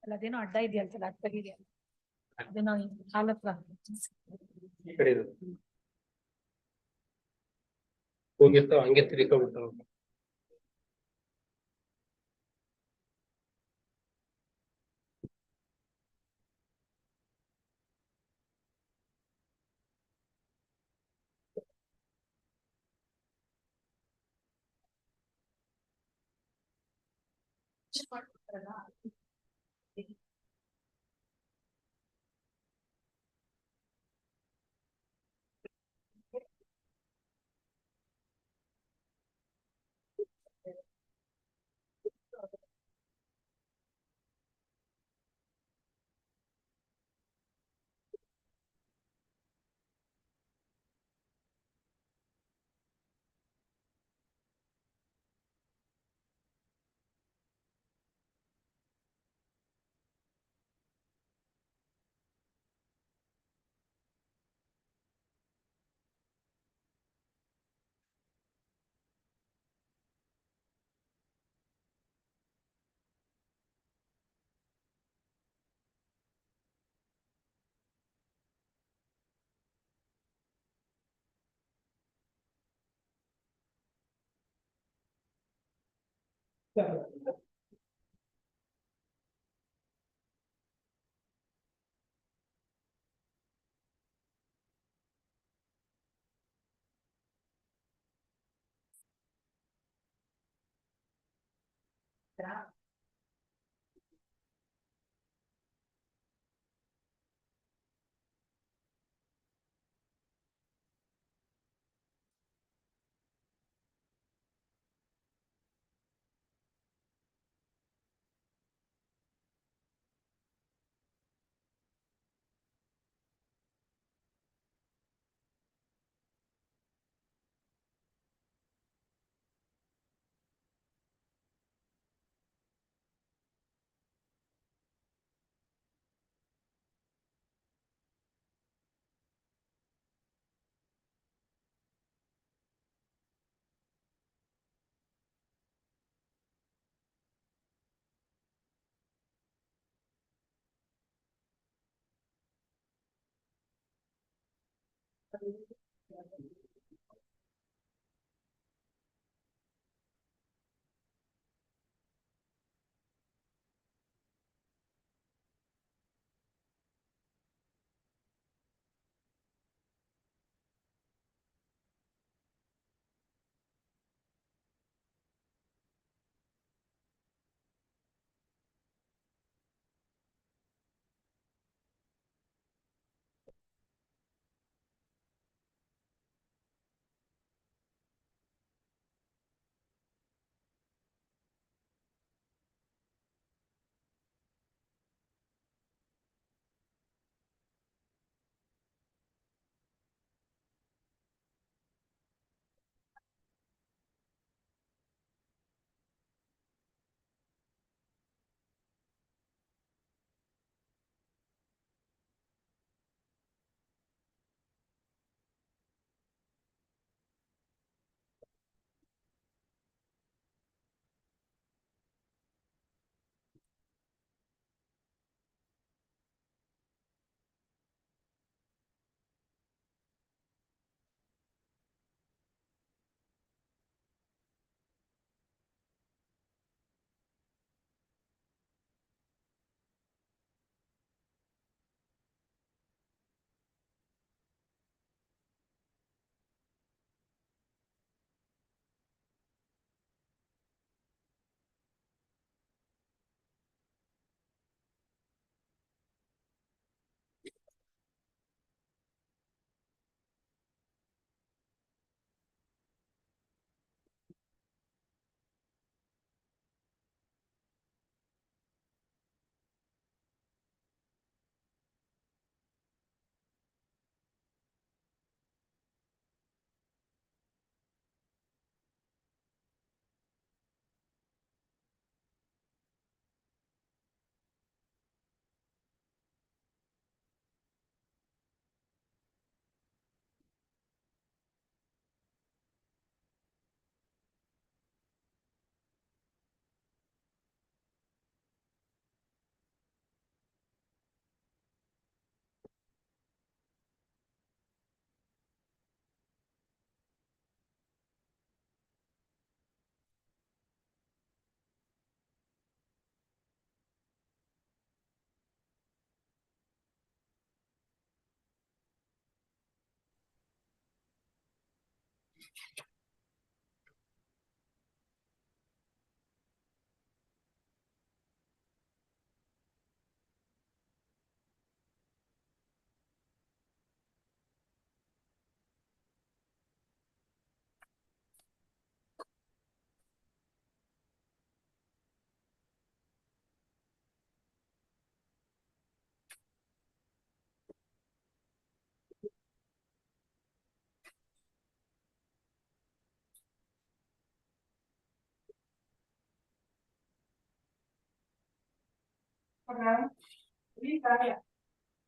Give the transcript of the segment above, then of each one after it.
ಅಲ್ಲ ಅದೇನೋ ಅಡ್ಡ ಇದೆಯಂತಲ್ಲ ಅದು ತೆಗಿದೆಯಲ್ಲ ಅದನ್ನ ಹಾಲ್ ಹತ್ರ ಈ ಕಡೆ ಇದು ಹೋಗಿರ್ತಾವ ಹಂಗೆ ತಿರ್ಕೊಂಡ್ಬಿಡ್ತಾವ.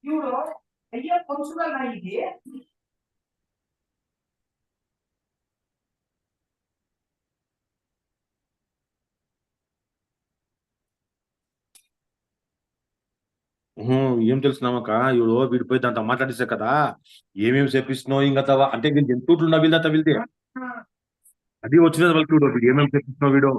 ಇವಳು ಅಯ್ಯೋ ಪಂಚುಗಳ ನಾಯಿಗೆ ఏం తెలుసు నమ్మక ఇవిడు వీడిపోయి దాంతో మాట్లాడిస్తే కదా ఏమేమి చెప్పిస్తున్నావు ఇంకా అంటే వీళ్ళు ఎంతూట్లు నా వీళ్ళ వీళ్ళది అది వచ్చినది వాళ్ళకి వీడు ఏమేమి చెప్పిస్తున్నావు వీడు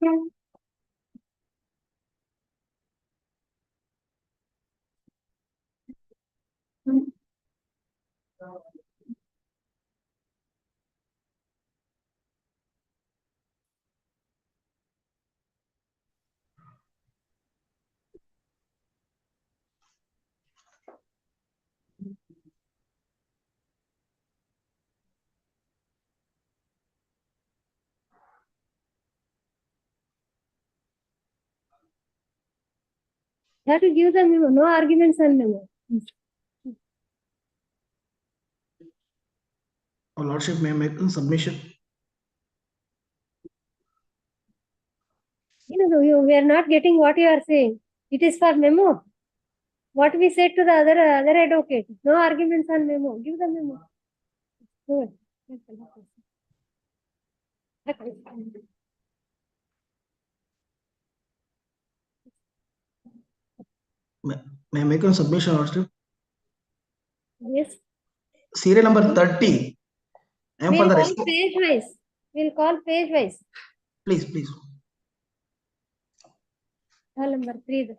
You have to give the memo, no arguments on memo. Your Lordship may make a submission. We are not getting what you are saying. It is for memo. What we said to the other advocate, no arguments on memo. Give the memo. Good. May I make a submission, Lordship? Yes. Serial number 30. I am for We'll the call response. page wise. We'll call page wise. Please, please. Call number 3.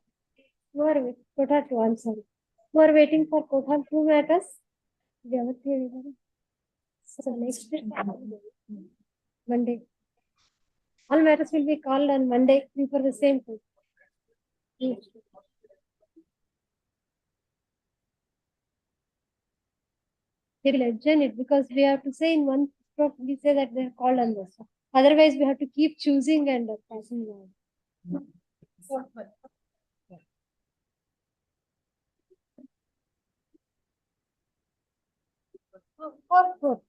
You are with Kota 2. I'm sorry. You are waiting for Kota 2 matters. So next Monday. All matters will be called on Monday for the same thing. They will adjourn it because we have to say in one stroke, we say that they are called on this. Otherwise, we have to keep choosing and passing on. Four.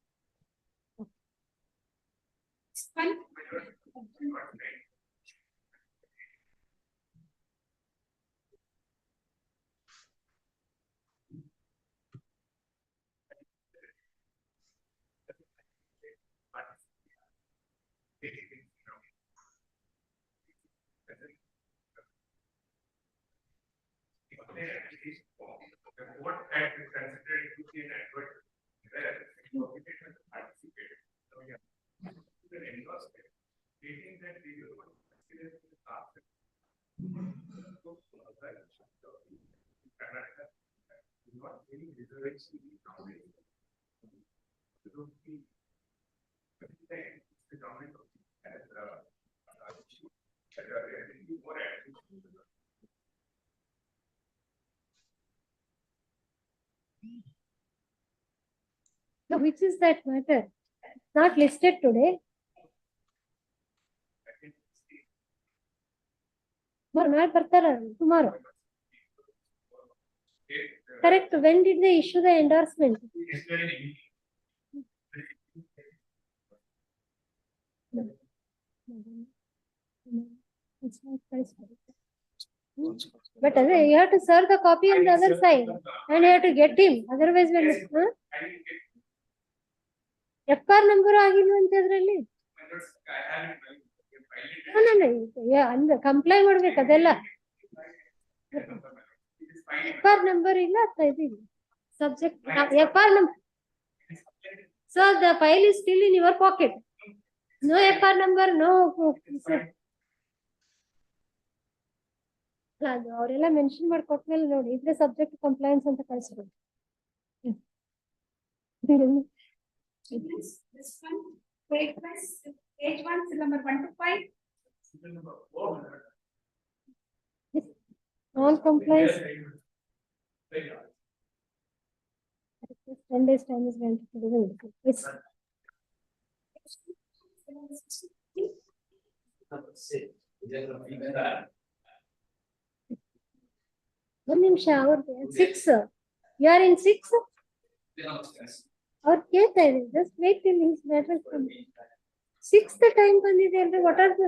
So which is that matter? Not listed today. Tomorrow. Correct. When did they issue the endorsement? But you have to serve the copy on the other side and you have to get him. Otherwise, when FR number ಆಗಿಲ್ಲ ಅಂತ ಅದರಲ್ಲಿ ಅಂದ್ರೆ comply ಮಾಡ್ಬೇಕು ಅದೆಲ್ಲ FR number ಇಲ್ಲ ಇದು subject FR number. So the file is still in your pocket. No FR number, no. ಅವರೆಲ್ಲ mention ಮಾಡಿ ಕೊಟ್ಮೇಲೆ ನೋಡಿ ಇದ್ರೆ ಸಬ್ಜೆಕ್ಟ್ ಕಂಪ್ಲೈನ್ಸ್ ಅಂತ ಕಳಿಸ್ಬೋದು. This one, page 1, seal number 1 to 5. Non-compliance. 10 days time is granted to the vehicle. Yes. One ನಿಮಿಷ ಅವ್ರಿಗೆ 6. You are in 6? ಅವ್ರ ಕೇಳ್ತಾ ಇದೆ. Just wait till his matter comes. 6th time ಬಂದಿದೆ ಅಂದ್ರೆ what are the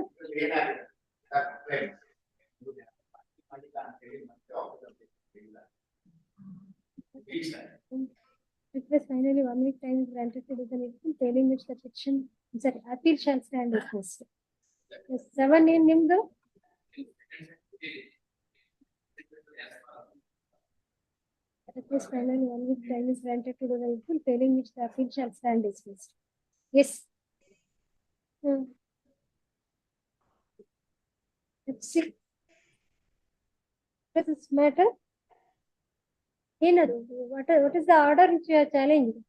request finally 1 week time is granted to do the needful, failing which the petition, sorry, appeal shall stand dismissed. Yes, 7 in nimdu. Request finally 1 week time is granted to do the needful, failing which the appeal shall stand dismissed. Yes. 6. Does this matter? ಏನದು what is the order which you are challenging?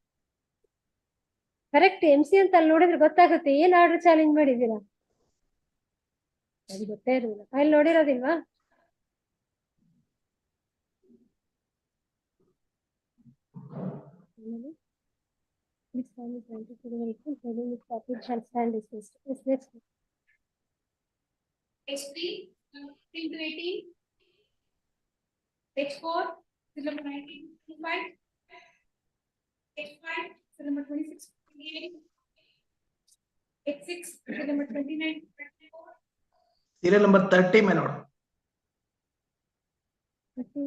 Correct MC ಅಂತ ಅಲ್ಲಿ ನೋಡಿದ್ರೆ ಗೊತ್ತಾಗುತ್ತೆ ಏನ್ order challenge ಮಾಡಿದ್ದೀರಾ. ಅದು ಗೊತ್ತೇ ಇರಲಿಲ್ಲ, file ನೋಡಿರೋದಿಲ್ವಾ? This file is granted to the vehicle, having its copy shall stand dismissed. Yes, next. H3, 15 to 18. H4, till number 19, 25. H5, till number 26, 28. H6, till number 29, 24. Serial number 30, my lord.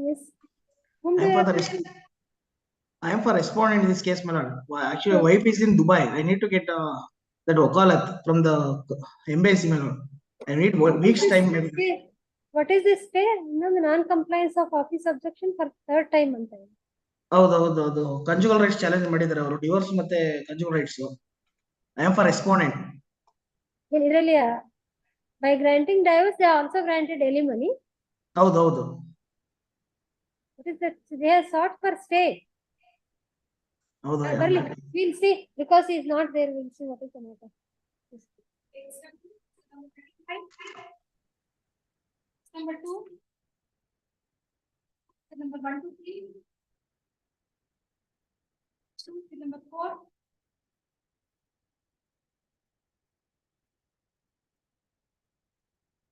Yes. Whom I do am you for the have resp- I am for respondent in this case, my lord. Actually, So- wife is in Dubai. I need to get that wakalat from the embassy, my lord. I need 1 week's time. Maybe. What is this stay? ಇನ್ನೊಂದು non-compliance of office objection for third time ಅಂತ ಇದೆ. ಹೌದು ಕಂಜುಗಲ್ rights challenge ಮಾಡಿದ್ದಾರೆ ಅವರು, divorce ಮತ್ತೆ conjugal rights. I am for respondent. ಇದರಲ್ಲಿ by granting divorce they also granted alimony. ಹೌದು What is that? They have sought for stay. ಹೌದು Barli, we'll see because he is not there. We'll see what is the matter. Number 2. Number 1, 2, 3. 2 till number 4.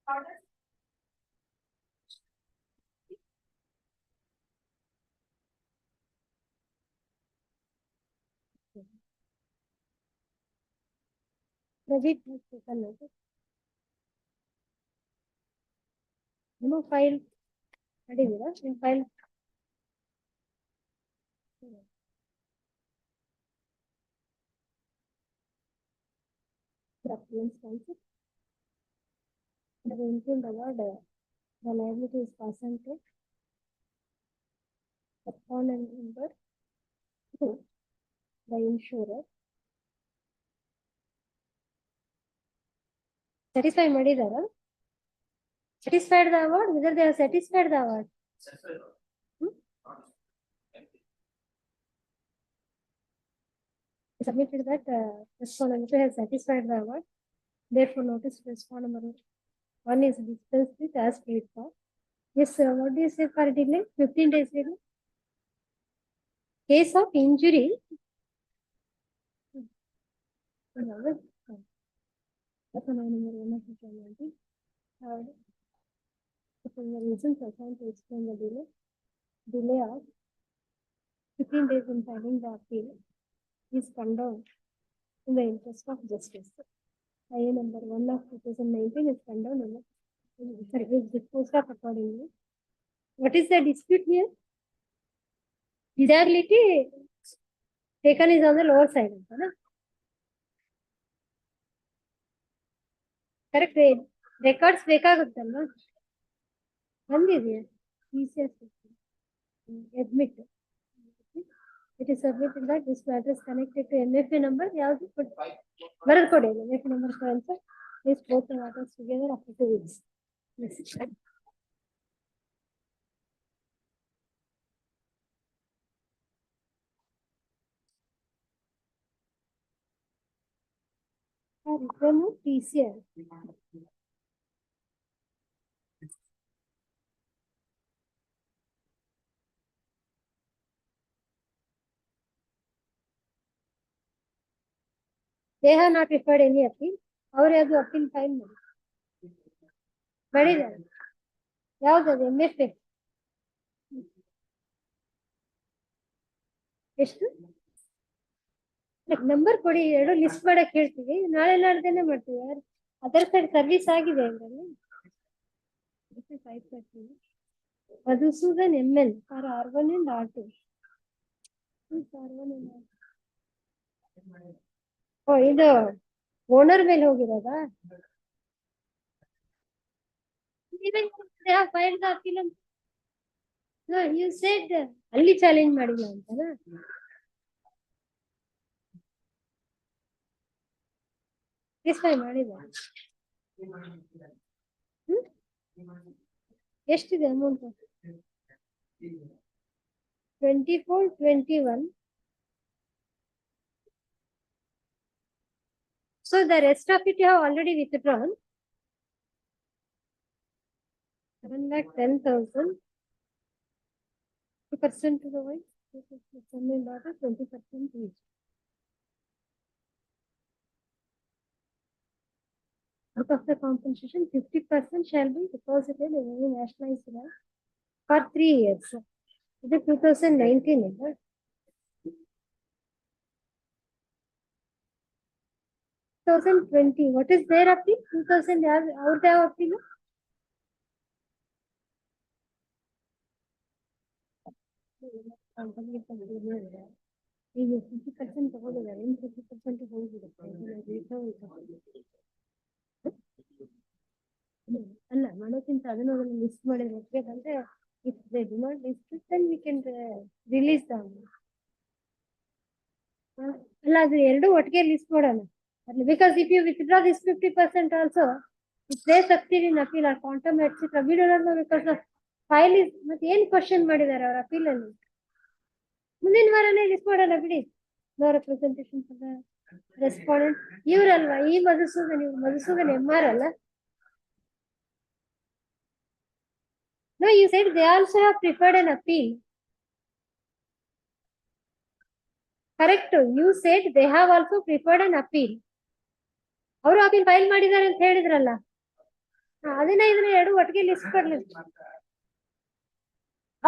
Order. Pradeep has taken notice. ನಿಮ್ಮ file ಮಾಡಿದ್ದೀರಾ? ನಿಮ್ಮ file award, the liability is passed to respondent number 2, the insurer. Satisfy ಮಾಡಿದಾರಾ? Satisfied the award? Whether they have satisfied the award? Submitted that respondent number 2 has satisfied the award. Therefore, notice to respondent number 1 is dispensed with as paid for. Yes, what do you say for delay? 15 days delay. Case of injury. The reasons assigned to explain the delay of 15 days in filing the appeal is condoned in the interest of justice. IA number 1 of 2019 is condoned in the is disposed of accordingly. What is the dispute here? Disability taken is on the lower side. Correct. Records ಬೇಕಾಗುತ್ತಲ್ವಾ? ಬಂದಿದೆಯಾ? Admit. It is submitted that this matter is connected to MFA number. ಯಾವುದು ಬರೆದು ಕೊಡಿ. MFA number answer. Please both the matters together after 2 weeks. Return of TCR. They have not referred any appeal. Our appeal file ಮಾಡಿದ್ದಾರೆ. ಯಾವ್ದದು? MFA ಎಷ್ಟು? Number ಕೊಡಿ, ಎರಡು list ಮಾಡಕ್ ಹೇಳ್ತೀವಿ. ನಾಳೆ ನಾಡ್ದೇನೆ ಮಾಡ್ತೀವಿ. ಯಾರು ಅದರ್ ಸೈಡ್ ಸರ್ವಿಸ್ ಆಗಿದೆ ಅದರಲ್ಲಿ. Madhusudan MN for R1 and R2. ಓ, ಇದು ಓನರ್ ಮೇಲೆ ಹೋಗಿರೋದಾ? ಫೈಲ್ ದ ಅಪೀಲ್ ಅಂತ ಯು ಸೆಡ್ ಅಲ್ಲಿ ಚಾಲೆಂಜ್ ಮಾಡಿಲ್ಲ ಅಂತನಾ? ಮಾಡಿದ ಎಷ್ಟಿದೆ amount? 24, 21. So the rest of it you have already withdrawn. 7,10,000. 2% to the white. 20% each. Out of the compensation, 50% shall be deposited in any nationalized bank for 3 years. Is it 2019? Is it? 2020. What is their appeal? 2000. How they have appeal? ಈಗ 50% ತಗೊಂಡಿದ್ದಾರೆ, ಇನ್ನು 50% ಹೋಗ್ಬಿಡುತ್ತೆ. ಅಲ್ಲ, ಮಾಡೋಕ್ಕಿಂತ ಅದನ್ನ list ಮಾಡಿದ್ರೆ ಅಂದ್ರೆ if they do not list it, then we can release them. ಅಲ್ಲ, ಅದು ಎರಡು ಒಟ್ಟಿಗೆ ಲಿಸ್ಟ್ ಮಾಡೋಣ. Because if you withdraw this 50% also, if they succeed in appeal or quantum etc., we do not know because the file is ಮತ್ತೆ ಏನ್ question ಮಾಡಿದ್ದಾರೆ ಅವ್ರ appeal ಅಲ್ಲಿ. ಮುಂದಿನ ವಾರನೇ ಲಿಸ್ಟ್ ಮಾಡೋಣ ಬಿಡಿ. No representation for the respondent ಇವರಲ್ವಾ, ಈ ಮಧುಸೂದನ್ MR ಅಲ್ಲ? No, you said they also have preferred an appeal. Correct. You said they have also preferred an appeal. ಅವರು ಅಪೀಲ್ ಫೈಲ್ ಮಾಡಿದ್ದಾರೆ ಅಂತ ಹೇಳಿದ್ರಲ್ಲ, ಅದನ್ನ ಇದನ್ನ ಎರಡು ಒಟ್ಟಿಗೆ ಲಿಸ್ಟ್ ಕೊಡ್ಲಿ.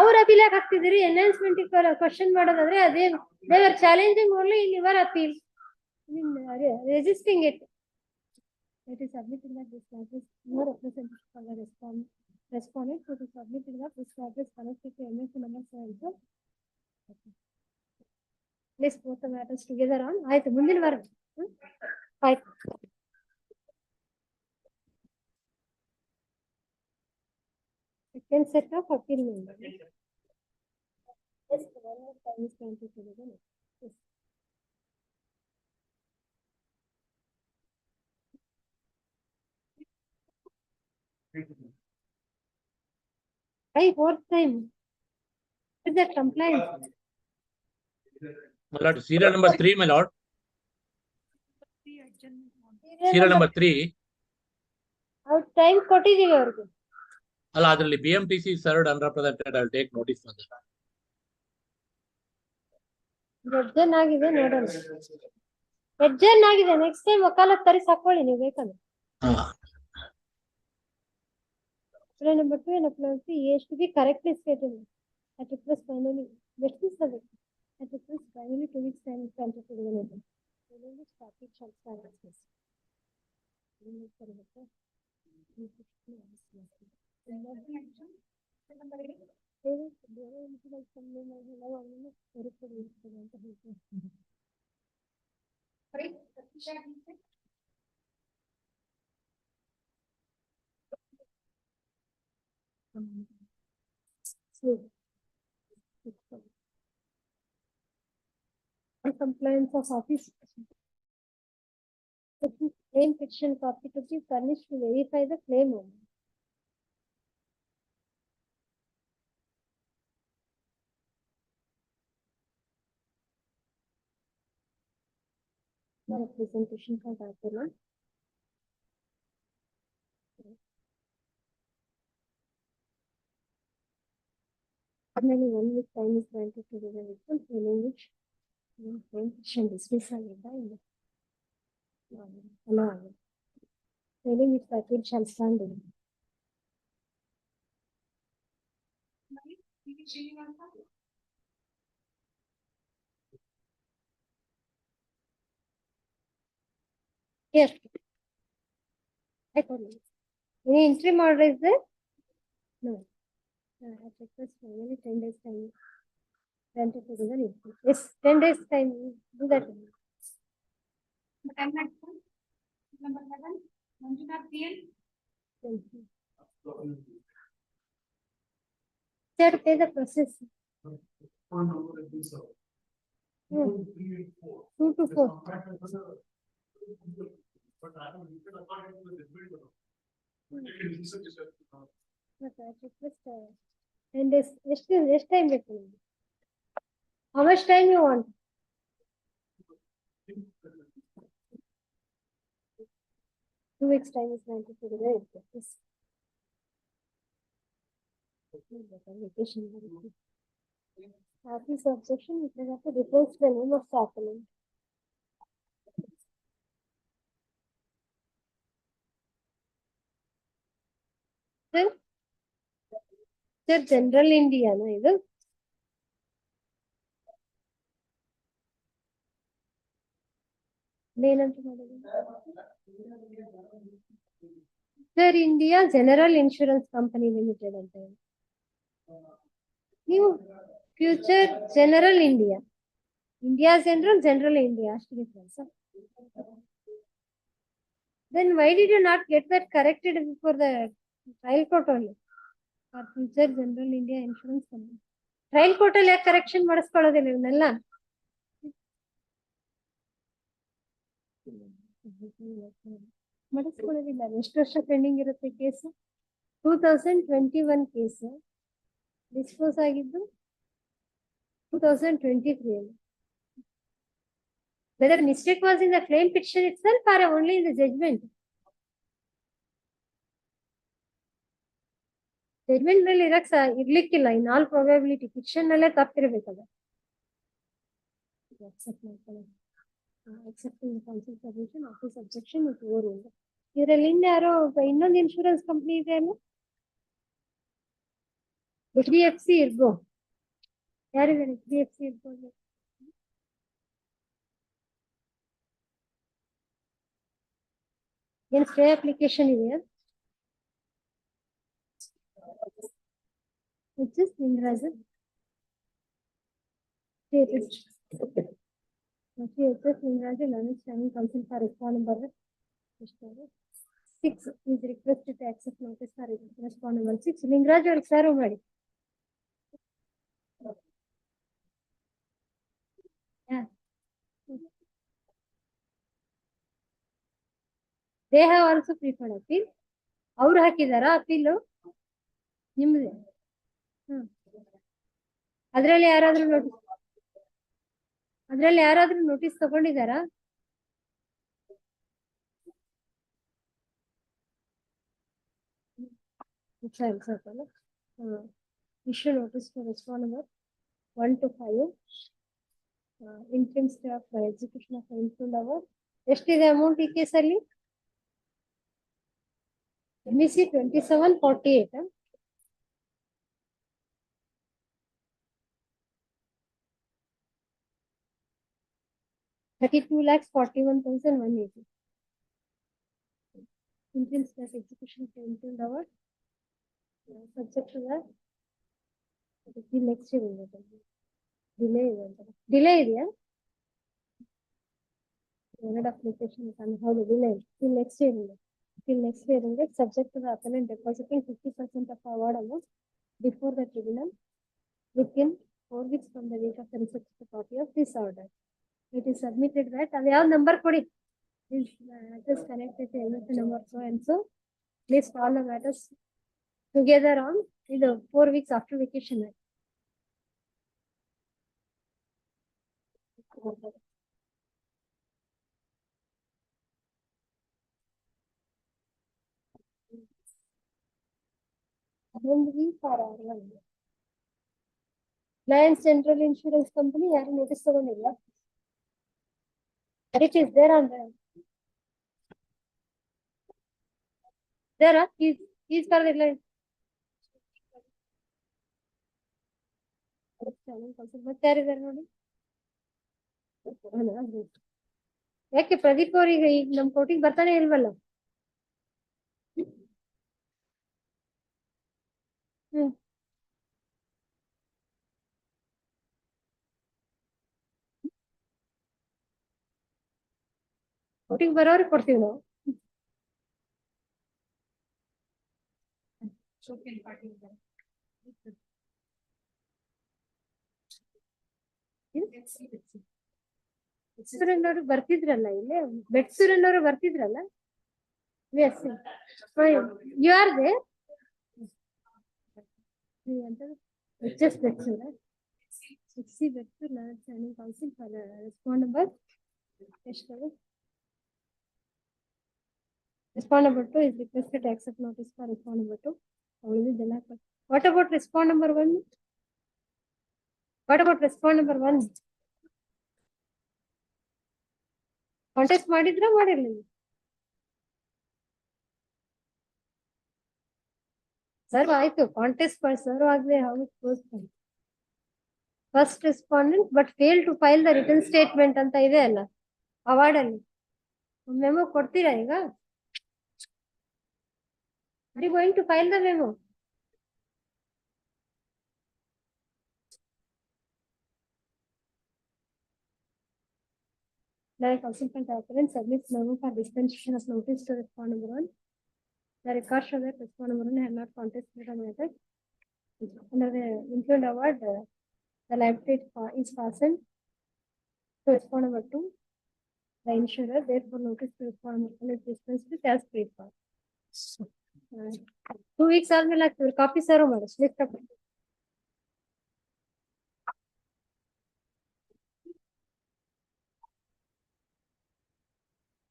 ಅವ್ರ ಅಪೀಲ್ ಯಾಕೆ ಹಾಕ್ತಿದ್ದೀರಿ? ಎನ್ಹಾನ್ಸ್ಮೆಂಟ್ ಕ್ವಶನ್ ಮಾಡೋದಾದ್ರೆ ಅದೇ they were challenging only in your appeal. Resisting it. It is submitted that this address no representation for the respondent to be submitted that this address connected to MS number 7. Let's put the matters together on. ಆಯ್ತು, ಮುಂದಿನ ವಾರ. ಆಯ್ತು. Second set of appeal members. Yes, one more time is going to do it. Yes. Why fourth time? Is that compliance? My lord, serial number 3, my lord. Serial number 3. Our time ಕೊಟ್ಟಿದ್ದೀವಿ ಅವ್ರಿಗೆ. ಅಲ್ಲ, ಅದರಲ್ಲಿ BMTC served unrepresented. I'll take notice for that. ಎಡ್ಜನ್ ಆಗಿದೆ ನೋಡೋಣ. ಎಡ್ಜನ್ ಆಗಿದೆ, next time ವಕಾಲತ್ ತರಿಸಿ ಹಾಕೊಳ್ಳಿ ನೀವು ಬೇಕಂದ್ರೆ. Number 2 and applies is to be correctly stated. At request finally, let me say at request finally 2 weeks time to the level. Finally, topic shall start as this. Compliance of office. Claim petition copy to be furnished to verify the claim only. Representation for that. Finally, 1 week time is granted to the victim, in which petition dismissal is done. Telling which the appeal shall stand in. Here. I told you. Any interim order is there? No. I request finally 10 days time. Granted to the victim. Yes, 10 days time. Do that. Number 11, Manjuna PN. Thank you. They have to pay the process. 2 to 4. And this time ಬೇಕು ನಿಮ್ಗೆ? How much time you want? Two weeks time is 92 days. Yes. Vacation. This objection is have to replace the name of the appellant. Sir, General India, no, ಇದು? ಏನಂತ ಮಾಡಿದ್ರು? Sir, India General Insurance Company Limited ಅಂತ ಹೇಳಿ. ನೀವು future general India, India general India ಅಷ್ಟು difference. Then why did you not get that corrected before the trial court only? For future General India Insurance Company. Trial court ಅಲ್ಲಿ ಯಾಕೆ correction ಮಾಡಿಸ್ಕೊಳ್ಳೋದಿಲ್ಲ ಇವನ್ನೆಲ್ಲ? ಮಾಡಿಸ್ಕೊಳ್ಳೋದಿಲ್ಲ. ಎಷ್ಟು ವರ್ಷ pending ಇರುತ್ತೆ ಕೇಸು? 2021 ಕೇಸು ಡಿಸ್ಪೋಸ್ ಆಗಿದ್ದು 2023 ಅಲ್ಲಿ. Whether mistake was in the claim petition itself or only in the judgment? Judgment ನಲ್ಲಿ ಇರ್ಲಿಕ್ಕಿಲ್ಲ. In all probability fiction ನಲ್ಲೇ ತಪ್ಪಿರ್ಬೇಕದ. Accepting the counsel submission of this objection is overruled. ಇದರಲ್ಲಿ ಯಾರೋ ಇನ್ನೊಂದು insurance company ಇದೆ ಅಲ್ಲ, HDFC ಇರ್ಬೋ. ಯಾರಿದ್ದಾರೆ HDFC ಇರ್ಬೋದು? ಏನ್ ಸ್ಟೇ ಅಪ್ಲಿಕೇಶನ್ ಇದೆಯಾ? Lingaraj Limraj, standing counsel for respond number 6 is requested to accept notice for respond number 6. Limraj or Saro Madi. Yeah. They have also preferred appeal. ಅವ್ರು ಹಾಕಿದಾರ ಅಪೀಲು ನಿಮ್ದೆ? ಅದ್ರಲ್ಲಿ ಯಾರಾದ್ರೂ notice ತಗೊಂಡಿದಾರಾ? Issue notice for respond number 1 to 5. Interim stay of execution of infund hour. ಎಷ್ಟಿದೆ amount ಈ ಕೇಸಲ್ಲಿ? MSC 2748. 32,41,180. Interim stay of execution of infund hour. Subject to that. Next year delay ಇದೆಯಾ? ಎರಡು application ಹೌದು delay till next year ಇದೆ. Subject to the appellant depositing 50% of award amount before the tribunal within 4 weeks from the date of the receipt of the copy of this order. It is submitted that ಅದು ಯಾವ number ಕೊಡಿ? This is connected to MSC number so and so. Please call the matters together on 4 weeks after vacation. Lions Central Insurance Company ಯಾರು notice ತಗೊಂಡಿಲ್ಲ? It is there on there. He's for the line. ಮತ್ತೆ ಯಾರಿದ್ದಾರೆ ನೋಡಿ? ಯಾಕೆ ಪ್ರದೀಪ್ ಅವ್ರೀಗ ಈಗ ನಮ್ ಕೋರ್ಟಿಗೆ ಬರ್ತಾನೆ ಇಲ್ವಲ್ಲ? ಕೋರ್ಟಿಗೆ ಬರೋರಿಗೆ ಕೊಡ್ತೀವಿ ನಾವು. ಬೆಟ್ಸೂರನ್ನವರು ಬರ್ತಿದ್ರಲ್ಲ ಇಲ್ಲಿ, ಬೆಟ್ಸೂರನ್ನವರು ಬರ್ತಿದ್ರಲ್ಲ? You are there? just that's it. HC vector land signing council for respond number. Respond number 2 is requested to accept notice for respond number 2. What about respond number 1? What about respond number 1? Contest ಮಾಡಿದ್ರಾ ಮಾಡಿರ್ಲಿಲ್ಲ serve ಆಯ್ತು contest serve ಆಗದೆ how it goes. First respondent but failed to file the written statement ಅಂತ ಇದೆ ಅಲ್ಲ award ಅಲ್ಲಿ memo ಕೊಡ್ತೀರಾ ಈಗ? Are you going to file the memo? The consultant apparent submits memo for dispensation of notice to respond number 1. The record shows that respond number 1 had not contested the matter. Under the included award, the liability is fastened to respond number 2. The insurer, therefore, notice to respond number 1 is dispensed with as paid for. 2 weeks ಆದ್ಮೇಲೆ ಆಗ್ತದೆ copy serve ಮಾಡಿ slip ತಗೊಂಡು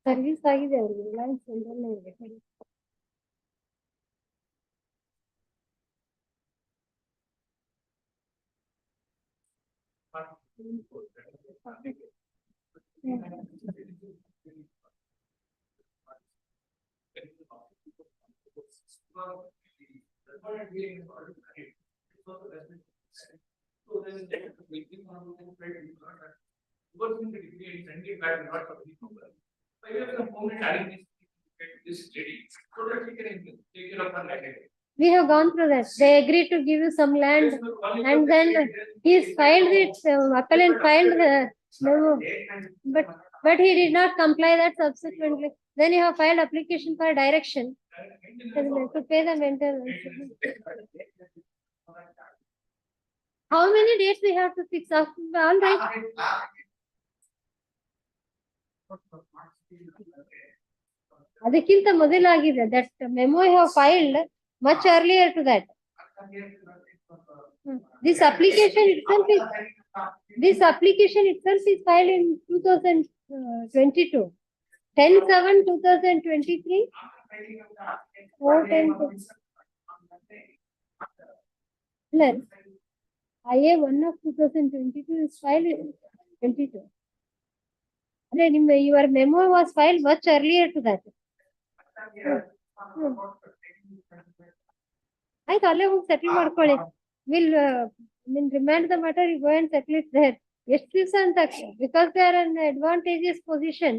service ಆಗಿದೆ ಅವ್ರಿಗೆ Reliance central ಇದೆ. We have gone through that. They agreed to give you some land, and then he's filed it. Appellant filed the memo, but he did not comply that subsequently. Then you have filed application for direction to pay the maintenance. How many dates we have to fix up? All right. ಅದಕ್ಕಿಂತ ಮೊದಲಾಗಿದೆ that memo you have filed much earlier to that. This application itself is filed in 2022. 10/7/2023. 4/10. IA 1 of 2022 is filed in 22. Your memo was filed much earlier to that. ಆಯ್ತು ಅಲ್ಲೇ ಹೋಗಿ settle ಮಾಡ್ಕೊಳ್ಳಿ. Will remand the matter, you go and settle it there. ಎಷ್ಟು ದಿವಸ ಅಂತ because they are in advantageous position.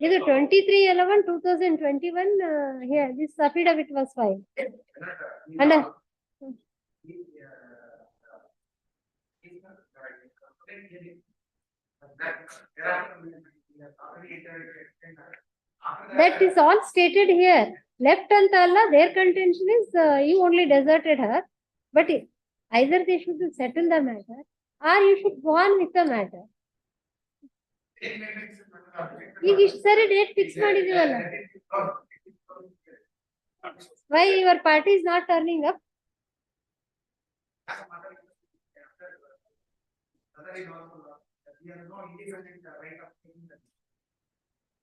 ಇದು 23/11/2021 here this affidavit was filed. And that is all stated here. Left anta alla, their contention is you only deserted her, but either they should settle the matter or you should go on with the matter. ಈಗ ಇಷ್ಟು ಸರಿ date fix ಮಾಡಿದೀವಲ್ಲ, why your party is not turning up?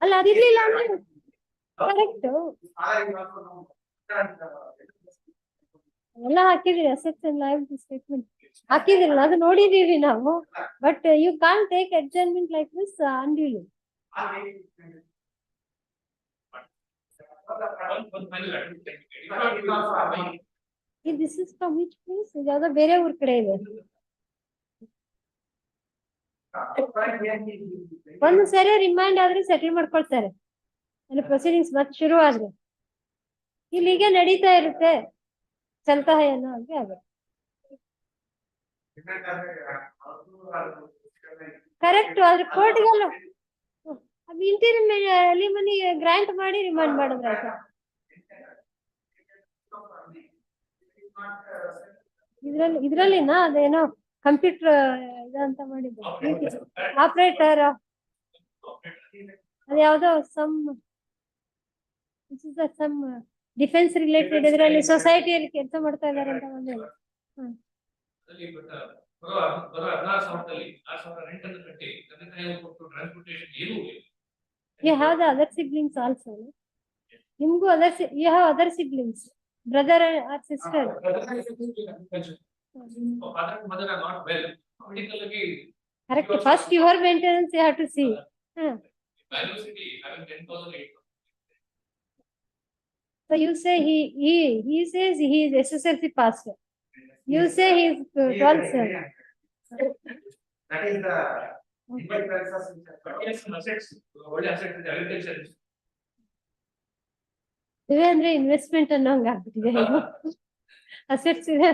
ಅಲ್ಲ ಅದಿರ್ಲಿಲ್ಲ ಅಂದ್ರೆ correct ಎಲ್ಲ ಹಾಕಿದಿರಿ, assets and liability statement ಹಾಕಿದಿರಲ್ಲ, ಅದು ನೋಡಿದೀವಿ ನಾವು. But you can take adjournment like this unduly. This is from which place? ಇದ್ಯಾವುದೋ ಬೇರೆ ಊರ್ ಕಡೆ ಇದೆ. ಒಂದು ಸರಿ ರಿಮೈಂಡ್ ಆದ್ರೆ ಸೆಟಲ್ ಮಾಡ್ಕೊಳ್ತಾರೆ, ಅಲ್ಲಿ ಪ್ರೊಸೀಡಿಂಗ್ಸ್ ಮತ್ತೆ ಶುರು ಆದ್ರೆ. ಇಲ್ಲಿಗೆ ನಡೀತಾ ಇರುತ್ತೆ, ಚಲ್ತಾ ಹೈ ಅನ್ನೋ ಹಾಗೆ ಆಗುತ್ತೆ. ಕರೆಕ್ಟ್. ಆದ್ರೆ ಕೋರ್ಟ್ಗೆಲ್ಲ ಇಂಟೀರಿಯಂ ಅಲಿಮನಿ ಗ್ರಾಂಟ್ ಮಾಡಿ ರಿಮೈಂಡ್ ಮಾಡಿದ್ರೆ ಆಯ್ತು. ಇದ್ರಲ್ಲಿನ ಅದೇನೋ ಕಂಪ್ಯೂಟರ್ ಇದಂತ ಮಾಡಿದ್ರು ಆಪರೇಟರ್, ಅದ್ಯಾವ್ದೋ ಸಮ್ ಡಿಫೆನ್ಸ್ ರಿಲೇಟೆಡ್ ಇದರಲ್ಲಿ ಸೊಸೈಟಿಯಲ್ಲಿ ಕೆಲಸ ಮಾಡ್ತಾ ಇದಾರೆ ಅಂತ ಒಂದು ಹೇಳಿ. ಅದ್ರಲ್ಲಿ ಬರೋ 16,000ದಲ್ಲಿ 6,000 ರೆಂಟ್ ಅನ್ನು ಕಟ್ಟಿ ತಂದೆ ತಾಯಿ ಕೊಟ್ಟು ಟ್ರಾನ್ಸ್ಪೋರ್ಟೇಷನ್ ಏನೂ ಇಲ್ಲ. You have the other siblings also. No? ನಿಮ್ಗೂ you have other siblings, brother or sister. Father and mother are not well. Medical ಆಗಿ Correct. First your maintenance you have to see. University having 10,008. So you say he says he is SSLC passed. You say he is 12th. That is the. ಒಳ್ಳೆ assets ಇದೆ agriculture. ಇವೆ ಅಂದ್ರೆ investment ಅನ್ನೋಂಗ್ ಆಗ್ಬಿಟ್ಟಿದೆ. Assets ಇದೆ.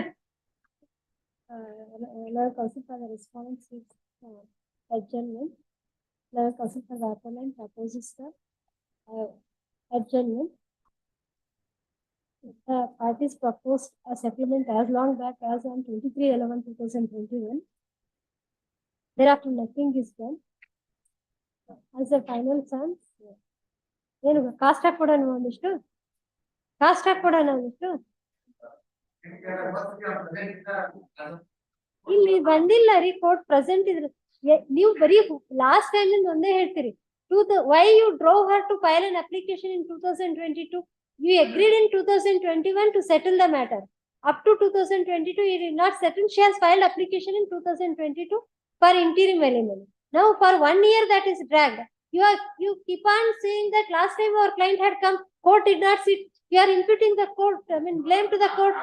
Also for the response is adjournment. Also for the opponent opposes the adjournment. The parties proposed a settlement as long back as on 23/11/2021. Thereafter nothing is done. As a final chance, ಏನು cost ಹಾಕೊಡೋಣ ಒಂದಿಷ್ಟು, cost ಹಾಕೊಡೋಣ ಒಂದಿಷ್ಟು. ಇಲ್ಲಿ ಬಂದಿಲ್ಲ ರೀ court present ಇದ್ರೆ ನೀವು ಬರೀ last time ಇಂದ ಒಂದೇ ಹೇಳ್ತೀರಿ. Why you drove her to file an application in 2022? You agreed in 2021 to settle the matter. Up to 2022, you did not settle. She has filed application in 2022 for interim alimony. Now, for 1 year that is dragged. You keep on saying that last time our client had come, court did not sit. You are imputing the court, blame to the court.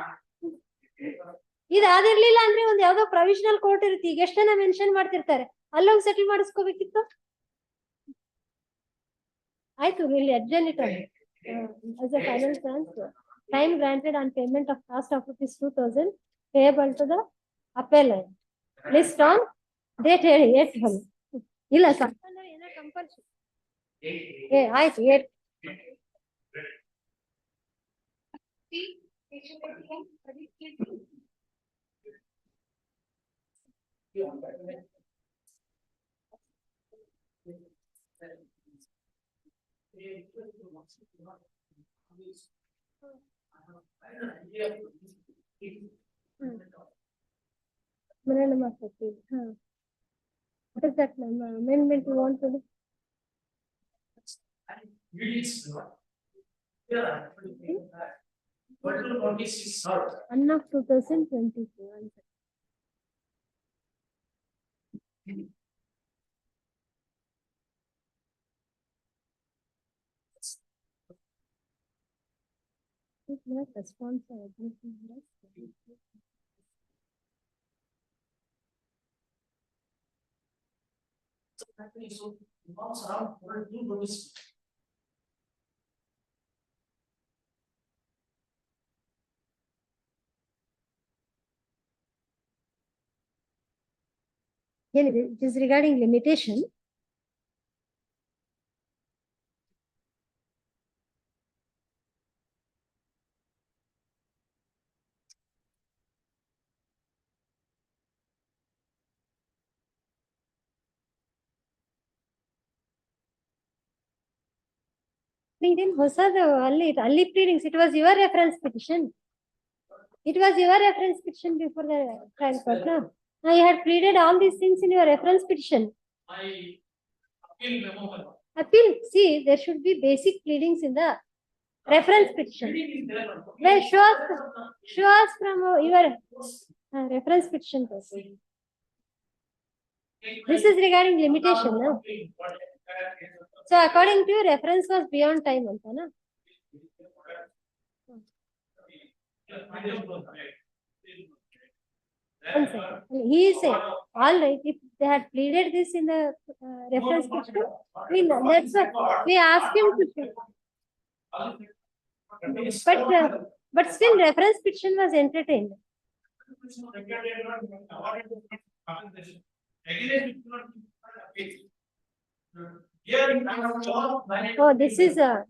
ಇದು ಆಗಿರ್ಲಿಲ್ಲ ಅಂದ್ರೆ ಒಂದ್ ಯಾವ್ದೋ provisional court ಇರುತ್ತೆ, ಈಗ ಎಷ್ಟು ಜನ mention ಮಾಡ್ತಿರ್ತಾರೆ, ಅಲ್ಲೋಗಿ ಸೆಟಲ್ ಮಾಡಿಸ್ಕೋಬೇಕಿತ್ತು. ಆಯ್ತು, ಇಲ್ಲಿ adjourn it as a final chance, time granted on payment of cost of ₹2,000 payable to the appellant. List on date ಹೇಳಿ 8 ಇಲ್ಲ ಸಂಪನ್ನ ಏನೋ ಕಂಪಲ್ಸರಿ. ಆಯ್ತು 8. What is that amendment you want to do? One of 2022. Response. It is regarding limitation. Ali pleadings, it was your reference petition. It was your reference petition before the trial court. No? Now you had pleaded all these things in your reference petition. My appeal memo. Appeal, see, there should be basic pleadings in the reference petition. Well, show us from your reference petition. This is regarding limitation. No? So according to you, reference was beyond time. No? He is saying, all right, if they had pleaded this in the reference petition, that's what we asked him to say. But still reference petition was entertained. Oh, this is a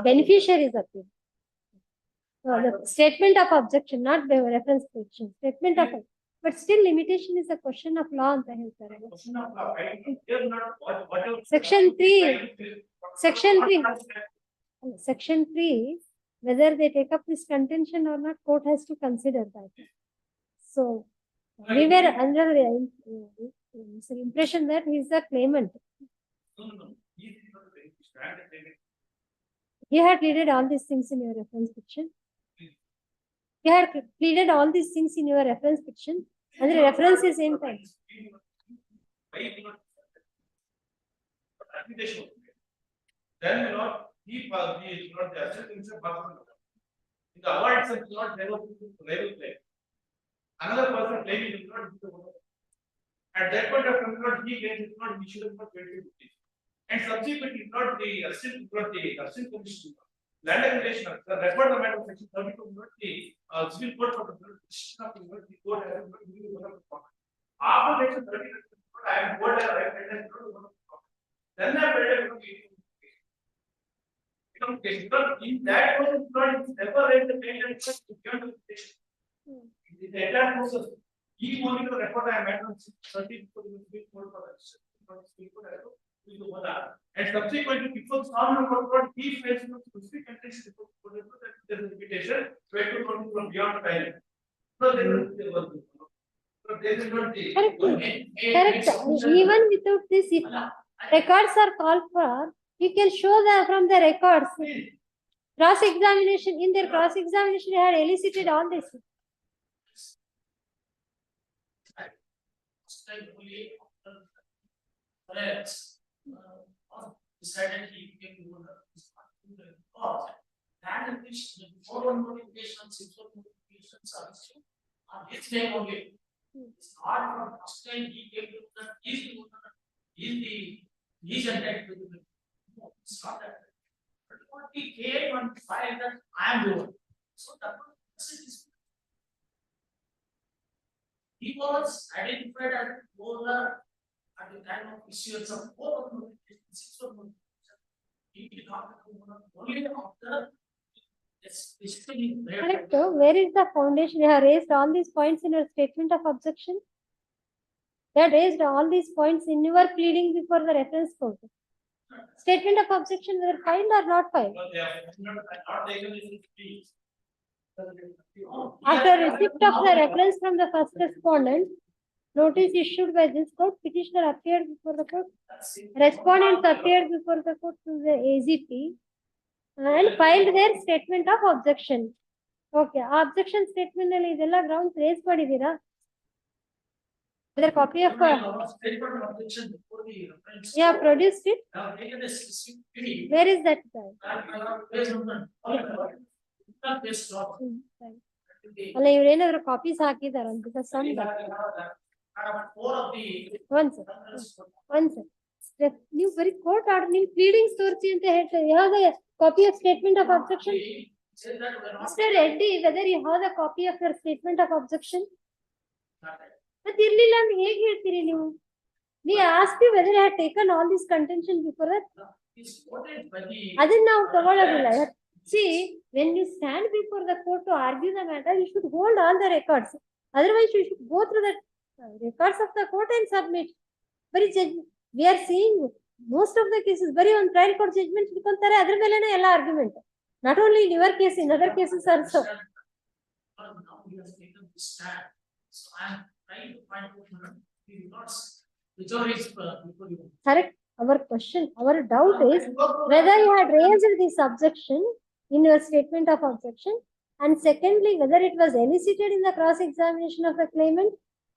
beneficiary's appeal. The statement of objection, not the reference petition. Statement of, but still limitation is a question of law. Section 3. Section 3. whether they take up this contention or not, court has to consider that. So we were under the impression that he is the claimant. No. He is not the claimant. He had pleaded all these things in your reference petition. He had pleaded all these things in your reference petition, and the reference is same time. Then you know, he not the asset himself. In the award itself is not level claim. Another person claiming is not the owner. At that point of time, he claims is not issued for 20 rupees. And subsequently, not the assistant commission. Land acquisition, the record amendment section 32, not the civil court for the petition of the court has not given one of the court. After section 30, I am court has right and then I am because in that process, not never read the payment to give to the petition. In the entire process, he only to record I am on 30 for the civil court for the and subsequently, before sound report, he fails to specific conditions that there is a limitation from beyond time. So there is not the Correct. Even without this, if records are called for, you can show that from the records. Cross-examination, in their cross-examination, they had elicited all this. Decided he became the owner of land which the 4-1 notifications, 6-1 notifications are his name only. It's not from first time he came to that he's the owner, he's entitled to the no, it's not that. But what he came and filed that I am the owner. So that was he was identified as the owner at the time of issuance of 4-1 notifications, 6-1 notifications. He did not only after Correct. Where is the foundation? You have raised all these points in your statement of objection. You have raised all these points in your pleading before the reference court. Statement of objection whether filed or not filed. After receipt of the reference from the first respondent, notice issued by this court, petitioner appeared before the court, respondents appeared before the court to the AGP and filed their statement of objection. Okay, objection statement alli idella grounds raise madidira. Whether copy of yeah, produced it. Where is that? ಅಲ್ಲ ಇವ್ರೇನಾದ್ರು copies ಹಾಕಿದಾರಂತ ಒಂದ್ sir ನೀವು ಬರೀ court order ನಿಮ್ pleadings ತೋರಿಸಿ ಅಂತ ಹೇಳ್ತಾರೆ. ಯಾವ್ದ copy of statement of objection mister Reddy, whether you have the copy of your statement of objection? ಮತ್ತೆ ಇರ್ಲಿಲ್ಲ ಅಂದ್ರೆ ಹೇಗೆ ಹೇಳ್ತೀರಿ ನೀವು? We asked you whether you had taken all these contention before that. ಅದನ್ನ ನಾವು ತಗೊಳ್ಳೋದಿಲ್ಲ. See, when you stand before the court to argue the matter, you should hold all the records. Otherwise, you should go through the records of the court and submit. But we are seeing most of the cases, very on trial court judgment, adar melene ella argument. Not only in your case, in other cases also. So I am trying to find out which is correct. Our question, our doubt is whether you had raised this objection in your statement of objection, and secondly, whether it was elicited in the cross-examination of the claimant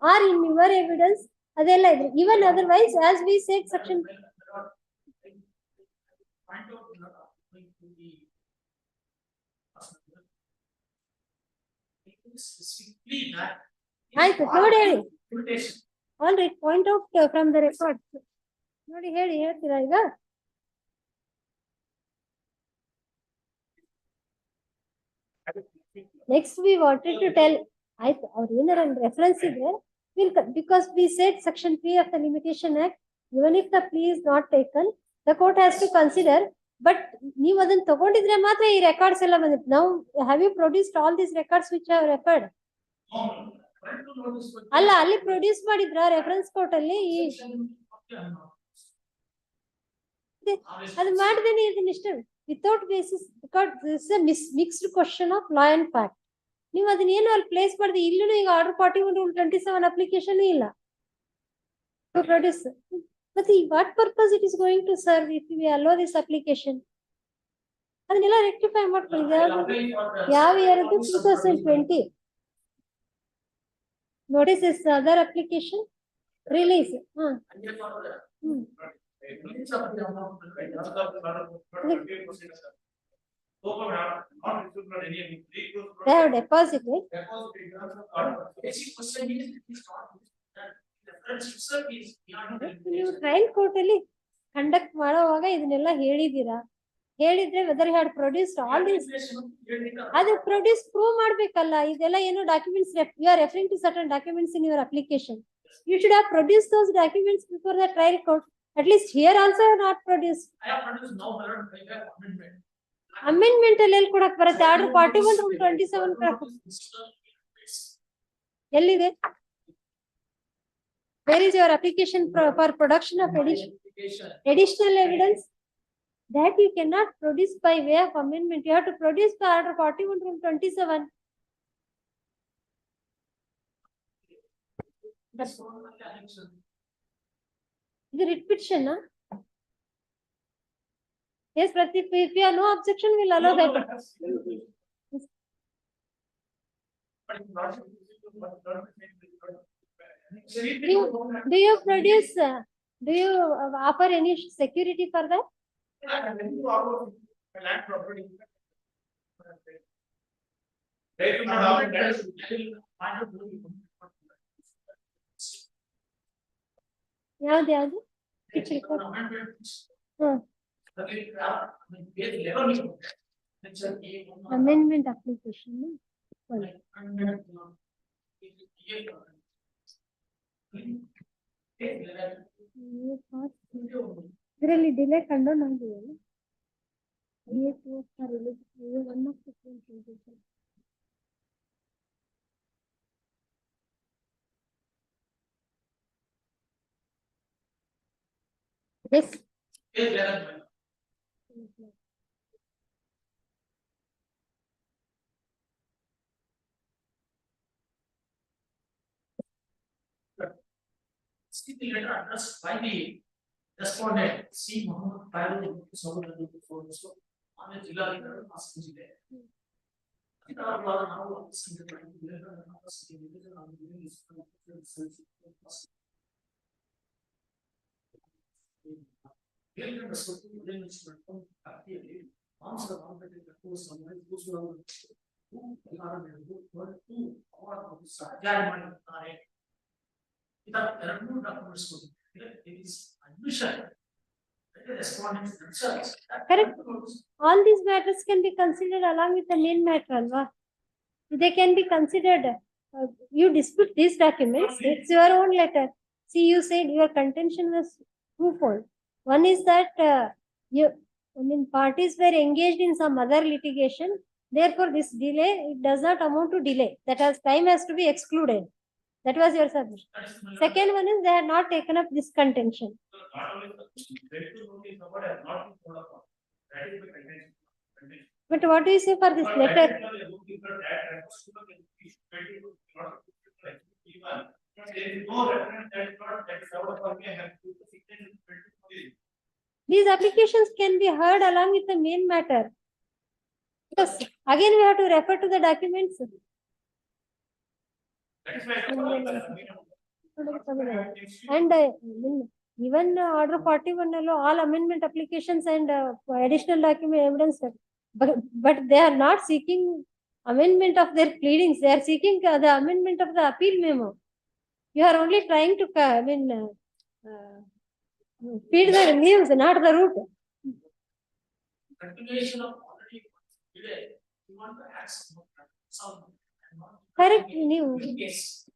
or in your evidence. Even otherwise, as we said, section. All right, point out from the record. ನೋಡಿ ಹೇಳಿ ಹೇಳ್ತೀರಾ ಈಗ? Next we wanted to tell, our inner and reference iದ್ರೆ, because we said section 3 of the Limitation Act, even if the plea is not taken, the court has to consider. But ನೀವು ಅದನ್ನ ತಗೊಂಡಿದ್ರೆ ಮಾತ್ರ ಈ records ಎಲ್ಲ ಬಂದಿತ್ತು. Now, have you produced all these records which I have referred? ಅಲ್ಲ, ಅಲ್ಲಿ produce ಮಾಡಿದ್ರ reference court ಅಲ್ಲಿ? ಅದು ಮಾಡ್ದೇನೆ ಇದನ್ನ ಇಷ್ಟ without basis, because this is a mixed question of law and fact. ನೀವು ಅದನ್ನ ಏನು ಅಲ್ಲಿ ಪ್ಲೇಸ್ ಮಾಡಿದ್ರೆ ಇಲ್ಲೂ ಈಗ ಆರ್ಡರ್ 41 ರೂಲ್ 27 ಅಪ್ಲಿಕೇಶನ್ ಇಲ್ಲ to produce. But what purpose it is going to serve if we allow this application? ಅದನ್ನೆಲ್ಲ rectify ಮಾಡ್ಕೊಳ್ಳಿ. ಯಾವ ಇಯರ್ ಅದು 2020 notice this other application release. They have deposited. ನೀವು ಟ್ರಯಲ್ ಕೋರ್ಟ್ ಅಲ್ಲಿ ಕಂಡಕ್ಟ್ ಮಾಡುವಾಗ ಇದನ್ನೆಲ್ಲ ಹೇಳಿದೀರಾ? ಹೇಳಿದ್ರೆ whether had produced all this, ಅದು ಪ್ರೊಡ್ಯೂಸ್ ಪ್ರೂವ್ ಮಾಡ್ಬೇಕಲ್ಲ. ಇದೆಲ್ಲ ಏನು documents you are referring to certain documents in your application. You should have produced those documents before the trial court. At least here also I have not produced. I have produced no amendment. Amendment ಅಲ್ಲಿ ಎಲ್ಲಿ ಕೊಡಕ್ ಬರುತ್ತೆ? Order 41 rule 27 ಎಲ್ಲಿದೆ? Where is your application for production of additional evidence? That you cannot produce by way of amendment. You have to produce by order 41 rule 27. The writ petition, huh? Yes, Pratik, if you have no objection, we'll allow that. Do you produce, do you offer any security for that? ಯಾವ್ದು? Amendment application. ಇದರಲ್ಲಿ delay ಕಂಡು ನಮ್ಗೆ one of the yes. The letter addressed by the respondent C. Muhammad Farooq on the Jilla asking there. Correct. All these matters can be considered along with the main matter, alva. They can be considered. You dispute these documents. It's your own letter. See, you said your contention was twofold. One is that parties were engaged in some other litigation. Therefore, this delay, it does not amount to delay. That has time has to be excluded. That was your submission. Second one is they had not taken up this contention. But what do you say for this letter? These applications can be heard along with the main matter. Because again we have to refer to the documents. And even order 41 all amendment applications and additional document evidence, but they are not seeking amendment of their pleadings. They are seeking the amendment of the appeal memo. You are only trying to feed the leaves, not the root. Correct.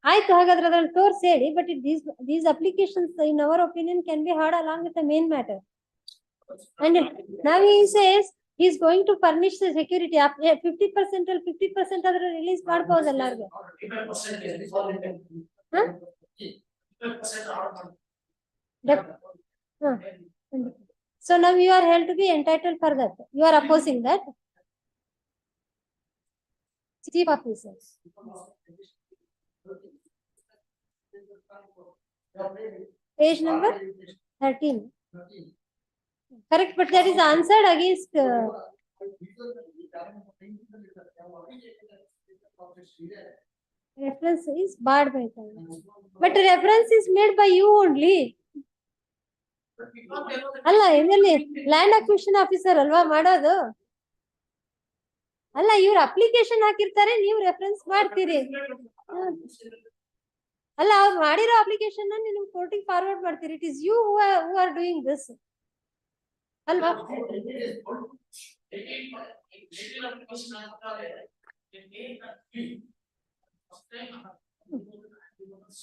ಆಯ್ತು, ಹಾಗಾದ್ರೆ ಅದ್ರಲ್ಲಿ ತೋರ್ಸಿ ಹೇಳಿ. But these applications in our opinion can be heard along with the main matter. And now he says he is going to furnish the security up 50% or 50% ಆದ್ರೆ release ಮಾಡಬಹುದಲ್ಲ ಅವ್ರಿಗೆ. So now you are held to be entitled for that. You are opposing that. Chief officer. Page number 13. Correct, but that is answered against. Reference is barred by time. But reference is made by you only. ಅಲ್ಲ ಇದರಲ್ಲಿ land acquisition officer ಅಲ್ವಾ ಮಾಡೋದು ಅಲ್ಲ ಇವ್ರ application ಹಾಕಿರ್ತಾರೆ ನೀವು reference ಮಾಡ್ತೀರಿ ಅಲ್ಲ ಅವ್ರು ಮಾಡಿರೋ ಅಪ್ಲಿಕೇಶನ್ ನೀವು ಕೋರ್ಟಿಗೆ ಫಾರ್ವರ್ಡ್ ಮಾಡ್ತೀರಿ it is you who are doing this ಅಲ್ವಾ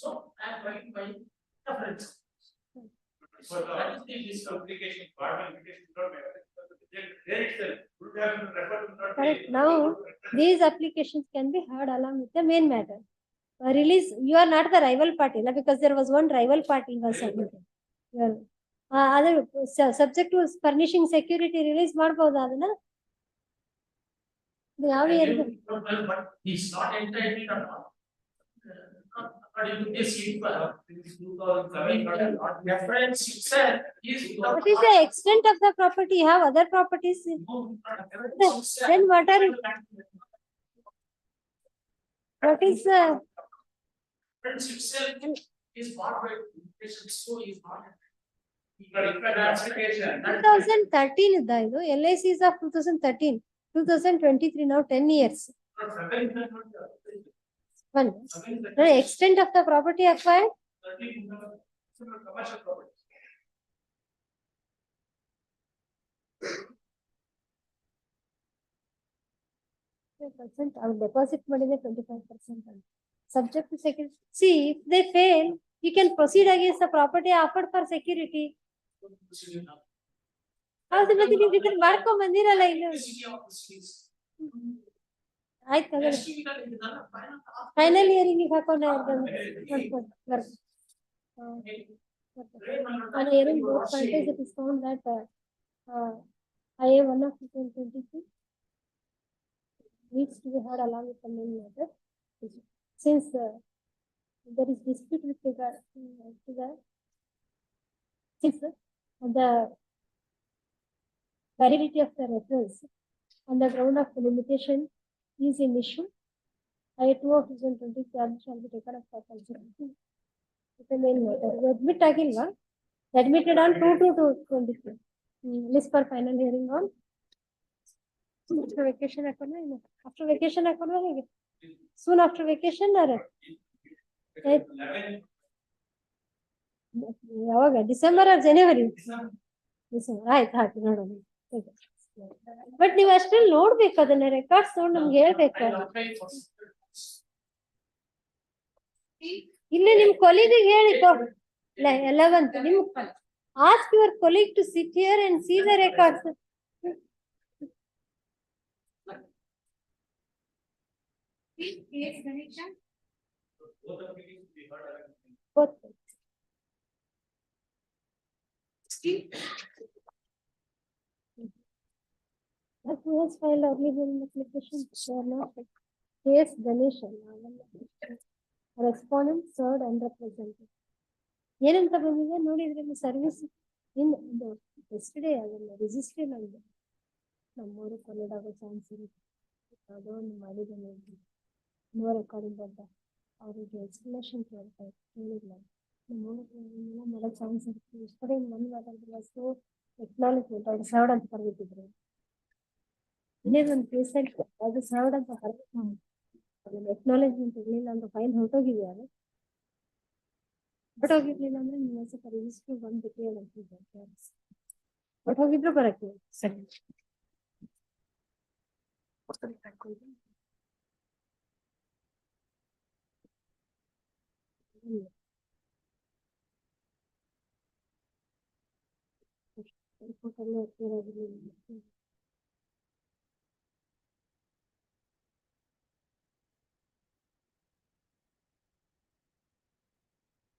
So I am writing by reference. So this application, part application is not made. There itself would have been referred to not. Correct. Now these applications can be heard along with the main matter. Release, you are not the rival party, because there was one rival party was submitted. Other subject was furnishing security release ಮಾಡಬಹುದು ಅದನ್ನ ಯಾವ area But he's not entitled or not. According to this, reference itself is. What is the extent of the property? You have other properties. Then what are you? What is the Reference itself is bought by petition, so is not. But in fact, application. 2013 ಇದ್ದ ಇದು LIC is of 2013, 2023 now 10 years. One. The extent of the property acquired. Commercial property. I will deposit money 25%. Subject to security. See, if they fail, you can proceed against the property offered for security. ಹೌದು ಮತ್ತೆ ನೀವು ಇದನ್ನ ಮಾಡ್ಕೊಂಡ್ ಬಂದಿರಲ್ಲ ಇನ್ನು ಆಯ್ತು final hearing ಹಾಕೊಂಡೆ on hearing both parties, it is found that IA 1 of 2023 needs to be heard along with the main matter. Since there is dispute with regard to the since the validity of the reference on the ground of the limitation is in issue, IA 2 of 2023 shall be taken up for consideration. The main matter admit agilva admitted on 2/2/23. List for final hearing on after vacation ಹಾಕೋಣ after vacation ಹಾಕೋಣ ಹೇಗೆ soon after vacation or ಯಾವಾಗ December R ಜನವರಿ December ಆಯ್ತು ನೋಡೋಣ but ನೀವು ಅಷ್ಟರಲ್ಲಿ ನೋಡ್ಬೇಕು ಅದನ್ನ ರೆಕಾರ್ಡ್ಸ್ ನೋಡಿ ನಮ್ಗೆ ಹೇಳ್ಬೇಕು ಇಲ್ಲಿ ನಿಮ್ ಕೊಲೀಗ್ ಹೇಳಿ 11th ನಿಮ್ ask your colleague to sit here and see the records. Both. That was filed early in the application. They are not. Yes, Ganesh. Respondent served and represented. ಏನಂತ ಬಂದಿದೆ ನೋಡಿದ್ರೆ ಸರ್ವಿಸ್ ಎಸ್ಟರ್ಡೇ ಅದನ್ನ registry ಮಾಡಿದೆ ನಮ್ಮೂರು ಕೊಲೆಡ್ ಆಗೋ chance ಇರುತ್ತೆ ಯಾವುದೋ ಒಂದು ಮಾಡಿದೆ ನೋ ರೆಕಾರ್ಡಿಂಗ್ ಅಂತ ಅವ್ರಿಗೆ ಎಕ್ಸ್ಪ್ಲನೇಷನ್ ಕೇಳಿಲ್ಲ ನಮ್ಮೂರು ಮಾಡೋ ಚಾನ್ಸ್ ಇರುತ್ತೆ ಎಸ್ಟರ್ಡೇ ಮನೆ ಮಾತಾಡಿಲ್ಲ ಸೊ ಎಕ್ನಾಲಜ್ಮೆಂಟ್ ಅವ್ರು ಸರ್ವ್ಡ್ ಅಂತ ಕರೆದಿದ್ರು ಇನ್ನೇನೊಂದು ಕೇಸಲ್ಲಿ ಅದು ಸರ್ವ್ಡ್ ಅಂತ ಕರೆದು ಅದನ್ನ ಎಕ್ನಾಲಜ್ಮೆಂಟ್ ಇರಲಿಲ್ಲ ಅಂದ್ರೆ ಫೈನ್ ಹೊರಟೋಗಿದೆ ಅದು ಬಟ್ ಹೋಗಿರ್ಲಿಲ್ಲ ಅಂದ್ರೆ ನೀವು ಸ್ವಲ್ಪ ರಿಜಿಸ್ಟ್ರಿ ಬಂದ್ಬಿಟ್ಟು ಹೇಳಂತಿದ್ದೆ ಬಟ್ ಹೋಗಿದ್ರು ಬರಕ್ಕೆ ಸರಿ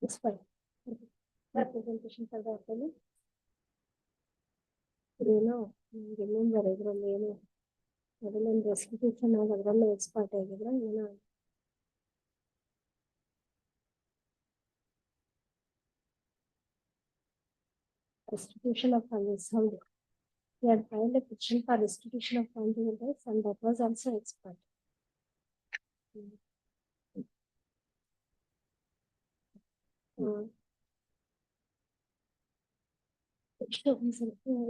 It's fine. Representation for the appellee. ಏನೋ ರಿಮೆಂಬರ್ ಇದ್ರಲ್ಲಿ ಏನೋ ಅದರಲ್ಲೊಂದು ರೆಸ್ಟಿಟ್ಯೂಷನ್ ಆಗಿ ಅದರಲ್ಲೂ ಎಕ್ಸ್ಪರ್ಟ್ ಆಗಿದ್ರೆ ಏನೋ restitution of funds held. He had filed a petition for restitution of funds and that was also expired.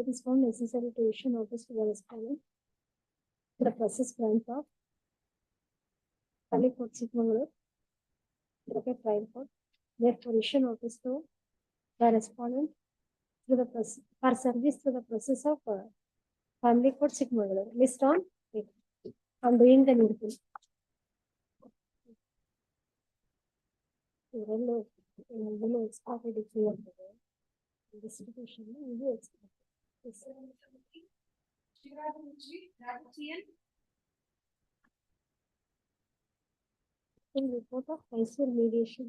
It is found necessary to issue notice to the respondent. The process grant of Court Sikmangalore, trial court. Therefore, issue notice to the respondent through the process for service through the process of Family Court Sikmangalore. List on it. I'm doing the needful. Distribution in report of high school mediation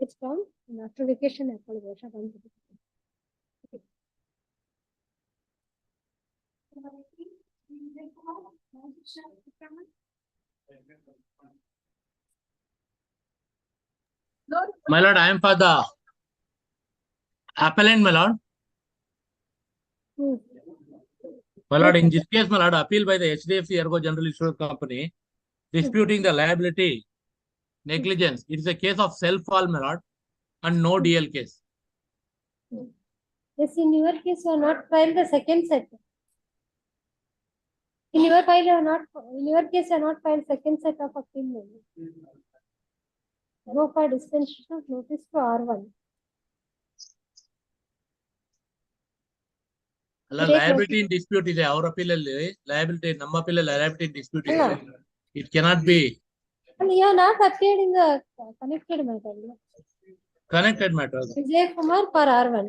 it's from after vacation My lord, I am for the appellant, my lord. My lord, in this case, my lord, appeal by the HDFC Ergo General Insurance Company disputing the liability, negligence. It is a case of self-fall, my lord, and no DL case. Yes, in your case, you have not filed the second set. In your file, you have not. In your case, you have not filed second set of appeal. Go for dispensation of notice to R1. Liability in dispute is our appeal. Liability, number appeal, liability in dispute. It cannot be. And you have not appeared in the connected matter. Connected matter. Vijay Kumar for R1.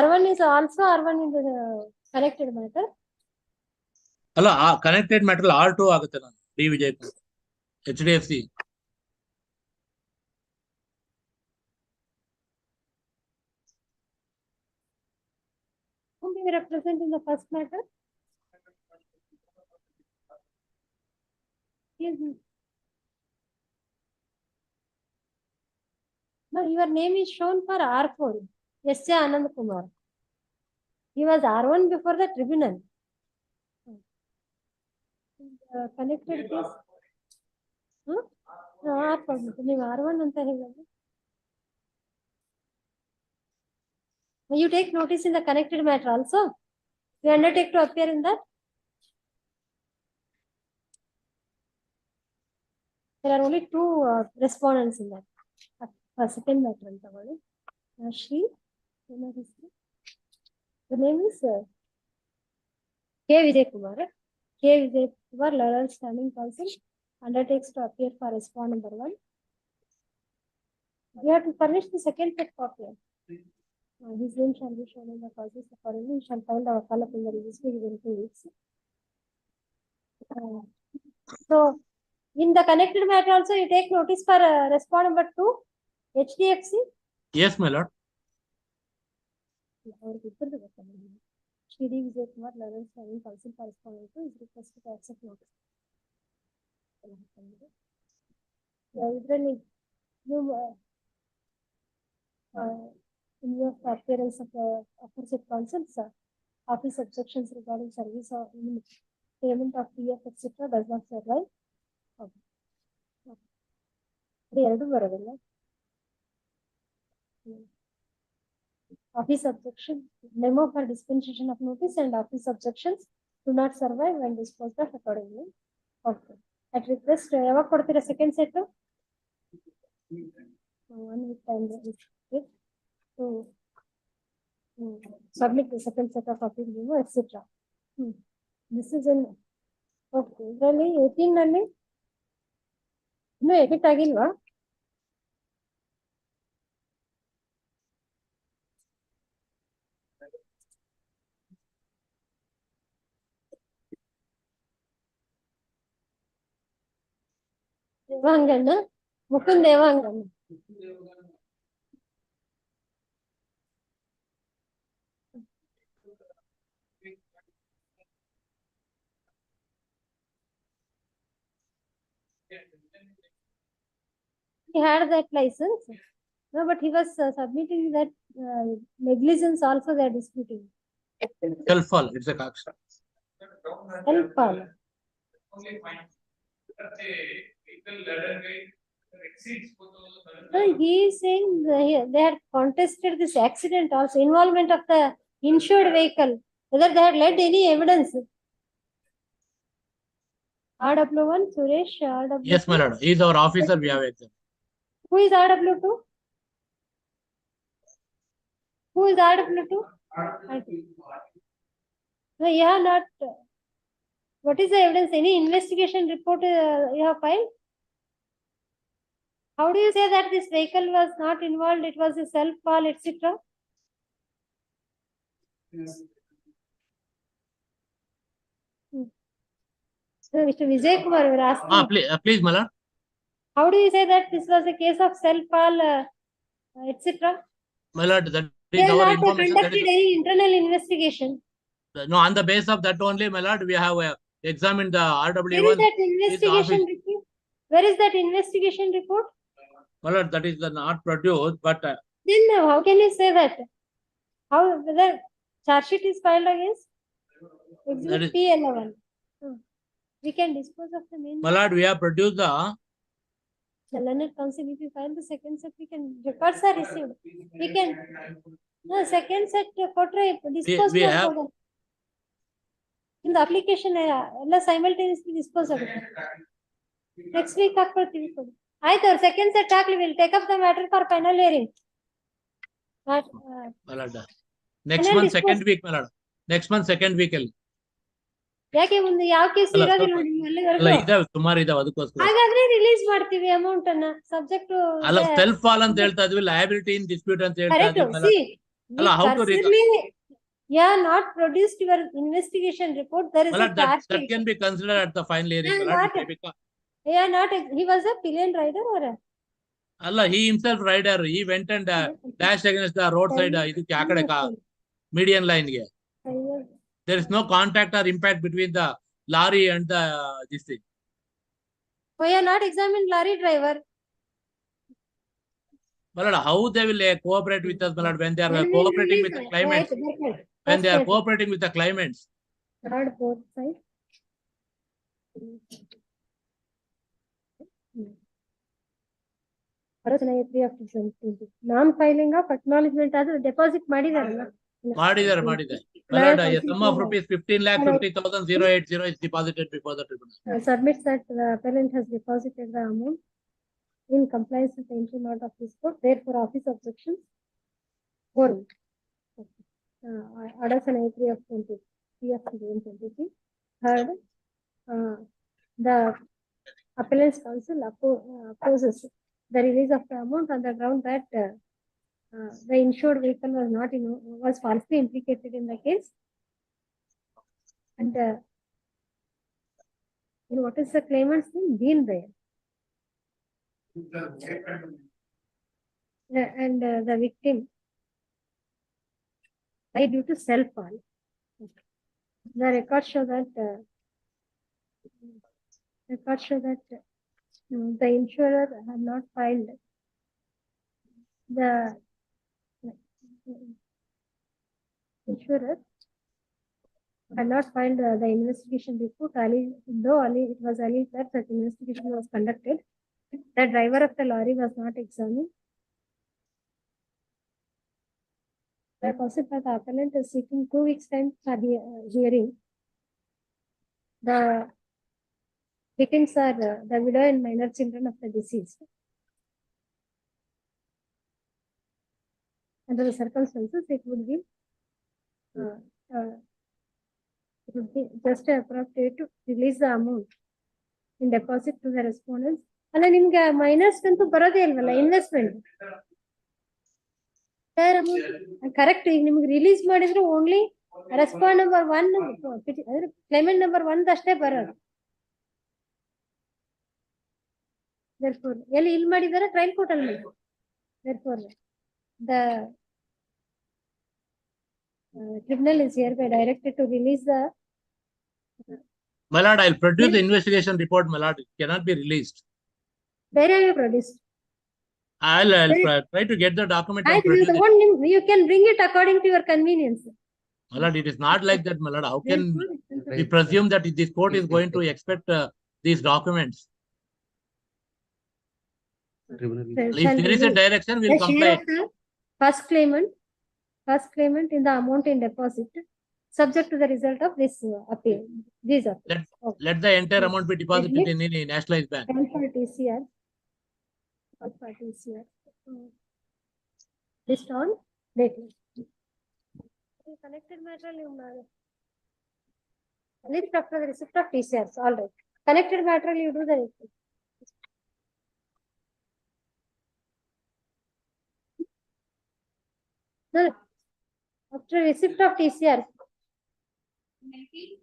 R1 is also R1 in the connected matter. Hello, connected matter R2 ಆಗುತ್ತೆ ನಾನು D Vijay Kumar HDFC. Whom do you represent in the first matter? Yes. No, your name is shown for R4. S. A. Anand Kumar. He was R1 before the tribunal. Connected case. R4. R1 anta ಹೇಳಿದ್ರೆ. You take notice in the connected matter also. You undertake to appear in that. There are only two respondents in that. Second matter. Shri. The name is K. Vijay Kumar. K. Vijay Kumar, Lateral Standing Counsel, undertakes to appear for respondent number 1. You have to furnish the second set copy. His name shall be shown in the causes accordingly. We shall find our call up in the registry within 2 weeks. So, in the connected matter also, you take notice for respondent number 2, HDFC. Yes, my lord. Shri Vijay Kumar, Lateral Standing Counsel, correspondent to is requested to accept notice. In your appearance of opposite counsels, office objections regarding service or payment of PF, etc. does not survive. Office objection, memo for dispensation of notice and office objections do not survive when disposed of accordingly. Okay. At request, ಯಾವಾಗ ಕೊಡ್ತೀರಾ second set? 1 week time to submit the second set of appeal memo, etc. This is in okay. ಇದರಲ್ಲಿ 18 ನಲ್ಲಿ ಇನ್ನೂ edit ಆಗಿಲ್ವಾ? ದೇವಾಂಗಣ್ಣ, Mukund ದೇವಾಂಗಣ್ಣ. He had that license. No, but he was submitting that negligence also they are disputing. Self-fall, it's a cox. Self-fall. Only fine. Let's say vehicle ladder height exceeds 4,000. No, he is saying they had contested this accident also, involvement of the insured vehicle, whether they had led any evidence. RW1, Suresh, RW2. Yes, my lord. He is our officer. We have exam. Who is RW2? Who is RW2? No, you have not. What is the evidence? Any investigation report you have filed? How do you say that this vehicle was not involved? It was a self-fall, etc. So, Mr. Vijay Kumar, we are asking. Please, my lord. How do you say that this was a case of self-fall, etc.? My lord, that They is have our not information. conducted any internal investigation. No, on the basis of that only, my lord, we have examined the RW1. Where is that investigation report? Where is that investigation report? My lord, that is not produced, but Then how can you say that? How whether charge sheet is filed against? That is- Exhibit P11. We can dispose of the main. my lord, we have produced the Learned counsel, if you file the second set, we can records are received. We can no second set portray dispose we of have- the- in the application simultaneously dispose of it. Next week ಹಾಕ್ಕೊಳ್ತೀವಿ ಕೊಡಿ. ಆಯ್ತು ಅವ್ರು second set ಹಾಕ್ಲಿ, will take up the matter for final hearing. my lord. Next then month, dispose. second week, my lord. Next month, second week. ಯಾಕೆ ಮುಂದೆ ಯಾವ case ಅಲ್ಲ, ಇರೋದಿಲ್ಲ ಸ್ವಲ್ಪ- ನಿಮ್ಗೆ ಅಲ್ಲ ಅಲ್ಲಿವರೆಗೂ ಇದಾವೆ ಸುಮಾರು ಇದಾವೆ ಅದಕ್ಕೋಸ್ಕರ ಹಾಗಾದ್ರೆ ರಿಲೀಸ್ ಮಾಡ್ತೀವಿ ಅಮೌಂಟ್ ಅನ್ನ ಸಬ್ಜೆಕ್ಟ್ ಟು ಅಲ್ಲ ಸೆಲ್ಫ್ ಫಾಲ್ ಅಂತ ಹೇಳ್ತಾ ಇದ್ವಿ ಲಯಬಿಲಿಟಿ ಇನ್ ಡಿಸ್ಪ್ಯೂಟ್ ಅಂತ ಹೇಳ್ತಾ ಕರೆಕ್ಟ್ ಇದ್ವಿ ಸಿ ಅಲ್ಲ how to you have not produced your investigation report. There is a charge that sheet. can be considered at the final hearing. Yeah, my lord. not- You are not. He was a pillion rider or a ಅಲ್ಲ he himself rider he went and dashed against the roadside ಇದಕ್ಕೆ ಆ ಕಡೆ median line ಗೆ there is no contact or impact between the lorry and the this thing. We are not examined lorry driver. My lord, how they will cooperate with us, my lord, when they are cooperating with the claimants, when they are cooperating with the claimants. Third, fourth side. Non filing of acknowledgement ಆದ್ರೆ deposit ಮಾಡಿದಾರಲ್ಲ ಮಾಡಿದ್ದಾರೆ my lord, a sum of rupees 15,50,080 is deposited before the tribunal. Submits that the appellant has deposited the amount in compliance with the interim order of this court. Therefore, office objections. Orders and entry of 20 of 2023. Third, the appellant's counsel opposes the release of the amount on the ground that the insured vehicle was falsely implicated in the case. And what is the claimant's name? Been there. And the victim died due to self-fall. The records show that the insurer had not filed the investigation report. Though it was alleged that such investigation was conducted, the driver of the lorry was not examined. The person by the appellant is seeking 2 weeks time for hearing. The victims are the widow and minor children of the deceased. Under the circumstances, it would be just appropriate to release the amount in deposit to the respondents. ಅಲ್ಲ ನಿಮ್ಗೆ minus ಅಂತೂ ಬರೋದೇ ಇಲ್ವಲ್ಲ investment correct. ಈಗ ನಿಮ್ಗೆ release ಮಾಡಿದ್ರೆ only respond number 1 claimant number 1 ಅಷ್ಟೇ ಬರೋದು. ಎಲ್ಲಿ ಮಾಡಿದಾರೆ ಟ್ರಯಲ್ ಕೋರ್ಟ್ ಅಲ್ಲಿ Therefore, the tribunal is hereby directed to release the. My lord, I'll produce the investigation report, my lord. It cannot be released. Where have you produced? I'll try to get the document and You produce it. you can bring it according to your convenience. My lord, it is not like that, my lord. How can we presume that this court is going to expect these documents? If there is a direction, we'll The share comply. of the first claimant in the amount in deposit, subject to the result of this appeal. These are Let the entire amount be deposited in a nationalized bank. for TCR. For TCR. List on date. Connected matter, list after the receipt of TCRs. All right. Connected matter, you do the. No, after receipt of TCR. 19.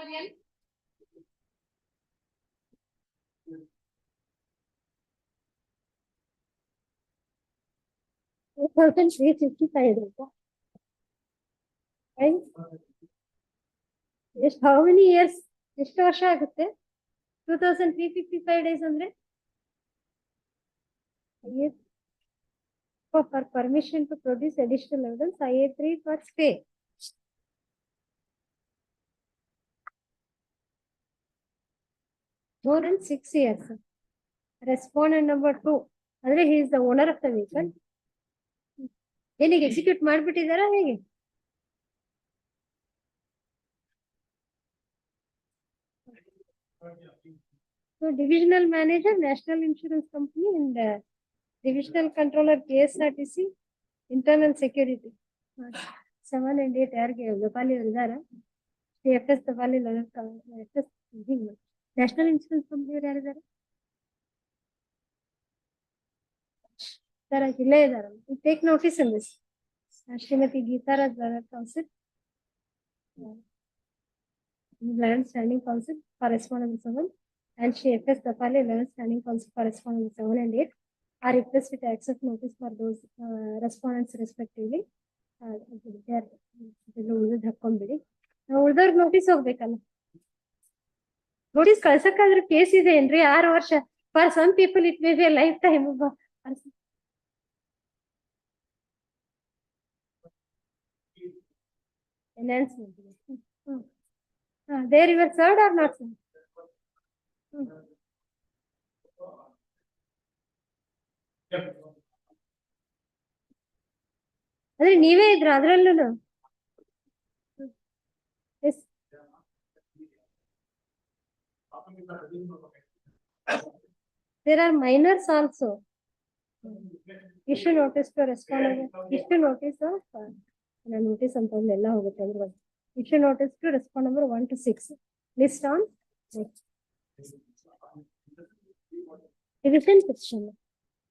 Again. Just how many years? ಎಷ್ಟು ವರ್ಷ ಆಗುತ್ತೆ 2355 days ಅಂದ್ರೆ for permission to produce additional evidence IA3 for stay. More than 6 years. Respondent number 2 ಅಂದ್ರೆ he is the owner of the vehicle. ಏನಿಗೆ execute ಮಾಡ್ಬಿಟ್ಟಿದಾರ ಹೇಗೆ? So divisional manager, National Insurance Company, and divisional controller KSRTC, internal security. 7 and 8 ಯಾರಿಗೆ ಗಪಾಲಿ ಇದಾರ? FS ಗಪಾಲಿ FS national insurance company ಅವ್ರು ಯಾರಿದ್ದಾರೆ? Sir ಇಲ್ಲೇ ಇದಾರೆ. Take notice in this. Srimati Geetharaj, counsel. Land standing counsel for respondent 7, and she FS Tapali 11 standing counsel for respondent 7 and 8 are requested to accept notice for those respondents respectively. ಹಾಕೊಂಡ್ಬಿಡಿ. ನಾವು ಉಳಿದವ್ರ notice ಹೋಗ್ಬೇಕಲ್ಲ. Notice ಕಳ್ಸಕ್ಕಾದ್ರೆ case ಇದೆ ಏನ್ರಿ 6 ವರ್ಷ. For some people it may be a lifetime. Enhancement. There you were served or not served? ಅಂದ್ರೆ ನೀವೇ ಇದ್ರ ಅದ್ರಲ್ಲೂ? There are minors also. Issue notice to respondent. Issue notice of notice ಅಂತಂದ್ರೆ ಎಲ್ಲ ಹೋಗುತ್ತೆ ಅದ್ರ ಬಗ್ಗೆ. Issue notice to respond number 1 to 6. List on revision petition.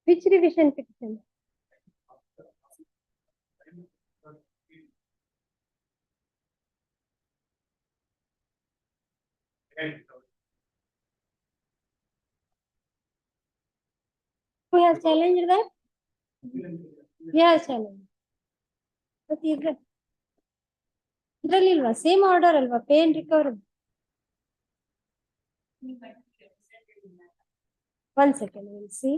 Which revision petition? Who has challenged that? Yes, challenged. But ಇದ್ರಲ್ಲಿ ಇಲ್ವಾ? Same order ಅಲ್ವಾ? Pay and recovery. 1 second, we'll see.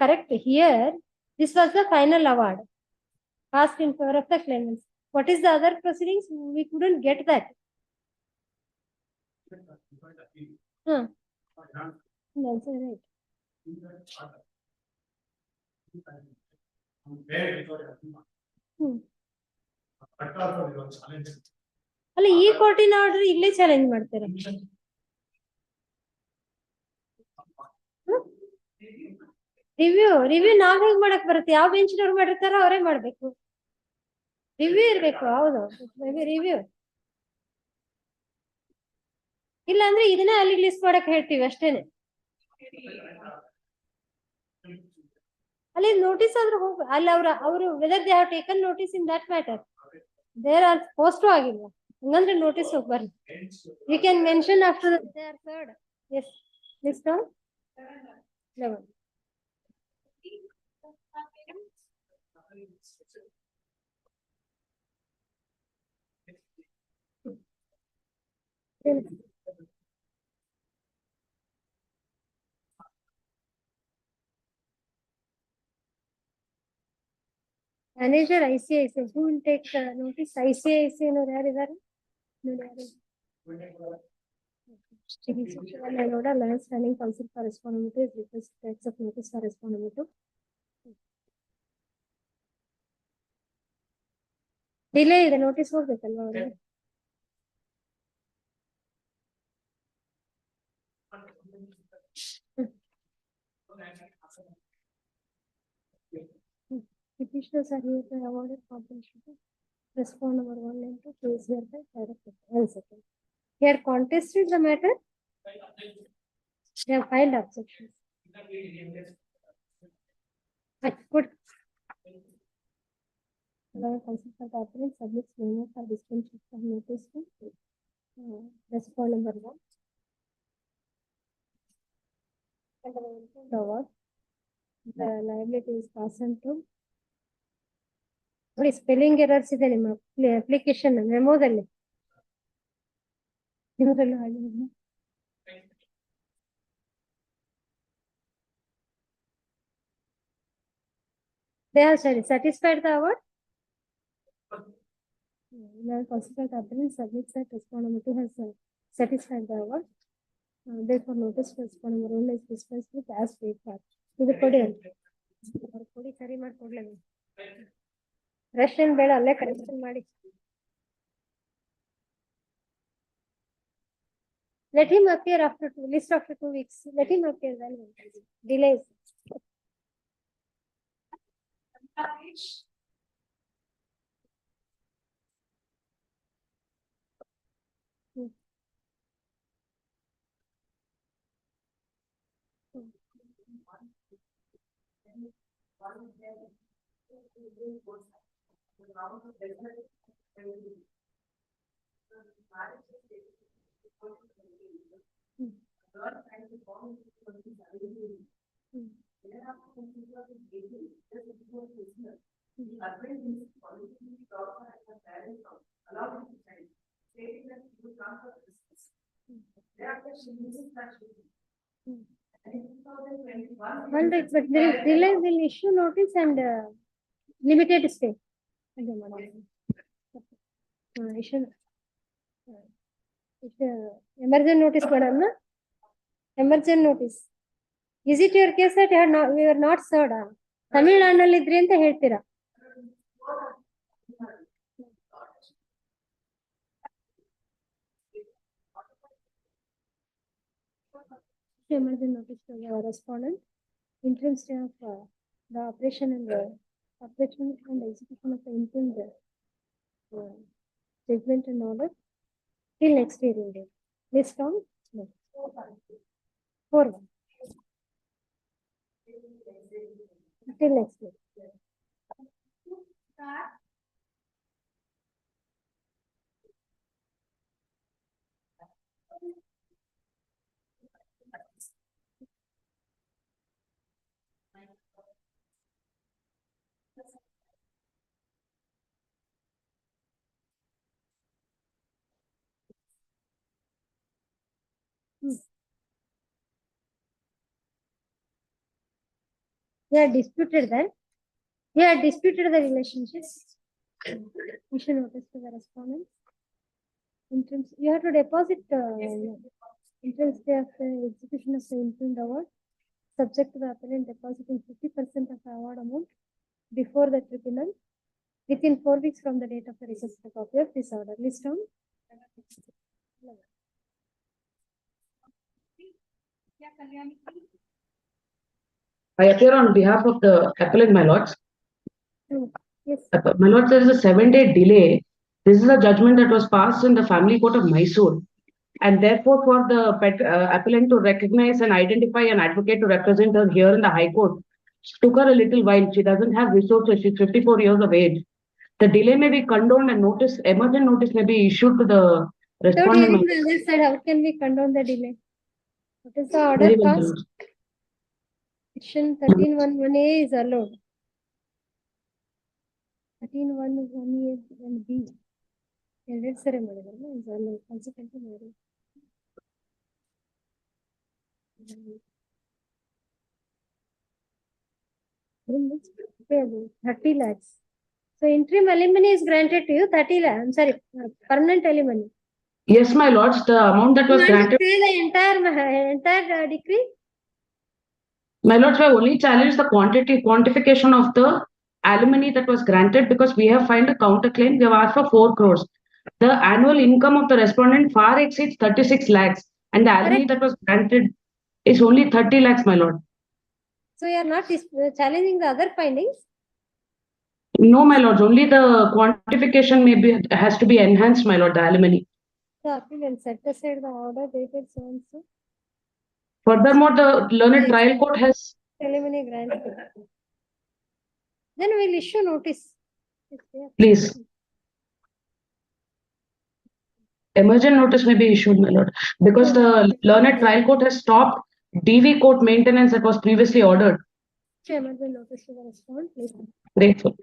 Correct. Here, this was the final award passed in favor of the claimants. What is the other proceedings? We couldn't get that. That's right. ಅಲ್ಲ ಈ ಕೋರ್ಟಿನ order ಇಲ್ಲೇ challenge ಮಾಡ್ತಾರೆ. Review ನಾವ್ ಹೇಗ್ ಮಾಡಕ್ ಬರುತ್ತೆ? ಯಾವ ಬೆಂಚ್ನವ್ರು ಮಾಡಿರ್ತಾರ ಅವರೇ ಮಾಡ್ಬೇಕು. ರಿವ್ಯೂ ಇರ್ಬೇಕು. ಹೌದು, ರಿವ್ಯೂ ಇಲ್ಲ ಅಂದ್ರೆ ಇದನ್ನ ಅಲ್ಲಿ ಲಿಸ್ಟ್ ಮಾಡಕ್ ಹೇಳ್ತೀವಿ ಅಷ್ಟೇನೆ. ಅಲ್ಲಿ ನೋಟಿಸ್ ಆದ್ರೂ ಹೋಗ ಅಲ್ಲಿ ಅವರು whether they have taken notice in that matter. There are post ಆಗಿಲ್ಲ ಹಂಗಂದ್ರೆ ನೋಟಿಸ್ ಹೋಗಿ ಬರ್ರಿ. You can mention after they are served. Yes list on 11. Then manager ICICI, who will take notice? ICICI no yaar. Land standing council for responsibility is request to accept notice for responsibility. Delay the notice ಹೋಗ್ಬೇಕಲ್ವಾ ಅವ್ರಿಗೆ? Petitioners are hereby awarded compensation. Respond number 1 into case hereby directed. 1 second. They are contested the matter. They have filed objections. Good. Council for the appellant submits memo for dispensation of notice to respond number 1. And the award. The liability is passed to. ನೋಡಿ spelling errors ಇದೆ ನಿಮ್ಮ application ಮೆಮೋದಲ್ಲಿ. ನಿಮ್ಮದ್ರಲ್ಲೂ ಆಗಿದೆ. They have satisfied the award. Consider the appellant submits that respondent to has satisfied the award. Therefore, notice to respondent rule is dispensed with as paid for. ಇದು ಕೊಡಿ ಅಂತ ಕೊಡಿ ಸರಿ ಮಾಡಿ ಕೊಡ್ಲೇನು ರಶ್ ಏನ್ ಬೇಡ ಅಲ್ಲೇ ಕರೆಕ್ಷನ್ ಮಾಡಿ. Let him appear after list after 2 weeks. Let him appear then. Delays. One right, but there is delay will issue notice and limited stay. Emergent notice madam na? Emergent notice. Is it your case that we were not served? Tamil Nadu idri anta ಹೇಳ್ತೀರಾ? Emergent notice to the respondent. Interim stay of the operation and execution of the interim judgment and order till next hearing date. List down. 4 till next day. They are disputed then. They are disputed the relationships. Issue notice to the respondent. You have to deposit interim stay of the execution of the interim award, subject to the appellant depositing 50% of the award amount before the tribunal within 4 weeks from the date of the receipt of copy of this order. List down. I appear on behalf of the appellant, my lords. Yes. My lords, there is a 7-day delay. This is a judgment that was passed in the family court of Mysore. And therefore, for the appellant to recognize and identify an advocate to represent her here in the High Court, took her a little while. She doesn't have resources. She's 54 years of age. The delay may be condoned and emergent notice may be issued to the Without respondent. hearing the other side, how can we condone the delay? What is the order Very well, my passed? lords. Section 13(1)(1)(a) is allowed. 13(1)(1)(a) and B. ಎರಡೆರಡು ಸರಿ ಮಾಡಿದ್ರಲ್ಲ is allowed. Consequently ಮಾಡಿ. Payable 30 lakhs. So interim alimony is granted to you 30 lakhs. I'm sorry, permanent alimony. Yes, my lords, the amount that was You want to granted, pay the entire decree? my lords, we have only challenged the quantification of the alimony that was granted because we have filed a counterclaim. We have asked for 4 crores. The annual income of the respondent far exceeds 36 lakhs, and the alimony that was granted is only 30 lakhs, my lord. So you are not challenging the other findings? No, my lords, only the quantification has to be enhanced, my lord, the alimony. The appeal set aside the order dated so and so. Furthermore, the learned trial court has Alimony granted. Then we'll issue notice. Please. Emergent notice may be issued, my lord, because the learned trial court has stopped DV court maintenance that was previously ordered. Emergent notice to the respondent, please. Grateful.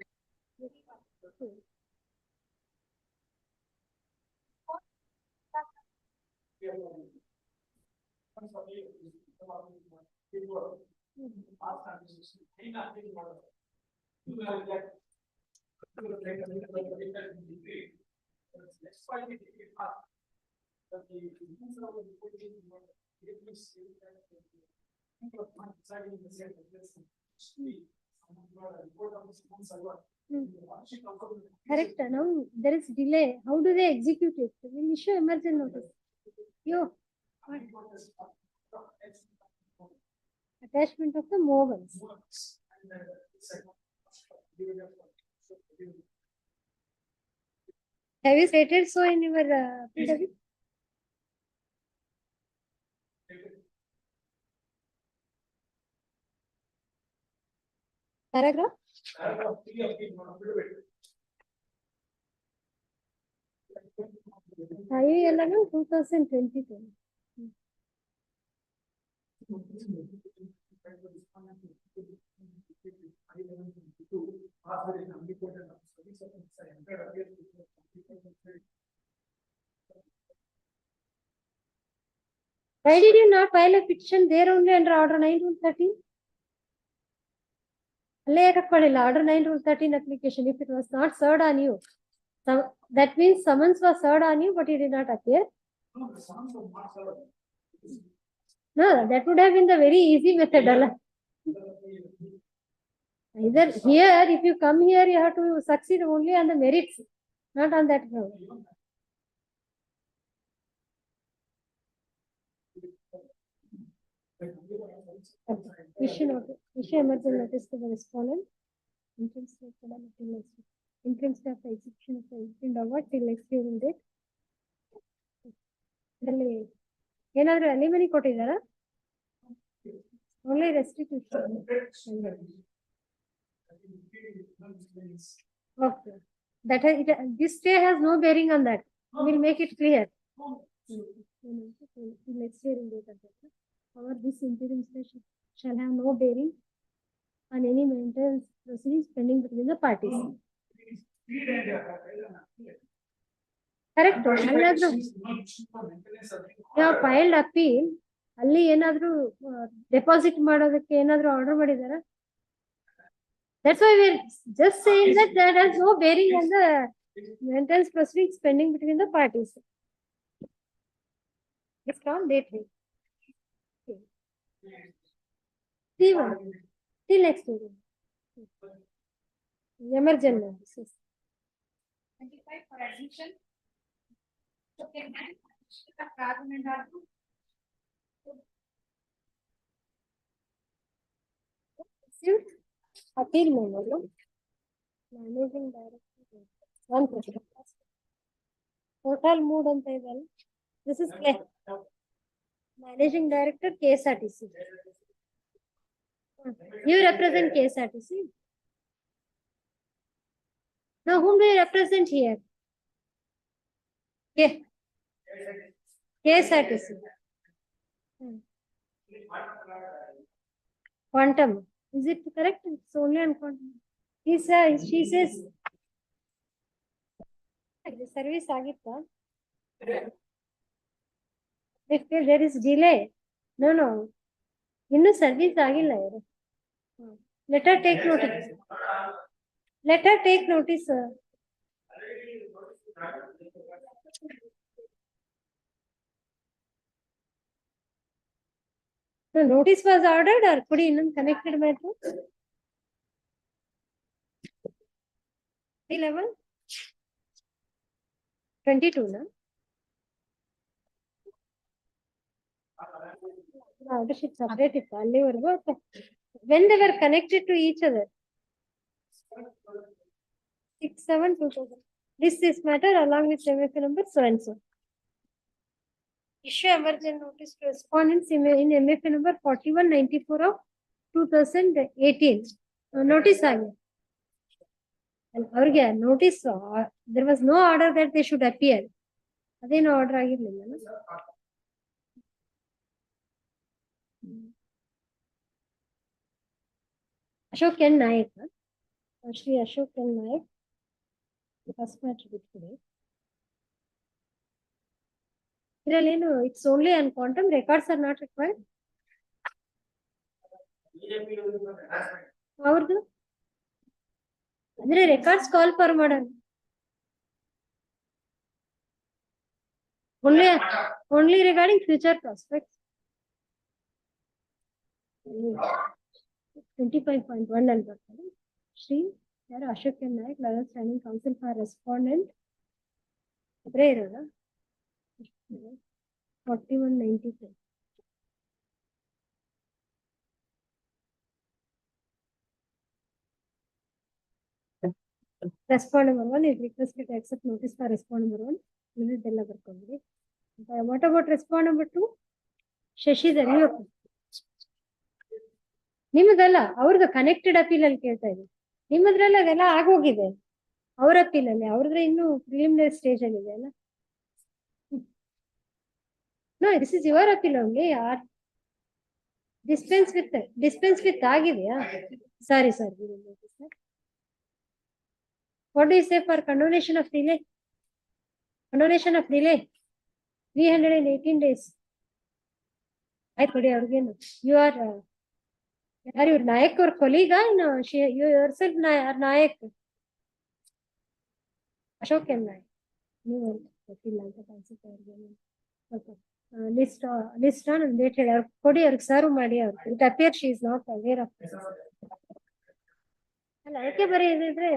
Correct. Now there is delay. How do they execute it? We'll issue emergent notice. Yo. Attachment of the movements. Have you stated so in your PW? Paragraph? IU 2022. Why did you not file a petition there only under order 9/13? Order 9/13 application, if it was not served on you, that means summons was served on you, but you did not appear. No, that would have been the very easy method. Either here, if you come here, you have to succeed only on the merits, not on that ground. Issue emergent notice to the respondent. Interim stay of the execution of the interim award till next hearing date. ಏನಾದ್ರು ಅಲಿಮನಿ ಕೊಟ್ಟಿದ್ದಾರಾ? Only restitution. Okay. That has, this stay has no bearing on that. We'll make it clear. Next hearing date. However, this interim stay shall have no bearing on any maintenance proceedings pending between the parties. Correct. Have filed appeal. ಅಲ್ಲಿ ಏನಾದ್ರು deposit ಮಾಡೋದಕ್ಕೆ ಏನಾದ್ರು order ಮಾಡಿದಾರಾ? That's why we're just saying that that has no bearing on the maintenance proceedings pending between the parties. It's called date. C1 till next hearing. Emergent notices. 25 for admission. Okay, appeal memo. Managing director. One question. Total mood on the this is clear. Managing director KSRTC. You represent KSRTC. Now whom do you represent here? KSRTC. quantum. Is it correct? It's only on quantum. He says, she says, the service ಆಗಿತ್ತಾ? If there is delay, no, ಇನ್ನು service ಆಗಿಲ್ಲ ಇವರು. Let her take notice. Let her take notice. The notice was ordered or could he even connected matter? 11? 22, no? Order sheet separate it. When they were connected to each other. 6/7/2000. This matter along with MFA number so and so. Issue emergent notice to respondents in MFA number 4194 of 2018. Notice again. And ಅವ್ರಿಗೆ notice there was no order that they should appear. ಅದೇನು order ಆಗಿರ್ಲಿಲ್ಲ. Ashok N. Naik. Shri Ashok N. Naik. First matter today. It's only on quantum. Records are not required. However, records call for modern. Only regarding future prospects. 25.1 and Shri Ashok N. Naik, Lawyer Standing Counsel for Respondent. 4195. Respond number 1 is requested to accept notice for respond number 1. What about respond number 2? Shashi Dariyo. ನಿಮ್ಮದಲ್ಲ ಅವ್ರದ್ದು connected appeal ಅಲ್ಲಿ ಕೇಳ್ತಾ ಇದೆ. ನಿಮ್ಮದ್ರಲ್ಲಿ ಅದೆಲ್ಲ ಆಗೋಗಿದೆ. ಅವ್ರ appeal ಅಲ್ಲಿ ಅವ್ರದ್ರೆ ಇನ್ನು preliminary stage ಅಲ್ಲಿ ಇದೆ ಅಲ್ಲ. No, this is your appeal only. Dispense with ಆಗಿದೆಯಾ? Sorry. What do you say for condonation of delay? Condonation of delay. 318 days. ಆಯ್ತು ಕೊಡಿ ಅವ್ರಿಗೇನು. You are Nayak or colleague? No, you yourself Nayak. Ashok N. Naik. You appeal ಅಂತ ಕಾಣಿಸುತ್ತೆ ಅವ್ರಿಗೆ. List on and date ಹೇಳಿ ಕೊಡಿ ಅವ್ರಿಗೆ serve ಮಾಡಿ ಅವ್ರಿಗೆ. It appears she is not aware of this. ಅಲ್ಲ ಅದಕ್ಕೆ ಬರೀ ಇದ್ರೆ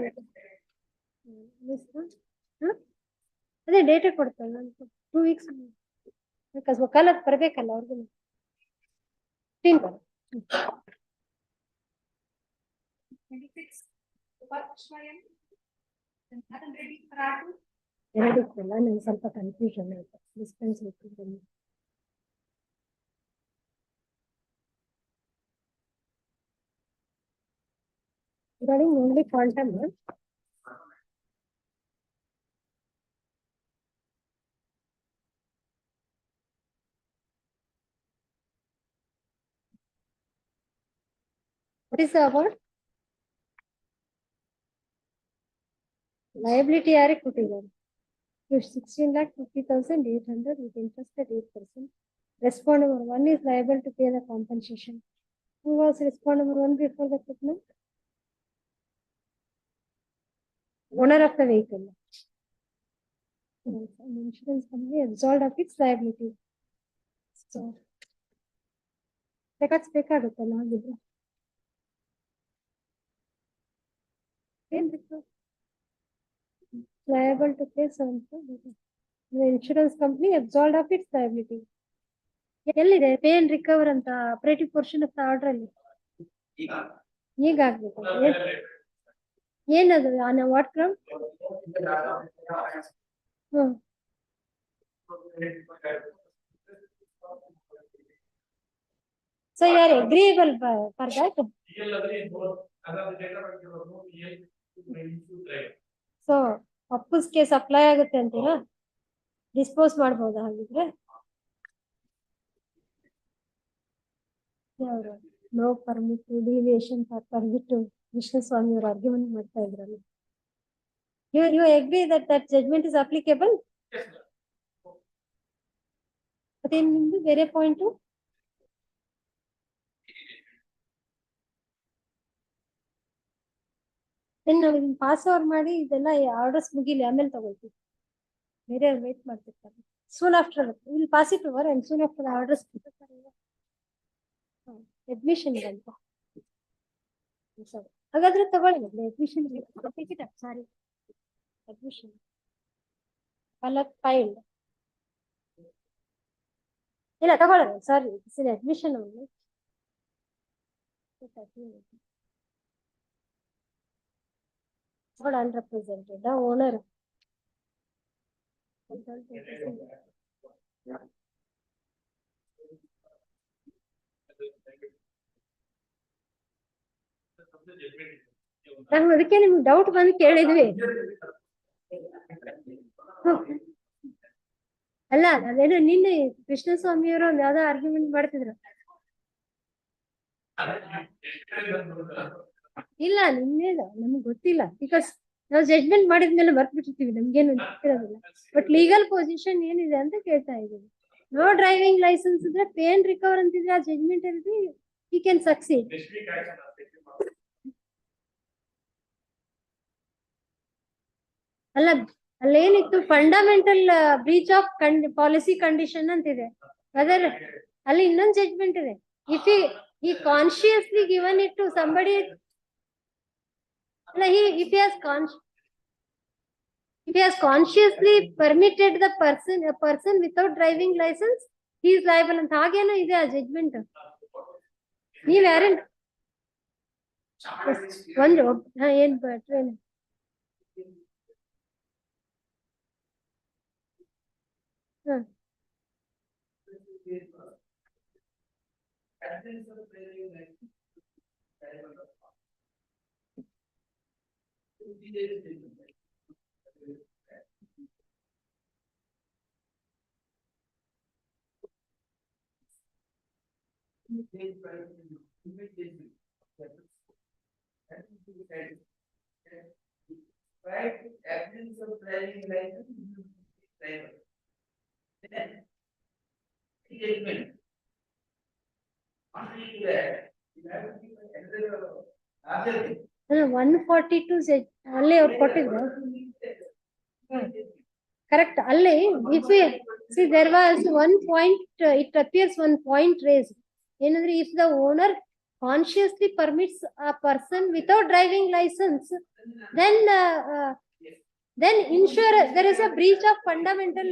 ಅದೇ ಡೇಟೆ ಕೊಡ್ತಾರೆ 2 weeks. ಬಿಕಾಸ್ ವಕಾಲತ್ ಬರ್ಬೇಕಲ್ಲ ಅವ್ರಿಗೂ. 26. ಎರಡಕ್ಕಲ್ಲ ನಂಗೆ ಸ್ವಲ್ಪ ಕನ್ಫ್ಯೂಷನ್ ಆಯ್ತು. Dispense regarding only quantum. What is the award? Liability ಯಾರಿಗೆ ಕೊಟ್ಟಿದ್ದಾರೆ? 16,50,800 with interest at 8%. Respond number 1 is liable to pay the compensation. Who was respond number 1 before the statement? Owner of the vehicle. Insurance company absolved of its liability. So, records ಬೇಕಾಗುತ್ತಲ್ಲ ಹಾಗಿದ್ರೆ. Liable to pay something. The insurance company absolved of its liability. ಎಲ್ಲಿದೆ pay and recover ಅಂತ operative portion of order ಅಲ್ಲಿ ಈಗ ಆಗ್ಬೇಕು. ಏನದು what ಕ್ರಮ್? So you are agreeable for that? So ಅಪ್ಪುಸ್ case apply ಆಗುತ್ತೆ ಅಂತೀರಾ? ಡಿಸ್ಪೋಸ್ ಮಾಡ್ಬೋದಾ ಹಾಗಿದ್ರೆ? No permit to deviation for permit to Krishna Swami or argument ಮಾಡ್ತಾ ಇದ್ರಲ್ಲ. You agree that that judgment is applicable? Yes, sir. ಮತ್ತೆ ನಿಮ್ದು ಬೇರೆ ಪಾಯಿಂಟ್. ನಾವು ಇದನ್ನ ಪಾಸ್ ಓವರ್ ಮಾಡಿ ಇದೆಲ್ಲ ಆರ್ಡರ್ಸ್ ಮುಗಿಲಿ ಆಮೇಲೆ ತಗೊಳ್ತೀವಿ. ಬೇರೆ ವೇಟ್ ಮಾಡ್ತಿರ್ತಾರೆ. Soon after we'll pass it over and soon after the orders. Admission ಅಂತ. ಹಾಗಾದ್ರೆ ತಗೊಳ್ಳಿ admission ಸಾರಿ admission. Palak filed. ಇಲ್ಲ ತಗೊಳ್ಳೋಣ sorry it's admission only. Not unrepresented, the owner. ನಾವು ಅದಕ್ಕೆ ನಿಮ್ಗೆ ಡೌಟ್ ಬಂದು ಕೇಳಿದ್ವಿ. ಅಲ್ಲ ಅದೇನು ನಿನ್ನೆ ಕೃಷ್ಣಸ್ವಾಮಿಯವರು ಒಂದು ಯಾವ್ದೋ ಆರ್ಗ್ಯುಮೆಂಟ್ ಮಾಡ್ತಿದ್ರು. ಇಲ್ಲ ನಿನ್ನೆದ ನಮ್ಗೆ ಗೊತ್ತಿಲ್ಲ ಬಿಕಾಸ್ ನಾವು ಜಡ್ಜ್ಮೆಂಟ್ ಮಾಡಿದ್ಮೇಲೆ ಬರ್ತ್ಬಿಟ್ಟಿರ್ತೀವಿ, ನಮ್ಗೇನು ಗೊತ್ತಿರೋದಿಲ್ಲ. ಬಟ್ ಲೀಗಲ್ ಪೊಸಿಷನ್ ಏನಿದೆ ಅಂತ ಕೇಳ್ತಾ ಇದ್ದೀವಿ. ನೋ ಡ್ರೈವಿಂಗ್ ಲೈಸೆನ್ಸ್ ಇದ್ರೆ ಪೇ ಅಂಡ್ ರಿಕವರ್ ಅಂತಿದ್ರೆ ಆ ಜಡ್ಜ್ಮೆಂಟ್ ಅಲ್ಲಿ he can succeed. ಅಲ್ಲ ಅಲ್ಲೇನಿತ್ತು fundamental breach of policy condition ಅಂತಿದೆ. ಅದರ ಅಲ್ಲಿ ಇನ್ನೊಂದು ಜಡ್ಜ್ಮೆಂಟ್ ಇದೆ. If he consciously given it to somebody, if he has consciously permitted the a person without driving license, he is liable ಅಂತ ಹಾಗೇನೋ ಇದೆ ಆ ಜಡ್ಜ್ಮೆಂಟ್. ನೀವ್ ಯಾರೇನ್ ಒಂದು ಏನ್ ಟ್ರೈನ್ ಅಲ್ಲ 142 ಅಲ್ಲೇ ಅವ್ರು ಕೊಟ್ಟಿದ್ರು ಕರೆಕ್ಟ್. ಅಲ್ಲಿ if we see there was one point, it appears one point raised. ಏನಂದ್ರೆ if the owner consciously permits a person without driving license, then ensure there is a breach of fundamental.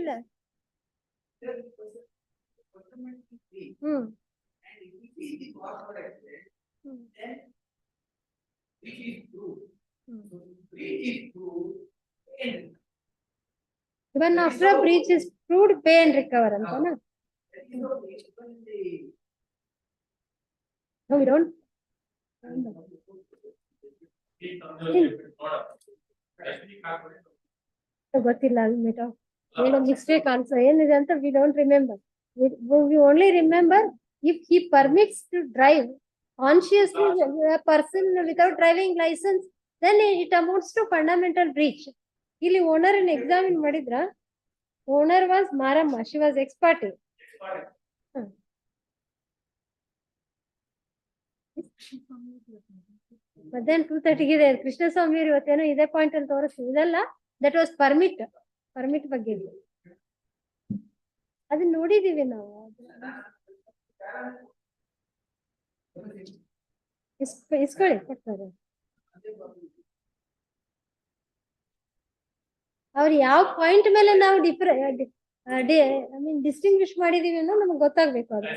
Even after a breach is proved, pay and recover antana. No, we don't. ಗೊತ್ತಿಲ್ಲ ಏನೋ mistake also ಏನಿದೆ ಅಂತ we don't remember. We only remember if he permits to drive consciously a person without driving license, then it amounts to fundamental breach. ಇಲ್ಲಿ owner ಅನ್ನು examine ಮಾಡಿದ್ರ, owner was Maramma, she was expert. ಮಧ್ಯಾಹ್ನ 2:30 ಇದೆ. ಕೃಷ್ಣಸ್ವಾಮಿ ಇವತ್ತೇನೋ ಇದೇ point ಅಲ್ಲಿ ತೋರಿಸ್ತೀವಿ. ಇದಲ್ಲ, ದಟ್ ವಾಸ್ ಪರ್ಮಿಟ್ ಬಗ್ಗೆ ಅದನ್ನ ನೋಡಿದೀವಿ ನಾವು. ಇಸ್ಕೊಳ್ಳಿ ಕೊಡ್ತಾರೆ. ಅವ್ರು ಯಾವ ಪಾಯಿಂಟ್ ಮೇಲೆ ನಾವು ಡಿಸ್ಟಿಂಗ್ವಿಶ್ ಮಾಡಿದೀವಿ ಅನ್ನೋ ನಮ್ಗೆ ಗೊತ್ತಾಗ್ಬೇಕು. ಅದು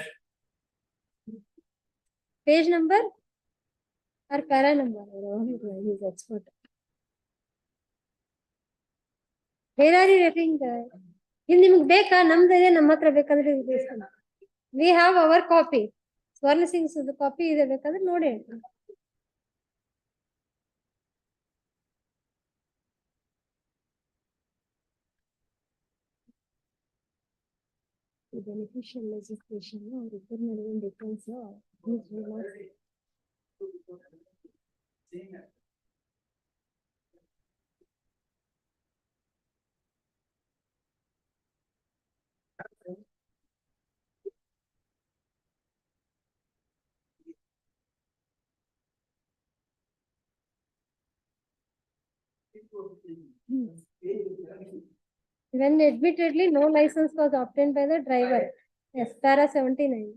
page number or para number expert. ಬೇರೆ ರೇಟಿಂಗ್ ಇದು ನಿಮ್ಗೆ ಬೇಕಾ? ನಮ್ದಿದೆ, ನಮ್ಮ ಹತ್ರ ಬೇಕಾದ್ರೆ we have our copy. Swarna Singh's copy ಇದೆ, ಬೇಕಾದ್ರೆ ನೋಡಿ. the beneficial legislation or return difference these will not. When admittedly no license was obtained by the driver. Yes, para 79.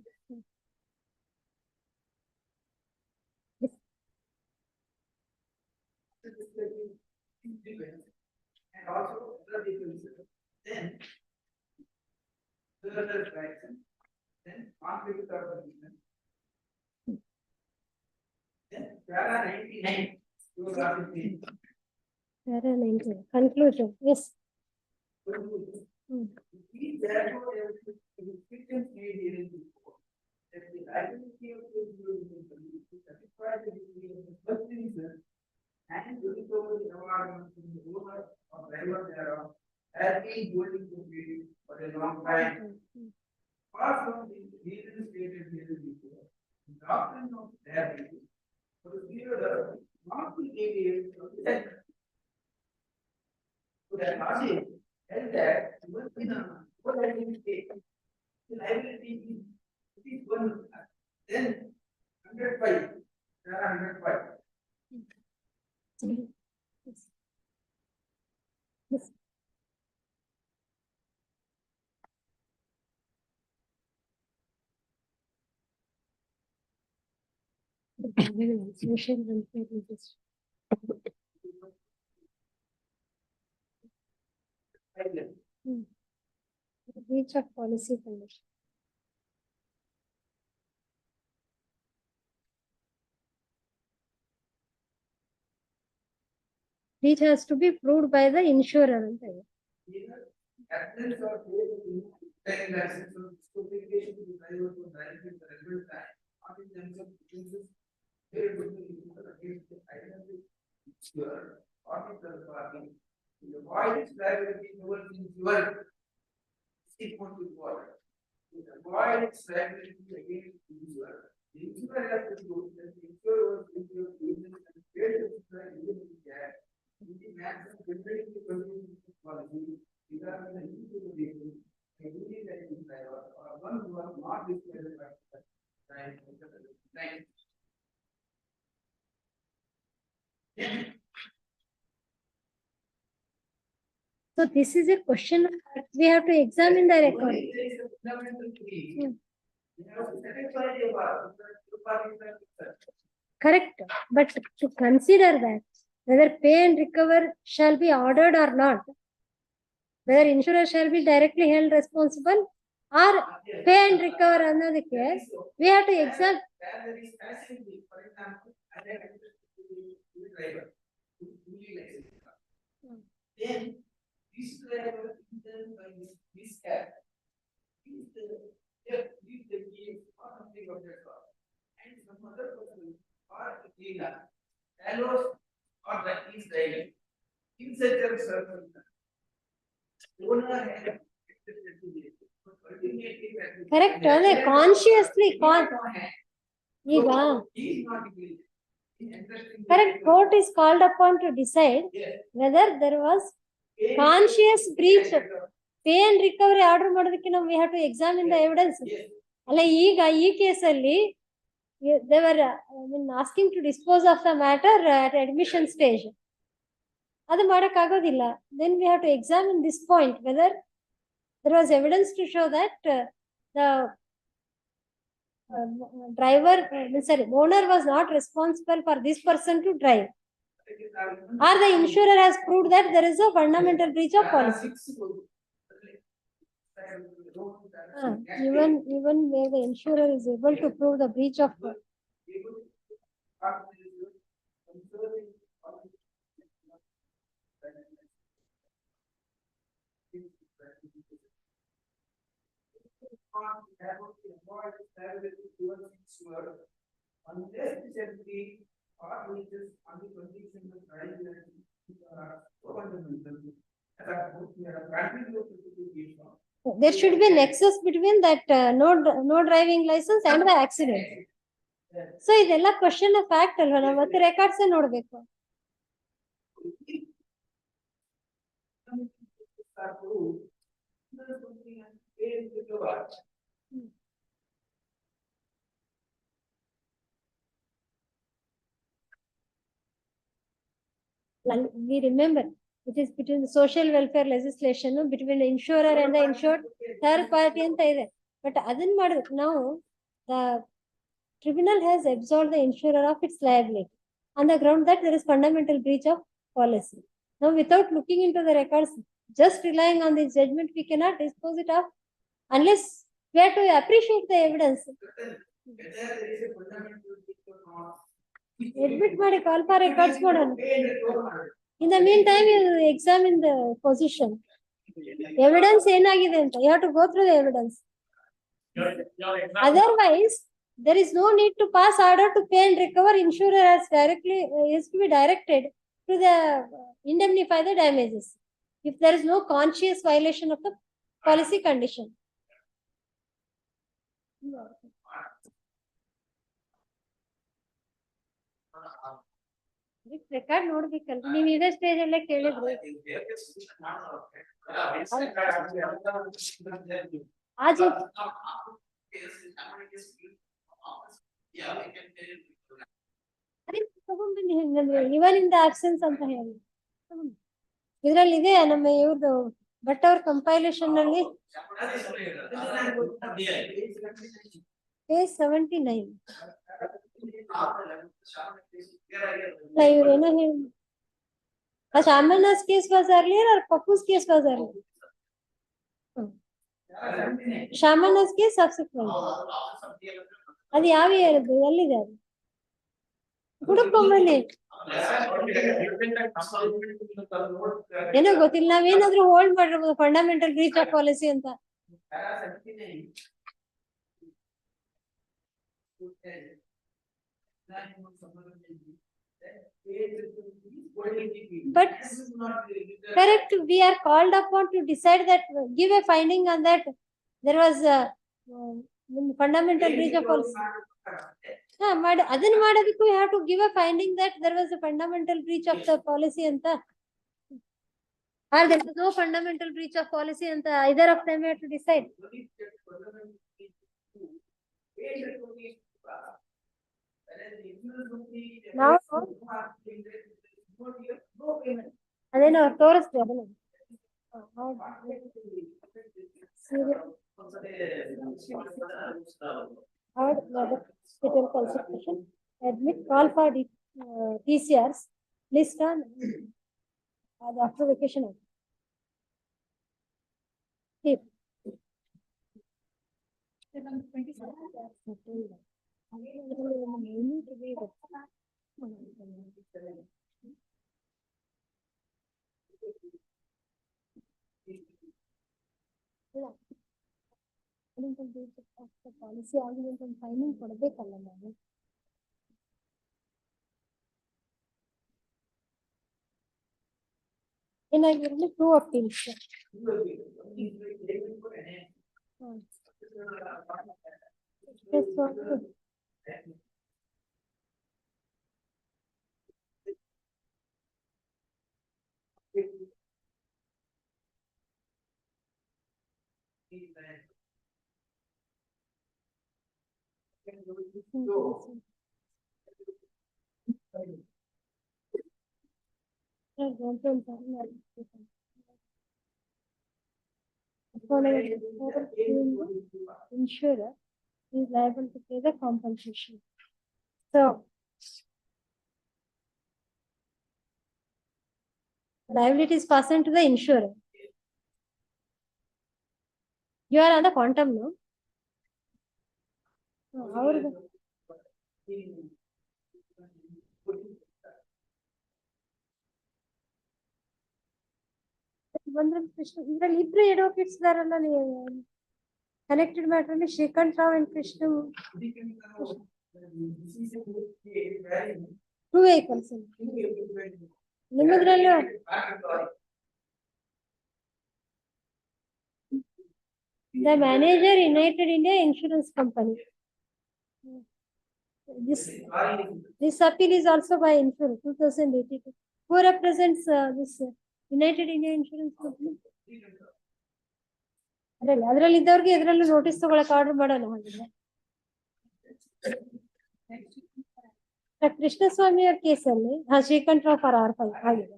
And also other differences. Then then conflict of agreement. Then para 99. You are asking. Para 19. Conclusion. Yes. We therefore have to restrictions made here in the court. That the liability of the individual to satisfy the degree of the first reason and to recover the environment from the owner or driver thereof has been holding to be for a long time. Apart from the reasons stated here before, the doctrine of liability for the period of not the areas of the sector. So that logic held that even in a polarizing state, the liability is one, then 105, there are 105. Yes. Social welfare registry. Breach of policy condition. Breach has to be proved by the insurer. Absence or taking license or certification to the driver for driving the relevant time, not in terms of differences, there would be against the identity insurer or the third party. To avoid its liability towards the insurer, it would be important. To avoid its liability against the insurer has to prove that the insurer was insured business and paid the indemnity gap in the maximum generally policy. Regarding the use of the vehicle, a duty that is driver or one who are not disclosed by the time. So this is a question we have to examine the record. Correct, but to consider that whether pay and recover shall be ordered or not, whether insurer shall be directly held responsible or pay and recover another case, we have to examine. For example, then this driver is done by this cab. Is the case or something of that sort. And some other person or the cleaner allows or that is driving in such a circumstance. Correct, consciously correct, court is called upon to decide whether there was conscious breach. Pay and recovery order ಮಾಡೋದಕ್ಕೆ ನಾವು we have to examine the evidence. ಅಲ್ಲ ಈಗ ಈ ಕೇಸಲ್ಲಿ they were asking to dispose of the matter at admission stage. ಅದು ಮಾಡಕ್ ಆಗೋದಿಲ್ಲ. Then we have to examine this point whether there was evidence to show that the driver, owner was not responsible for this person to drive, or the insurer has proved that there is a fundamental breach of policy. Even where the insurer is able to prove the breach of unless necessary or wages on the condition of driving fundamental. We are continuing to There should be nexus between that no driving license and the accident. So ಇದೆಲ್ಲ question fact ಅಲ್ವಾ, ನಾವು ಮತ್ತೆ records ನೋಡ್ಬೇಕು. We remember it is between the social welfare legislation between the insurer and the insured third party ಅಂತ ಇದೆ. But ಅದನ್ನ ಮಾಡಿದ್ರೆ ನಾವು the tribunal has absolved the insurer of its liability on the ground that there is fundamental breach of policy. Now, without looking into the records, just relying on this judgment, we cannot dispose it of unless we have to appreciate the evidence. Admit ಮಾಡಿ call for records ಮಾಡೋಣ. In the meantime, you examine the position. Evidence ಏನಾಗಿದೆ ಅಂತ. You have to go through the evidence. Otherwise, there is no need to pass order to pay and recover. Insurer has directly is to be directed to the indemnify the damages if there is no conscious violation of the policy condition. Record ನೋಡ್ಬೇಕಲ್ರಿ, ನೀವ್ ಇದೇ stage ಅಲ್ಲೇ ಕೇಳಿದ್ರಿ. ತಗೊಂಡ್ಬನ್ನಿ ಹೆಂಗಂದ್ರೆ ಇವನ್ in the absence ಅಂತ ಹೇಳಿ ಇದ್ರಲ್ಲಿ ಇದೆ. ನಮ್ಮ ಇವ್ರದ್ದು ಬಟ್ ಅವ್ರ ಕಂಪೈಲೇಷನ್ ನಲ್ಲಿ ಪೇಜ್ 79 ಇವ್ರೇನೋ ಹೇಳಿ Shamana's case was earlier or Papu's case was earlier? Shamana's case subsequent. ಅದು ಯಾವ ಇಯರ್ದು ಎಲ್ಲಿದೆ ಅದು ಹುಡುಕೊಂಬನ್ನಿ. ಏನೋ ಗೊತ್ತಿಲ್ಲ, ನಾವೇನಾದ್ರೂ ಹೋಲ್ಡ್ ಮಾಡಿರ್ಬೋದು ಫಂಡಮೆಂಟಲ್ ಬ್ರೀಚ್ ಆಫ್ ಪಾಲಿಸಿ ಅಂತ. But correct, we are called upon to decide that, give a finding on that there was a fundamental breach of policy. ಅದನ್ನ ಮಾಡೋದಕ್ಕೂ we have to give a finding that there was a fundamental breach of the policy anta, or there is no fundamental breach of policy anta. Either of them have to decide. Now ಅದೇನೋ ತೋರಿಸ್ತೀವಿ ಅದನ್ನ. Admit call for TCRs list on after vacation. Policy ಆಗಿದೆ ಅಂತ ಒಂದು ಫೈನಿಂಗ್ ಕೊಡ್ಬೇಕಲ್ಲ ನಾವು. ಏನಾಗಿರಲಿ 2 appeals. Insurer is liable to pay the compensation. So liability is passed to the insurer. You are on the quantum, no? ಇದರಲ್ಲಿ ಇಬ್ರು ಅಡ್ವೊಕೇಟ್ಸ್ ಇದಾರಲ್ಲ, connected matter ಅಲ್ಲಿ Srikanth Rao and Krishna. 2 vehicles ನಿಮ್ಮದ್ರಲ್ಲೂ The manager, United India Insurance Company. This appeal is also by insurance, 2082. Who represents this United India Insurance Company? ಅದರಲ್ಲಿ ಇದ್ದವ್ರಿಗೆ ಇದರಲ್ಲೂ notice ತಗೊಳಕ್ order ಮಾಡೋಣ ಹಾಗಿದ್ರೆ. ಕೃಷ್ಣಸ್ವಾಮಿ ಅವ್ರ ಕೇಸಲ್ಲಿ ಶ್ರೀಕಂಠರಾವ್ ಫಾರ್ ಆರ್ ಆಗಿದೆ.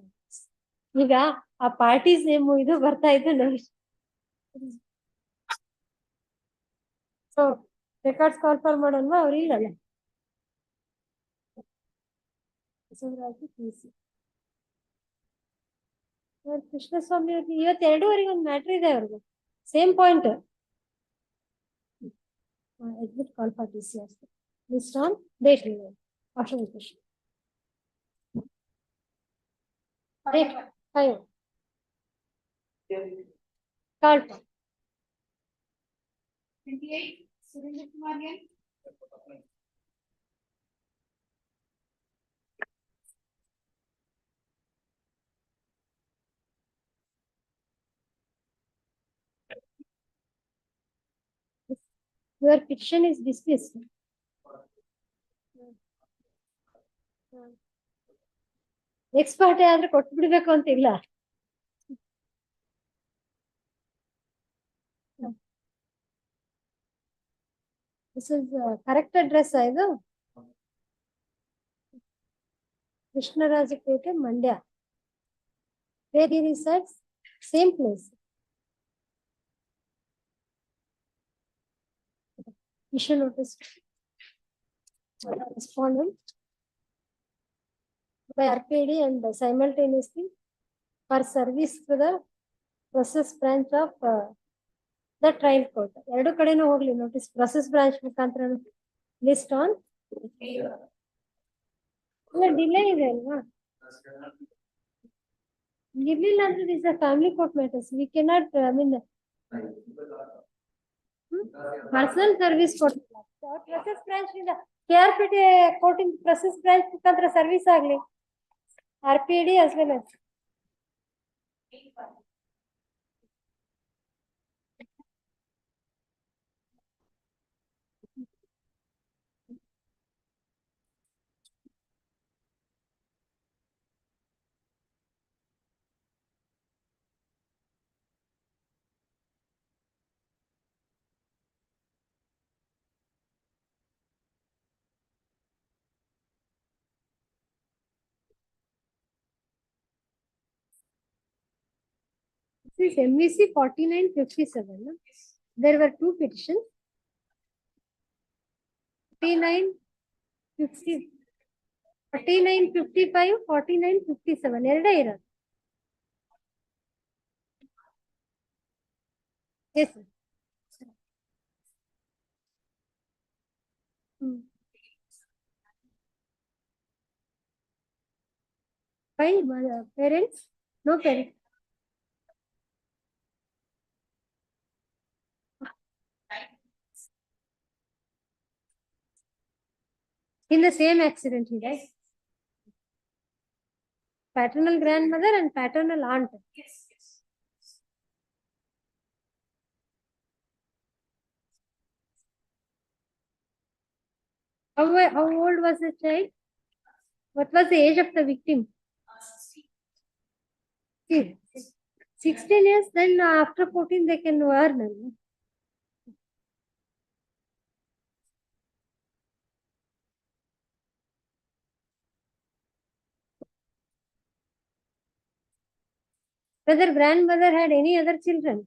ಈಗ ಆ ಪಾರ್ಟೀಸ್ ನೇಮು ಇದು ಬರ್ತಾ ಇದ್ದು ಸೊ ರೆಕಾರ್ಡ್ಸ್ ಕಾಲ್ ಮಾಡೋಣ ಅವ್ರು ಇಲ್ಲಲ್ಲ. ಕೃಷ್ಣಸ್ವಾಮಿ ಅವ್ರಿಗೆ ಇವತ್ತು 2:15 ಒಂದು ಮ್ಯಾಟ್ರ್ ಇದೆ ಅವ್ರಿಗೆ, same point. Exit call for TCS list on date after the question. Date 5. Call for 28, Surendra Kumar again. your petition is dismissed. Next party ಆದ್ರೆ ಕೊಟ್ಬಿಡ್ಬೇಕು ಅಂತ ಇಲ್ಲ. This is correct address ಇದು Krishnarajpet, Mandya. Where he resides, same place. Issue notice respondent by RPD and simultaneously for service to the process branch of the trial court. ಎರಡು ಕಡೆನೂ ಹೋಗ್ಲಿ notice, process branch ಮುಖಾಂತರ list on. Delay ಇದೆ ಅಲ್ವಾ, ಇರ್ಲಿಲ್ಲ ಅಂದ್ರೆ this are family court matters. We cannot personal service ಕೊಡ್ತಿಲ್ಲ. Process branch ನಿಂದ KRPT ಕೋರ್ಟಿಂಗ್ ಪ್ರೊಸೆಸ್ ಬ್ರಾಂಚ್ ಮುಖಾಂತರ ಸರ್ವಿಸ್ ಆಗ್ಲಿ, RPD as well as this is MVC 4957. No? There were two petitions. 4950, 4955, 4957. ಎರಡೇ ಇರೋದು. Yes, sir. Why parents? No parents. In the same accident, he died. Paternal grandmother and paternal aunt. Yes. How old was the child? What was the age of the victim? 16 years. Then after 14 they can earn. Whether grandmother had any other children?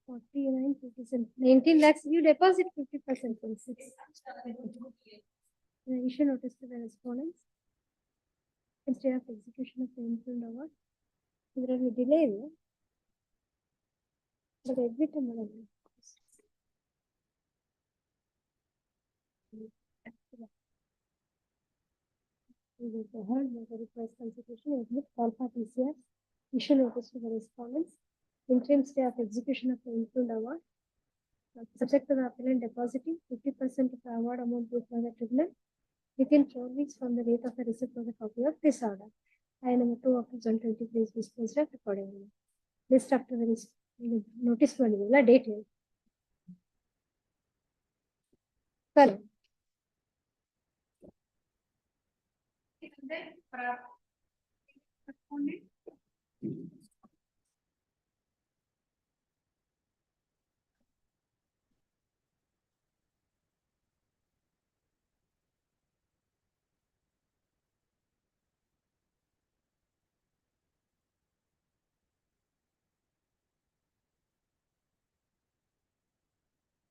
49, 19 lakhs. You deposit 50%. Issue notice to the respondents instead of execution of the influence award. There will be delay. But every time heard the request consultation with call for TCS. Issue notice to the respondents. Interim stay of execution of the influence award. Subject to the appellant depositing 50% of the award amount due by the tribunal within 4 weeks from the date of the receipt of the copy of this order. I number 2 of 2023 is disposed of accordingly. List after the notice ಮಾಡಿದ್ವಲ್ಲ date ಹೇಳಿ. Correct. Then, opponent.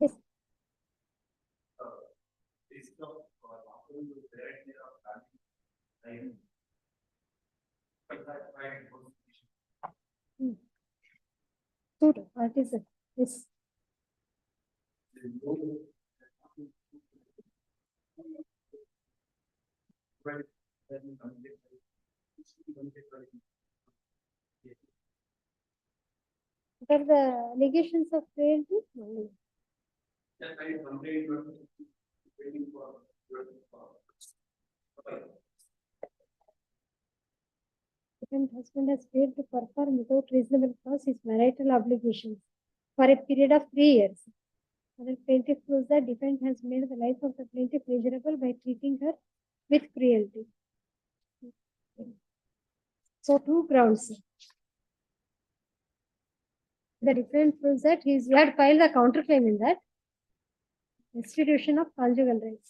Yes. Good. What is it? Yes. What are the allegations of cruelty? Defendant husband has failed to perform without reasonable cause his marital obligations for a period of 3 years. The plaintiff proves that defendant has made the life of the plaintiff miserable by treating her with cruelty. So, 2 grounds. The defendant proves that he had filed a counterclaim in that restitution of conjugal rights.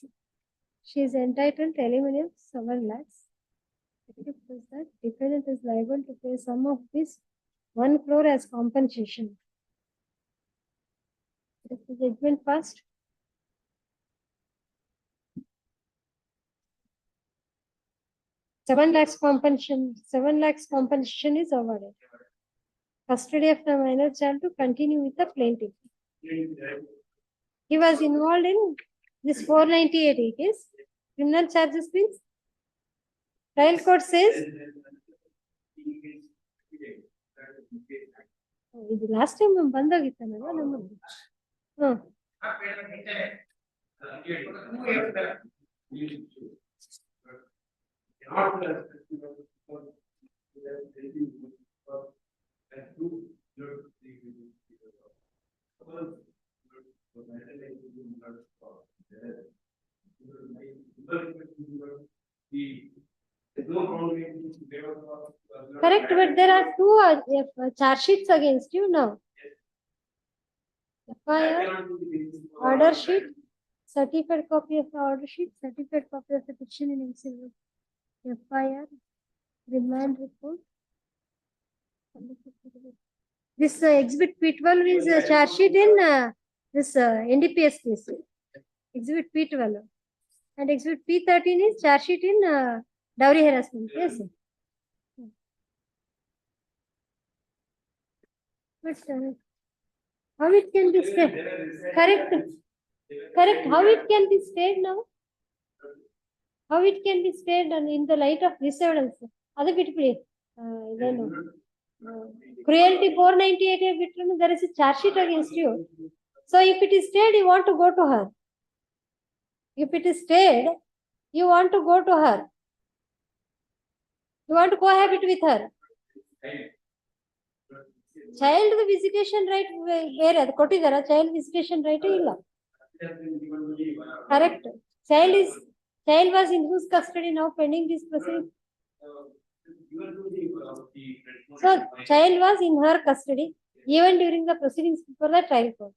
She is entitled to alimony of 7 lakhs. It proves that defendant is liable to pay sum of this 1 crore as compensation. Is the judgment passed? Seven lakhs compensation is awarded. Custody of the minor child to continue with the plaintiff. He was involved in this 498 case. Criminal charges means trial court says. ಇದು last time ನಮ್ ಬಂದೋಗಿತ್ತಲ್ಲ ನಮ್ಮದು. Correct, but there are 2 charge sheets against you now. FIR, order sheet, certified copy of the order sheet, certified copy of the petition in MCV, FIR, remand report. This exhibit P12 is a charge sheet in this NDPS case. Exhibit P12 and exhibit P13 is charge sheet in dowry harassment case. But how it can be stayed? Correct. Correct. How it can be stayed now? How it can be stayed in the light of this evidence? Other bit play. Cruelty 498 there is a charge sheet against you. So if it is stayed, you want to go to her. If it is stayed, you want to go to her. You want to cohabit with her. Child visitation right where ಕೊಟ್ಟಿದಾರ child visitation right ಇಲ್ಲ. Correct. Child was in whose custody now pending this proceeding? So child was in her custody even during the proceedings before the trial court.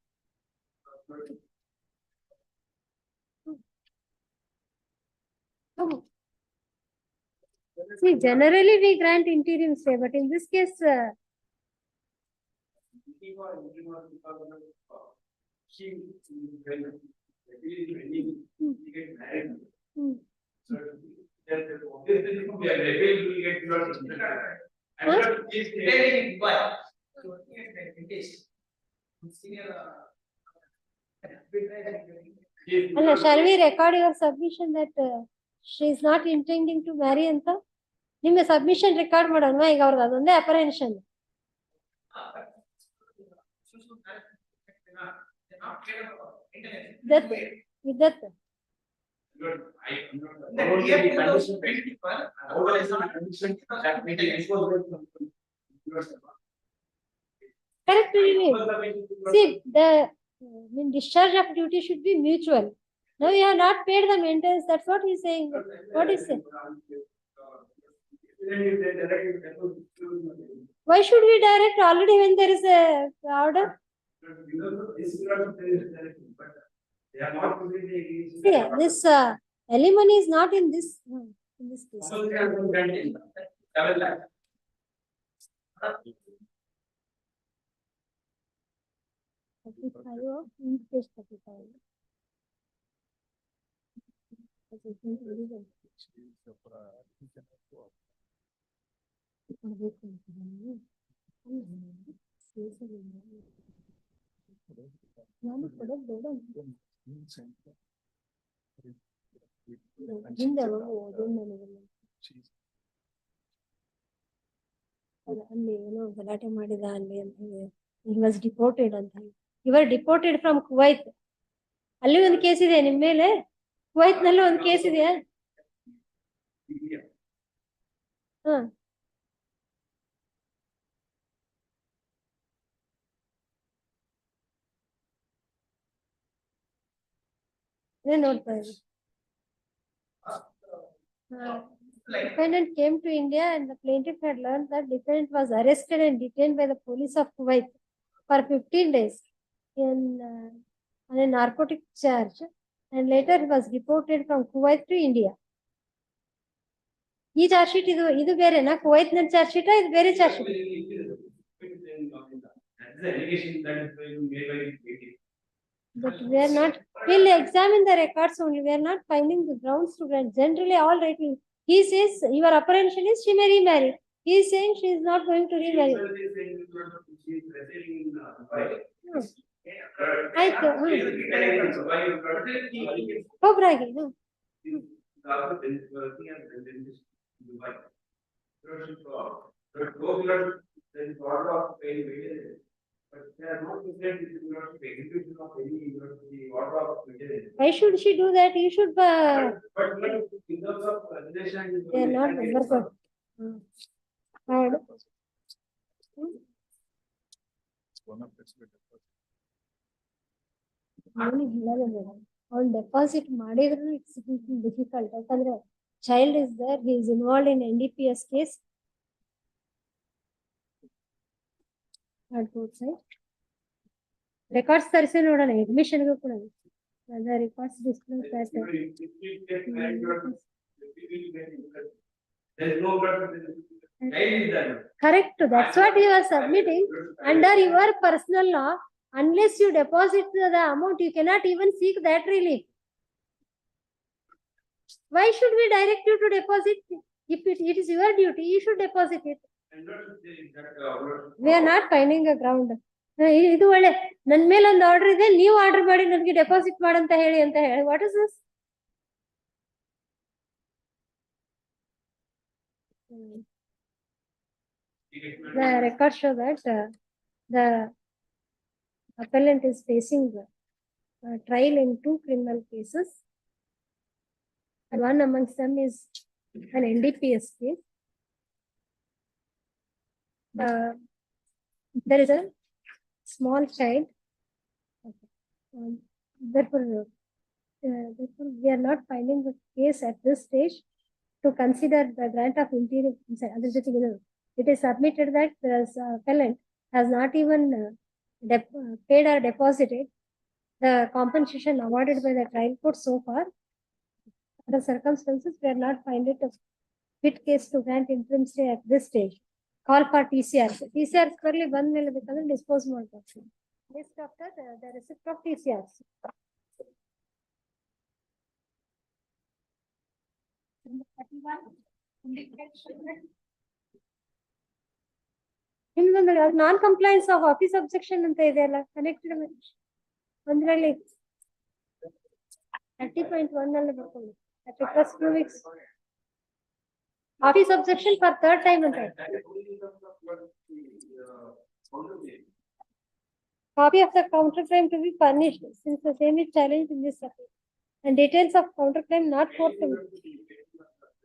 See, generally we grant interim stay, but in this case, shall we record your submission that she is not intending to marry ಅಂತ ನಿಮ್ಮ submission record ಮಾಡೋಣ ಈಗ ಅವ್ರದ್ದು ಅದೊಂದೇ ಅಪರೆನ್ಷನ್. Correct. See, the discharge of duty should be mutual. Now you have not paid the maintenance. That's what he's saying. What is it? Why should we direct already when there is a order? See, this alimony is not in this case. 35 of page 35. ನಾನು ಕೊಡೋದು ಬೇಡ ಹಿಂದೆ ಓದು ನನಗೆಲ್ಲ ಅಲ್ಲಿ ಏನೋ ಗಲಾಟೆ ಮಾಡಿದ ಅಲ್ಲಿ ಅಂತ he was deported ಅಂತ you were deported from Kuwait ಅಲ್ಲಿ ಒಂದು ಕೇಸ್ ಇದೆ ನಿಮ್ಮ ಮೇಲೆ ಕುವೈತ್ ನಲ್ಲಿ ಒಂದು ಕೇಸ್ ಇದೆಯಾ ಹ ನೋಡ್ತಾ ಇದ್ದೀನಿ Defendant came to India and the plaintiff had learned that defendant was arrested and detained by the police of Kuwait for 15 days on a narcotic charge and later he was deported from Kuwait to India. ಈ charge sheet ಇದು ಬೇರೆನಾ Kuwait ನ charge sheet ಇದು ಬೇರೆ charge sheet but we are not will examine the records only we are not finding the grounds to grant generally all right he says your apprehension is she may remarry he is saying she is not going to remarry ಆಯ್ತು ಒಬ್ರಾಗಿ Why should she do that? You should. They are not member for. On deposit ಮಾಡಿದ್ರು it's difficult ಯಾಕಂದ್ರೆ child is there he is involved in NDPS case at both sides records ತರಿಸಿ ನೋಡೋಣ admission ಗೂ ಕೂಡ the records disclose that correct that's what you are submitting under your personal law unless you deposit the amount you cannot even seek that relief. Why should we direct you to deposit? If it is your duty you should deposit it. We are not finding a ground. ಇದು ಒಳ್ಳೆ ನನ್ನ ಮೇಲೆ ಒಂದು order ಇದೆ ನೀವು order ಮಾಡಿ ನನಗೆ deposit ಮಾಡಂತ ಹೇಳಿ ಅಂತ ಹೇಳಿ what is this the records show that the appellant is facing trial in 2 criminal cases and one amongst them is an NDPS case. There is a small child. Therefore, we are not finding the case at this stage to consider the grant of interior. It is submitted that the appellant has not even paid or deposited the compensation awarded by the trial court so far. Under the circumstances, we are not finding it a fit case to grant interim stay at this stage. Call for TCR. TCR squarely one will become disposable. List after the receipt of TCRs. Non-compliance of office objection ಅಂತ ಇದೆಯಲ್ಲ connected ಒಂದರಲ್ಲಿ 30.1 ಅಲ್ಲಿ ಬರ್ಕೊಳ್ಳಿ at request 2 weeks office objection for third time ಅಂತ copy of the counterclaim to be furnished since the same is challenged in this appeal. And details of counterclaim not forthcoming.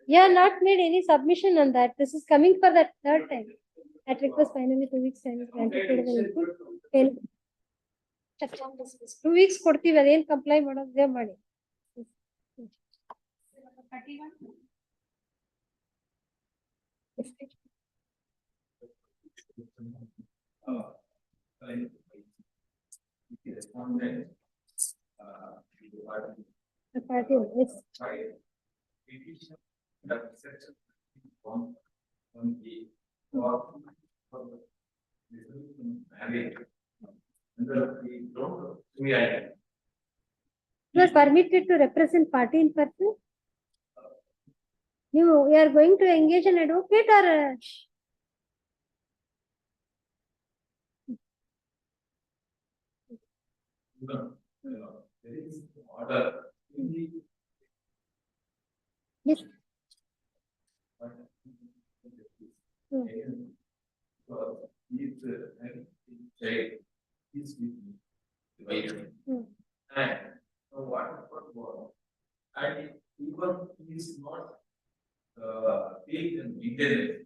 You have not made any submission on that. This is coming for the third time. At request finally 2 weeks time is granted to the input. Fail. 2 weeks ಕೊಡ್ತೀವಿ ಅದೇನ್ comply ಮಾಡೋದೇ ಮಾಡಿ. The party, yes. You are permitted to represent party in person. You are going to engage an advocate or there is order. yes. And what and even he is not paid in maintenance.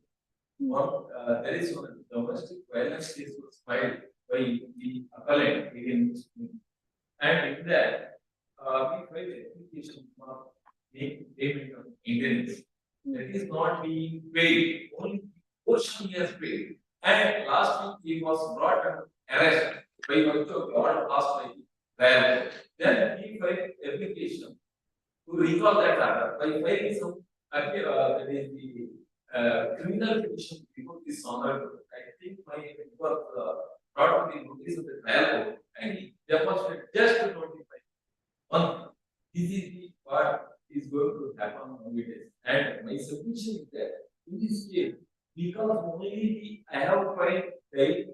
There is one domestic violence case was filed by the appellant against me. And in that, we filed application for payment of maintenance. That is not being paid, only portion he has paid. And last week he was brought under arrest by virtue of the order passed by the trial. Then he filed application to recall that order by filing some that is the criminal petition before this honorable. I think my was brought to the notice of the trial court and he deposited just to notify. One, this is the what is going to happen on the days. And my submission is that in this case, because only I have filed the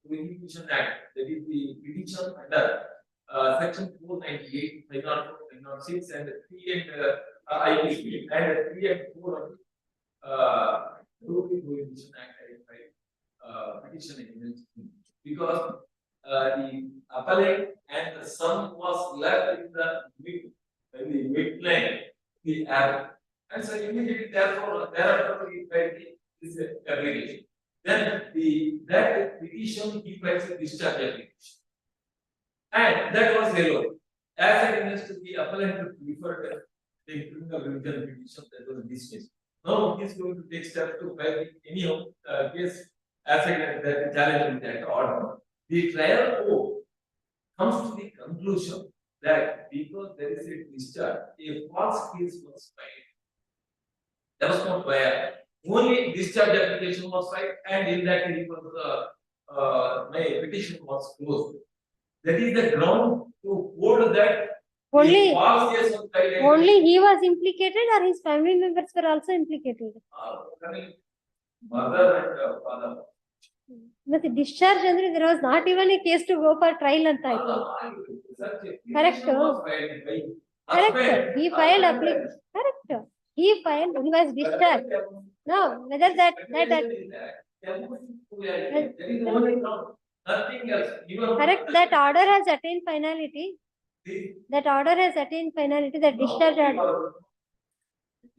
Prohibition Act, that is the petition under section 498, 506 and 3 and IPC and 3 and 4 of Prohibition Act I filed petition against him because the appellant and the son was left in the midline, the app. And so immediately thereafter we filed this application. Then that petition he files a discharge application. And that was yellow. As against the appellant referred the criminal revision petition that was dismissed. Now he is going to take steps to file any case as against that challenging that order. The trial court comes to the conclusion that because there is a discharge, a false case was filed. That was not where only discharge application was filed, and in that it was my petition was closed. That is the ground to hold that Only, a false case was filed. only he was implicated or his family members were also implicated. Mother and father. But the discharge ಅಂದ್ರೆ there was not even a case to go for trial ಅಂತ ಆಯ್ತು. Correct. Correct. He filed application. Correct. He filed. He was discharged. No, whether that. Correct. That order has attained finality. That order has attained finality. That discharge order.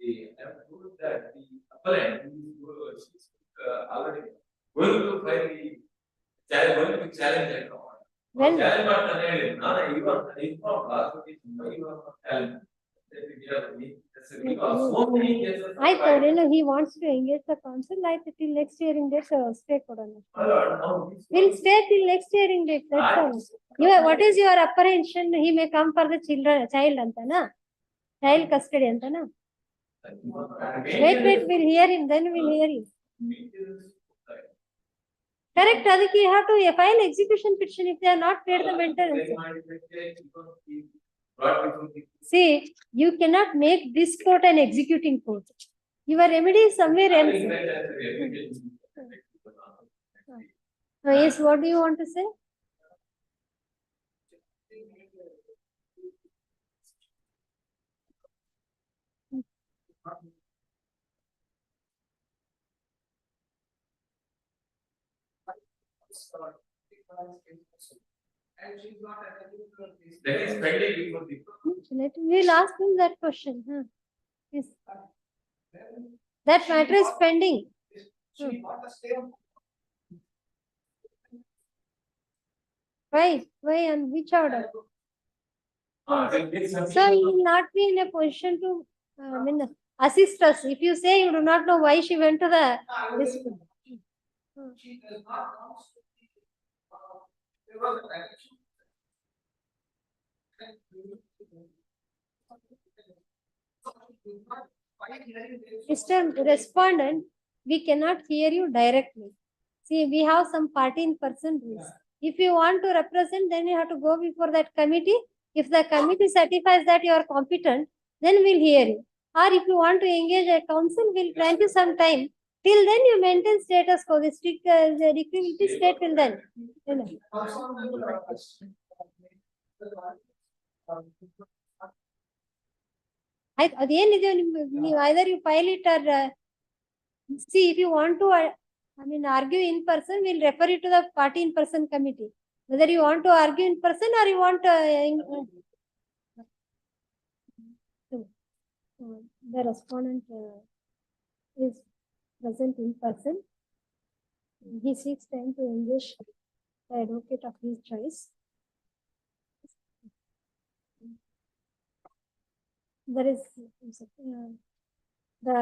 I have told that the appellant is already going to file the going to challenge that order. When? Challenge not denied. None even last week, challenge. I thought he wants to engage the council. I thought till next hearing date stay ಕೊಡೋಣ. We'll stay till next hearing date. That's all. What is your apprehension? He may come for the child antana? Child custody antana? Wait, we'll hear him. Then we'll hear you. Correct. Adiki you have to file execution petition if they are not paid the maintenance. See, you cannot make this court an executing court. Your remedy is somewhere else. Yes, what do you want to say? and she's not attending to her case. That is pending before the. We'll ask him that question. Yes. Then That matter is pending. she got the stay of Why? Why on which order? Then this So you will not be in a position to assist us. If you say you do not know why she went to the this. she does not want to be, there was a direction. Mr. Respondent, we cannot hear you directly. See, we have some party in person rules. If you want to represent, then you have to go before that committee. If the committee certifies that you are competent, then we'll hear you. Or if you want to engage a council, we'll grant you some time. Till then, you maintain status quo. The strict the decree will be stay till then. ಅದೇನಿದೆ ನೀವು either you file it or see if you want to argue in person, we'll refer you to the party in person committee. Whether you want to argue in person or you want the respondent is present in person. He seeks time to engage the advocate of his choice. There is the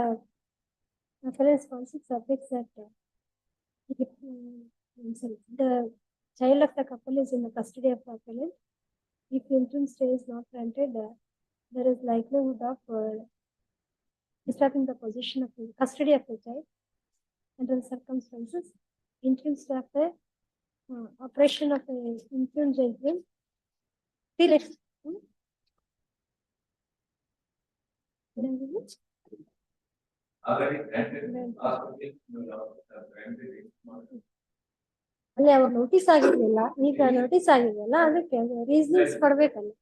appellant's counsel submits that the child of the couple is in the custody of the appellant. If interim stay is not granted, there is likelihood of disturbing the position of the custody of the child under the circumstances. Interim stay of the operation of the interim judgment till ಅಲ್ಲಿ ಅವ್ರು notice ಆಗಿರ್ಲಿಲ್ಲ, ಈಗ notice ಆಗಿದೆಯಲ್ಲ ಅದಕ್ಕೆ reasons ಕೊಡ್ಬೇಕಲ್ಲ.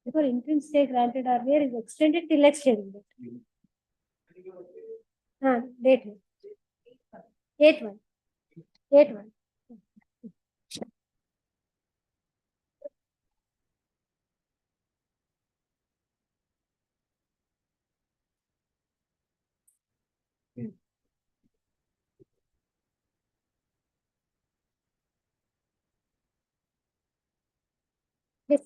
Before interim stay granted or where is extended till next hearing date. Date 8/1. 8/1. Yes.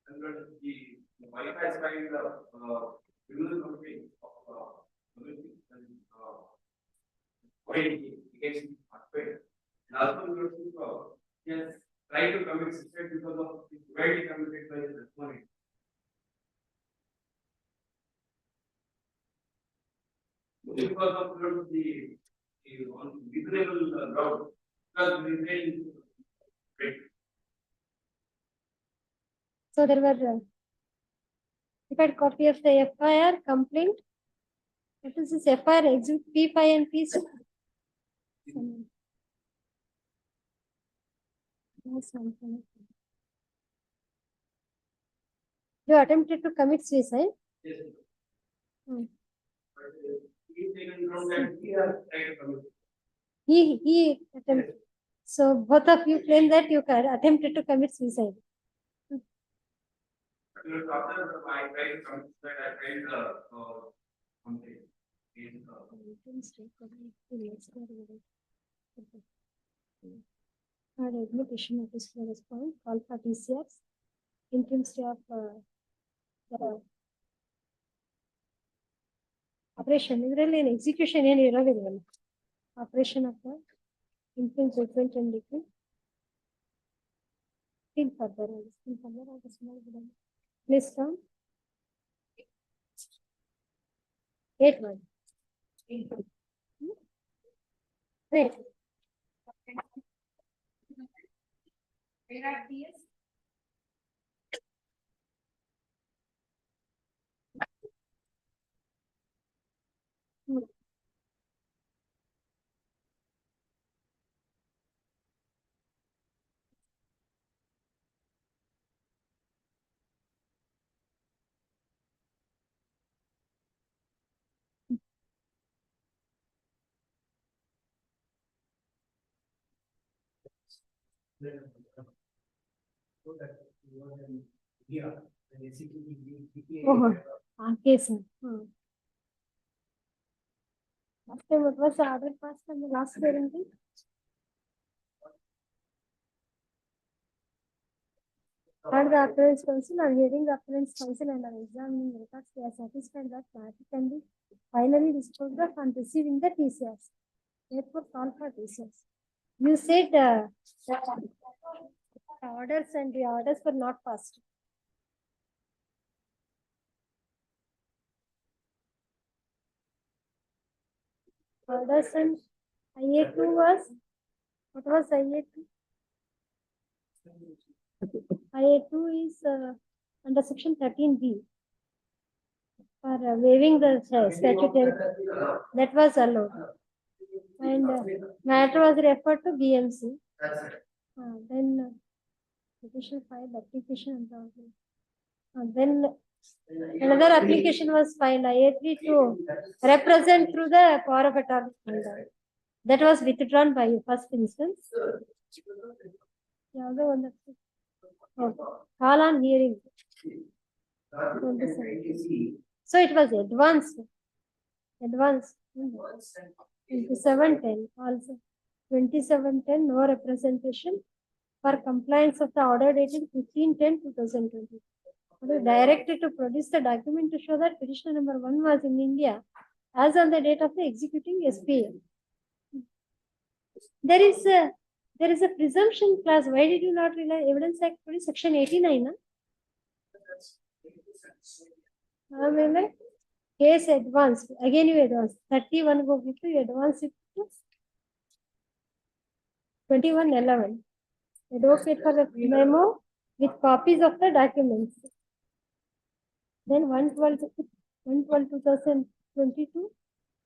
And the wife has filed criminal complaint of against husband. And also he has tried to commit suicide because of the cruelty committed by his respondent. Because of the reasonable doubt, because we So there were prepared copy of the FIR complaint. What is this FIR exhibit P5 and P6? You attempted to commit suicide? Yes. Hmm. He He attempted. So both of you claim that you attempted to commit suicide. after I tried to commit suicide, I tried something. Admission notice for response, call for TCRs, interim stay of the operation. Really, in execution, operation of the interim judgment and decree. Still further, please come. 8/1. Right. Where are these? Oh, case. Last time what was the order passed on the last hearing? And the appearance council are hearing the appearance council and are examining records. They are satisfied that matter can be finally disposed of on receiving the TCS. Therefore, call for TCS. You said the orders and the orders were not passed. Orders and IA2 was, what was IA2? IA2 is under section 13B for waiving the statutory, that was allowed. And matter was referred to BMC. Then petition filed, application and then another application was filed, IA3 to represent through the power of attorney. That was withdrawn by first instance. The other one, call on hearing. 27. So it was advanced. 2710 also. 2710 no representation for compliance of the order dated 15/10/2020. Directed to produce the document to show that petitioner number 1 was in India as on the date of the executing SPA. There is a presumption clause. Why did you not rely Evidence Act section 89? Case advanced. Again you advance. 31 go with you advance it to 2111. Advocate for the memo with copies of the documents. Then 112/2022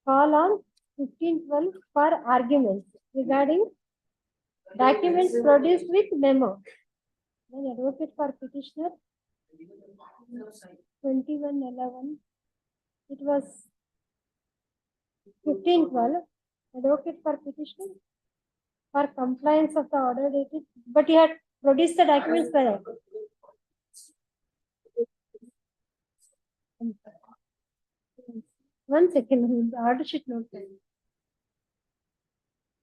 call on 15/12 for arguments regarding documents produced with memo. Then advocate for petitioner 2111. It was 15/12. Advocate for petitioner for compliance of the order dated, but you had produced the documents by that. One second, the order sheet note.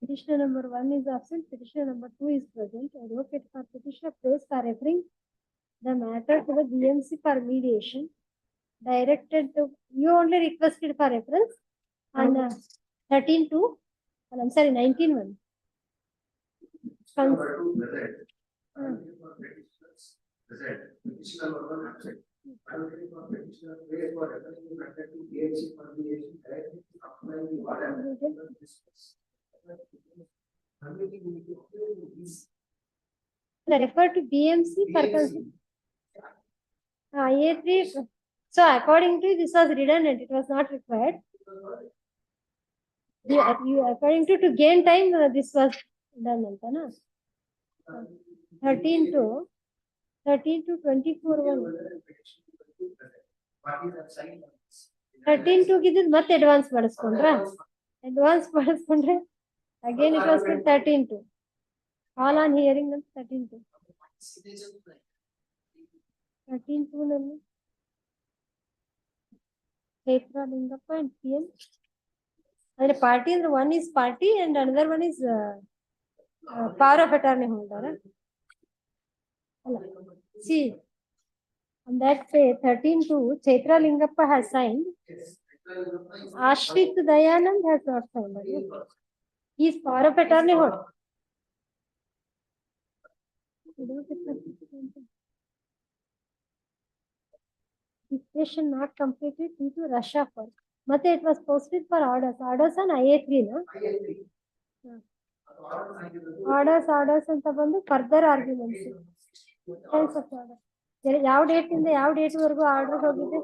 Petitioner number 1 is absent, petitioner number 2 is present. Advocate for petitioner prays for referring the matter to the BMC for mediation. Directed to, you only requested for reference on 13/2, I'm sorry, 19/1. Refer to BMC for IA3. So according to this was redundant, it was not required. You according to gain time, this was redundant. 13/2/24 13/2 ಗಿದ್ದು ಮತ್ತೆ advance ಮಾಡಿಸ್ಕೊಂಡ್ರಾ? Advance ಮಾಡಿಸ್ಕೊಂಡ್ರೆ again it was 13/2. All on hearing 13/2. 13/2 ನಲ್ಲಿ Kshetra Lingappa and PM. And party and one is party and another one is power of attorney holder. See, on that say 13/2, Kshetra Lingappa has signed. Ashrit Dayanand has not signed. He is power of attorney holder. Petition not completed due to rush of work. But it was posted for orders. Orders on IA3, no? Orders ಅಂತ ಬಂದು further arguments. Tense of order. ಯಾವ date ಇಂದ ಯಾವ date ವರೆಗೂ order ಹೋಗಿದೆ?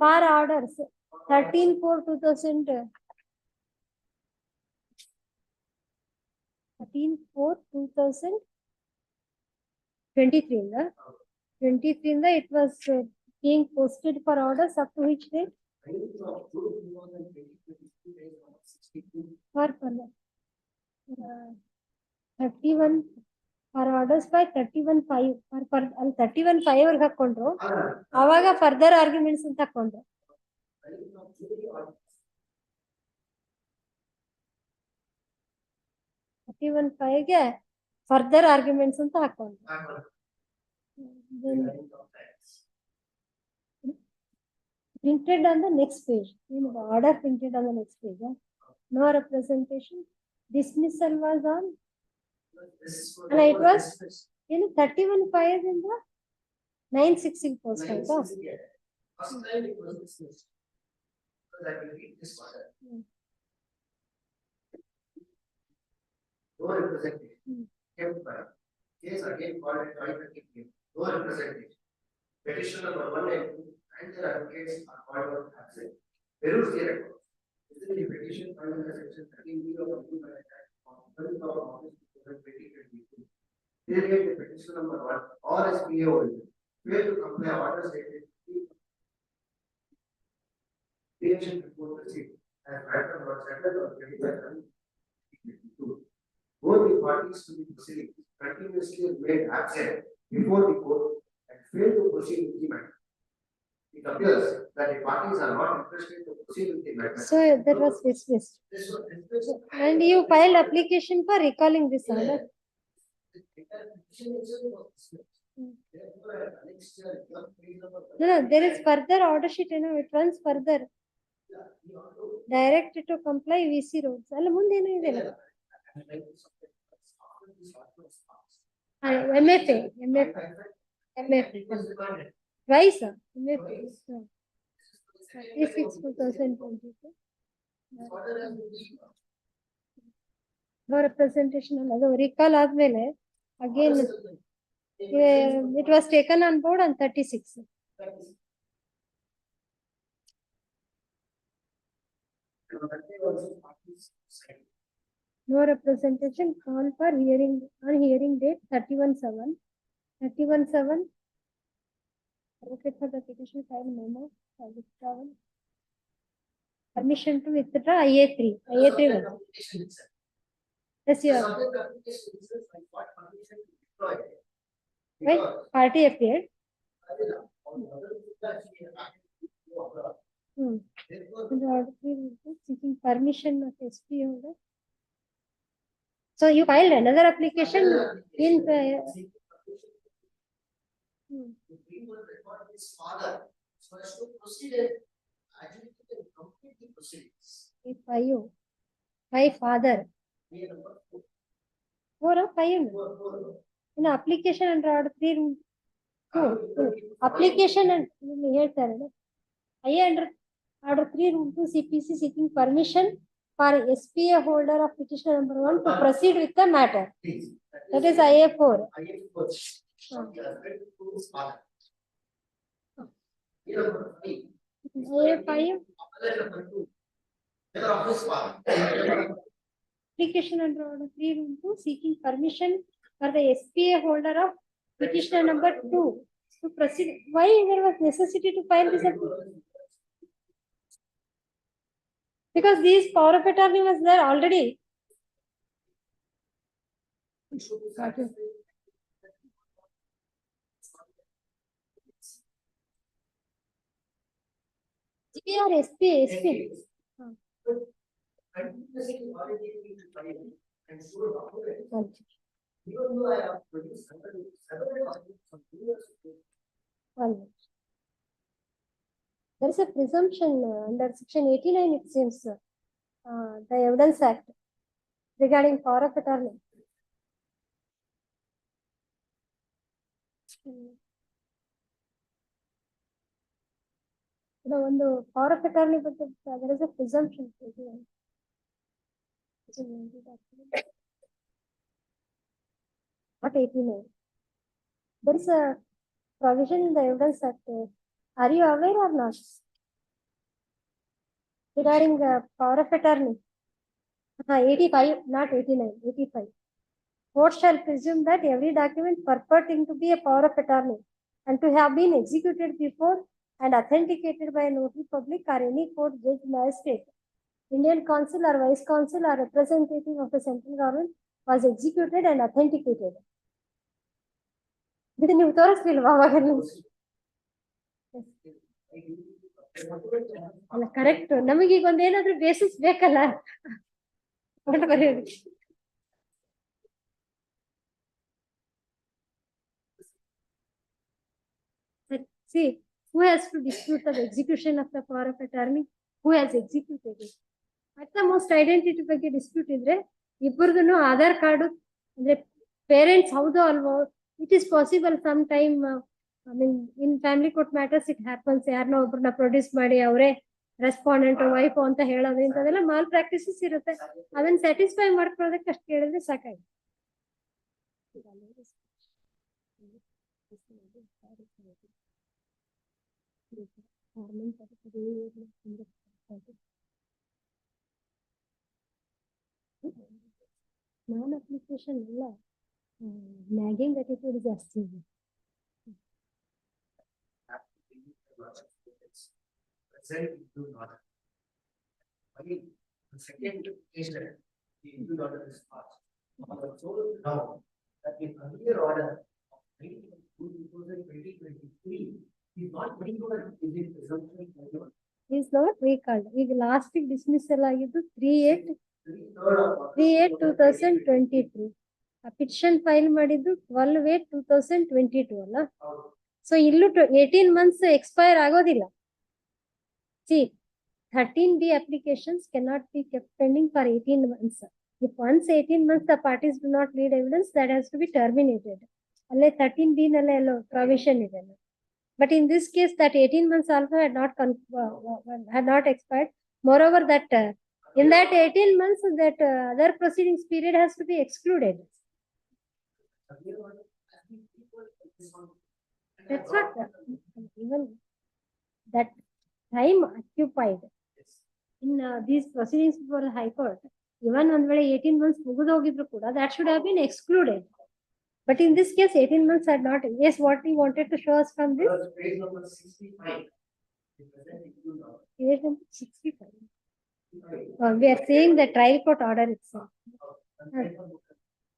For orders 13/4/2000. 13/4/2023 ಇಂದ 23 ಇಂದ it was being posted for orders up to which date? For 31 for orders by 31-5 for 31-5 ಅವ್ರಿಗೆ ಹಾಕೊಂಡ್ರು ಅವಾಗ ಫರ್ದರ್ ಆರ್ಗ್ಯುಮೆಂಟ್ಸ್ ಅಂತ ಹಾಕೊಂಡ್ರು. 31-5 ಗೆ ಫರ್ದರ್ ಆರ್ಗ್ಯುಮೆಂಟ್ಸ್ ಅಂತ ಹಾಕೊಂಡ್ರು. Printed on the next page. The order printed on the next page. No representation. Dismissal was on. And it was 31-5 in the 960 post. First time it was dismissed. Because I will read this order. No representation. Kept by. Case again called at 5:30 PM. No representation. Petition number 1 and 2 and their advocates are called out absent. Peruse the record. Within the petition filed under section 13B of the Approved by the Act of 12th of August 2022. Clearly, the petition number 1 or SPA holders fail to comply orders dated creation before proceed as matter was settled on 25/7/2022. Both the parties to the proceeding continuously remained absent before the court and failed to proceed with the matter. It appears that the parties are not interested to proceed with the matter. So that was dismissed. This was dismissed. And you filed application for recalling this order. No, there is further order sheet, it runs further. Directed to comply VC roads. ಅಲ್ಲ ಮುಂದೆ ಏನೋ ಇದೆ ಅಲ್ಲ. MFA. Twice, MFA. 36/2022. No representation ಅದು recall ಆದ್ಮೇಲೆ again it was taken on board on 36. No representation call for hearing on hearing date 31/7. 31/7. Advocate for the petition file memo for withdrawal. Permission to withdraw IA3. IA3 was. Yes, you are. Right? Party appeared. And the order seeking permission of SP holder. So you filed another application in the. His father, so as to proceed and adjudicate and complete the proceedings. If my father. Four or five. In application under order 3 room. Application and ಹೇಳ್ತಾರೆ I under order 3 room 2 CPC seeking permission for SPA holder of petition number 1 to proceed with the matter. That is IA4. IA4. IA5. Application under order 3 room 2 seeking permission for the SPA holder of petition number 2 to proceed. Why there was necessity to file this application? Because these power of attorney was there already. Or SP. There is a presumption under section 89, it seems, the Evidence Act regarding power of attorney. ಒಂದು power of attorney ಬಗ್ಗೆ there is a presumption. Not 89. There is a provision in the Evidence Act. Are you aware or not? Regarding the power of attorney. 85, not 89, 85. Court shall presume that every document purporting to be a power of attorney and to have been executed before and authenticated by a notary public or any court judge magistrate, Indian consul or vice consul or representative of the central government was executed and authenticated. ಇದು ನೀವು ತೋರಿಸ್ಲಿಲ್ವಾ ಅವಾಗ ಅಲ್ಲ correct, ನಮಗೀಗ ಒಂದೇನಾದ್ರೂ basis ಬೇಕಲ್ಲ ಬರೆಯೋದು. See, who has to dispute the execution of the power of attorney? Who has executed it? At the most identity ಬಗ್ಗೆ dispute ಇದ್ರೆ ಇಬ್ಬರದನ್ನು ಆಧಾರ್ ಕಾರ್ಡ್ ಅಂದ್ರೆ ಪೇರೆಂಟ್ಸ್ ಹೌದು ಅಲ್ವೋ, it is possible some time. I mean in family court matters it happens, ಯಾರನ್ನೋ ಒಬ್ಬರನ್ನ produce ಮಾಡಿ ಅವರೇ ರೆಸ್ಪಾಂಡೆಂಟ್ ವೈಫ್ ಅಂತ ಹೇಳೋದು, ಇಂಥದೆಲ್ಲ ಮಾಲ್ ಪ್ರಾಕ್ಟೀಸಸ್ ಇರುತ್ತೆ. ಅದನ್ನ ಸ್ಯಾಟಿಸ್ಫೈ ಮಾಡ್ಕೊಳ್ಳೋದಕ್ಕೆ ಅಷ್ಟು ಕೇಳಿದ್ರೆ ಸಾಕಾಗಿ. ನಾನ್ ಅಪ್ಲಿಕೇಶನ್ ಎಲ್ಲ ನ್ಯಾಗಿಂಗ್ ಅಟಿಟ್ಯೂಡ್ ಜಾಸ್ತಿ ಇದೆ. The second is that the review order is passed. So now that the earlier order of 2023 is not going to be presumption. Is not recalled. ಈಗ ಲಾಸ್ಟ್ ಡಿಸ್ಮಿಸಲ್ ಆಗಿದ್ದು 3/8/2023. ಆ ಪಿಟಿಷನ್ ಫೈಲ್ ಮಾಡಿದ್ದು 12/8/2022 ಅಲ್ಲ. So ಇಲ್ಲೂ 18 months expire ಆಗೋದಿಲ್ಲ. See, 13B applications cannot be kept pending for 18 months. If once 18 months the parties do not lead evidence, that has to be terminated. Alle 13B nalle allo provision ಇದೆ. But in this case, that 18 months also had not expired. Moreover, that in that 18 months, that other proceedings period has to be excluded. That's what even that time occupied in these proceedings before the High Court, even on 18 months ಮುಗಿದು ಹೋಗಿದ್ರು ಕೂಡ that should have been excluded. But in this case, 18 months had not. Yes, what he wanted to show us from this? Page number 65. Page number 65. We are seeing the trial court order itself.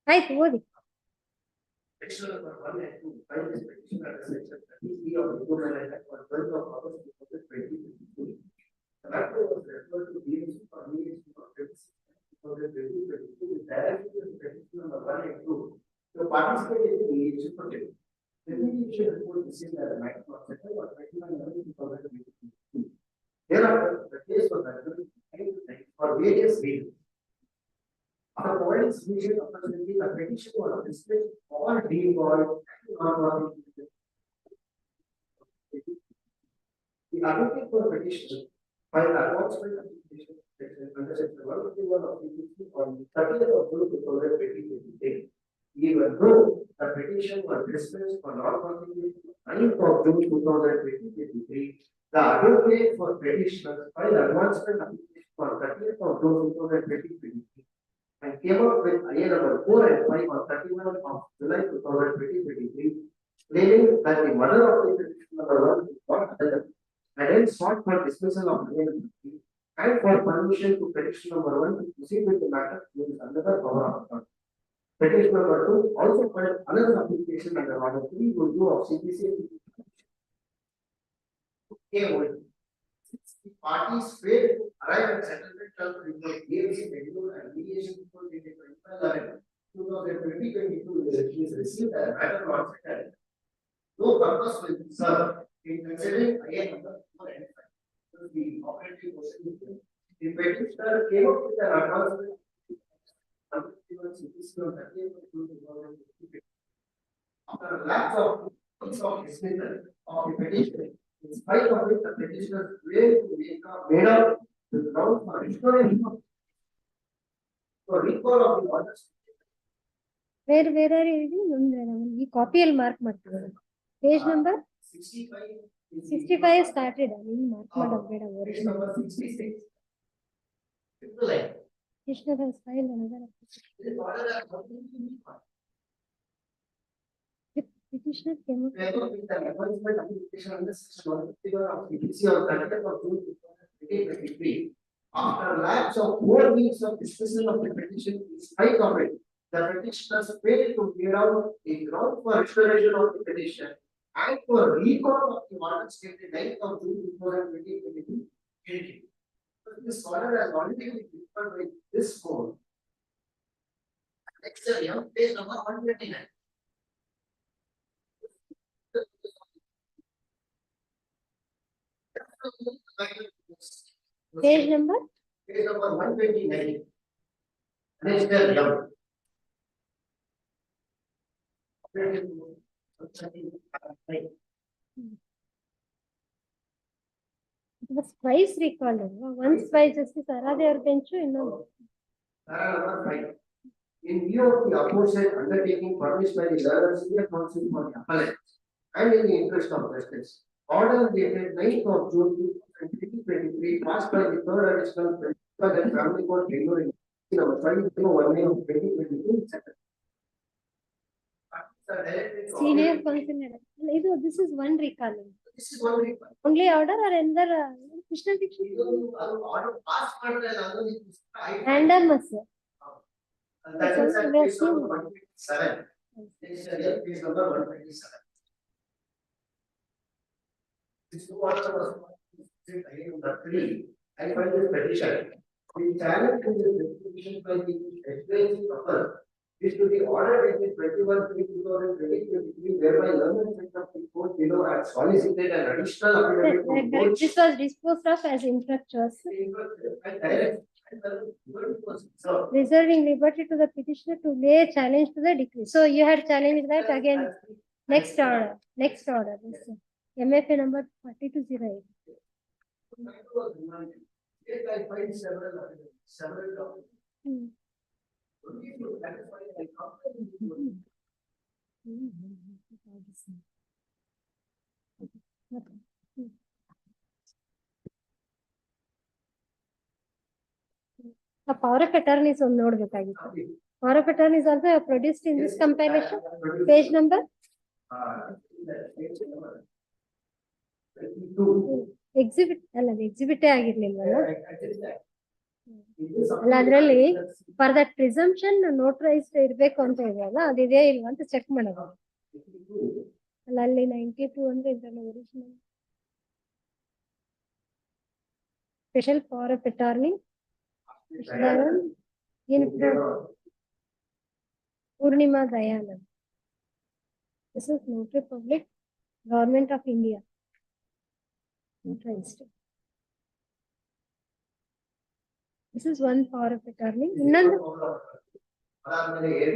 Right, Odi. Petition number 1 and 2, file this petition under section 30B of the Code of Conduct on 12th of August 2023. The matter was referred to DMC for mediation of 2022 with direction to petition number 1 and 2 to participate in the mediation project. The mediation report is seen as a matter of September 29, 2022. Thereafter, the case was referred for various reasons. After providing sufficient opportunity, the petition was dismissed all deemed void and non-void. The advocate for petition filed advancement application section under section 151 of the PPC on 30th of June 2023. Even though the petition was dismissed for non-constitution on 9th of June 2023, the advocate for petitioners filed advancement application on 30th of June 2023 and came up with IA number 4 and 5 on 31st of July 2023, claiming that the mother of the petition number 1 is not available, and hence sought for dismissal of IA number 3 and for permission to petition number 1 to proceed with the matter which is under the power of attorney. Petition number 2 also filed another application under order 3 review of CPC. The parties failed to arrive at settlement terms with the DMC schedule and mediation before the 2022 is received as a matter of second. No purpose will be served in considering IA number 4 and 5. The operative procedure. The petitioner came up with an advancement after a lapse of dismissal of the petition, in spite of which the petitioners failed to made up the ground for restoration of recall of the orders. Where are you reading? ಈ ಕಾಪಿಯಲ್ಲಿ mark ಮಾಡ್ತೀವಿ. Page number 65 started. Mark ಮಾಡೋದು ಬೇಡ. Page number 66. Krishna has filed another petitioner came up. With the advancement application under section 151 of the PPC on 30th of June 2023, after lapse of 4 weeks of dismissal of the petition, in spite of it, the petitioners failed to give out a ground for restoration of the petition and for recall of the order stated 9th of June 2022 guilty. This order has already been given by this court. Next year, page number 129. Page number? Page number 129. Next year, It was twice recalled. Once by Justice Aradevar bench, in view of the aforesaid undertaking published by the Learned Senior Council for the Appellate and in the interest of justice, order dated 9th of June 2023 passed by the third additional Principal and Family Court Bengaluru number 501 of 2022. Senior Council. This is one recalling. This is one request. Only order or another Krishna Diksha? Order passed by the Random, sir. That is at page number 127. Page number 127. This order was again the 3. I find this petition. The challenge to this petition by the HCK couple is to the order dated 21/3/2023, whereby Learned Senior of the court below had solicited an additional affidavit from both. This was disposed of as infructuous, reserving liberty to the petitioner to lay challenge to the decree. So you had challenged that again. Next order. This MFA number 4208. I find several documents. Only to satisfy the company. The power of attorney is on note. Power of attorney is also produced in this compilation. Page number? 22. Exhibit. Exhibit ಅದರಲ್ಲಿ for that presumption ನೋಟರೈಸ್ಡ್ ಇರ್ಬೇಕು ಅಂತ ಇದೆಯಲ್ಲ ಅದಿದೆ ಇಲ್ವಾ ಅಂತ check ಮಾಡೋದು ಅಲ್ಲ ಅಲ್ಲಿ 92 ಅಂದ್ರೆ ಇದ್ರಲ್ಲಿ original special power of attorney in Purnima Dayanand this is notary public government of India notarized. This is one power of attorney.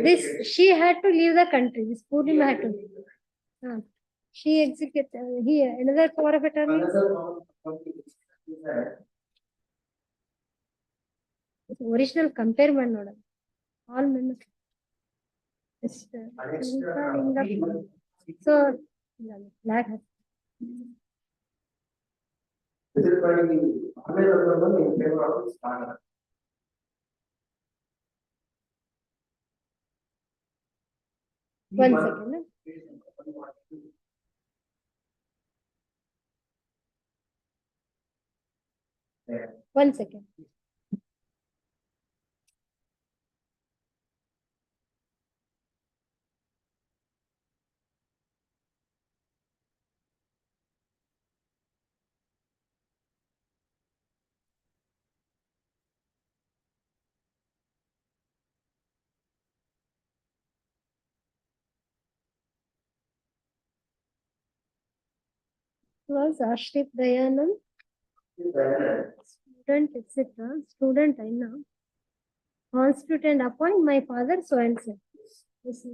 This she had to leave the country. This Purnima had to leave. She executed here. Another power of attorney. Original compare man noda. All men. So black. This is why we in favor of this order. One second. One second. Was Ashrik Dayanand, student, etc. Student, I know. Constitute and appoint my father, so and so. This is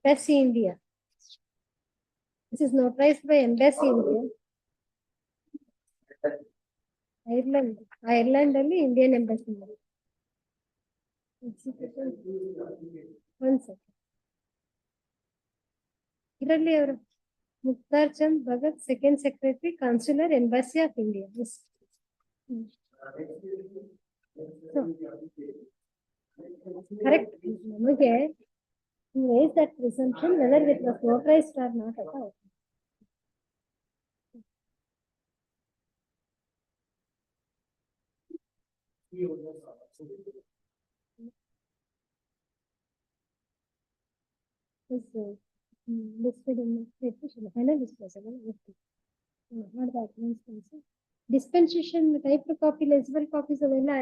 Embassy India. This is notarized by Embassy India. Ireland only Indian Embassy. One second. Irali avaru Mukhtar Chand Bhagat, Second Secretary, Consular Embassy of India. Yes. So, correct. ನಮಗೆ raise that presumption whether it was notarized or not at all. Is listed in the petition, final disposal. Not that means dispensation type of copy, legible copies of no,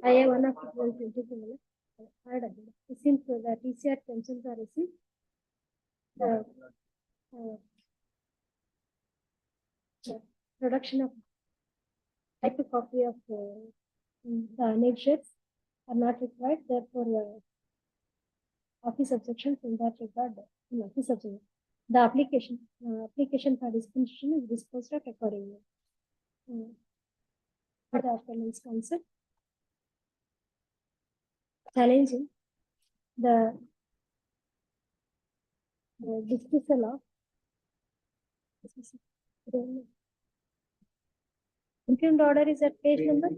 I have one of the 1222. Since the TCR pensions are received, the production of type of copy of the annexures are not required. Therefore, office objections in that regard. In office objection, the application for dispensation is disposed of accordingly. For the appellant's counsel, challenging the dismissal of impugned order is at page number.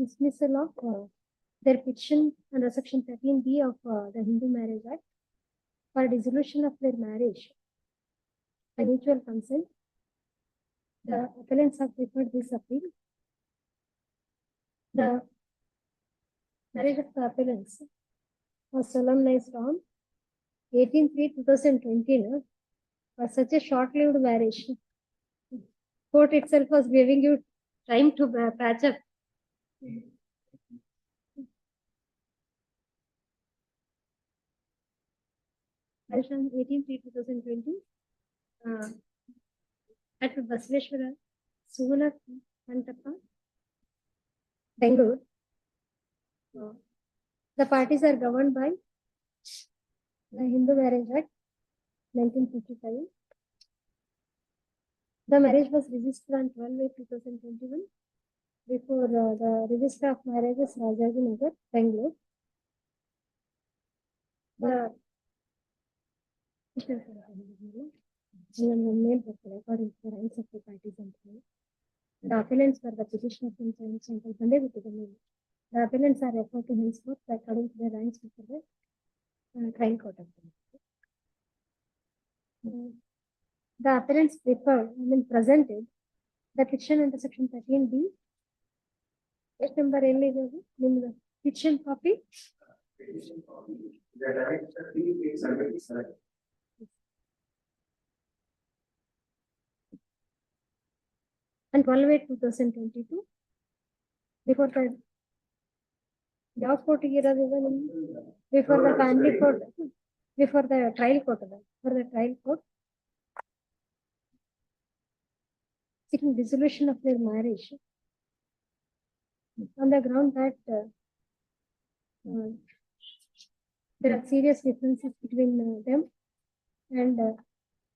Dismissal of their petition under section 13B of the Hindu Marriage Act for dissolution of their marriage by mutual consent. The appellants have preferred this appeal. The marriage of the appellants was solemnized on 18/3/2020 for such a short-lived marriage. Court itself was giving you time to patch up. Marriage on 18/3/2020 at Basveshwara, Suguna Kantappa, Bangalore. The parties are governed by the Hindu Marriage Act 1955. The marriage was registered on 12/8/2021 before the Register of Marriages, Rajajinagar, Bangalore. The according to the rights of the parties and the appellants were the petitioners in central Sunday with the name. The appellants are referred to henceforth according to the ranks before the trial court of the appellants presented the petition under section 13B. Page number petition copy. And 12/8/2022 before the court before the family court, before the trial court, for the trial court seeking dissolution of their marriage on the ground that there are serious differences between them and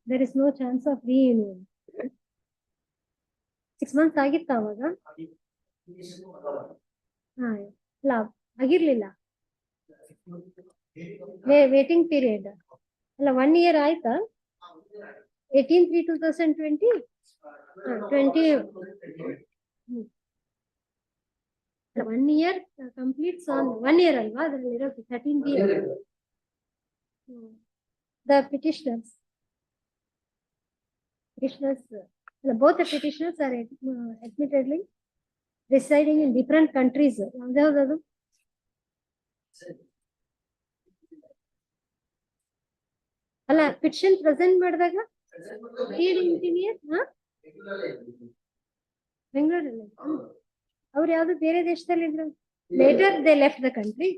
there is no chance of reunion. 6 months ಆಗಿತ್ತ ಅವಾಗ ಇಲ್ಲ ಆಗಿರ್ಲಿಲ್ಲ waiting period ಅಲ್ಲ 1 year ಆಯ್ತಾ 18/3/2020 1 year completes on 1 year ಅಲ್ವಾ ಅದರಲ್ಲಿರೋ 13B. The petitioners both the petitioners are admittedly residing in different countries. ಅಲ್ಲ petition present ಮಾಡಿದಾಗ engineer ಬೆಂಗಳೂರಲ್ಲಿ ಅವ್ರು ಯಾವ್ದು ಬೇರೆ ದೇಶದಲ್ಲಿ ಇದ್ರು. Later they left the country.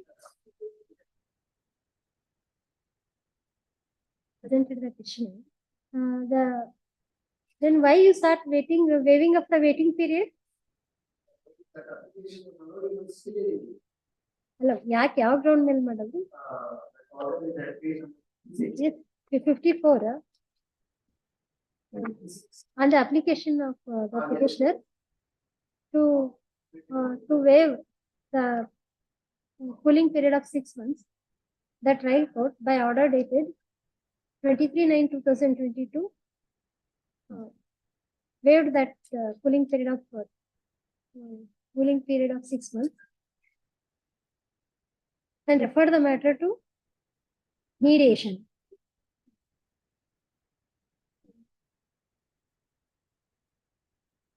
Presented the petition. Then why you start waiving of the waiting period? Hello, ಯಾಕೆ ಯಾವ ಗ್ರೌಂಡ್ ಮೇಲೆ ಮಾಡೋದು? 54 on the application of the petitioner to waive the cooling period of 6 months. The trial court by order dated 23/9/2022 waived that cooling period of 6 months and referred the matter to mediation.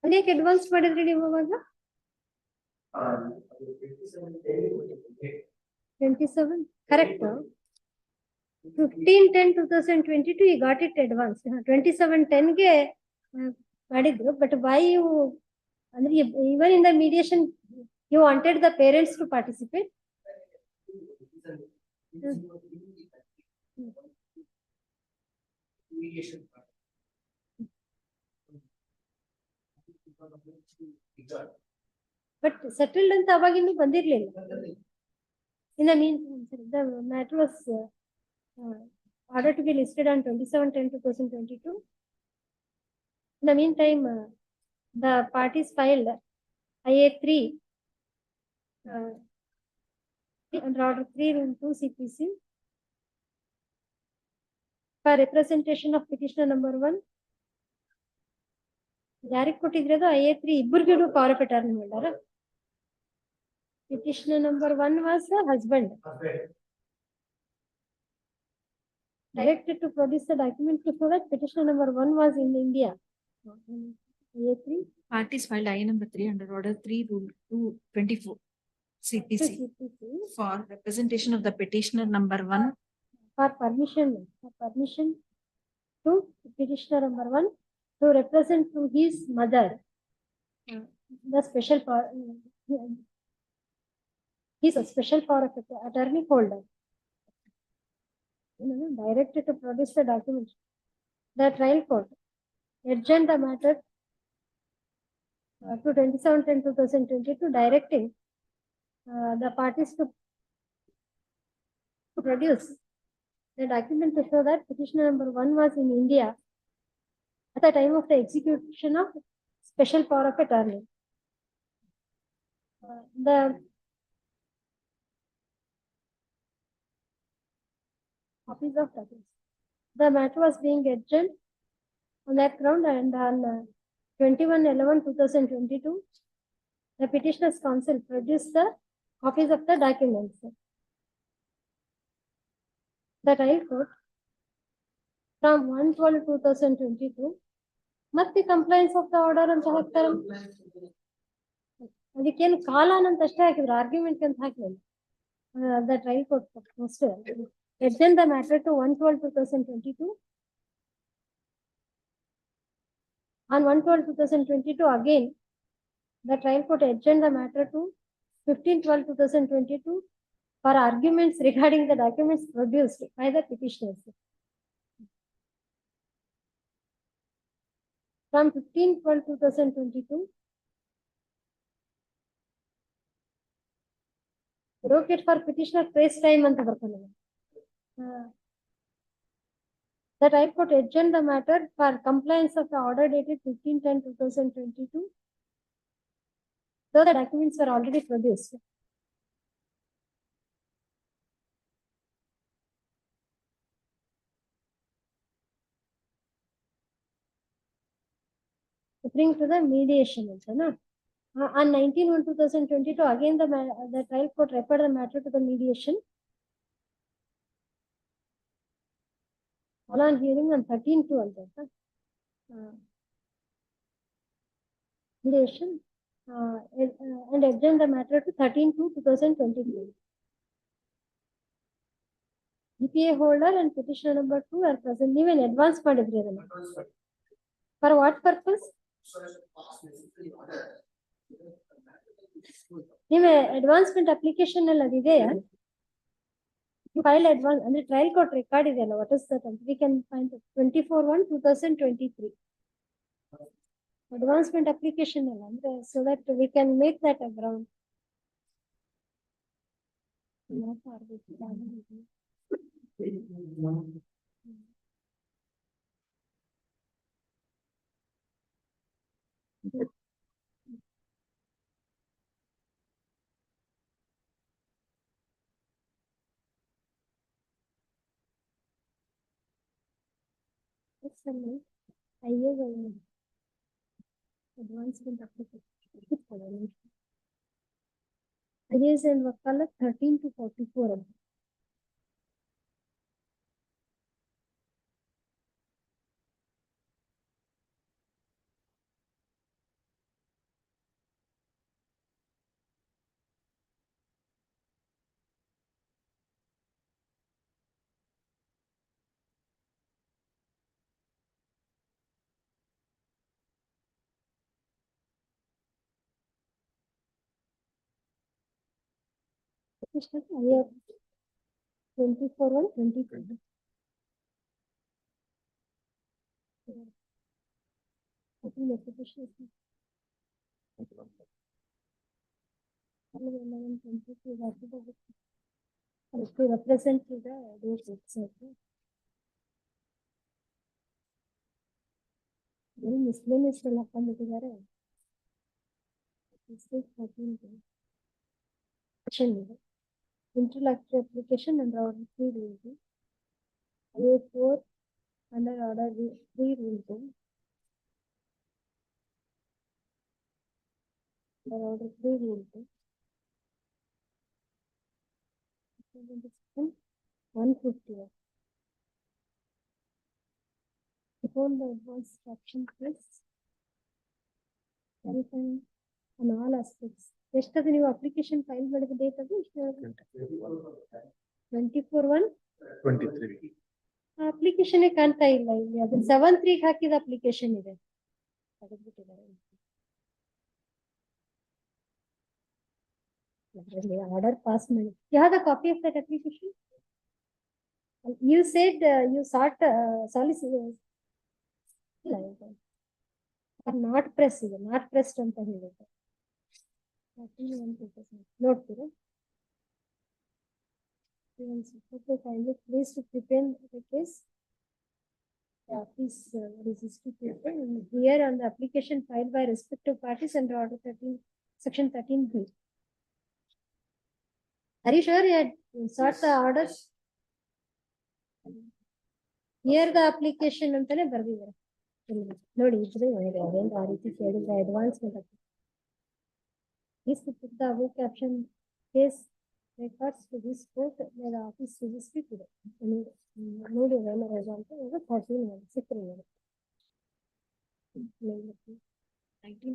ಅದಕ್ಕೆ advance ಮಾಡಿದ್ರಿ ನೀವು ಅವಾಗ 27 correct 15/10/2022 you got it advance 27/10 ಗೆ ಮಾಡಿದ್ರು but why you ಅಂದ್ರೆ even in the mediation you wanted the parents to participate. But settled ಅಂತ ಅವಾಗ ಇನ್ನೂ ಬಂದಿರ್ಲಿಲ್ಲ. In the meantime, the matter was ordered to be listed on 27/10/2022. In the meantime, the parties filed IA3 under Order 3 Room 2 CPC for representation of petitioner number 1. ಯಾರಿಗೆ ಕೊಟ್ಟಿದ್ರೆ ಅದು IA3 ಇಬ್ಬರಿಗೂ power of attorney ಮಾಡ್ಯಾರ. Petitioner number 1 was the husband. Directed to produce the document to show that petitioner number 1 was in India. IA3. Parties filed I number 3 under order 3 rule 224 CPC for representation of the petitioner number 1 for permission to petitioner number 1 to represent to his mother the special power. He's a special power of attorney holder. Directed to produce the document. The trial court adjourned the matter to 27/10/2022, directing the parties to produce the document to show that petitioner number 1 was in India at the time of the execution of special power of attorney. The copies of documents. The matter was being adjourned on that ground, and on 21/11/2022, the petitioner's counsel produced the copies of the documents. The trial court from 1/12/2022 ಮತ್ತೆ compliance of the order ಅಂತ ಹಾಕ್ತಾರೆ. ಅದಕ್ಕೇನು ಕಾಲ ಅಂತ ಅಷ್ಟೇ ಹಾಕಿದ್ರು, argument ಅಂತ ಹಾಕ್ಲಿಲ್ಲ. The trial court adjourned the matter to 1/12/2022. On 1/12/2022 again, the trial court adjourned the matter to 15/12/2022 for arguments regarding the documents produced by the petitioners. From 15/12/2022, advocate for petitioner praise time ಅಂತ ಬರ್ತಾನೆ. The trial court adjourned the matter for compliance of the order dated 15/10/2022. Though the documents were already produced. To bring to the mediation also, no? On 19/1/2022, again the trial court referred the matter to the mediation. On hearing on 13/2 mediation and adjourned the matter to 13/2/2023. DPA holder and petitioner number 2 are present. Even advance ಮಾಡಿದ್ರಿ ಅದನ್ನ. For what purpose? ನಿಮಗೆ advancement application ಅಲ್ಲಿ ಅದಿದೆಯಾ? File advance ಅಂದ್ರೆ trial court record ಇದೆಯಲ್ಲ, what is that ಅಂತ we can find 24/1/2023 advancement application ಅಲ್ಲ ಅಂದ್ರೆ so that we can make that a ground. ಅಲ್ಲಿ IAಗಳು advancement application. IAs and ವಕಾಲತ್ 13 to 44 ಅಂತ. IA 24 and 25. To represent to the those itself. Miscellaneous ಎಲ್ಲ ಹಾಕೊಂಡಿದ್ದಾರೆ. Introductory application under order 3 rules. A4 under order 3 rules. Under order 3 rules. 150. Before the advanced action plus on all aspects. ಎಷ್ಟದು ನೀವು application file ಮಾಡಿದ date ಅದು 24/1 application ಕಾಣ್ತಾ ಇಲ್ಲ ಇಲ್ಲಿ. ಅದು 7/3 ಹಾಕಿದ ಅಪ್ಲಿಕೇಶನ್ ಇದೆ. ಆರ್ಡರ್ ಪಾಸ್ ಮಾಡಿ. ಯಾವ್ದ copy of that application? You said you sought solicited. Not press ಇದೆ, not pressed ಅಂತ ಹೇಳಿದೆ. ನೋಡ್ತೀರಾ? Please to prepare the case. Please resist to prepare here on the application filed by respective parties under order 13 section 13B. Are you sure you had sought the orders? Here the application ಅಂತಾನೆ ಬರ್ದಿದ್ದಾರೆ. ನೋಡಿ ಇದ್ರೆ ಒಳ್ಳೆಯದು. ಆ ರೀತಿ ಕೇಳಿದ್ರೆ advance ಮಾಡಕ್ಕೆ. Please to put the above caption case records to this court where the office registry today. ನೋಡಿ ಏನು result ಈಗ 13 ಸಿಕ್ಕರೆ ನೋಡಿ. 19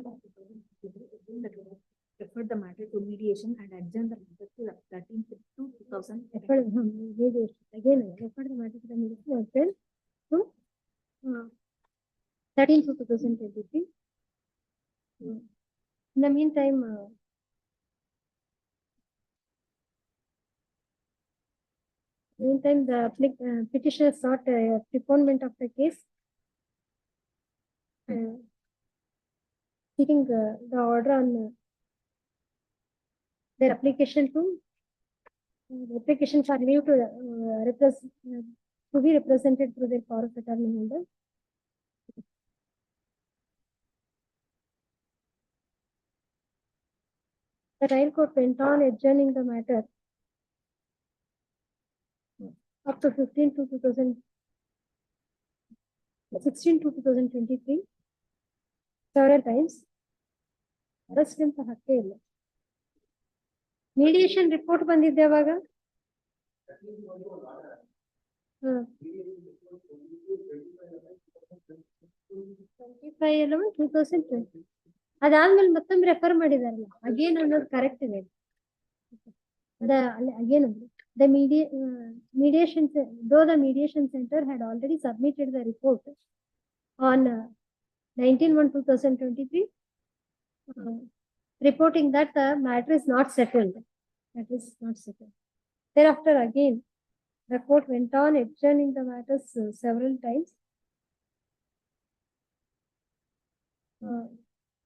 referred the matter to mediation and adjourned the matter to 13th to 2000. Mediation again referred the matter to the mediation to 13 to 2023. In the meantime, the petitioner sought postponement of the case, seeking the order on their application to application for leave to be represented through their power of attorney holder. The trial court went on adjourning the matter up to 16 to 2023 several times. Arrest ಅಂತ ಹಕ್ಕೆ ಇಲ್ಲ. Mediation report ಬಂದಿದ್ದೆ ಅವಾಗ. 25/11/2020 ಅದಾದ್ಮೇಲೆ ಮತ್ತೊಮ್ಮೆ refer ಮಾಡಿದಾರಲ್ಲ, again ಅನ್ನೋದು correct ಇದೆ. Again the mediation though the mediation center had already submitted the report on 19/1/2023 reporting that the matter is not settled. That is not settled. Thereafter again the court went on adjourning the matters several times.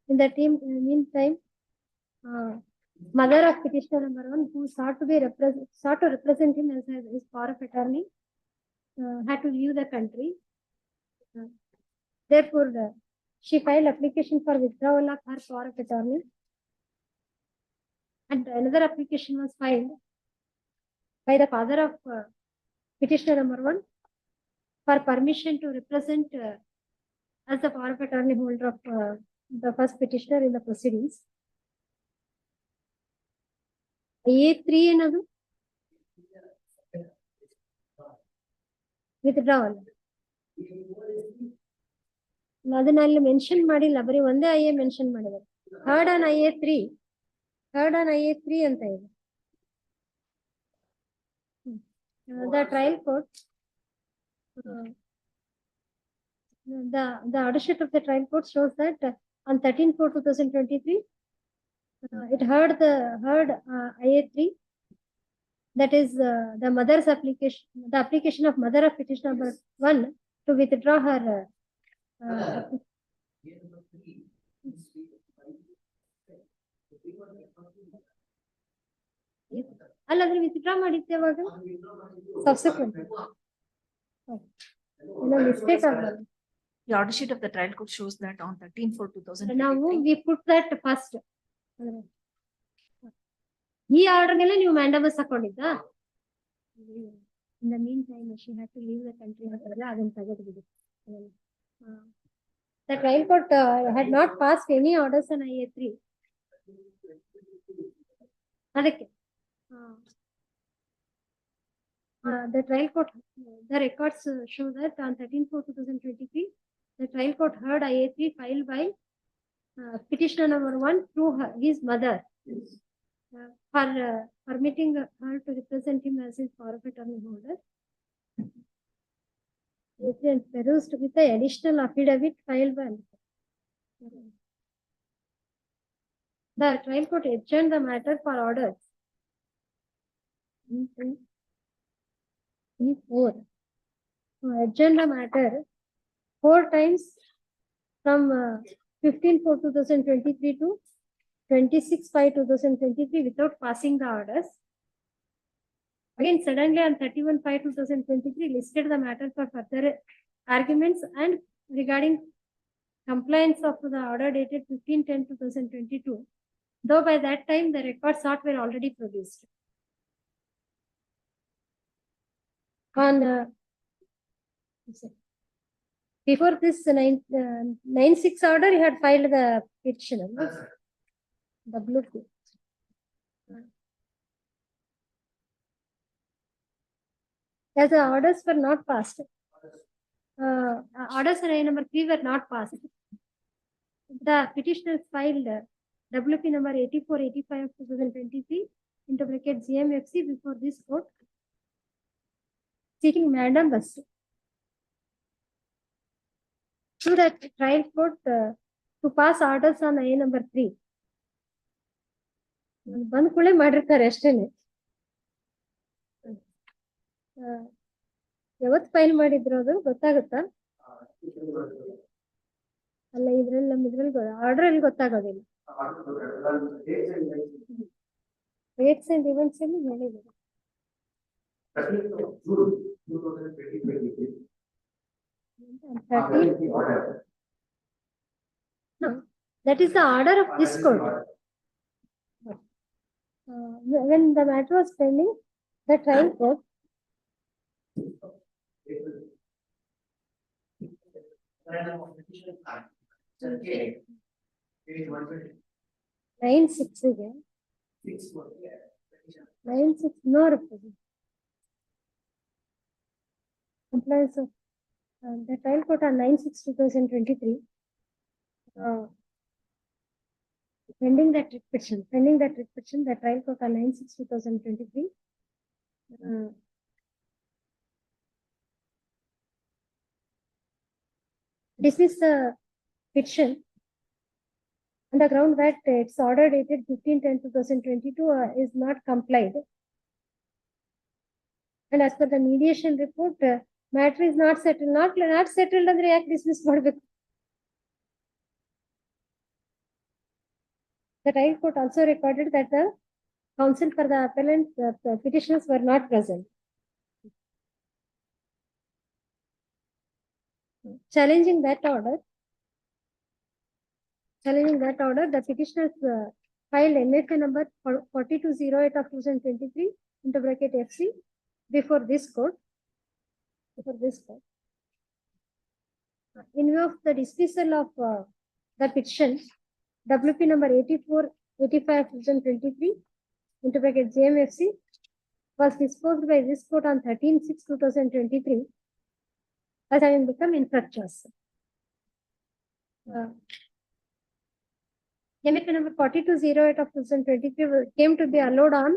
In the meantime, mother of petitioner number 1, who sought to represent him as his power of attorney, had to leave the country. Therefore, she filed application for withdrawal of her power of attorney, and another application was filed by the father of petitioner number 1 for permission to represent as the power of attorney holder of the first petitioner in the proceedings. A3 ಏನದು withdrawal. ಅದನ್ನ ಅಲ್ಲಿ mention ಮಾಡಿಲ್ಲ, ಬರೀ ಒಂದೇ IA mention ಮಾಡಿದ್ದಾರೆ. Heard on IA3 ಅಂತ ಇದೆ. The trial court, the order sheet of the trial court shows that on 13/4/2023, it heard IA3, that is the mother's application, the application of mother of petition number 1 to withdraw her. ಅಲ್ಲಾದ್ರೆ withdraw ಮಾಡಿದ್ದೆ ಅವಾಗ subsequent mistake ಆಗಲ್ಲ. The order sheet of the trial court shows that on 13/4/2023. ನಾವು we put that first. ಈ ಆರ್ಡರ್ಗೆಲ್ಲ ನೀವು mandamus ಹಾಕೊಂಡಿದ್ದಾ? In the mean time she had to leave the country ಅಂತಾರಲ್ಲ, ಅದನ್ನ ತೆಗೆದುಬಿಡಿ. The trial court had not passed any orders on IA3. ಅದಕ್ಕೆ the trial court, the records show that on 13/4/2023, the trial court heard IA3 filed by petitioner number 1 through his mother for permitting her to represent him as his power of attorney holder. It is perused with the additional affidavit filed by the trial court adjourned the matter for orders. E4 adjourned the matter 4 times from 15/4/2023 to 26/5/2023 without passing the orders. Again, suddenly on 31/5/2023 listed the matter for further arguments and regarding compliance of the order dated 15/10/2022. Though by that time the records sought were already produced. On before this 9/6 order, he had filed the petition. WP. As the orders were not passed, orders on IA number 3 were not passed. The petitioners filed WP number 84/85/2023 into bracket GMFC before this court, seeking mandamus to the trial court to pass orders on IA number 3. ಬಂದ್ ಕೂಡಲೇ ಮಾಡಿರ್ತಾರೆ ಅಷ್ಟೇನೆ. ಯಾವತ್ file ಮಾಡಿದ್ರು ಅದು ಗೊತ್ತಾಗುತ್ತಾ? ಅಲ್ಲ, ಇದ್ರಲ್ಲಿ ನಮ್ ಇದ್ರಲ್ಲಿ ಆರ್ಡರ್ ಅಲ್ಲಿ ಗೊತ್ತಾಗೋದಿಲ್ಲ. ಡೇಟ್ಸ್ ಅಂಡ್ ಇವೆಂಟ್ಸ್ ಅಲ್ಲಿ ಹೇಳಿದ್ರು. No, that is the order of this court. When the matter was pending, the trial court 9/6 ಗೆ 9/6 no represent. Compliance of the trial court on 9/6/2023 pending that petition, the trial court on 9/6/2023 dismiss the petition on the ground that its order dated 15/10/2022 is not complied. And as per the mediation report, matter is not settled. Not settled ಅಂದ್ರೆ ಯಾಕೆ dismiss ಮಾಡಬೇಕು? The trial court also recorded that the counsel for the appellant petitioners were not present. Challenging that order, the petitioners filed MFA number 4208/2023 into bracket FC before this court. In view of the dismissal of the petition, WP number 84/85/2023 into bracket JMFC was disposed by this court on 13/6/2023 as having become infructuous. MFA number 4208/2023 came to be allowed on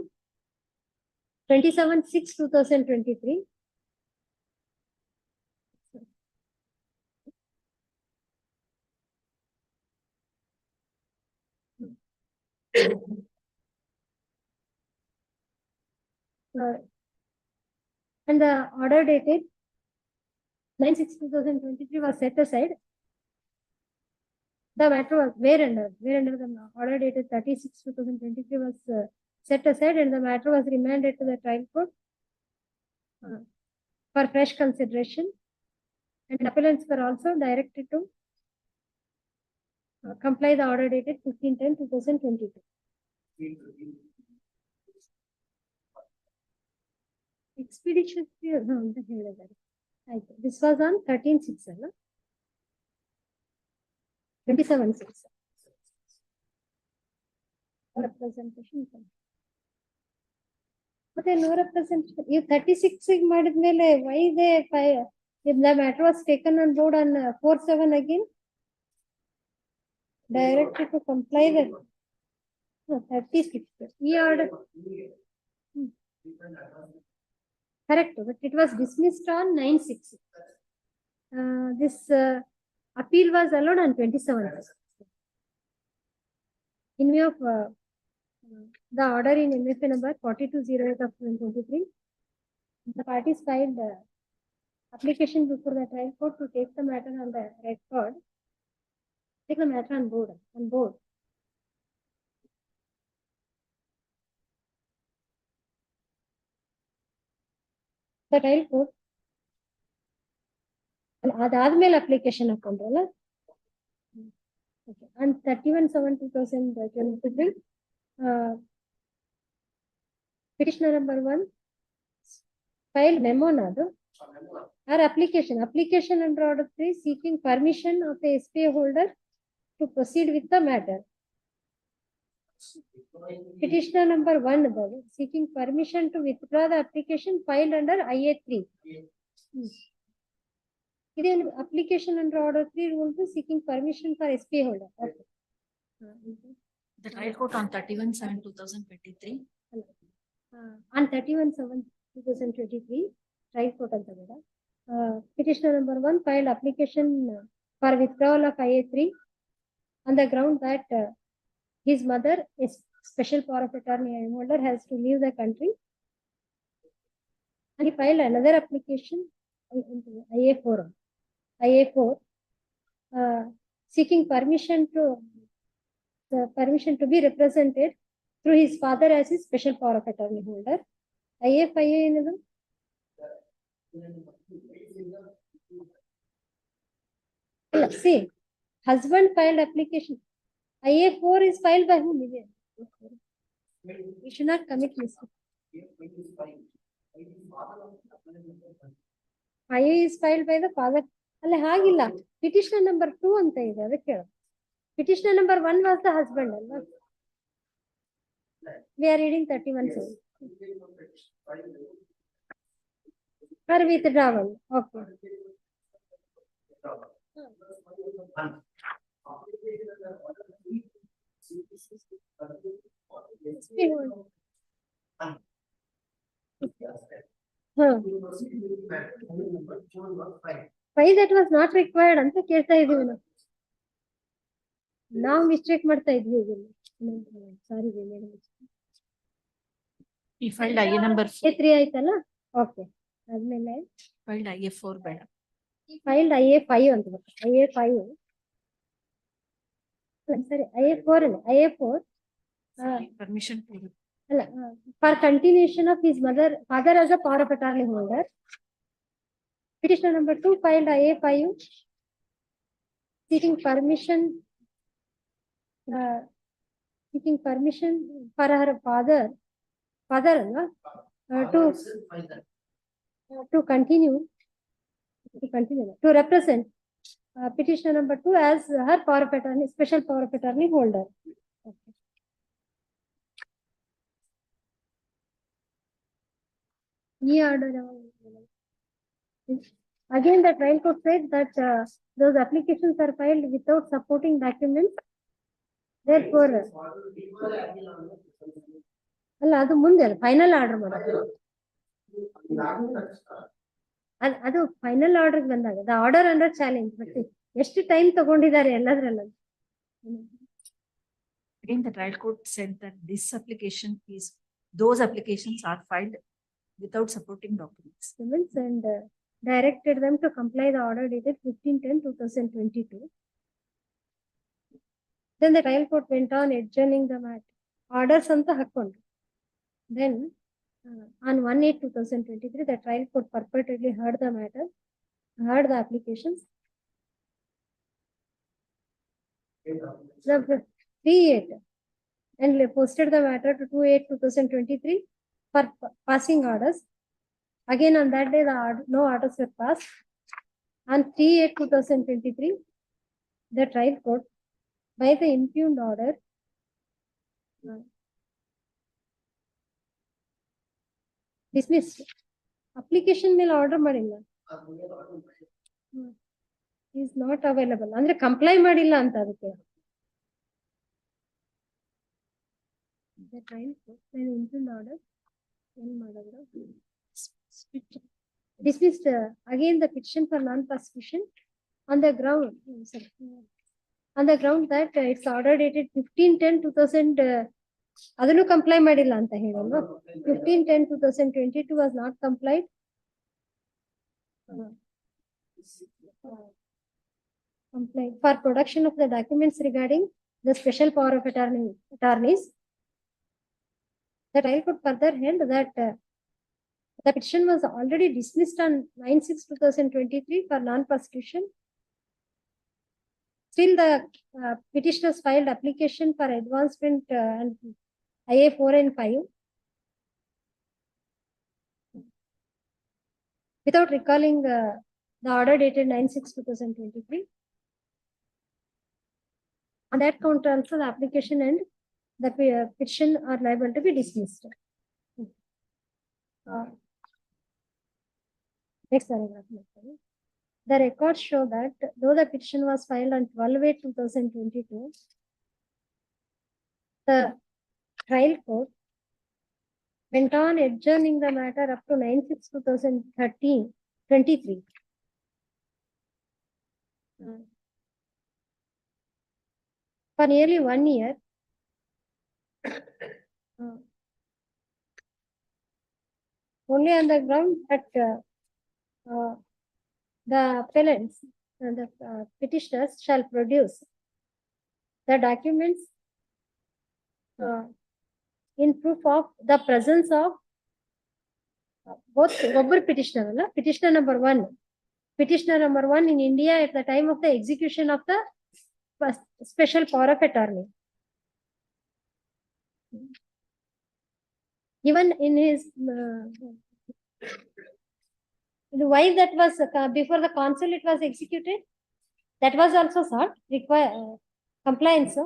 27/6/2023. And the order dated 9/6/2023 was set aside. The matter was wherein the order dated 30/6/2023 was set aside, and the matter was remanded to the trial court for fresh consideration. And appellants were also directed to comply the order dated 15/10/2022. Expeditiously, no, ಅಂತ ಹೇಳಿದ್ದಾರೆ. ಆಯ್ತು. This was on 13/6 ಅಲ್ಲ 27/6 representation. ಮತ್ತೆ no representation ಈ 36 ಮಾಡಿದ್ಮೇಲೆ why they if the matter was taken on board on 4/7 again directed to comply the 36 ಈ order correct, but it was dismissed on 9/6. This appeal was allowed on 27th. In view of the order in MFA number 4208/2023, the parties filed application before the trial court to take the matter on the record, take the matter on board. The trial court ಅದಾದ್ಮೇಲೆ application ಹಾಕೊಂಡ್ರಲ್ಲ on 31/7/2023 petitioner number 1 filed memo nadu or application under order 3 seeking permission of the SPA holder to proceed with the matter. Petitioner number 1 seeking permission to withdraw the application filed under IA3. Then application under order 3 rule to seeking permission for SPA holder. Okay. The trial court on 31/7/2023. On 31/7/2023, trial court ಅಂತ ಬೇಡ. Petitioner number 1 filed application for withdrawal of IA3 on the ground that his mother, a special power of attorney holder, has to leave the country. And he filed another application IA4 seeking permission to be represented through his father as his special power of attorney holder. IA5 ಏನದು? See, husband filed application. IA4 is filed by whom? We should not commit mistake. IA is filed by the father. ಅಲ್ಲ ಹಾಗಿಲ್ಲ, petitioner number 2 ಅಂತ ಇದೆ, ಅದಕ್ಕೆ ಹೇಳು. Petitioner number 1 was the husband ಅಲ್ವಾ? We are reading 31/7. For withdrawal. Okay. Why that was not required ಅಂತ ಕೇಳ್ತಾ ಇದೀವಿ ನಾವು ಮಿಸ್ಟೇಕ್ ಮಾಡ್ತಾ ಇದ್ವಿ. ಸಾರಿ He filed IA number 3 ಆಯ್ತಲ್ಲ. ಓಕೆ, ಆದ್ಮೇಲೆ filed IA4 ಬೇಡ. filed IA5 ಅಂತ ಬರ್ತದೆ. IA5 ಸರಿ, IA4 Permission to ಅಲ್ಲ, for continuation of his father as a power of attorney holder. Petitioner number 2 filed IA5 seeking permission for her father ಅಲ್ವಾ, to represent petitioner number 2 as her power of attorney, special power of attorney holder. Okay. Order. Again, the trial court said that those applications are filed without supporting documents. Therefore, ಅಲ್ಲ ಅದು ಮುಂದೆ final order ಮಾಡೋದು ಅದು final order ಬಂದಾಗ the order under challenge but ಎಷ್ಟು time ತಗೊಂಡಿದ್ದಾರೆ ಎಲ್ಲದ್ರಲ್ಲ. Again, the trial court said that those applications are filed without supporting documents. And directed them to comply the order dated 15/10/2022. Then the trial court went on adjourning the matter. Orders anta hakkondu. Then on 1/8/2023, the trial court purportedly heard the matter, heard the applications. The 3/8 and posted the matter to 2/8/2023 for passing orders. Again, on that day, no orders were passed. On 3/8/2023, the trial court, by the impugned order, dismissed. Application mail order madilla. Is not available. Andre comply madilla anta adakke. The trial court, by the impugned order, dismissed again the petition for non-prosecution on the ground that it's order dated 15/10/2000 ಅದನ್ನು comply ಮಾಡಿಲ್ಲ ಅಂತ ಹೇಳಲ್ವಾ. 15/10/2022 was not complied. Complied for production of the documents regarding the special power of attorneys. The trial court further held that the petition was already dismissed on 9/6/2023 for non-prosecution. Still, the petitioners filed application for advancement and IA 4 and 5 without recalling the order dated 9/6/2023. On that count also, the application and the petition are liable to be dismissed. Next paragraph. The records show that though the petition was filed on 12/8/2022, the trial court went on adjourning the matter up to 9/6/2023. For nearly 1 year. Only on the ground that the appellants and the petitioners shall produce the documents in proof of the presence of both petitioner number 1 in India at the time of the execution of the special power of attorney. Even in his why that was before the consul it was executed, that was also sought compliance. So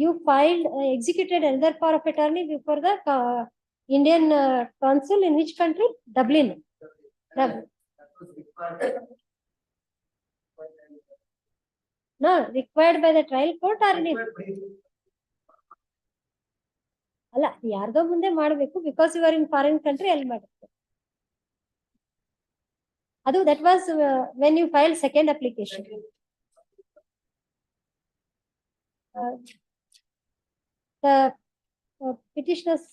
you filed executed another power of attorney before the Indian consul in which country? Dublin. No, required by the trial court or ಅಲ್ಲ ಯಾರ್ದೋ ಮುಂದೆ ಮಾಡಬೇಕು because you are in foreign country ಅಲ್ಲಿ ಮಾಡಬೇಕು. ಅದು that was when you file second application. The petitioners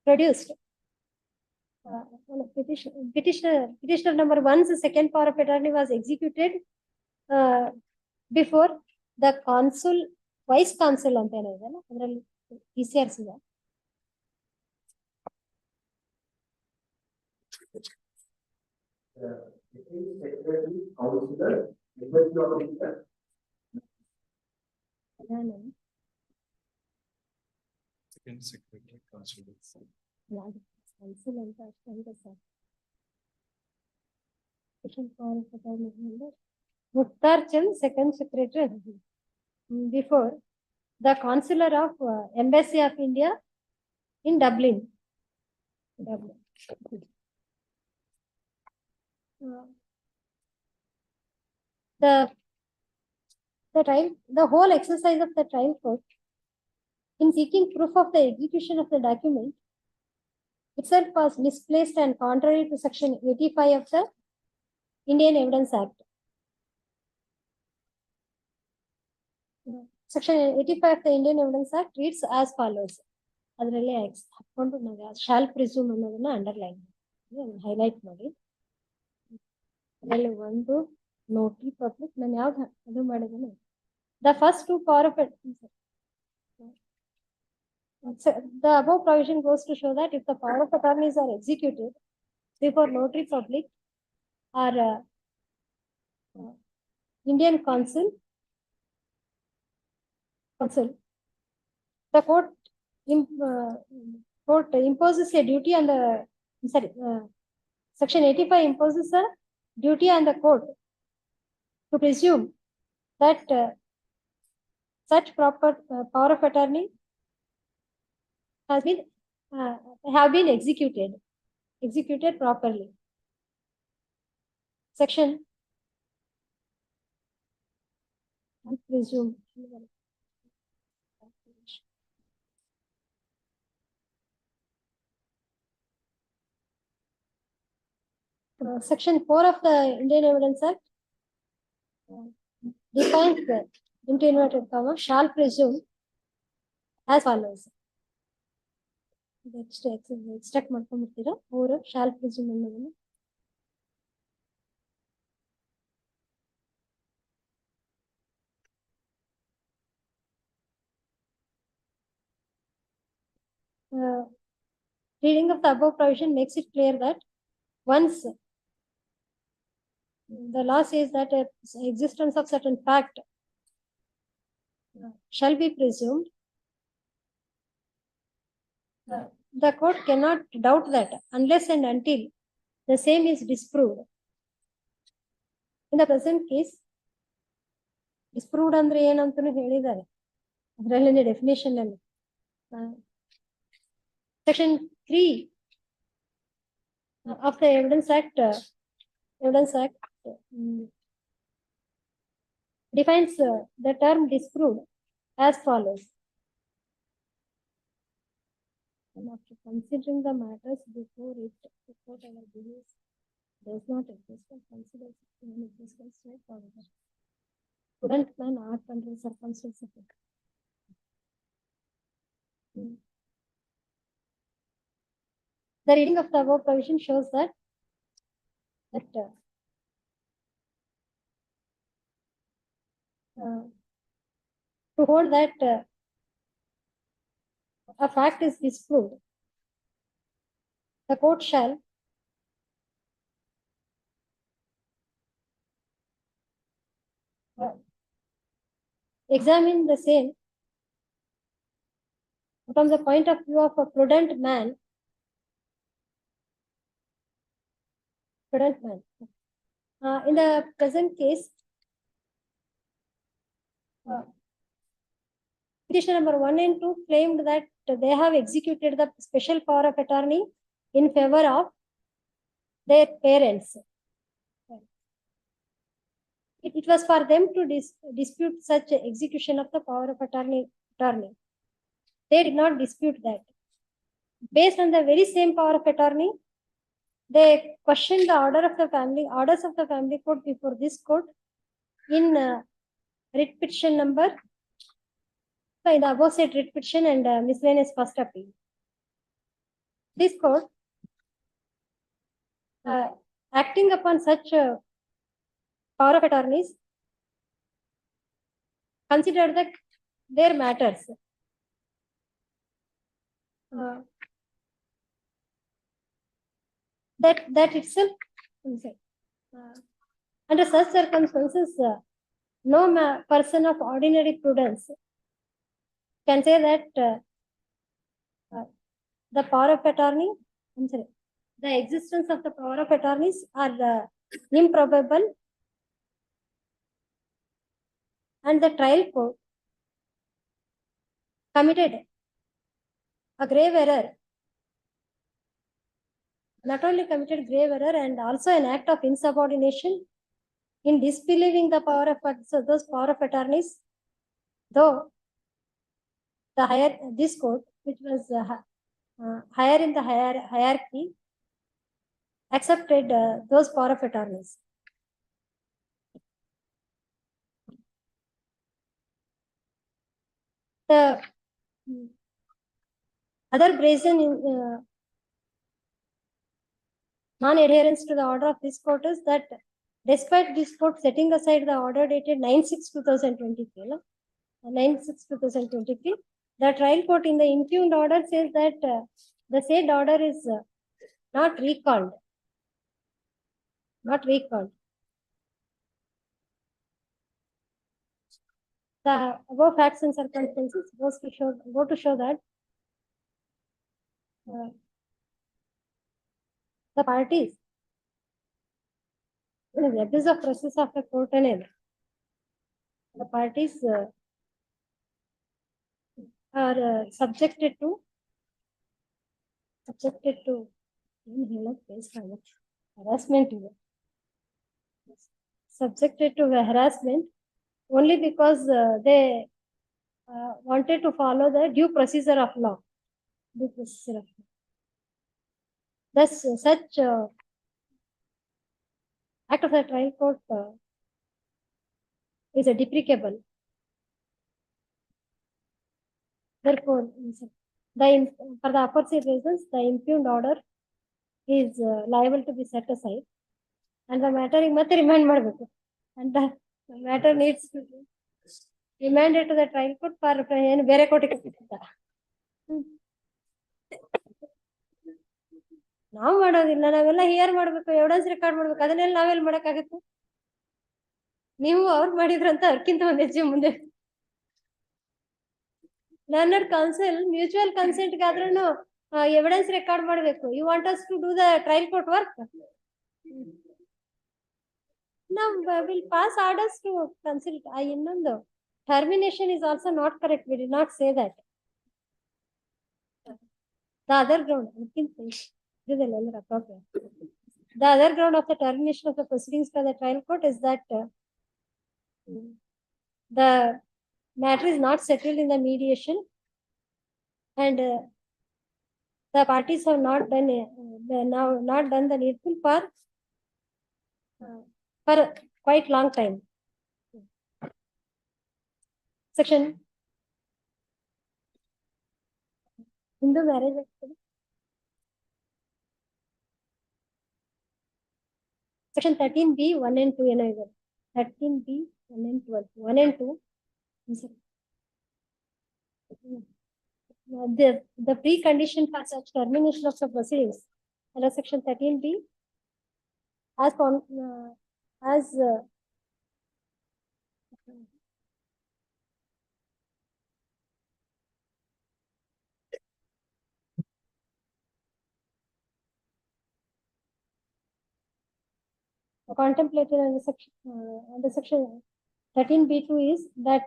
produced petitioner number 1's second power of attorney was executed before the consul, vice consul ಅಂತ ಏನೋ ಇದೆಯಲ್ಲ ಅದರಲ್ಲಿ PCRs ಇದೆ. Council ಅಂತ ಅಷ್ಟೇ sir. Mukhtar Chand, Second Secretary. Before, the Consular of Embassy of India in Dublin. The whole exercise of the trial court in seeking proof of the execution of the document itself was misplaced and contrary to Section 85 of the Indian Evidence Act. Section 85 of the Indian Evidence Act reads as follows. ಅದರಲ್ಲಿ ಹಾಕೊಂಡ್ರೆ shall presume ಅನ್ನೋದನ್ನ underline highlight ಮಾಡಿ ಅದರಲ್ಲಿ ಒಂದು notary public ನಾನು ಯಾವ್ದು ಅದು ಮಾಡಿದ್ದೇನೆ the first two power of the above provision goes to show that if the power of attorneys are executed before notary public or Indian consul, the court imposes a duty on the Section 85 imposes a duty on the court to presume that such proper power of attorney have been executed properly. Section presume. Section 4 of the Indian Evidence Act defines the into inverted comma shall presume as follows. Extract ಮಾಡ್ಕೊಂಡ್ಬಿಡ್ತೀರಾ ಅವರು shawl presume ಅನ್ನೋದನ್ನು reading of the above provision makes it clear that once the law says that existence of certain fact shall be presumed, the court cannot doubt that unless and until the same is disproved. In the present case, disproved andre ಏನು ಅಂತಾನು ಹೇಳಿದ್ದಾರೆ ಅದರಲ್ಲಿ definition ಅಲ್ಲಿ Section 3 of the Evidence Act defines the term disproved as follows. And after considering the matters before it, the court our belief does not exist or considers in existence straightforward. Couldn't man act under circumstances of it. The reading of the above provision shows that to hold that a fact is disproved, the court shall examine the same from the point of view of a prudent man. In the present case, petition number 1 and 2 claimed that they have executed the special power of attorney in favor of their parents. It was for them to dispute such execution of the power of attorney. They did not dispute that. Based on the very same power of attorney, they questioned the orders of the family court before this court in writ petition number, in the above said writ petition and miscellaneous first appeal. This court, acting upon such power of attorneys, considered their matters. That itself, under such circumstances, no person of ordinary prudence can say that the power of attorney, the existence of the power of attorneys are improbable and the trial court committed a grave error. Not only committed grave error and also an act of insubordination in disbelieving the power of those power of attorneys, though this court, which was higher in the hierarchy, accepted those power of attorneys. The other brazen non-adherence to the order of this court is that despite this court setting aside the order dated 9/6/2023, 9/6/2023, the trial court in the impugned order says that the said order is not recalled. Not recalled. The above facts and circumstances go to show that the parties in the abuse of process of the court and the parties are subjected to harassment. Subjected to harassment only because they wanted to follow the due procedure of law. Thus, such act of the trial court is a deprecable. Therefore, for the aforesaid reasons, the impugned order is liable to be set aside, and the matter ಮತ್ತೆ remand ಮಾಡಬೇಕು, and the matter needs to be remanded to the trial court for ಏನು ಬೇರೆ ಕೋರ್ಟಿಗೆ ನಾವು ಮಾಡೋದಿಲ್ಲ, ನಾವೆಲ್ಲ here ಮಾಡ್ಬೇಕು, evidence record ಮಾಡ್ಬೇಕು, ಅದನ್ನೆಲ್ಲ ನಾವೆಲ್ಲ ಮಾಡಕ್ಕಾಗತ್ತೆ? ನೀವು ಅವ್ರು ಮಾಡಿದ್ರಂತ ಅವ್ರಕ್ಕಿಂತ ಒಂದ್ ಹೆಜ್ಜೆ ಮುಂದೆ. ಲರ್ನರ್ ಕೌನ್ಸಿಲ್ ಮ್ಯೂಚುವಲ್ ಕನ್ಸೆಂಟ್ ಗಾದ್ರೂ ಎವಿಡೆನ್ಸ್ ರೆಕಾರ್ಡ್ ಮಾಡ್ಬೇಕು. You want us to do the trial court work? ನಾವು will pass orders to cancel. ಇನ್ನೊಂದು termination is also not correct. We did not say that. The other ground, the other ground of the termination of the proceedings by the trial court is that the matter is not settled in the mediation, and the parties have not done the needful for quite long time. Section Hindu Marriage Act. Section 13B 1 and 2 ಏನಾಗಿದೆ? 13B 1 and 12. 1 and 2. The precondition for such termination of the proceedings under Section 13B as contemplated under section 13B2 is that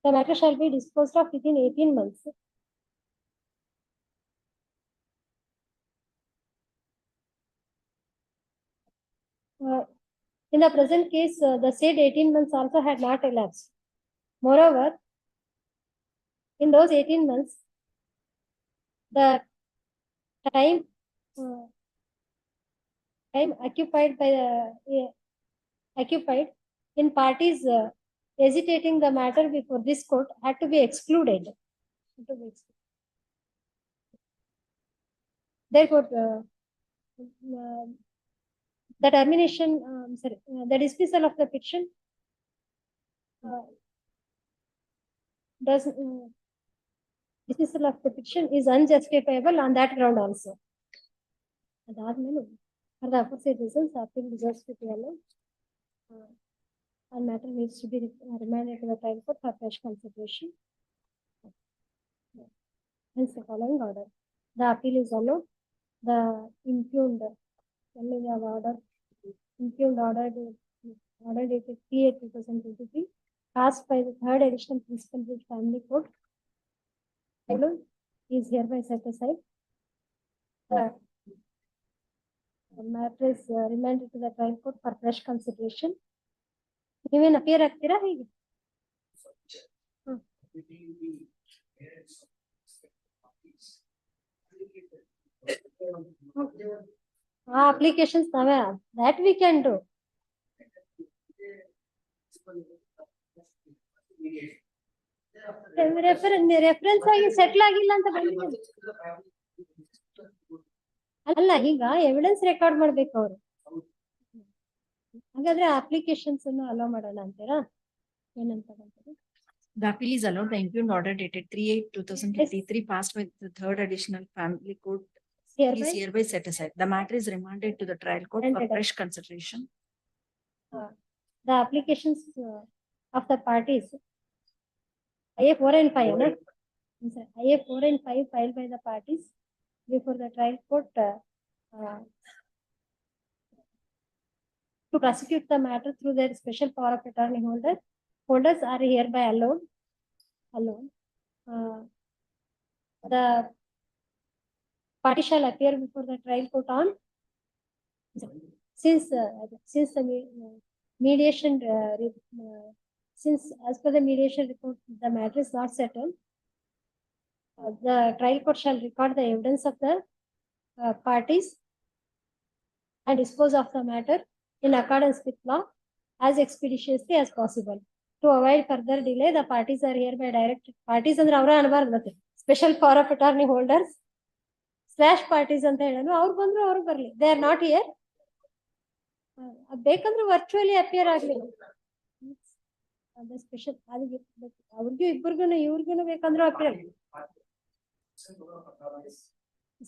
the matter shall be disposed of within 18 months. In the present case, the said 18 months also had not elapsed. Moreover, in those 18 months, the time occupied in parties hesitating the matter before this court had to be excluded. Therefore, the termination, the dismissal of the petition dismissal of the petition is unjustifiable on that ground also. For the aforesaid reasons, appeal deserves to be allowed, and matter needs to be remanded to the trial court for fresh consideration. Hence the following order. The appeal is allowed. The impugned order dated 3/8/2023 passed by the third additional principal bench family court is hereby set aside. The matter is remanded to the trial court for fresh consideration. ನೀವೇನು appear ಆಗ್ತೀರಾ ಹೇಗೆ? Applications that we can do. Reference ಆಗಿ settle ಆಗಿಲ್ಲ ಅಂತ ಬಂದಿದೆ ಅಲ್ಲ, ಈಗ evidence record ಮಾಡ್ಬೇಕು ಅವರು. ಹಾಗಾದ್ರೆ ಅಪ್ಲಿಕೇಶನ್ಸ್ ಅನ್ನು ಅಲೋ ಮಾಡೋಣ ಅಂತೀರಾ? ಏನಂತ ಬಂತಾರೆ? The appeal is allowed. The impugned order dated 3/8/2023 passed by the third additional family court is hereby set aside. The matter is remanded to the trial court for fresh consideration. The applications of the parties IA 4 and 5, no? IA 4 and 5 filed by the parties before the trial court to prosecute the matter through their special power of attorney holders are hereby allowed. The party shall appear before the trial court on since the mediation since as per the mediation report the matter is not settled. The trial court shall record the evidence of the parties and dispose of the matter in accordance with law as expeditiously as possible. To avoid further delay, the parties are hereby directed. Parties ಅಂದ್ರೆ ಅವರ ಅನ್ಬಾರ್ದು, special power of attorney holders / parties ಅಂತ ಹೇಳೋಣ. ಅವ್ರು ಬಂದ್ರು ಅವ್ರು ಬರ್ಲಿ, they are not here. ಬೇಕಂದ್ರೆ ವರ್ಚುವಲಿ ಅಪಿಯರ್ ಆಗ್ಲಿ. ಸ್ಪೆಷಲ್ ಅವ್ರಿಗೂ ಇಬ್ಬರಿಗೂ ಇವ್ರಿಗೂ ಬೇಕಂದ್ರೆ appear.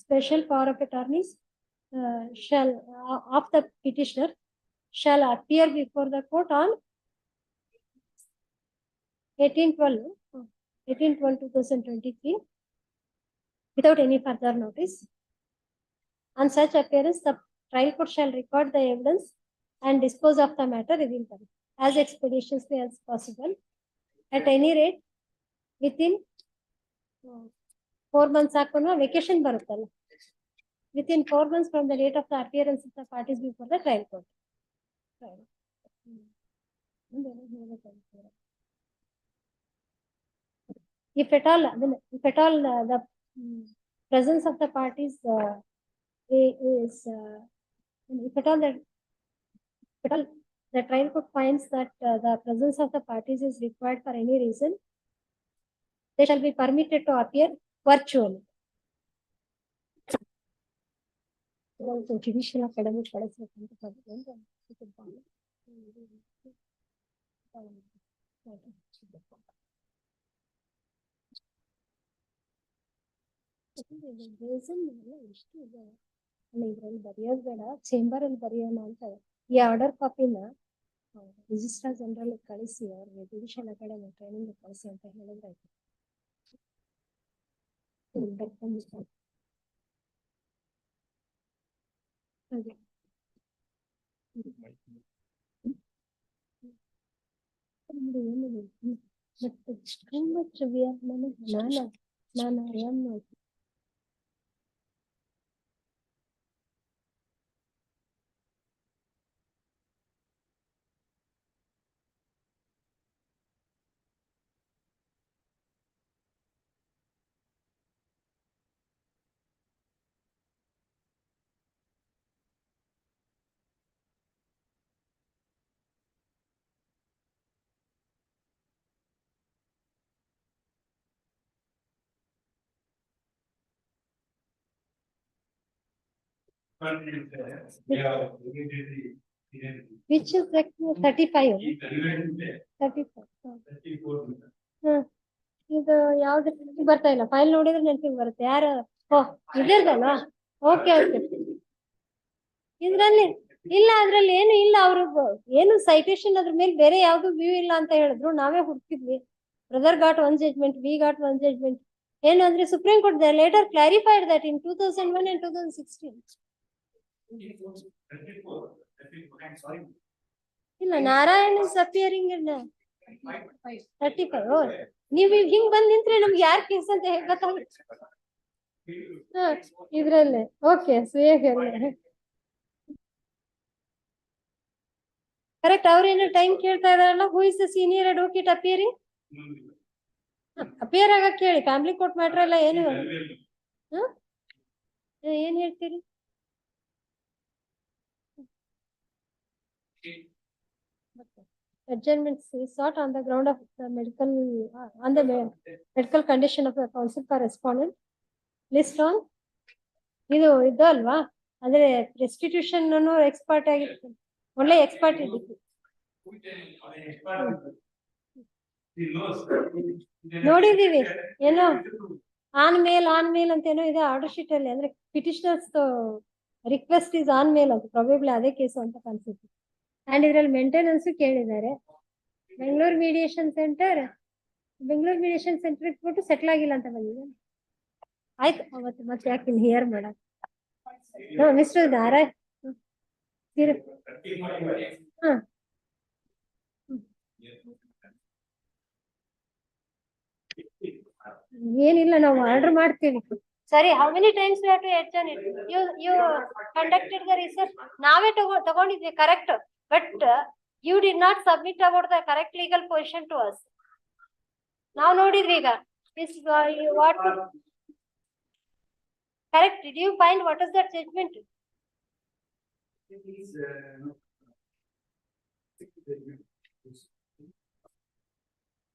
Special power of attorneys shall of the petitioner shall appear before the court on 18/12/2023 without any further notice. On such appearance, the trial court shall record the evidence and dispose of the matter as expeditiously as possible. At any rate, within 4 months ಹಾಕೋಣ, vacation ಬರುತ್ತಲ್ಲ, within 4 months from the date of the appearance of the parties before the trial court. If at all the presence of the parties is if at all the trial court finds that the presence of the parties is required for any reason, they shall be permitted to appear virtually. Judicial Academy ಇದ್ರಲ್ಲಿ ಬರೆಯೋದು ಬೇಡ, chamber ಅಲ್ಲಿ ಬರೆಯೋಣ ಅಂತ. ಈ order ಕಾಪಿನ registrar general ಕಳಿಸಿ ಅವ್ರಿಗೆ judicial academy training ಕಳಿಸಿ ಅಂತ ಹೇಳಿದ್ರೆ ಆಯ್ತು. ನಾನು which is like 35. 34. ಇದು ಯಾವ್ದು ಬರ್ತಾ ಇಲ್ಲ, ಫೈಲ್ ನೋಡಿದ್ರೆ ನೆನಪಿಗೆ ಬರುತ್ತೆ. ಯಾರು ಇದರ್ದಲ್ಲ? Okay okay. ಇದ್ರಲ್ಲಿ ಇಲ್ಲ, ಅದ್ರಲ್ಲಿ ಏನು ಇಲ್ಲ, ಅವ್ರಿಗೆ ಏನು ಸೈಟೇಷನ್ ಅದ್ರ ಮೇಲೆ ಬೇರೆ ಯಾವ್ದು ವ್ಯೂ ಇಲ್ಲ ಅಂತ ಹೇಳಿದ್ರು. ನಾವೇ ಹುಡುಕಿದ್ವಿ. Brother got 1 judgment, we got 1 judgment. ಏನಂದ್ರೆ Supreme Court they later clarified that in 2001 and 2016. ಇಲ್ಲ Narayan is appearing in 35. Oh, ನೀವು ಹಿಂಗ್ ಬಂದ್ ನಿಂತ್ರೆ ನಮ್ಗೆ ಯಾರ್ ಕೇಸ್ ಅಂತ ಹೇಗ್ ಗೊತ್ತಾಗುತ್ತೆ? ಇದ್ರಲ್ಲೇ ಓಕೆ ಕರೆಕ್ಟ್. ಅವ್ರೇನೋ ಟೈಮ್ ಕೇಳ್ತಾ ಇದಾರಲ್ಲ, who is the senior advocate appearing? Appear ಆಗಕ್ ಕೇಳಿ. ಫ್ಯಾಮಿಲಿ ಕೋರ್ಟ್ ಮ್ಯಾಟರ್ ಎಲ್ಲ ಏನು ಏನ್ ಹೇಳ್ತೀರಿ? Adjournment is sought on the ground of the medical condition of the counsel for respondent. List on ಇದು ಅಲ್ವಾ, ಅಂದ್ರೆ ರೆಸ್ಟಿಟ್ಯೂಷನ್ ಎಕ್ಸ್ಪರ್ಟ್ ಆಗಿತ್ತು, ಒಳ್ಳೆ ಎಕ್ಸ್ಪರ್ಟ್ ಇದ್ದಿತ್ತು. ನೋಡಿದೀವಿ ಏನೋ ಆನ್ ಮೇಲ್ ಅಂತ ಏನೋ ಇದೆ ಆರ್ಡರ್ ಶೀಟ್ ಅಲ್ಲಿ, ಅಂದ್ರೆ ಪಿಟಿಷನರ್ಸ್ ರಿಕ್ವೆಸ್ಟ್ ಇಸ್ ಆನ್ ಮೇಲ್ ಅಂತ, ಪ್ರಾಬಬ್ಲಿ ಅದೇ ಕೇಸು ಅಂತ ಕಾಣಿಸುತ್ತೆ. ಅಂಡ್ ಇದ್ರಲ್ಲಿ ಮೇಂಟೆನೆನ್ಸ್ ಕೇಳಿದ್ದಾರೆ. ಬೆಂಗಳೂರು ಮೀಡಿಯೇಷನ್ ಸೆಂಟರ್ ಇಟ್ಬಿಟ್ಟು ಸೆಟ್ಲ್ ಆಗಿಲ್ಲ ಅಂತ ಬಂದಿದೆ. ಆಯ್ತು, ಅವತ್ತು ಮತ್ತೆ ಯಾಕೆ ಹಿಯರ್ ಮಾಡಕ್ ಮಿಸ್ಟರ್ ನಾರಾಯಣ್ ಏನಿಲ್ಲ, ನಾವು ಆರ್ಡರ್ ಮಾಡ್ತೀವಿ. ಸರಿ, how many times you have to adjourn it? You conducted the research. ನಾವೇ ತಗೊಂಡಿದ್ವಿ ಕರೆಕ್ಟ್, but you did not submit about the correct legal position to us. ನಾವು ನೋಡಿದ್ವಿ ಈಗ what correct. Did you find what is that judgment?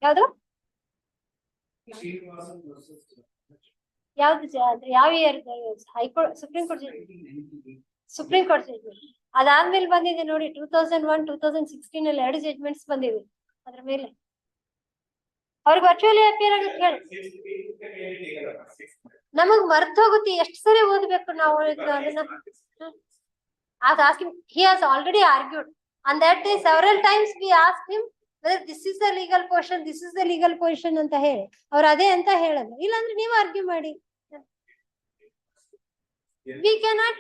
ಯಾವುದು ಯಾವ year? High court supreme court judgment ಅದಾದ್ಮೇಲೆ ಬಂದಿದೆ ನೋಡಿ. 2001 2016 ಅಲ್ಲಿ 2 ಜಡ್ಜ್ಮೆಂಟ್ಸ್ ಬಂದಿವೆ ಅದ್ರ ಮೇಲೆ. ಅವ್ರಿಗೆ ವರ್ಚುವಲಿ ಅಪಿಯರ್ ಆಗಕ್ಕೆ ಹೇಳಿ. ನಮಗ್ ಮರ್ತ ಹೋಗುತ್ತೆ, ಎಷ್ಟು ಸರಿ ಓದ್ಬೇಕು ನಾವು ಅದನ್ನ. He has already argued on that day several times. We asked him whether this is the legal position ಅಂತ ಹೇಳಿ, ಅವ್ರು ಅದೇ ಅಂತ ಹೇಳೋದು. ಇಲ್ಲಾಂದ್ರೆ ನೀವು ಆರ್ಗ್ಯೂ ಮಾಡಿ. We cannot,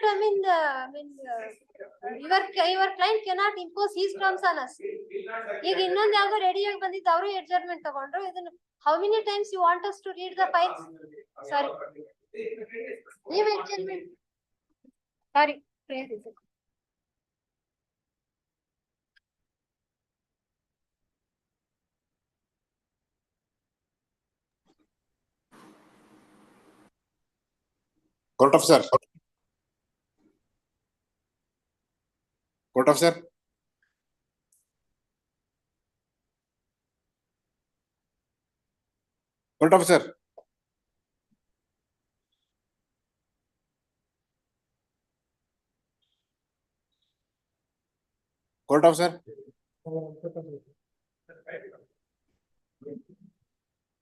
your client cannot impose his terms on us. ಈಗ ಇನ್ನೊಂದ್ ಯಾವ್ದೋ ರೆಡಿಯಾಗಿ ಬಂದಿದ್ದು, ಅವರು ಅಡ್ಜರ್ನ್ಮೆಂಟ್ ತಗೊಂಡ್ರು. ಇದನ್ನ how many times you want us to read the files? Sorry, ನೀವು adjournment sorry prayer is it? Court officer. Court officer. Court officer. Court officer.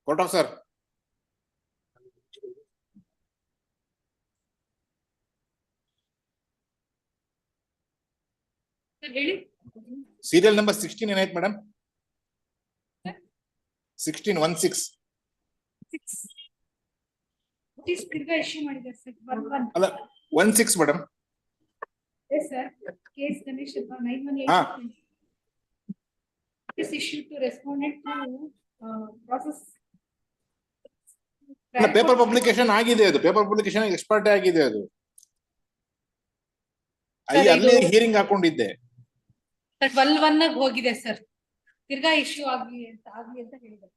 Court officer. Serial number 16 ಏನಾಯ್ತು ಮೇಡಮ್? 1616 ತಿರ್ಗಾ ಇಶ್ಯೂ ಮಾಡಿದ್ದಾರೆ sir. ಅಲ್ಲ 16 madam. Yes sir, case Ganesh 918 is issued to respondent to process. Paper publication ಆಗಿದೆ, ಅದು paper publication expert ಆಗಿದೆ. ಅದು ಅಲ್ಲಿ hearing ಹಾಕೊಂಡಿದ್ದೆ. 12-1 ಹೋಗಿದೆ ಸರ್, ತಿರ್ಗಾ ಇಶ್ಯೂ ಆಗ್ಲಿ ಅಂತ ಹೇಳಿದ್ದಾರೆ.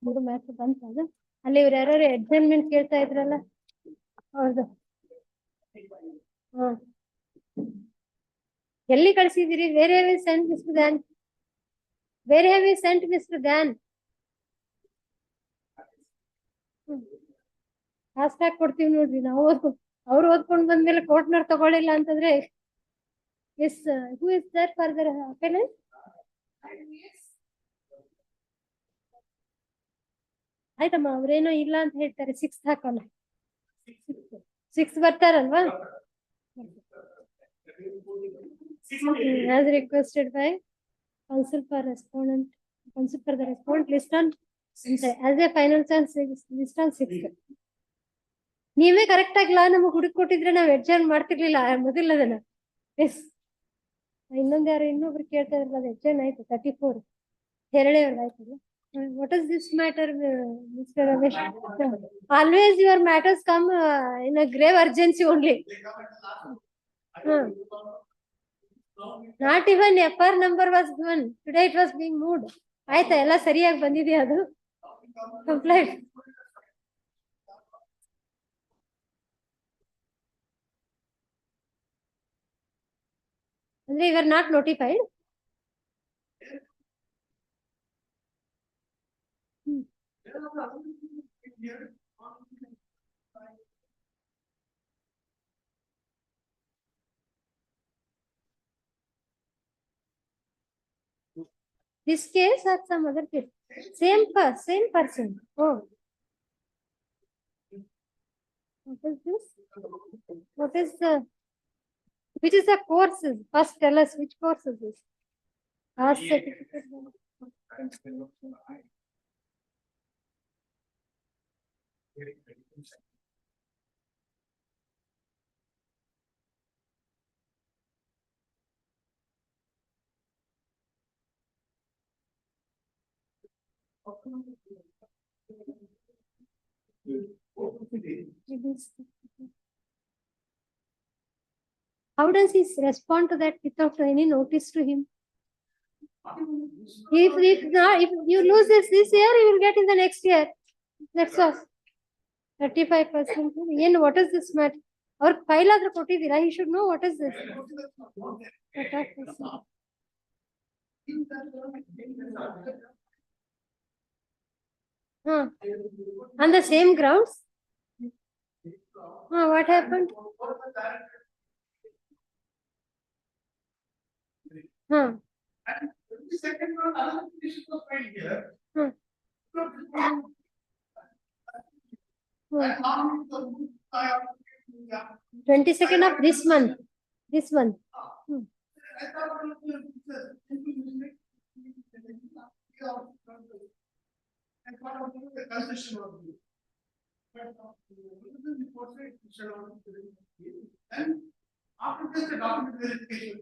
ಮೂರು ಮ್ಯಾಚ್ ಬಂತ ಅದು ಅಲ್ಲಿ ಇವ್ರು ಯಾರು ಅಡ್ಜೈನ್ಮೆಂಟ್ ಕೇಳ್ತಾ ಇದ್ರಲ್ಲ ಹೌದು ಹ ಎಲ್ಲಿ ಕಳ್ಸಿದಿರಿ ಬೇರೆ ಸೆಂಟ್ ಮಿಸ್ಟರ್ ಗಾನ್ ಬೇರೆ have sent mister gone fast tag ಕೊಡ್ತೀವಿ ನೋಡ್ರಿ ನಾವು ಅವ್ರು ಓದ್ಕೊಂಡ್ ಬಂದ್ಮೇಲೆ ಕೋರ್ಟ್ನವ್ರು ತಗೊಳ್ಳಿಲ್ಲ ಅಂತಂದ್ರೆ yes who is there further appellant ಆಯ್ತಮ್ಮ ಅವ್ರೇನೋ ಇಲ್ಲ ಅಂತ ಹೇಳ್ತಾರೆ 6 ಹಾಕೋಣ 6 ಬರ್ತಾರಲ್ವಾ as requested by counsel for respondent counsel for the respondent list on as a final chance list on 6 ನೀವೇ ಕರೆಕ್ಟ್ ಆಗಿಲ್ಲ ನಮಗ್ ಹುಡುಕ್ ಕೊಟ್ಟಿದ್ರೆ ನಾವ್ ಎಡ್ಜರ್ನ್ ಮಾಡ್ತಿರ್ಲಿಲ್ಲ ಮೊದಲದನ್ನ ಎಸ್ ಇನ್ನೊಂದ್ ಯಾರು ಇನ್ನೊಬ್ರು ಕೇಳ್ತಾ ಇದ್ರಲ್ಲ ಅದು ಎಡ್ಜರ್ನ್ ಆಯ್ತು 34 ಎರಡೇ ಆಯ್ತು what is this matter Mr. Ramesh always your matters come in a grave urgency only not even FR number was given today it was being moved ಆಯ್ತಾ ಎಲ್ಲ ಸರಿಯಾಗಿ ಬಂದಿದೆ ಅದು ಕಂಪ್ಲೈಂಟ್ ಅಂದ್ರೆ you are not notified this case or some other case same person oh what is this what is the which is the courses first tell us which course is this certificate how does he respond to that without any notice to him if you lose this year you will get in the next year that's all 35% ಏನು what is this matter ಅವ್ರ file ಆದ್ರೂ ಕೊಟ್ಟಿದ್ದೀರಾ he should know what is this on the same grounds what happened Second one, another petition was filed here. 22nd of this month. This month. And after this, the document verification.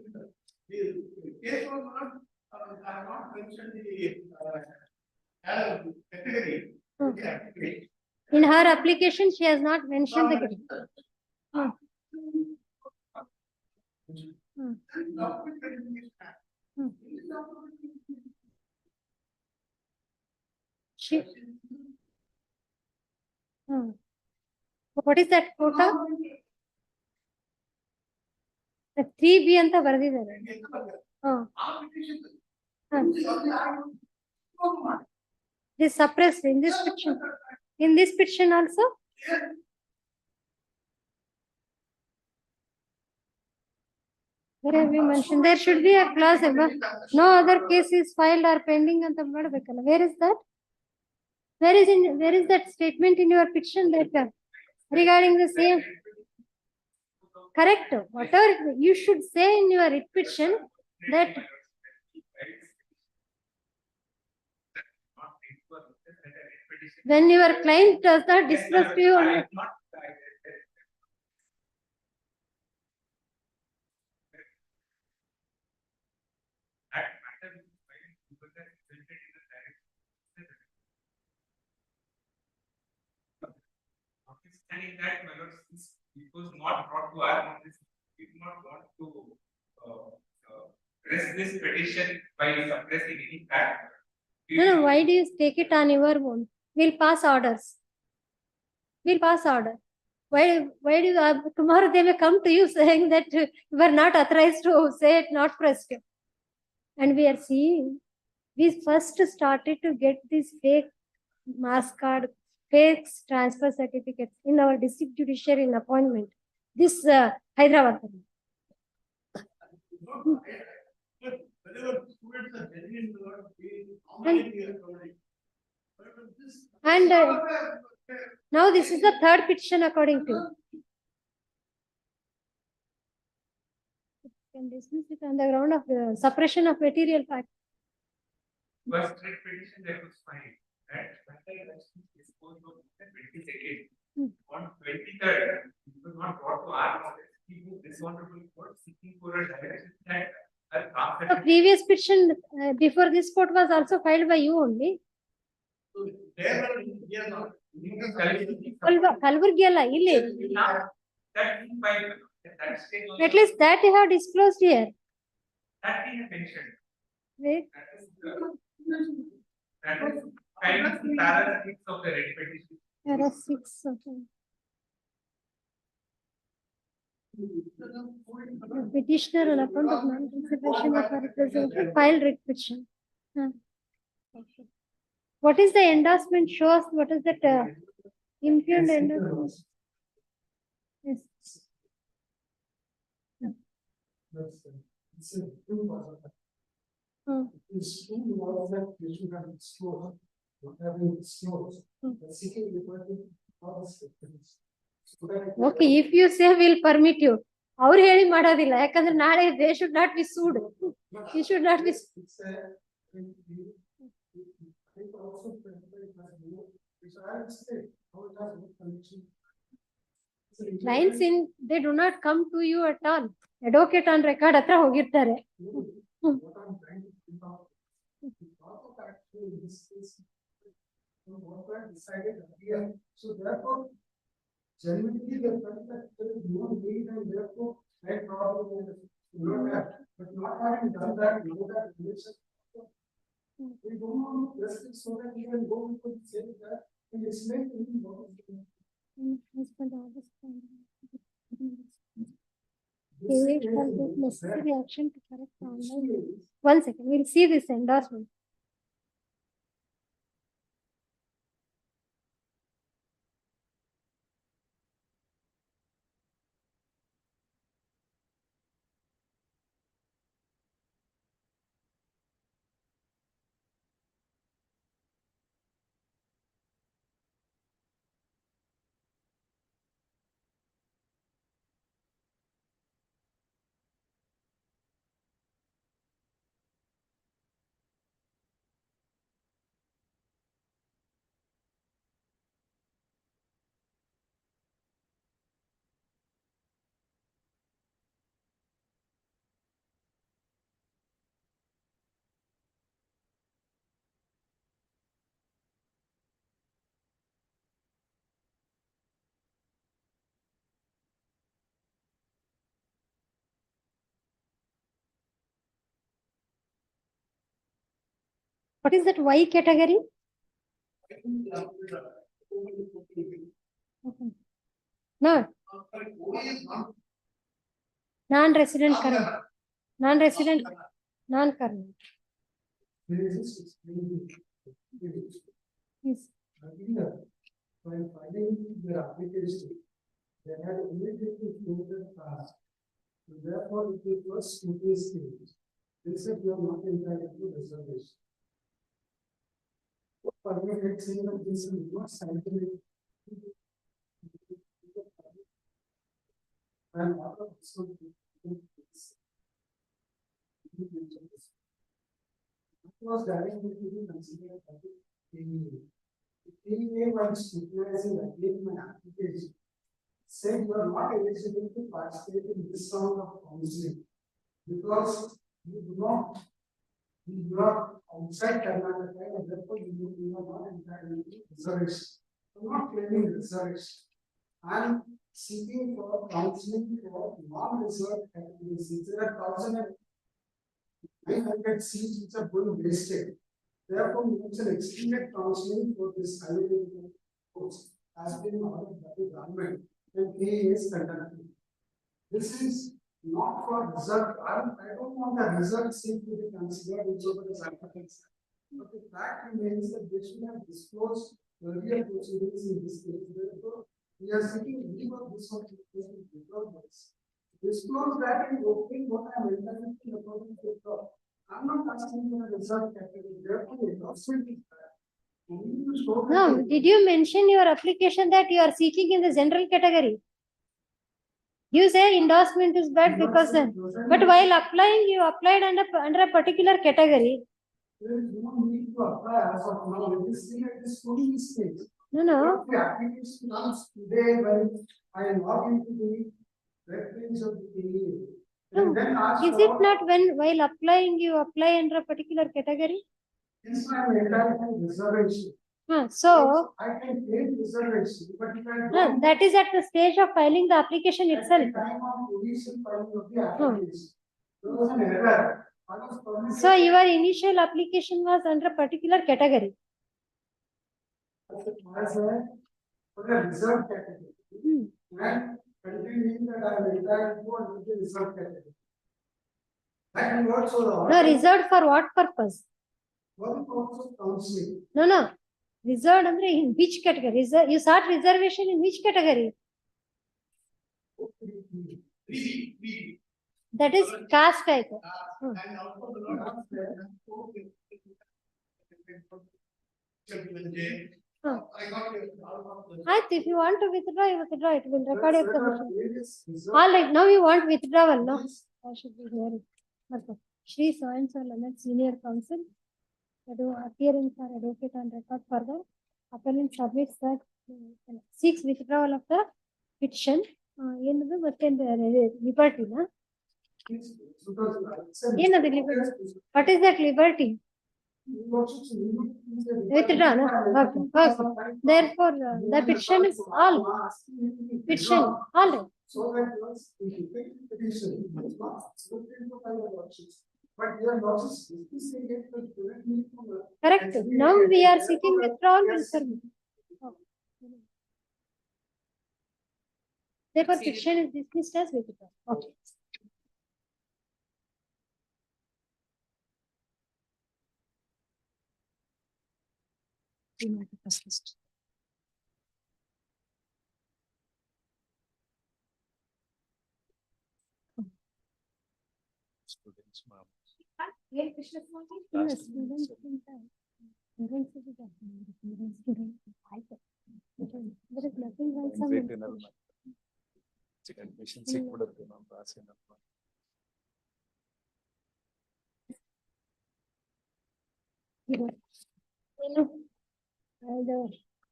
The case was not, I have not mentioned the category. In her application, she has not mentioned the category. What is that quota? 3B ಅಂತ ಬರೆದಿದ್ದಾರೆ. This suppressed in this section. In this petition also? Where have you mentioned? There should be a clause above. No other case is filed or pending ಅಂತ ಮಾಡಬೇಕಲ್ಲ. Where is that? Where is that statement in your petition letter regarding the same? Correct. Whatever you should say in your petition that when your client does not disclose to you. Notwithstanding that, my lord, since it was not brought to our notice, we do not want to press this petition by suppressing any fact. No, why do you take it on your own? We'll pass orders. We'll pass order. Why do you, tomorrow they may come to you saying that you were not authorized to say it, not pressed. And we are seeing, we first started to get this fake mass card, fake transfer certificates in our district judiciary in appointment. This Hyderabad. And now this is the third petition according to. Can dismiss it on the ground of suppression of material fact. First petition that was filed, right? Disposed of the 22nd. On 23rd, it was not brought to our notice. He moved this honorable court seeking for a direction that The previous petition before this court was also filed by you only. Kalburgi alla illi. At least that you have disclosed here. That we have mentioned. Wait. That is kind of the para 6 of the writ petition. Para 6. Okay. The petitioner on account of non-consideration of a representative filed writ petition. Okay. What is the endorsement shows? What is that impugned endorsement? Yes. Okay, if you say we'll permit you, ಅವ್ರು ಹೇಳಿ ಮಾಡೋದಿಲ್ಲ ಯಾಕಂದ್ರೆ ನಾಳೆ they should not be sued. You should not be. Clients in they do not come to you at all. Advocate on record ಹತ್ರ ಹೋಗಿರ್ತಾರೆ. So therefore, genuinely the fact that there is no need and therefore that problem is not have, but not having done that, know that relation. We don't want to press it so that we can go into the same that and explain to him what is going on. Necessary action to correct online. 1 second, we'll see this endorsement. What is that Y category? Okay. No. Non-resident current. Non-resident, non-current. Yes. their application, they had immediately floated past. Therefore, if it was notice stage, they said you are not entitled to reservation. Permit had said that this is not scientific. And what of so was directly to be considered as a TEA once utilizing again my application said you are not eligible to participate in this round of counseling because you are outside Karnataka and therefore you are not entitled to reservation. I am not claiming reservation. I am seeking for counseling for non-reserved categories. There are 1,900 seats which are going wasted. Therefore, we need an extended counseling for this liability course has been ordered by the government and KA is conducting. This is not for result. I don't want the result seem to be considered whichever is applicants. But the fact remains that they should have disclosed earlier proceedings in this case. Therefore, we are seeking leave of this one because disclose that in opening what I am entitled to according to the law. I'm not asking for a result category. Therefore, the endorsement is bad. No, did you mention your application that you are seeking in the general category? You say endorsement is bad because, but while applying, you applied under a particular category. There is no need to apply as of now. It is still at this coding stage. No. The application comes today when I log into the webpage of the TEA. No. Is it not when while applying, you apply under a particular category? Yes, I am entitled to reservation. So I can claim reservation, but if I no, don't. that is at the stage of filing the application At itself. the time of initial filing of the application, there was an error. I was permitted. So your initial application was under a particular category. As a for a reserved category. And continuing that I am entitled to the reserved category. That will also the order. No, reserved for what purpose? For the purpose of counseling. No. Reserved under in which category? You sought reservation in which category? That is caste type. And also the last If you want to withdraw, you withdraw. It will record your position. All right, now you want withdrawal, no? I should be hearing. Shri so and so Lanet Senior Counsel. Appearance or advocate on record further. Appellant submits that seeks withdrawal of the petition. Liberty, na? What is that liberty? Withdraw, no? Okay. Therefore, the petition is all. Petition, all right. So that was the petition. But we are not just correct. Now we are seeking withdrawal. Therefore, petition is dismissed as withdrawal. Okay. Yes, there is nothing wrong.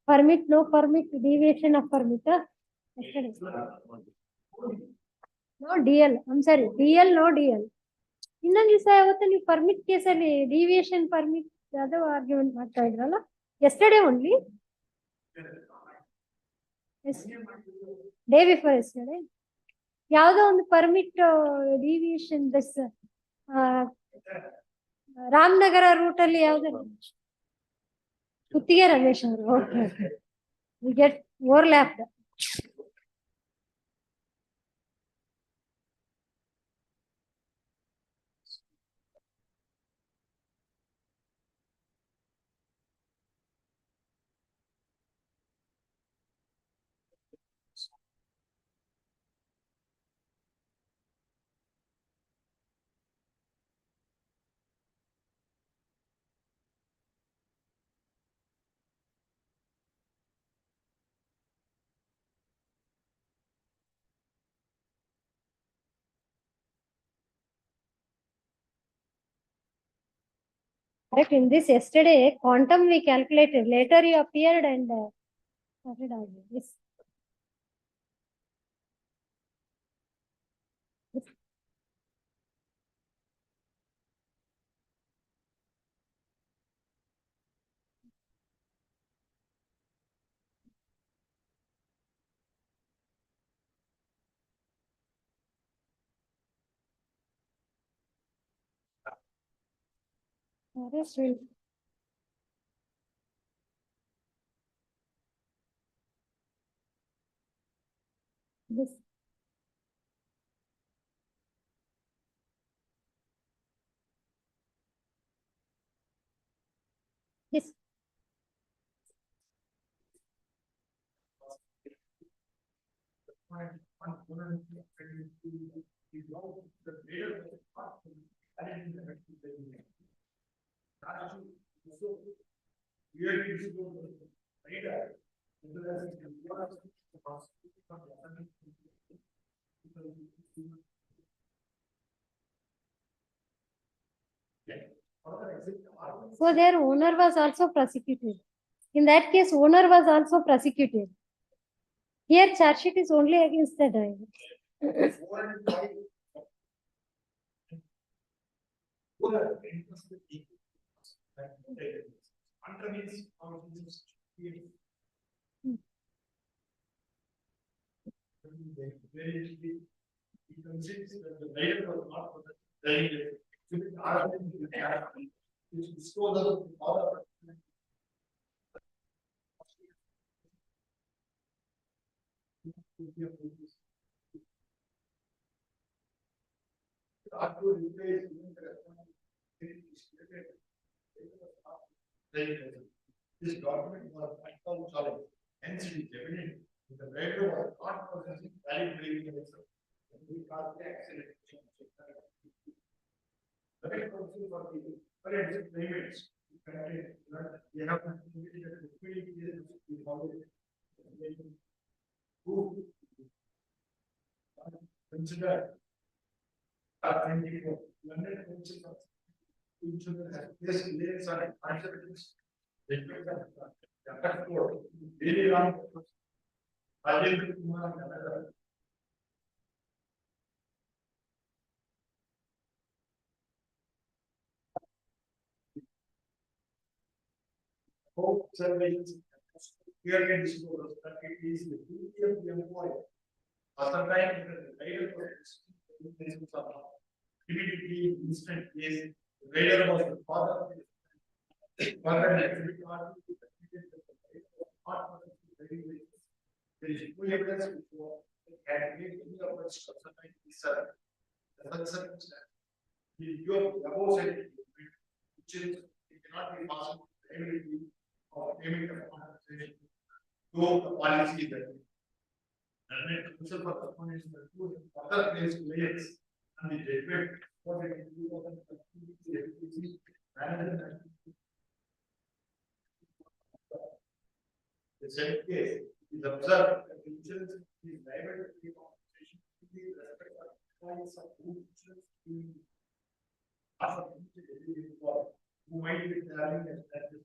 Permit, no permit, deviation of permit. No DL. I'm sorry, DL, no DL. ಇನ್ನೊಂದು ದಿವಸ ಯಾವತ್ತು ನೀವು permit ಕೇಸಲ್ಲಿ deviation permit ಅದು argument ಮಾಡ್ತಾ ಇದ್ರಲ್ಲ yesterday only day before yesterday ಯಾವುದೋ ಒಂದು permit deviation bus Ramanagara route ಅಲ್ಲಿ ಯಾವ್ದು ಕುತ್ತಿಗೆ ರಮೇಶ್ ಅವರು okay we get overlapped Correct. In this yesterday, quantum we calculated. Later you appeared and started arguing. Yes. Arrest will. This. This. So their owner was also prosecuted. In that case, owner was also prosecuted. Here, charge sheet is only against the driver. This document was solid. Hence it is evident that the writer was not possessing valid belief in himself. We caused the accident. The right counsel for the current claimants, they have contributed to the cases we followed. Who consider London council of insurance has placed layers on uncertainties. Really wrong. Liability Kumar and another. Hope surveillance clearly discloses that it is the duty of the employer. Sometimes the rider was immediately instant case. The rider was the father. There is no evidence before had made any of us sometimes the circumstance. Your above which is it cannot be possible ability of payment of compensation to the policy that and council for the funds the two other place layers and the judgment for the same case is observed that the insurance is liable to pay compensation to the respect of points of insurance who might be having a status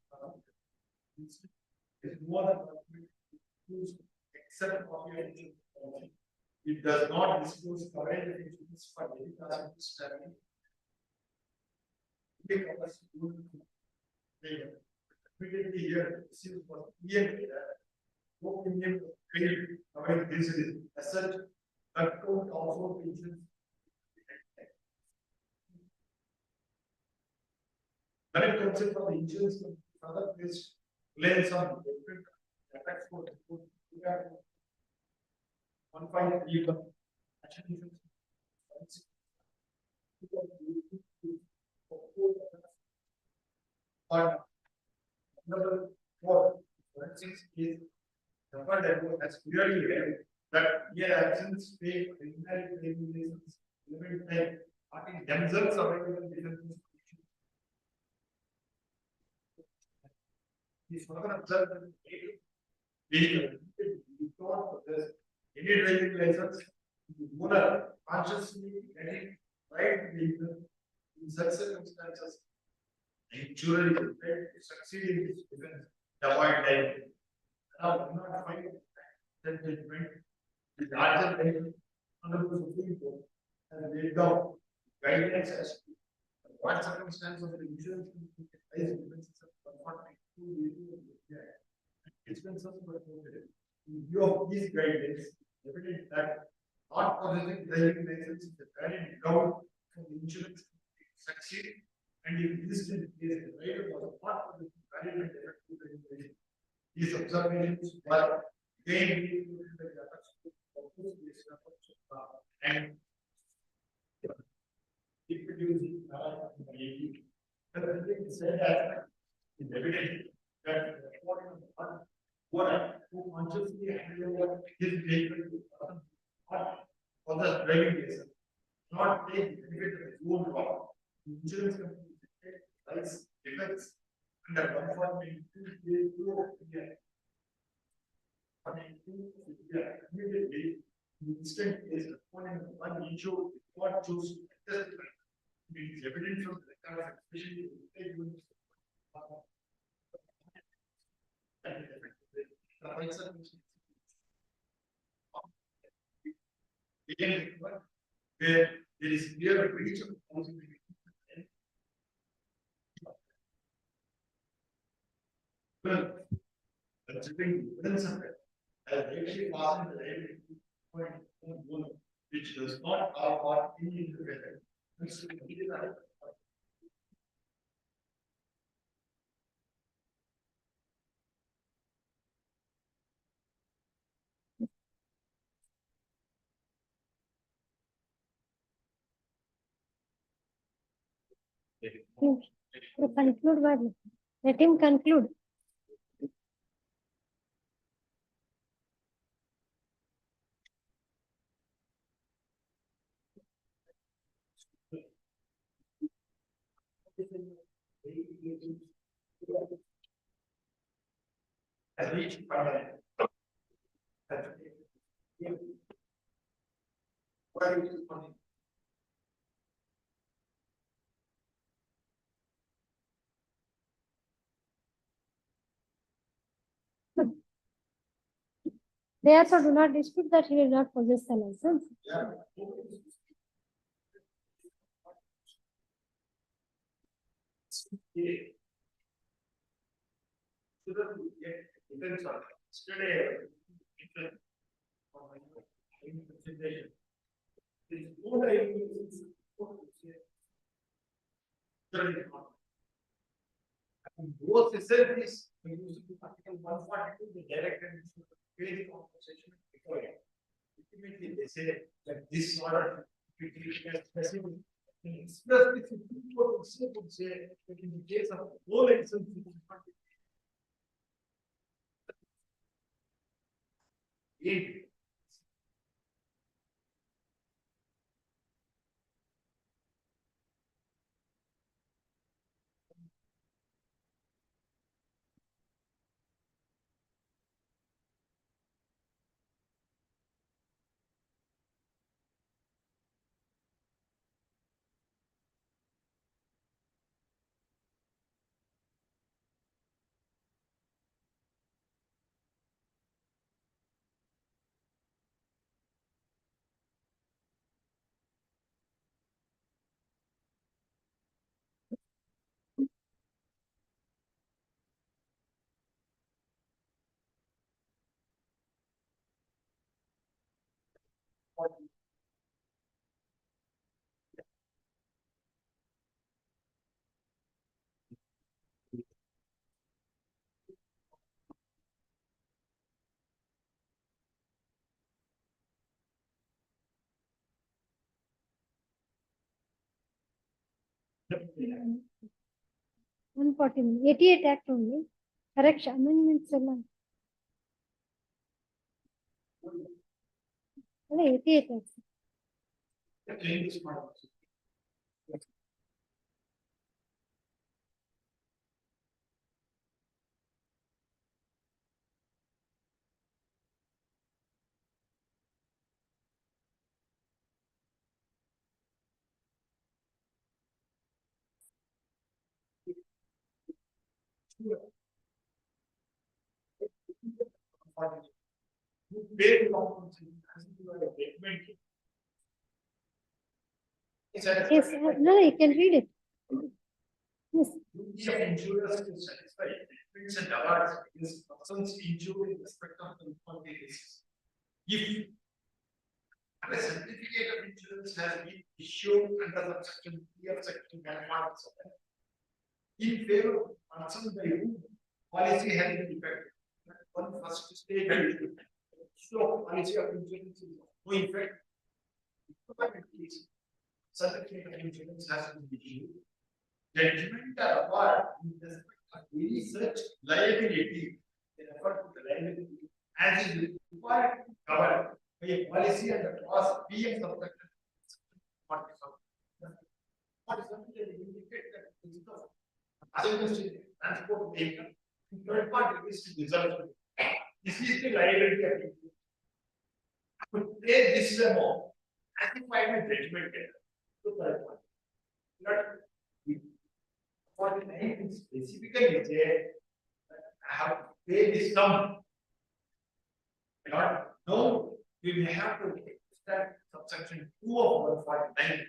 is more than except copy of insurance policy. It does not disclose coverage of insurance for any class of study. Immediately here, this is what no premium paid covering this is as such that could also insurance. When it comes in for the insurance, other place claims on different effects for one point number 4, forensics is the one that has clearly read that here absence pay inherent regulations limit time parties themselves available in different institutions. This further observed that vehicle not possess any driving license, the owner consciously getting right vehicle in such circumstances insurer is prepared to succeed in this defense, avoid liability. Now, do not find that judgment is larger than Honorable Supreme Court has laid down guidelines as to what circumstance of the insurance company can raise defenses of comfort to expenses were quoted. In view of these guidelines, evident that not possessing driving license is a valid ground for the insurance company to succeed, and if this is the case, the driver was not possessing valid and effective driving license. These observations were again included by the and reproducing said that is evident that one who consciously handed over his vehicle to person not for the driving license, not take the benefit of his own law. The insurance company rights defects and the conformity to immediately the instant is responding to one issue, what choose to testify. It is evident from the records, especially where there is clear breach of housing. Well, considering the evidence of it, has actually passed the liability point, which does not allow for any intervention. To conclude, what? Let him conclude. Has reached permanent. What is funny? They also do not dispute that he will not possess the license. Yeah. Depends on yesterday. Both facilities used to Article 142, the direct and pay compensation required. Ultimately, they say that this order specific things. Plus, if you would say that in the case of all license, Mm. 114, 88 Act only. Correction, amendments. 88 Act. You pay the compensation as if you are a judgment. Yes, no, you can read it. Yes. Duty of insurers to satisfy judgments and awards against persons injured in respect of the conformity cases. If a certificate of insurance has been issued under subsection 3 of section 117 in favor of person by whom policy has been effected, one first stage so policy of insurance is no effect. Certificate of insurance has been issued. Judgment or award in respect of any such liability, they refer to the liability as is required to cover by a policy and the clause B of subsection 47. What is something that indicate that this is the transport vehicle, third party is reserved. This is the liability of it. I would pay this amount as if I am a judgment to third party. Not 49 specifically say I have to pay this sum. Not no, we may have to start subsection 2 of 149.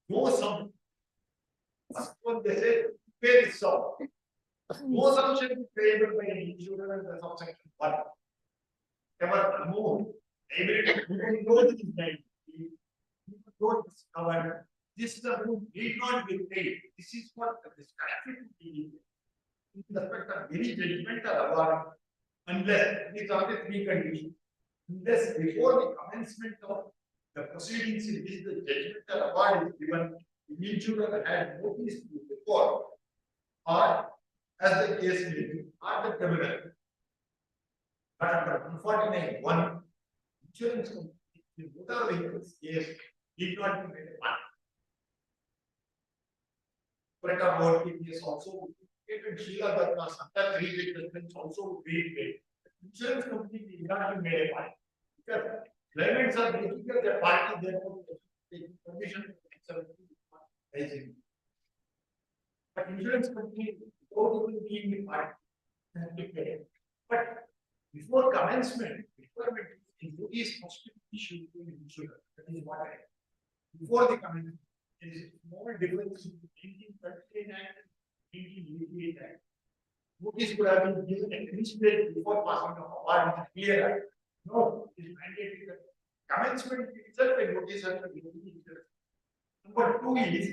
No sum. First one they say pay this sum. No sum shall be payable by an insurer under subsection 1. Ever amount, ability to go to this night. Don't cover this amount need not be paid. This is what the statute is in respect of any judgment or award, unless these are the 3 conditions. Unless before the commencement of the proceedings in which the judgment or award is given, the insurer had notice to before, or as the case may be, or the criminal. But under 149(1), insurance company in motor vehicles case did not be made a part. But our is also and Sheila that was under 3 judgments also paid. Insurance company did not be made a part. Because claimants are difficult, their party therefore taking permission to raising. But insurance company totally being a party and be paid. But before commencement, requirement is must be issued to the insurer. That is what I. Before the commencement, there is more difference between 1939 and 1988 Act. Notice could have been given at any stage before passing of award is clear. No, it is mandated that commencement itself a notice has to be given. Number 2 is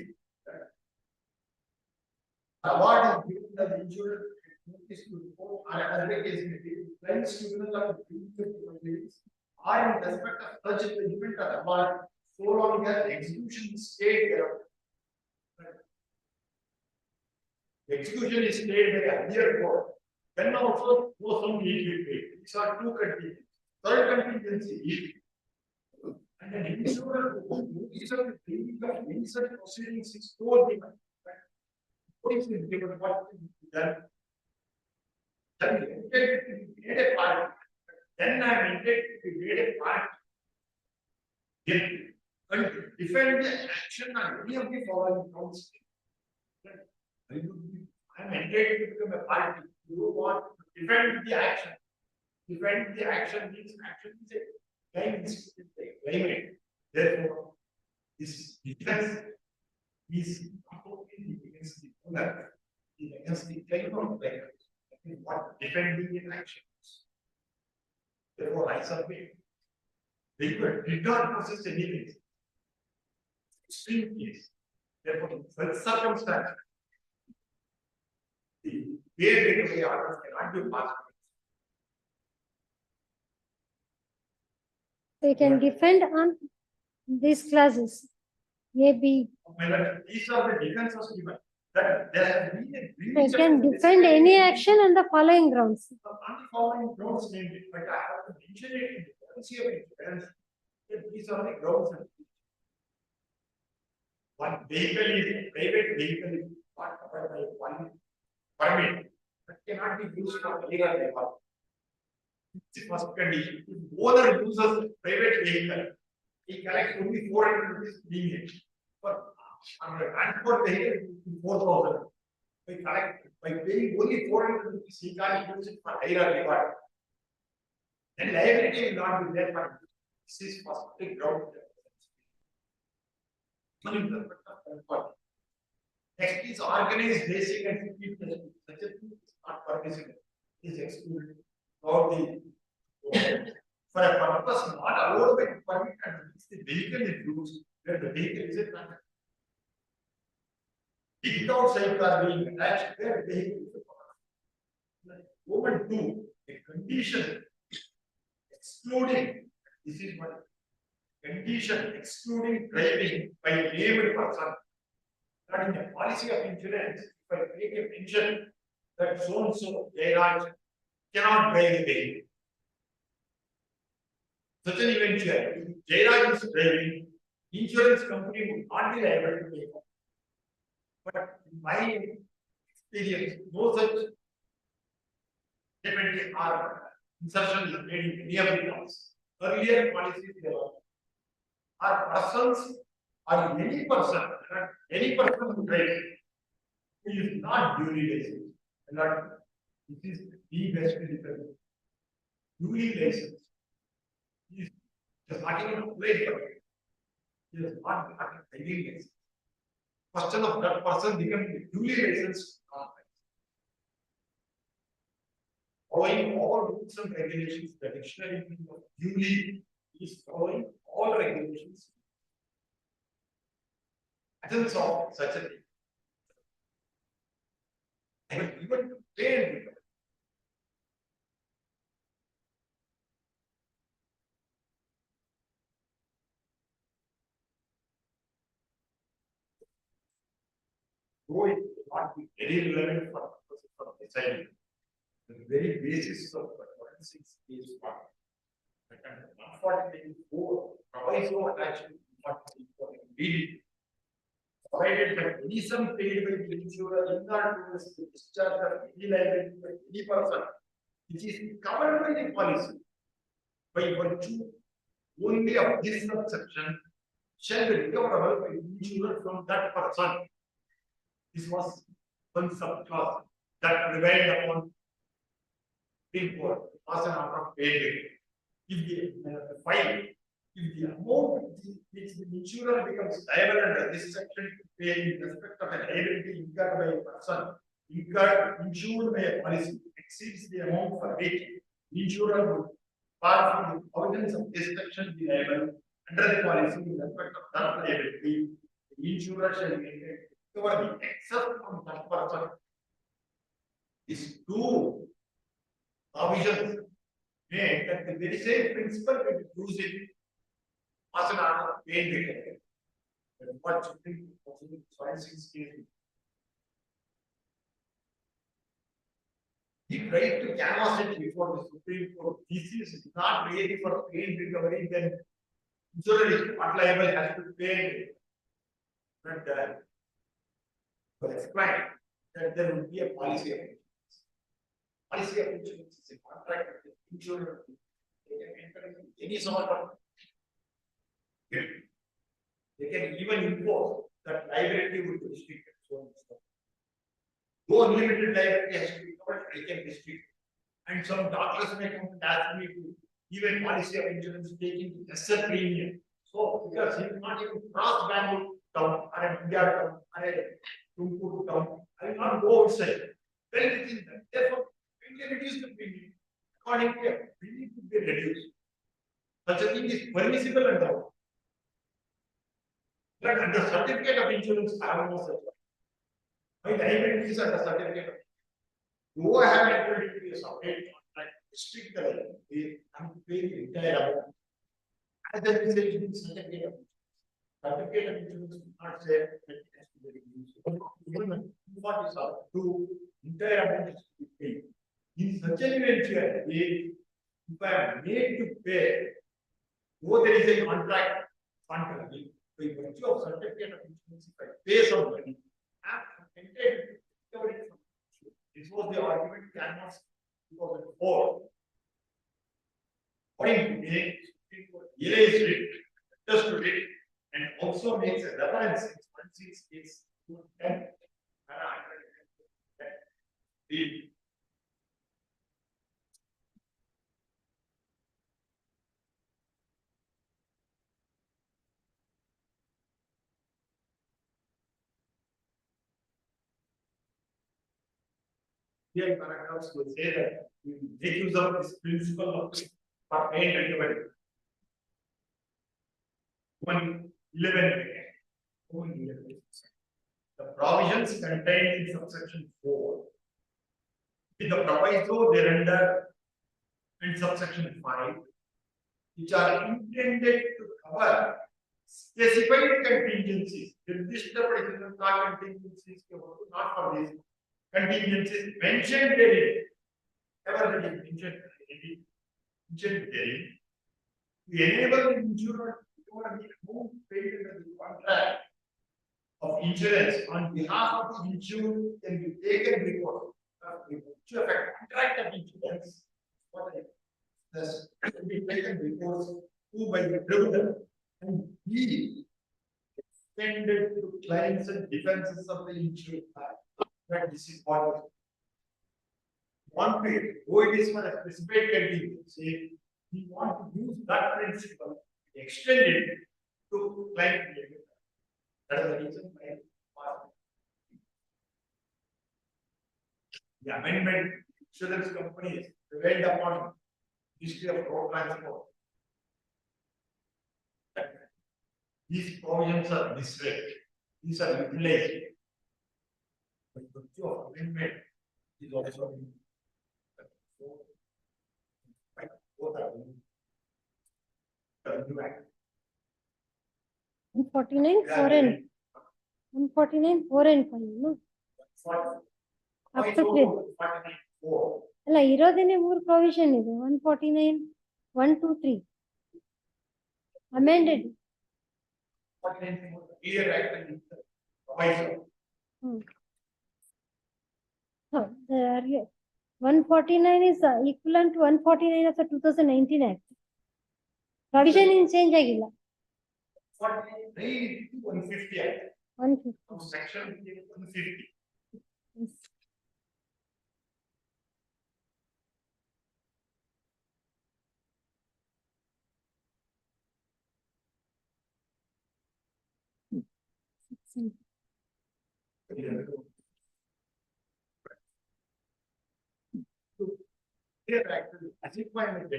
award is given by the insurer notice to report or other case may be claims tribunal of or in respect of such judgment or award so long as execution is stayed there. Execution is stayed by a year court. Then also no sum need be paid. These are 2 contingencies. Third contingency is and an insurer who is of the paying of any such proceedings is so given. What is given? What is done? Then intended to be made a part. Then I am intended to be made a part. Yet, and defend the action on any of the following grounds. I am intended to become a party. You want to defend the action. Defend the action means action is a claim is a claimant. Therefore, this defense is not only against the owner, it is against the claimant. That is what defending in action is. Therefore, I submit. The court did not possess anything. Extreme case. Therefore, in such circumstances, the way orders cannot be passed. They can defend on these classes. Maybe These are the defenses given. That there has been a they can defend any action on the following grounds. on the following grounds named it, but I have to mention it in the policy of insurance. These are the grounds. One vehicle is a private vehicle is not covered by one permit. That cannot be used for illegal labor. It's the first condition. If owner uses private vehicle, he collects only 400 rupees being it. For On the transport vehicle, 4,000. By paying only 400 rupees, he can't use it for higher reward. Then liability will not be there, but this is first ground. Next is organized basic and repeat testing. Such a thing is not permissible. Is excluded. For a purpose not allowed by permit and the vehicle is used, where the vehicle is a transit. Without safeguard being attached, where the vehicle is a transit. Woman 2, a condition excluding, this is what condition excluding driving by named person. That in the policy of insurance, if I make a mention that so and so Jairaj cannot drive the vehicle. Such an eventuality, Jairaj is driving, insurance company would not be liable to pay for. But in my experience, no such statement or insertion is made in any of the laws. Earlier policies there are persons or any person who drives who is not duly licensed. This is the best difference. Duly licensed. He is just not even applied for it. He is not driving license. Question of that person becoming duly licensed. Following all rules and regulations, the dictionary meaning of duly is following all regulations. Essence of such a thing. I will even pay and recover. Though it will not be very relevant for purposes of deciding, the very basis of the forensic is one. And 144 provides no attachment to 144 immediately. Provided that any sum paid by the insurer in order to discharge of any liability by any person, which is covered by the policy, by virtue only of this subsection, shall be recoverable by the insurer from that person. This was one subclause that prevailed upon Supreme Court, was an order of paid. If the fine, if the amount which the insurer becomes liable under this section to pay in respect of a liability incurred by a person, insured by a policy, exceeds the amount for which the insurer would, apart from the provisions of this section, be liable under the policy in respect of that liability, the insurer shall recover the excess from that person. These two provisions made that the very same principle will be used in as an order of pain recovery. What Supreme Court case. He tried to canvass it before the Supreme Court. This is not really for pain recovery, then insurer is not liable, has to pay. But to explain that there will be a policy of insurance. Policy of insurance is a contract with the insurer. They can enter into any sort of. They can even impose that liability would be restricted. So though unlimited liability has to be covered, they can restrict. And some doctors may come and ask me to even policy of insurance taking lesser premium. So because he will not even cross Bangalore town or an India town or a Tumkur town, I will not go outside. Well within that. Therefore, we can reduce the premium. Accordingly, we need to be reduced. Such a thing is permissible and allowed. But under certificate of insurance, I have no such. My liability is under certificate. Though I have entered into a separate contract, restrict the liability, I have to pay the entire amount. As a result, in certificate of insurance. Certificate of insurance does not say that it has to be reduced. Even what is up to entire amount is to be paid. In such an eventuality, if I am made to pay, though there is a contract, by virtue of certificate of insurance, if I pay some money, I am entitled to recover it from insurance. This was the argument canvassed in 2004. According to me, realized it, understood it, and also makes a reference in 6 is 10 and 110. Read. Here, paragraphs will say that we make use of this principle of for main recovery. 111. The provisions contained in subsection 4 with the proviso thereunder in subsection 5, which are intended to cover specified contingencies. This contingencies, not for these contingencies mentioned therein. Ever that is mentioned therein, to enable the insurer to the amount paid under the contract of insurance on behalf of the insured can be taken before to affect contract of insurance. What thus can be taken before who by the criminal and be extended to claims and defenses of the insured. That this is what one way, though it is for a specific contingency, we want to use that principle, extend it to claim. That is the reason why the amendment insurance companies prevailed upon history of road transport. These provisions are misread. These are utilized. But the virtue of amendment is also both are 149 4 and 149 4 and 5 no up to 3 ಅಲ್ಲ ಇರೋದೇನೆ 3 provision ಇದೆ 149 1 2 3 amended clear act and proviso. So the 149 is equivalent to 149 of the 2019 act provision in change ಆಗಿಲ್ಲ 150 act. 150 Section 150. yes. Clear act as requirement.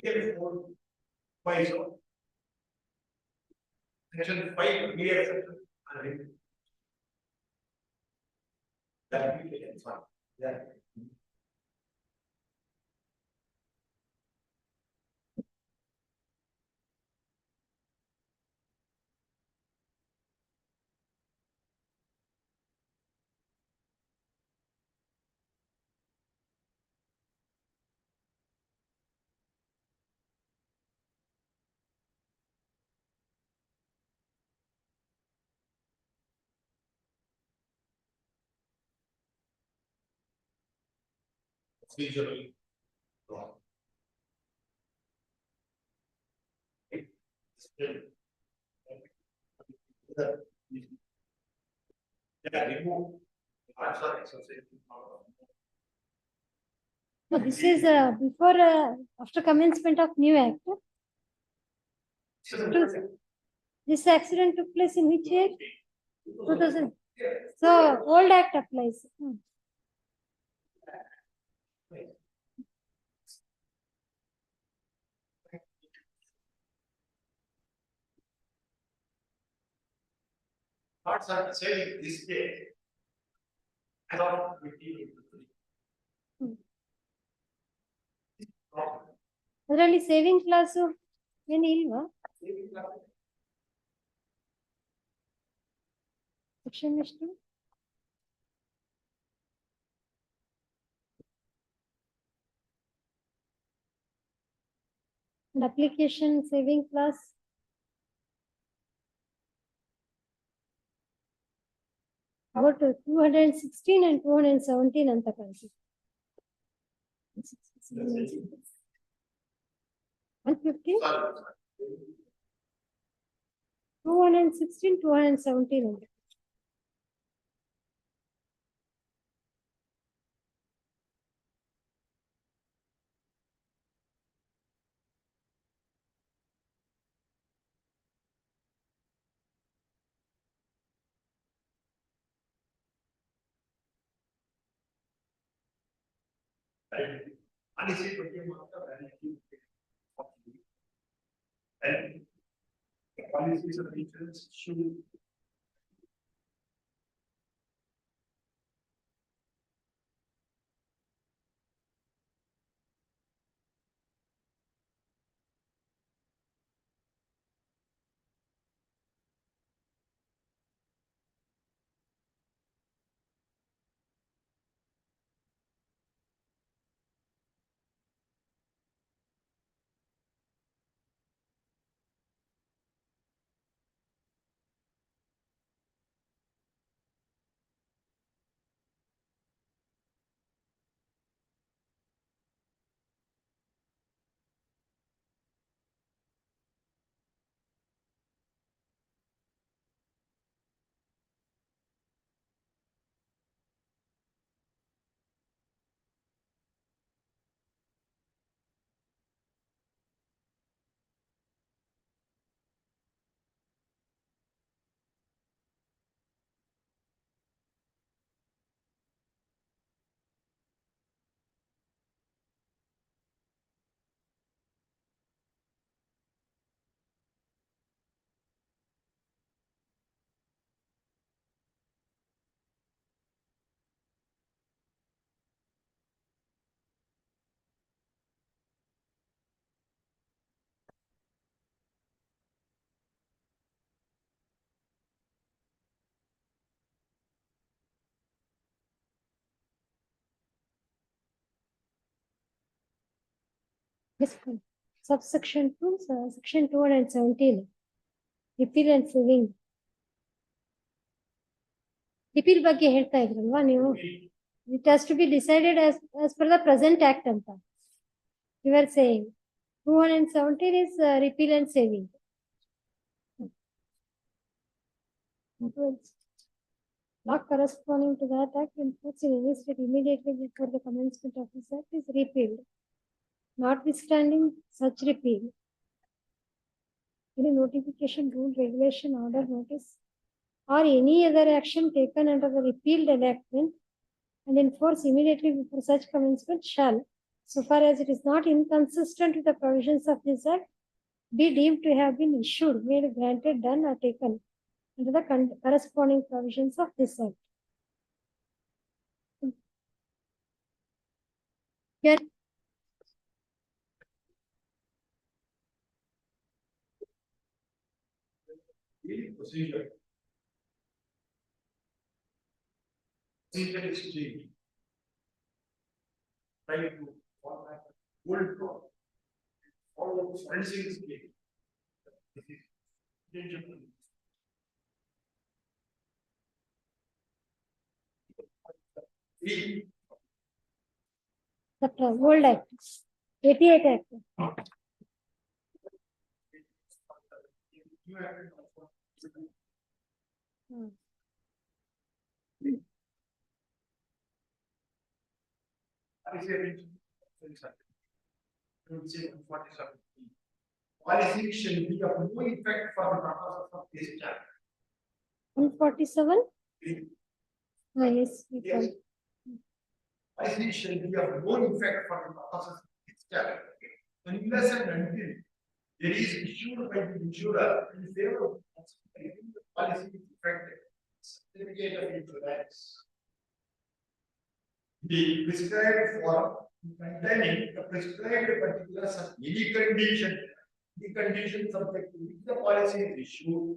Here for proviso. Section 5 clear section are written. That we can find. Yeah. Procedural law. Remove answer exercise. No, this is before after commencement of new act. This accident took place in which year? 2000. So old act applies. Parts are saying this day. I thought we deal with ಅದರಲ್ಲಿ saving class ಏನು ಇಲ್ವಾ section ಎಷ್ಟು And application saving class. About 216 and 217 anta kalisi. 150. 216, 217 anta. Policy ಬಗ್ಗೆ ಮಾತ್ರ validity and policies of insurance should This one. Subsection 2, section 217. Repeal and saving. Repeal ಬಗ್ಗೆ ಹೇಳ್ತಾ ಇದ್ರಲ್ವಾ ನೀವು? It has to be decided as per the present act ಅಂತ. You were saying 217 is repeal and saving. Not corresponding to that act in force in any state immediately before the commencement of this act is repealed. Notwithstanding such repeal, any notification, rule, regulation, order, notice, or any other action taken under the repealed enactment and in force immediately before such commencement shall, so far as it is not inconsistent with the provisions of this act, be deemed to have been issued, made, granted, done, or taken under the corresponding provisions of this act. Here, procedure. Procedure is changed. Try to format old law. Follow forensic scheme. This is changeable. the old act, 88 act. Policy shall be of no effect for the purposes of this chapter. 147? Yes, we Yes. can. Policy shall be of no effect for the purposes of this chapter. Unless and until there is issued by the insurer in favor of the policy is effective. Certificate of insurance. The prescribed form containing the prescribed particulars of any condition, the condition subject to which the policy is issued,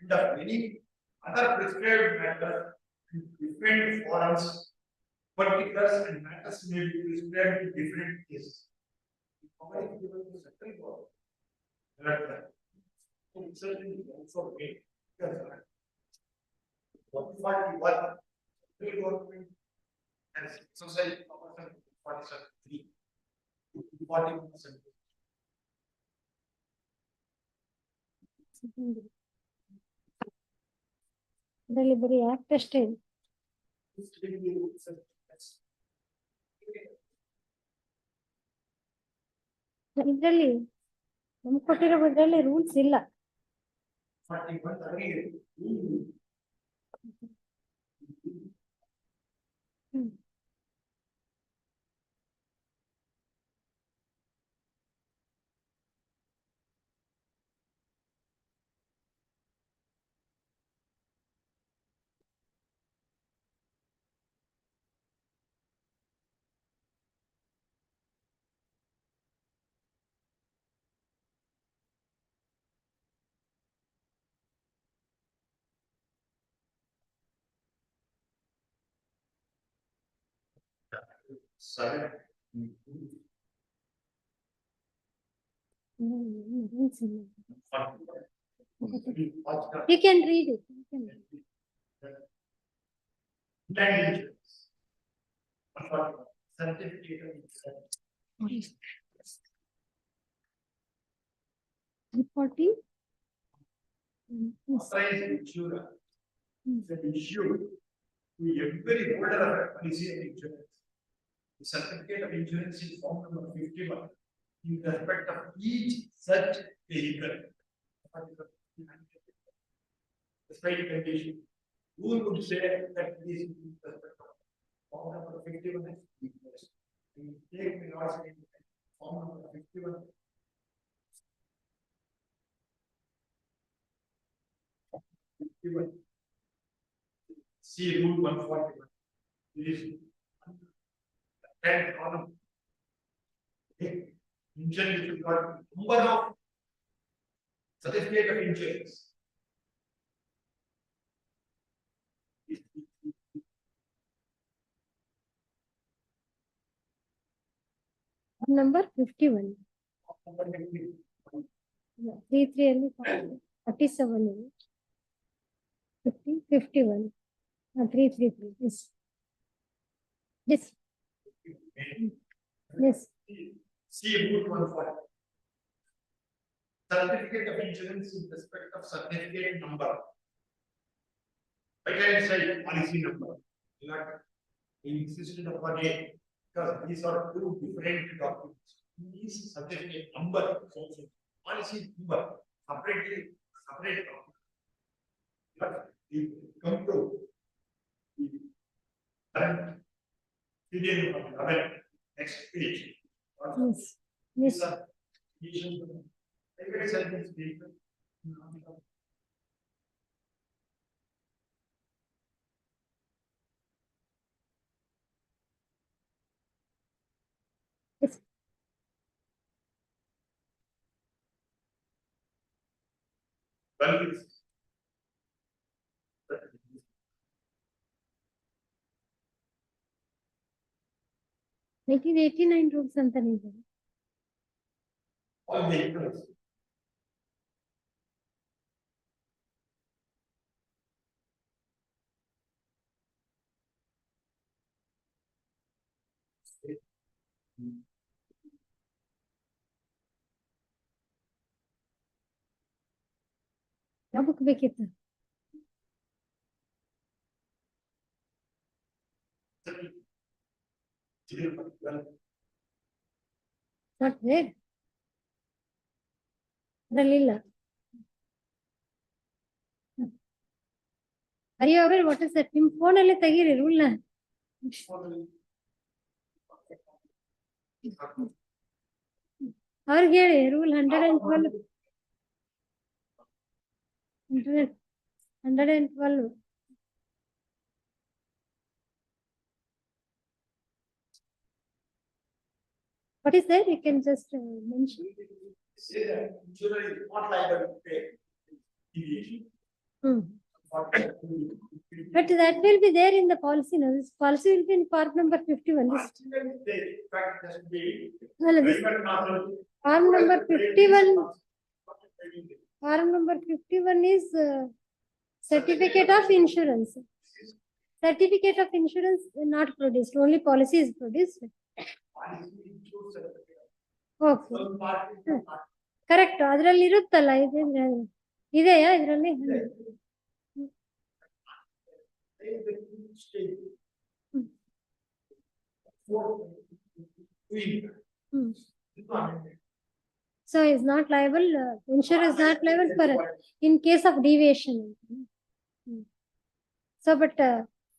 and of any other prescribed matter in different forms, particulars and matters may be prescribed in different cases. The power is given to the central government. insertion is also made. Because 141, three government and society 47, 40%. ಇದರಲ್ಲಿ ಬರೀ act ಅಷ್ಟೇ ಇದೆ. ಇದ್ರಲ್ಲಿ ನಮ್ಗೆ ಕೊಟ್ಟಿರೋ ಇದ್ರಲ್ಲಿ rules ಇಲ್ಲ. 41 7. Rules ಇಲ್ಲ. You can read it. You can read it. Certificate of insurance. 40. Authorized insurer is an issue to every holder of a policy of insurance. The certificate of insurance is form number 51 in respect of each such vehicle. The state condition. Rule would say that this is in respect of form number 51 is weakness. We take the last form number 51. See rule 141. It is 10 column. Insurance is got number of certificate of insurance. Number 51. Number 51. 33 ಅಲ್ಲಿ 47 ಇದೆ. 50, 51. 333. Yes. Yes. Yes. See rule 140. Certificate of insurance in respect of certificate number. I can say policy number. Not insisted upon it because these are two different documents. These certificate number is also policy number separately separate document. But if you come to the current serial number 11, next page. Yes. Yes. These are issues of private service vehicle. Yes. Well, 1989 rules ಅಂತಾನೆ ಇದೆ. all vehicles. ಯಾವ book ಬೇಕಿತ್ತು? Not there. ಅದ್ರಲ್ಲಿಲ್ಲ. Are you aware what is that? ನಿಮ್ phone ಅಲ್ಲಿ ತೆಗೀರಿ ರೂಲ್ನ. ಅವ್ರಿಗೆ ಹೇಳಿ rule 112. 112. What is that? You can just mention. Say that insurer is not liable to pay deviation. But that will be there in the policy. No, this policy will be in part number 51. This Well, this- Form number 51. Form number 51 is certificate of insurance. Certificate of insurance is not produced, only policy is produced. Okay. Correct. ಅದರಲ್ಲಿ ಇರುತ್ತಲ್ಲ ಇದೆಯಾ ಇದರಲ್ಲಿ? So is not liable, insurer is not liable for in case of deviation. So but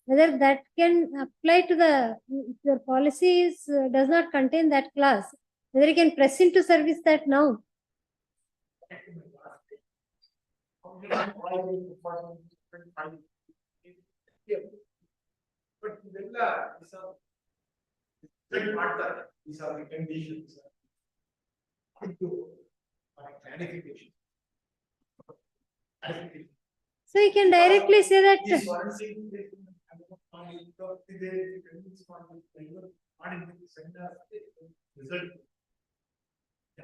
whether that can apply to the, if your policy is, does not contain that clause, whether you can press into service that now. But these are the conditions. Clarification. So you can directly say that.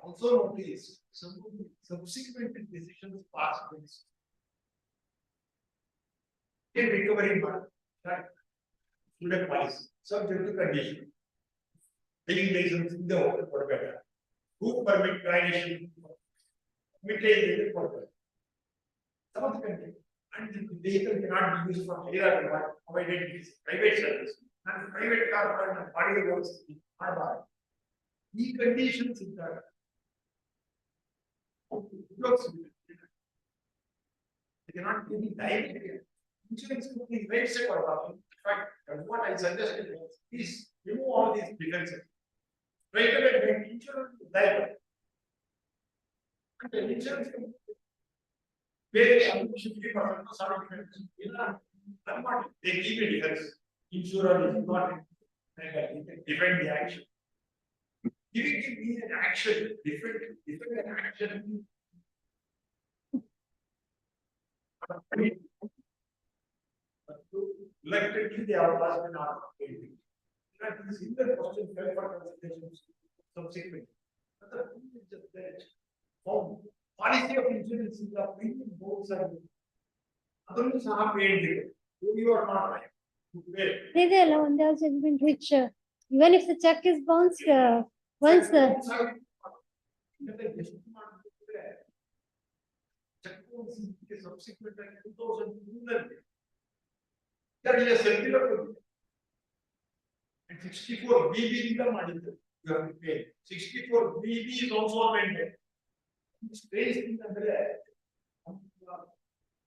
Also notice some subsequent decisions passed in recovery that student policy subject to condition. Taking license in the order for better. Who permit violation? Maintain for better. Some of the country and the vehicle cannot be used for either provided is private service and private car and body works are bad. These conditions in that they cannot be direct. Insurance company is very safe about it. In fact, what I suggested is remove all these differences. Regulate insurance is liable. And the insurance company they give a defense. Insurer is not defend the action. Giving me an action, different action. Collectively, they are asked and are paid. That is in the question fell for consideration subsequent. But the thing is just that policy of insurance is the premium both sides. Others are paid. You are not right. There on the judgment which even if the check is bounced once subsequent 2000 that is a circular and 64 BB in the money you have to pay. 64 BB is also amended. Space in the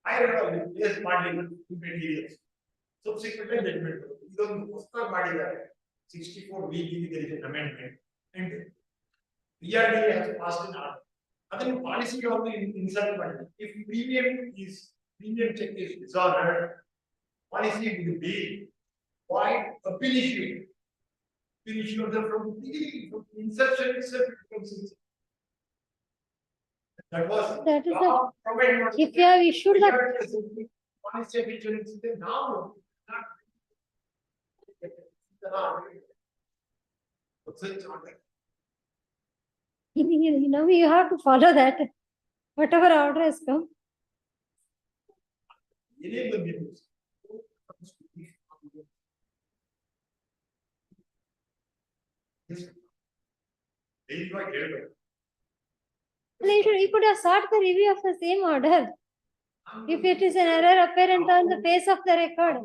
I don't know yes parliament materials. Subsequently judgment. This 64 BB there is an amendment and PRDA has passed an order. Other policy of the insert button. If premium check is dishonored, policy will be why appeal issue. Appeal issue from the beginning, from inception itself it becomes that was that is the, if you have issued the policy of insurance now not you know you have to follow that whatever order has come. Enable the You could have sought the review of the same order if it is an error apparent on the face of the record.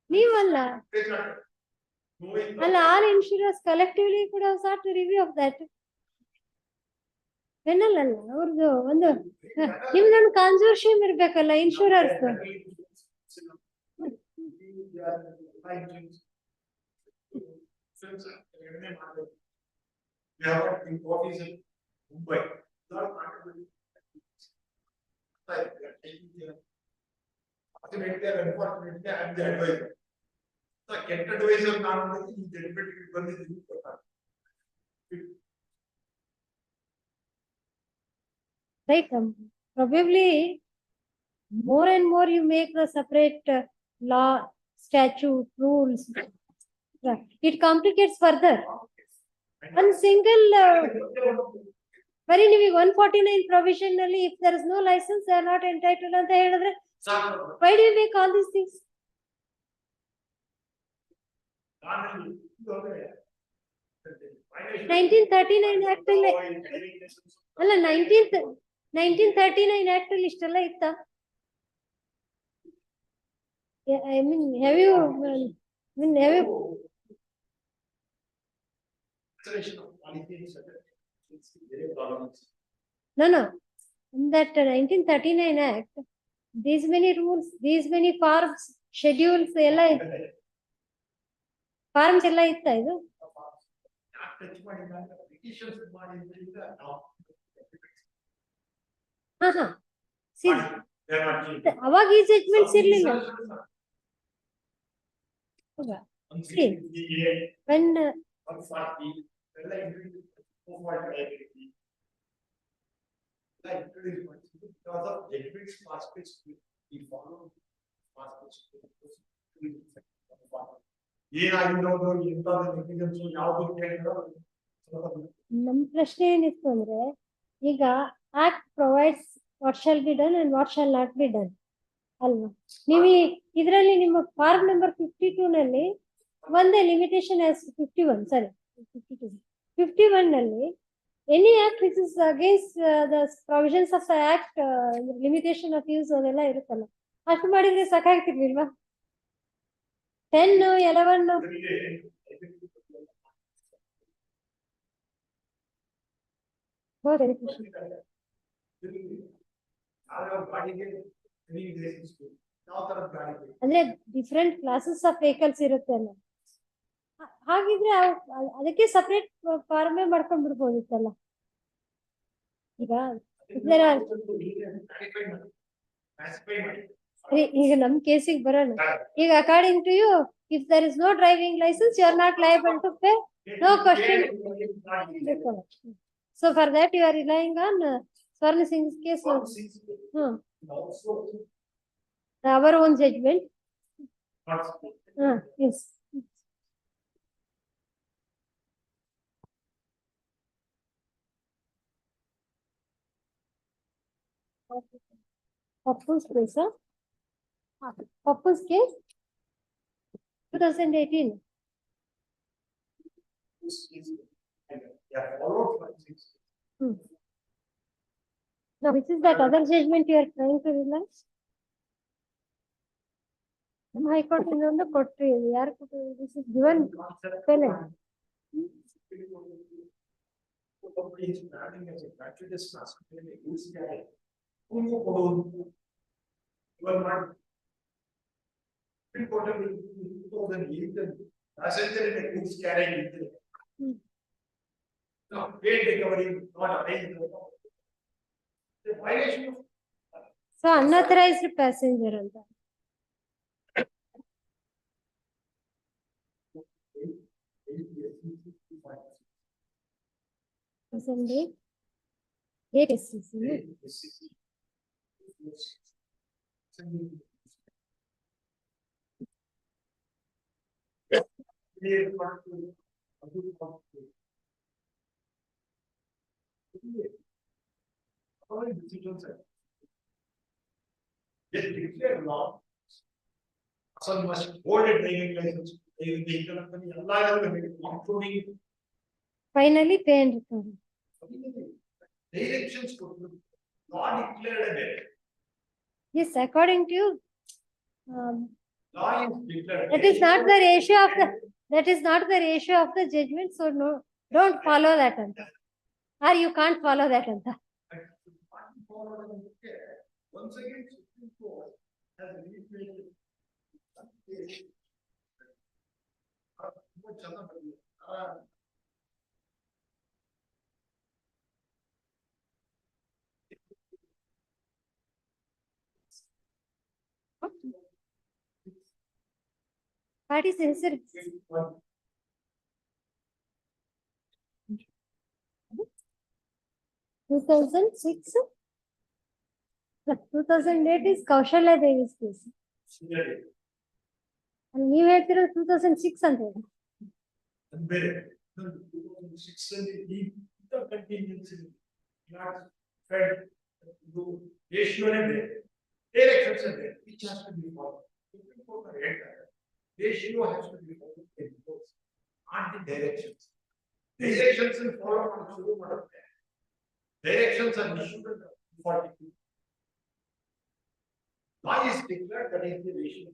Leave all insurers collectively could have sought a review of that. Venalalla, ಅವ್ರದ್ದು ಒಂದು ನಿಮ್ದೊಂದು ಕಾನ್ಸೋರ್ಷಿಯಂ ಇರ್ಬೇಕಲ್ಲ ಇನ್ಶೂರರ್ಸ್. Unfortunately, I am the advisor. So, get advisor now, Right. Probably more and more you make the separate law, statute, rules. It complicates further. one single ಬರೀ ನಿಮಗೆ 149 provision ನಲ್ಲಿ if there is no license they are not entitled ಅಂತ ಹೇಳಿದ್ರೆ why do you make all these things? 1939 act ಅಲ್ಲಿ ಅಲ್ಲ 1939 act ಅಲ್ಲಿ ಇಷ್ಟೆಲ್ಲ ಇತ್ತ? I mean have you no in that 1939 act these many rules, these many forms, schedules ಎಲ್ಲ forms ಎಲ್ಲ ಇತ್ತ ಇದು? ಅವಾಗ ಈ ಜಡ್ಜ್ಮೆಂಟ್ಸ್ ಇರ್ಲಿಲ್ಲ. when ನಮ್ ಪ್ರಶ್ನೆ ಏನಿತ್ತು ಅಂದ್ರೆ ಈಗ act provides what shall be done and what shall not be done ಅಲ್ವಾ? ನೀವು ಇದರಲ್ಲಿ ನಿಮ್ಮ ಫಾರ್ಮ್ ನಂಬರ್ 52 ನಲ್ಲಿ ಒಂದೇ ಲಿಮಿಟೇಷನ್ 51 ನಲ್ಲಿ any act which is against the provisions of the act limitation of use ಅದೆಲ್ಲ ಇರುತ್ತಲ್ಲ, ಅಷ್ಟು ಮಾಡಿದ್ರೆ ಸಾಕಾಗ್ತಿರ್ಲಿಲ್ವಾ? 10, 11 ಅಂದ್ರೆ ಡಿಫ್ರೆಂಟ್ ಕ್ಲಾಸಸ್ ಆಫ್ ವೆಹಿಕಲ್ಸ್ ಇರುತ್ತೆ ಅಲ್ಲ, ಹಾಗಿದ್ರೆ ಅದಕ್ಕೆ ಸಪರೇಟ್ ಫಾರ್ಮೇ ಮಾಡ್ಕೊಂಡ್ ಬಿಡ್ಬೋದಿತ್ತಲ್ಲ. ಈಗ ನಮ್ ಕೇಸಿಗೆ ಬರೋಣ. ಈಗ according to you if there is no driving licence you are not liable to pay, no question. So for that you are relying on Swarna Singh's case. Our own judgment. Yes. Pappu's case, Pappu's case 2018. Now, which is that other judgment you are trying to realize? High Court in the court, this is given penalty. So unauthorized passenger ಅಂತ. Finally pay and recover. Yes, according to you, that is not the ratio of the judgment, so no, don't follow that anta, or you can't follow that anta. Once again, Supreme Court has reiterated What is answer? 2006. 2008 is Kaushalya Devi's case. And you had 2006 and 6 and the contingency not fed to ratio and directions are there, which has to be followed. Ratio has to be followed in both, not the directions. Directions and follow on shuru madutte. Directions are issued at 42. Law is declared that is the ratio.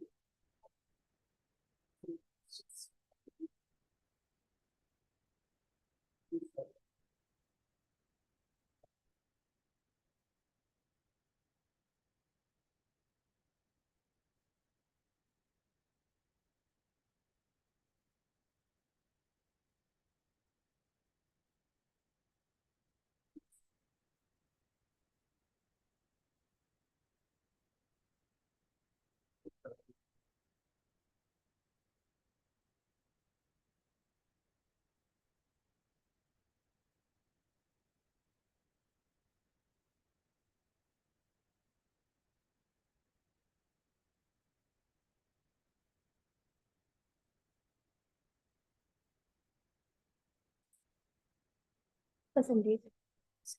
Percentage.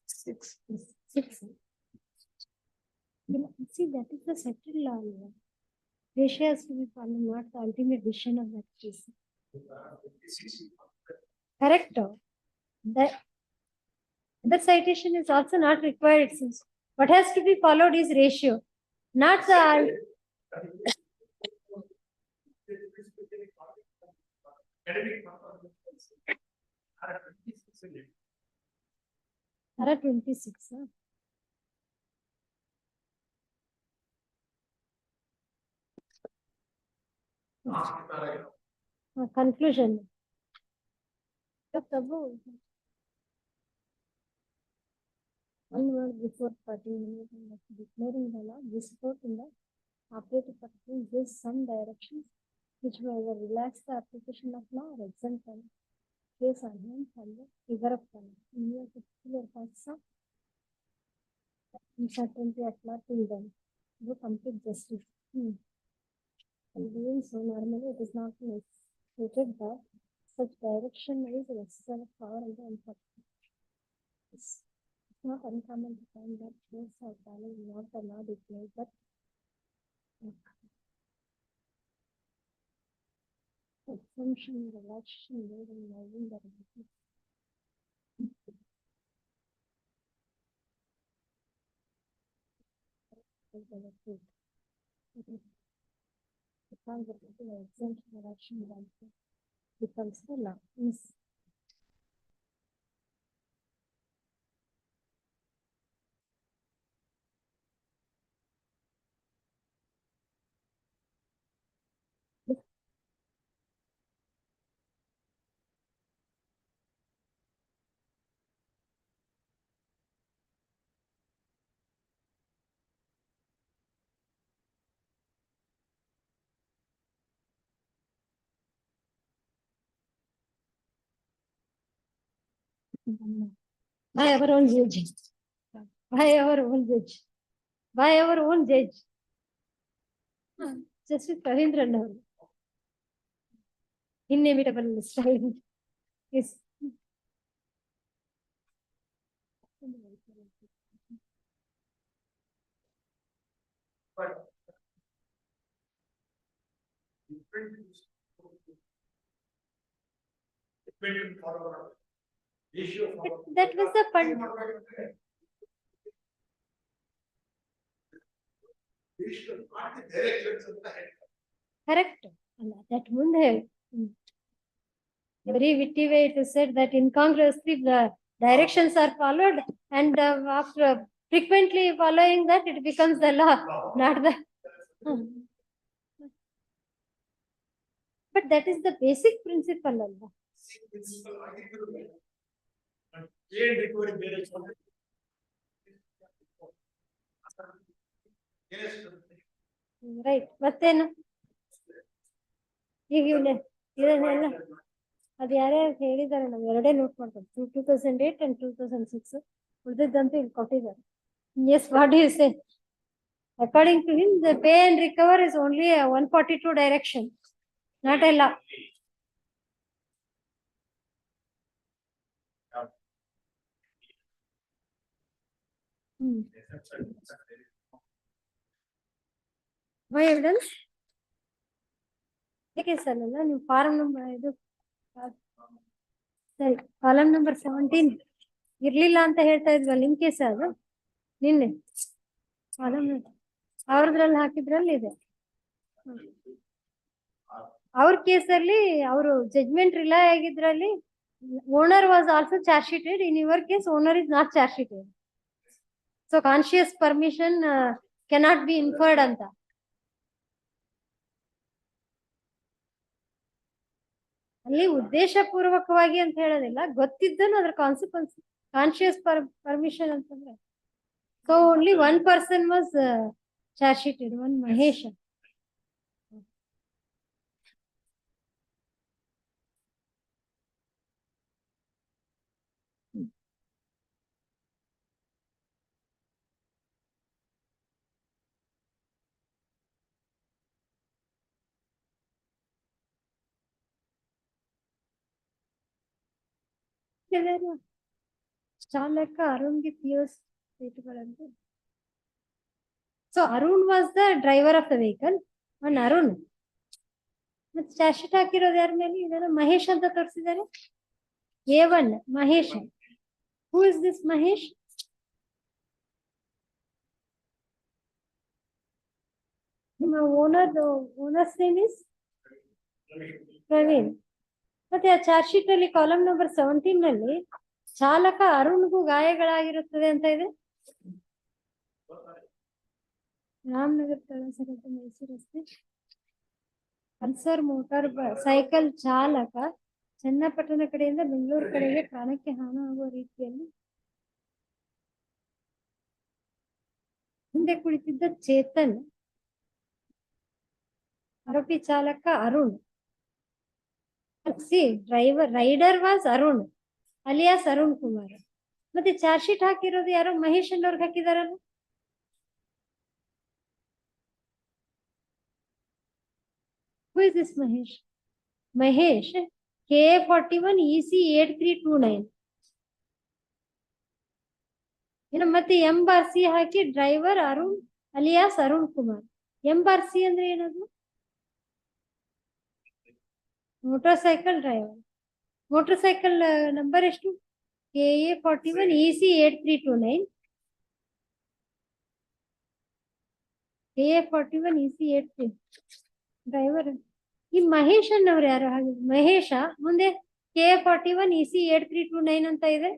Six. Six. See, that is the settled law. Ratio has to be followed, not the ultimate decision of that case. Correct. The citation is also not required. Since what has to be followed is ratio, not the. Para 26. Conclusion. One word before parting, declaring the law, this court in the operative practice gives some directions which may either relax the application of law or exempt from case on hand from the figure of time. In your particular parts of uncertainty at law till then, do complete justice. And doing so, normally it is not stated that such direction is necessary for the unfortunate. It's not uncommon to find that those are valid, not the law declared, but exemption, relaxation, made in moving the relationship. Because the exemption, relaxation becomes the law. Yes. By our own judge. By our own judge. By our own judge. Justice Ravindran. Inimitable style. Yes. That was the fund. Correct. That munde very witty way it is said that incongruously the directions are followed, and after frequently following that it becomes the law, not the. But that is the basic principle of law. Right. But then ಇದನ್ನೆಲ್ಲ ಅದು ಯಾರ್ಯಾರು ಹೇಳಿದ್ದಾರೆ ನಾವು ಎರಡೇ note ಮಾಡ್ತೀವಿ 2008 and 2006 ಉಳಿದಿದ್ದಂತೂ ಇಲ್ಲಿ ಕೊಟ್ಟಿದ್ದಾರೆ. Yes, what do you say? According to him, the pay and recover is only a 142 direction, not a law. Why evidence? Okay, sir. You farm number ಸರಿ ಕಾಲಮ್ ನಂಬರ್ 17 ಇರ್ಲಿಲ್ಲ ಅಂತ ಹೇಳ್ತಾ ಇದ್ವಲ್ಲ ನಿಮ್ ಕೇಸ್ ಅದು ನಿನ್ನೆ ಕಾಲಮ್ ಅವ್ರದ್ರಲ್ಲಿ ಹಾಕಿದ್ರಲ್ಲಿ ಇದೆ. ಅವ್ರ ಕೇಸಲ್ಲಿ ಅವರು ಜಡ್ಜ್ಮೆಂಟ್ ರಿಲೈ ಆಗಿದ್ರಲ್ಲಿ owner was also charge sheeted. In your case owner is not charge sheeted. So conscious permission cannot be inferred ಅಂತ. ಅಲ್ಲಿ ಉದ್ದೇಶಪೂರ್ವಕವಾಗಿ ಅಂತ ಹೇಳೋದಿಲ್ಲ, ಗೊತ್ತಿದ್ದನು ಅದ್ರ ಕಾನ್ಸಿಕ್ವೆನ್ಸ್ ಕಾನ್ಶಿಯಸ್ ಪರ್ಮಿಷನ್ ಅಂತಂದ್ರೆ. So only one person was charge sheeted, one Mahesh. ಚಾಲಕ ಅರುಣ್ಗೆ ಪಿಯೂಸ್ ರೇಟ್ಗಳಂತೆ. So Arun was the driver of the vehicle. One Arun ಮತ್ತೆ ಚಾರ್ಜ್ ಶೀಟ್ ಹಾಕಿರೋದು ಯಾರ ಮೇಲೆ? ಇದೆಲ್ಲ ಮಹೇಶ್ ಅಂತ ತೋರಿಸಿದ್ದಾರೆ. A1 Mahesh. Who is this Mahesh? ನಿಮ್ಮ ಓನರ್ಸ್ ನೇಮ್ ಇಸ್ ಪ್ರವೀಣ್. ಮತ್ತೆ ಆ ಚಾರ್ಜ್ ಶೀಟ್ ಅಲ್ಲಿ ಕಾಲಮ್ ನಂಬರ್ 17 ನಲ್ಲಿ ಚಾಲಕ ಅರುಣ್ಗೂ ಗಾಯಗಳಾಗಿರುತ್ತದೆ ಅಂತ ಇದೆ. ರಾಮನಗರ ತಳಸರದ ಮೈಸೂರು ರಸ್ತೆ ಪಲ್ಸರ್ ಮೋಟಾರ್ ಸೈಕಲ್ ಚಾಲಕ ಚನ್ನಪಟ್ಟಣ ಕಡೆಯಿಂದ ಬೆಂಗಳೂರು ಕಡೆಗೆ ಪ್ರಾಣಕ್ಕೆ ಹಾನಿ ಆಗುವ ರೀತಿಯಲ್ಲಿ ಹಿಂದೆ ಕುಳಿತಿದ್ದ ಚೇತನ್, ಆರೋಪಿ ಚಾಲಕ Arun. Rider was Arun alias Arun Kumar. ಮತ್ತೆ ಚಾರ್ಜ್ ಶೀಟ್ ಹಾಕಿರೋದು ಯಾರೋ Mahesh ಅನ್ನೋರ್ಗೆ ಹಾಕಿದಾರಲ್ಲ. Who is this Mahesh? Mahesh KA41 EC 8329. ಮತ್ತೆ M/C ಹಾಕಿ driver Arun alias Arun Kumar. M/C ಅಂದ್ರೆ ಏನದು? Motorcycle driver. Motorcycle number ಎಷ್ಟು? KA41 EC 8329. KA41 EC 83 driver. ಈ ಮಹೇಶ್ ಅನ್ನವ್ರು ಯಾರು? ಹಾಗೆ ಮಹೇಶ ಮುಂದೆ KA41 EC 8329 ಅಂತ ಇದೆ.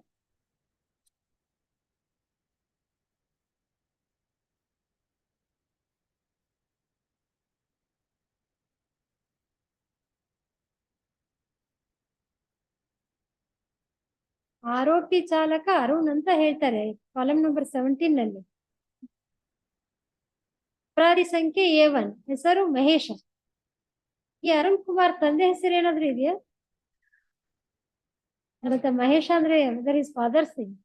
ಆರೋಪಿ ಚಾಲಕ ಅರುಣ್ ಅಂತ ಹೇಳ್ತಾರೆ ಕಾಲಮ್ ನಂಬರ್ 17 ನಲ್ಲಿ. ಅಪರಾಧಿ ಸಂಖ್ಯೆ A1 ಹೆಸರು ಮಹೇಶ. ಈ ಅರುಣ್ ಕುಮಾರ್ ತಂದೆ ಹೆಸರು ಏನಾದ್ರು ಇದೆಯಾ? ಮತ್ತೆ ಮಹೇಶ ಅಂದ್ರೆ is father's name.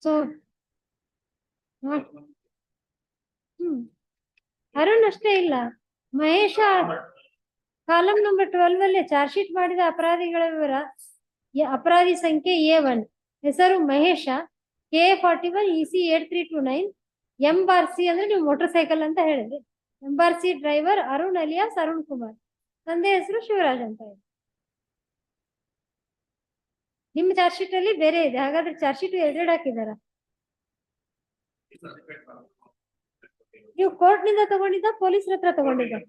So Arun ಅಷ್ಟೇ ಇಲ್ಲ, ಮಹೇಶ ಕಾಲಮ್ ನಂಬರ್ 12 ಅಲ್ಲಿ ಚಾರ್ಜ್ ಶೀಟ್ ಮಾಡಿದ ಅಪರಾಧಿಗಳ ವಿವರ. ಅಪರಾಧಿ ಸಂಖ್ಯೆ A1 ಹೆಸರು ಮಹೇಶ, KA41 EC 8329. M/C ಅಂದ್ರೆ ನೀವು ಮೋಟರ್ ಸೈಕಲ್ ಅಂತ ಹೇಳಿದ್ರಿ. M/C driver Arun alias Arun Kumar. ತಂದೆ ಹೆಸರು ಶಿವರಾಜ್ ಅಂತ ಇದೆ. ನಿಮ್ಮ ಚಾರ್ಜ್ ಶೀಟ್ ಅಲ್ಲಿ ಬೇರೆ ಇದೆ. ಹಾಗಾದ್ರೆ ಚಾರ್ಜ್ ಶೀಟ್ ಎರಡೆರಡು ಹಾಕಿದಾರ. ನೀವು ಕೋರ್ಟ್ ನಿಂದ ತಗೊಂಡಿದ್ದ ಪೊಲೀಸರ ಹತ್ರ ತಗೊಂಡಿದ್ದ?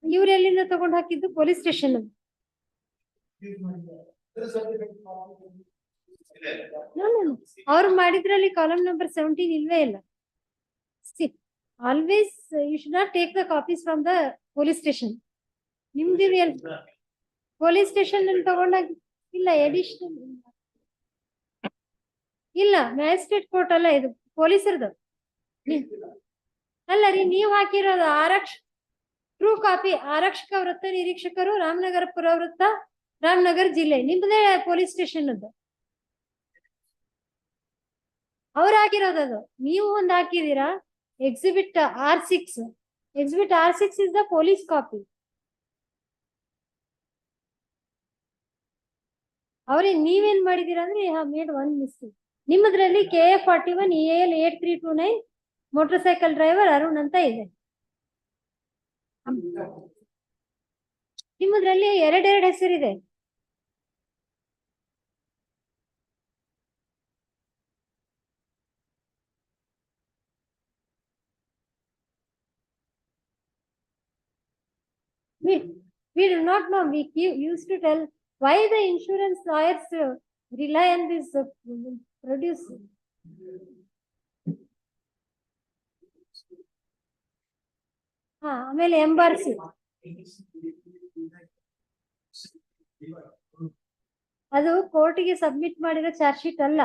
ಇವ್ರು ಎಲ್ಲಿಂದ ತಗೊಂಡು ಹಾಕಿದ್ದು? Police station. ಅವ್ರು ಮಾಡಿದ್ರಲ್ಲಿ ಕಾಲಮ್ ನಂಬರ್ 17 ಇಲ್ವೇ ಇಲ್ಲ. Always you should not take the copies from the police station. ನಿಮ್ದು ಪೊಲೀಸ್ ಸ್ಟೇಷನ್ ಅಲ್ಲಿ ತಗೊಂಡಾಗ ಇಲ್ಲ, ಎಡಿಷನಲ್ ಇಲ್ಲ, ಮ್ಯಾಜಿಸ್ಟ್ರೇಟ್ ಕೋರ್ಟ್ ಅಲ್ಲ ಇದು, ಪೊಲೀಸರದು ಅಲ್ಲ ರೀ. ನೀವು ಹಾಕಿರೋದು ಟ್ರೂ ಕಾಪಿ. ಆರಕ್ಷಕ ವೃತ್ತ ನಿರೀಕ್ಷಕರು, ರಾಮನಗರ ಪುರವೃತ್ತ, ರಾಮನಗರ ಜಿಲ್ಲೆ. ನಿಮ್ದೇ ಪೊಲೀಸ್ ಸ್ಟೇಷನ್ ಅದು. ಅವ್ರು ಹಾಕಿರೋದದು. ನೀವು ಒಂದು ಹಾಕಿದೀರಾ exhibit R6. Exhibit R6 is the police copy. ಅವ್ರಿಗೆ ನೀವೇನ್ ಮಾಡಿದೀರಾ ಅಂದ್ರೆ you have made one mistake. ನಿಮ್ಮದ್ರಲ್ಲಿ KA41 EAL 8329 motorcycle driver Arun ಅಂತ ಇದೆ. ನಿಮ್ಮದ್ರಲ್ಲಿ ಎರಡೆರಡು ಹೆಸರಿದೆ. We do not know. We used to tell why the insurance lawyers rely on this produce. ಆಮೇಲೆ ಎಂಬಾರ್ಸಿ ಅದು ಕೋರ್ಟಿಗೆ ಸಬ್ಮಿಟ್ ಮಾಡಿರೋ ಚಾರ್ಜ್ ಶೀಟ್ ಅಲ್ಲ,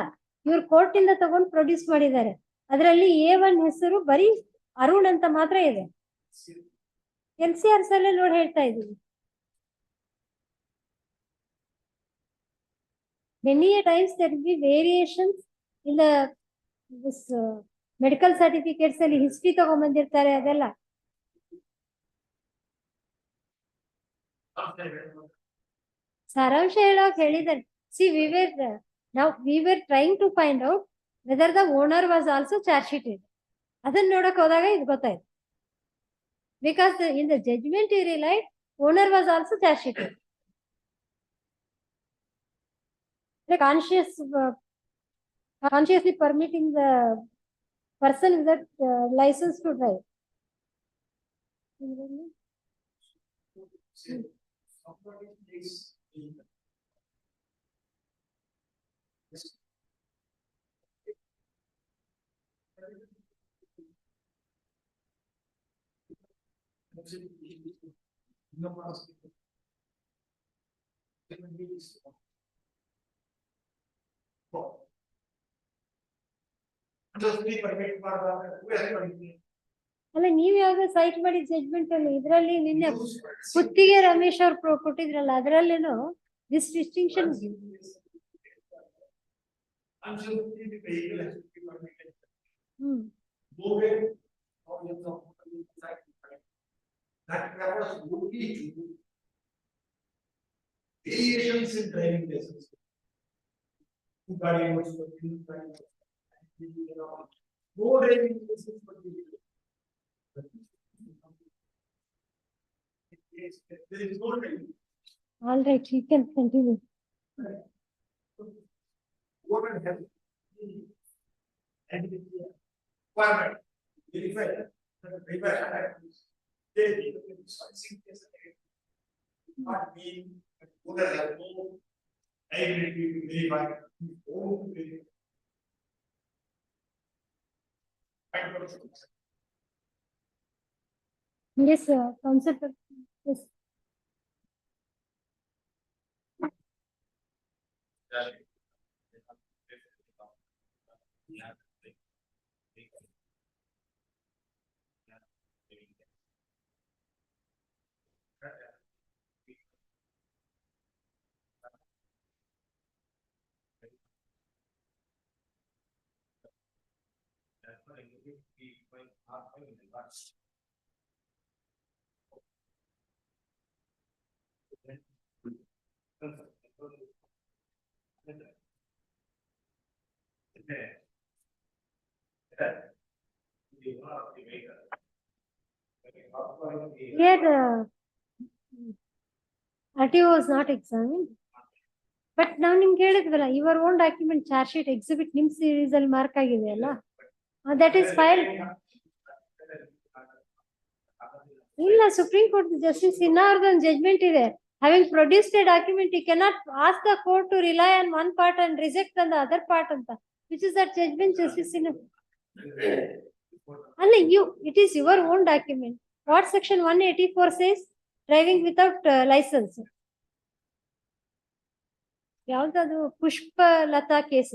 ಇವ್ರು ಕೋರ್ಟ್ ಇಂದ ತಗೊಂಡು ಪ್ರೊಡ್ಯೂಸ್ ಮಾಡಿದ್ದಾರೆ. ಅದರಲ್ಲಿ A1 ಹೆಸರು ಬರೀ ಅರುಣ್ ಅಂತ ಮಾತ್ರ ಇದೆ. LCRs ಅಲ್ಲೇ ನೋಡಿ ಹೇಳ್ತಾ ಇದ್ದೀವಿ. Many a times there will be variations in the this medical certificates ಅಲ್ಲಿ ಹಿಸ್ಟ್ರಿ ತಗೊಂಡ್ಬಂದಿರ್ತಾರೆ ಅದೆಲ್ಲ. ಸಾರಾಂಶ ಹೇಳೋಕೆ ಹೇಳಿದ್ದಾರೆ. See, we were trying to find out whether the owner was also charge sheeted. ಅದನ್ನ ನೋಡಕ್ ಹೋದಾಗ ಇದು ಗೊತ್ತಾಯ್ತು. Because in the judgment you relied, owner was also charge sheeted. The consciously permitting the person with license to drive. ಅಲ್ಲ, ನೀವ್ ಯಾವಾಗ site ಮಾಡಿ judgment ಅಲ್ಲಿ ಇದ್ರಲ್ಲಿ ನಿನ್ನೆ ಕುತ್ತಿಗೆ ರಮೇಶ್ ಅವ್ರು ಕೊಟ್ಟಿದ್ರಲ್ಲ, ಅದ್ರಲ್ಲೇನು this distinction. Variations in driving license. No driving license for the there is no driving. All right, you can continue. What and help? And requirement verify that the driver not mean owner has no ability to verify his own verify. Yes, concept. Yes. Here, RTO was not examined. But now ನಿಮ್ಗೆ ಹೇಳಿದ್ವಲ್ಲ, your own document charge sheet exhibit ನಿಮ್ series ಅಲ್ಲಿ mark ಆಗಿದೆ ಅಲ್ಲ, that is filed. ಇಲ್ಲ, supreme court justice ಇನ್ನ ಅವ್ರದ್ದೊಂದು judgement ಇದೆ. Having produced a document, you cannot ask the court to rely on one part and reject on the other part ಅಂತ, which is that judgment justice in ಅಲ್ಲ, it is your own document. What section 184 says? Driving without license. ಯಾವ್ದದು? Pushpalatha case.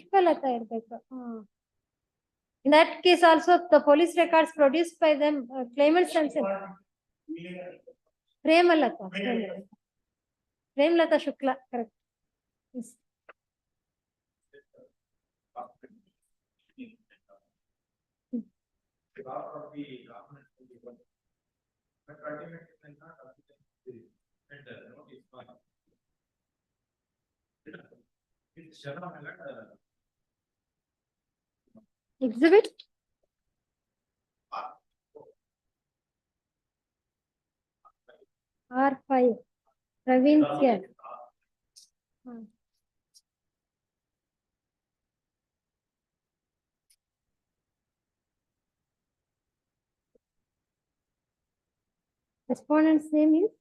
Pushpalatha ಇರ್ಬೇಕು. In that case also, the police records produced by them, claimants themselves. Premalata Shukla, correct. Yes. But ultimately, when not and note is fine. It's Sharma and Exhibit R5. Praveen here. Respondent's name is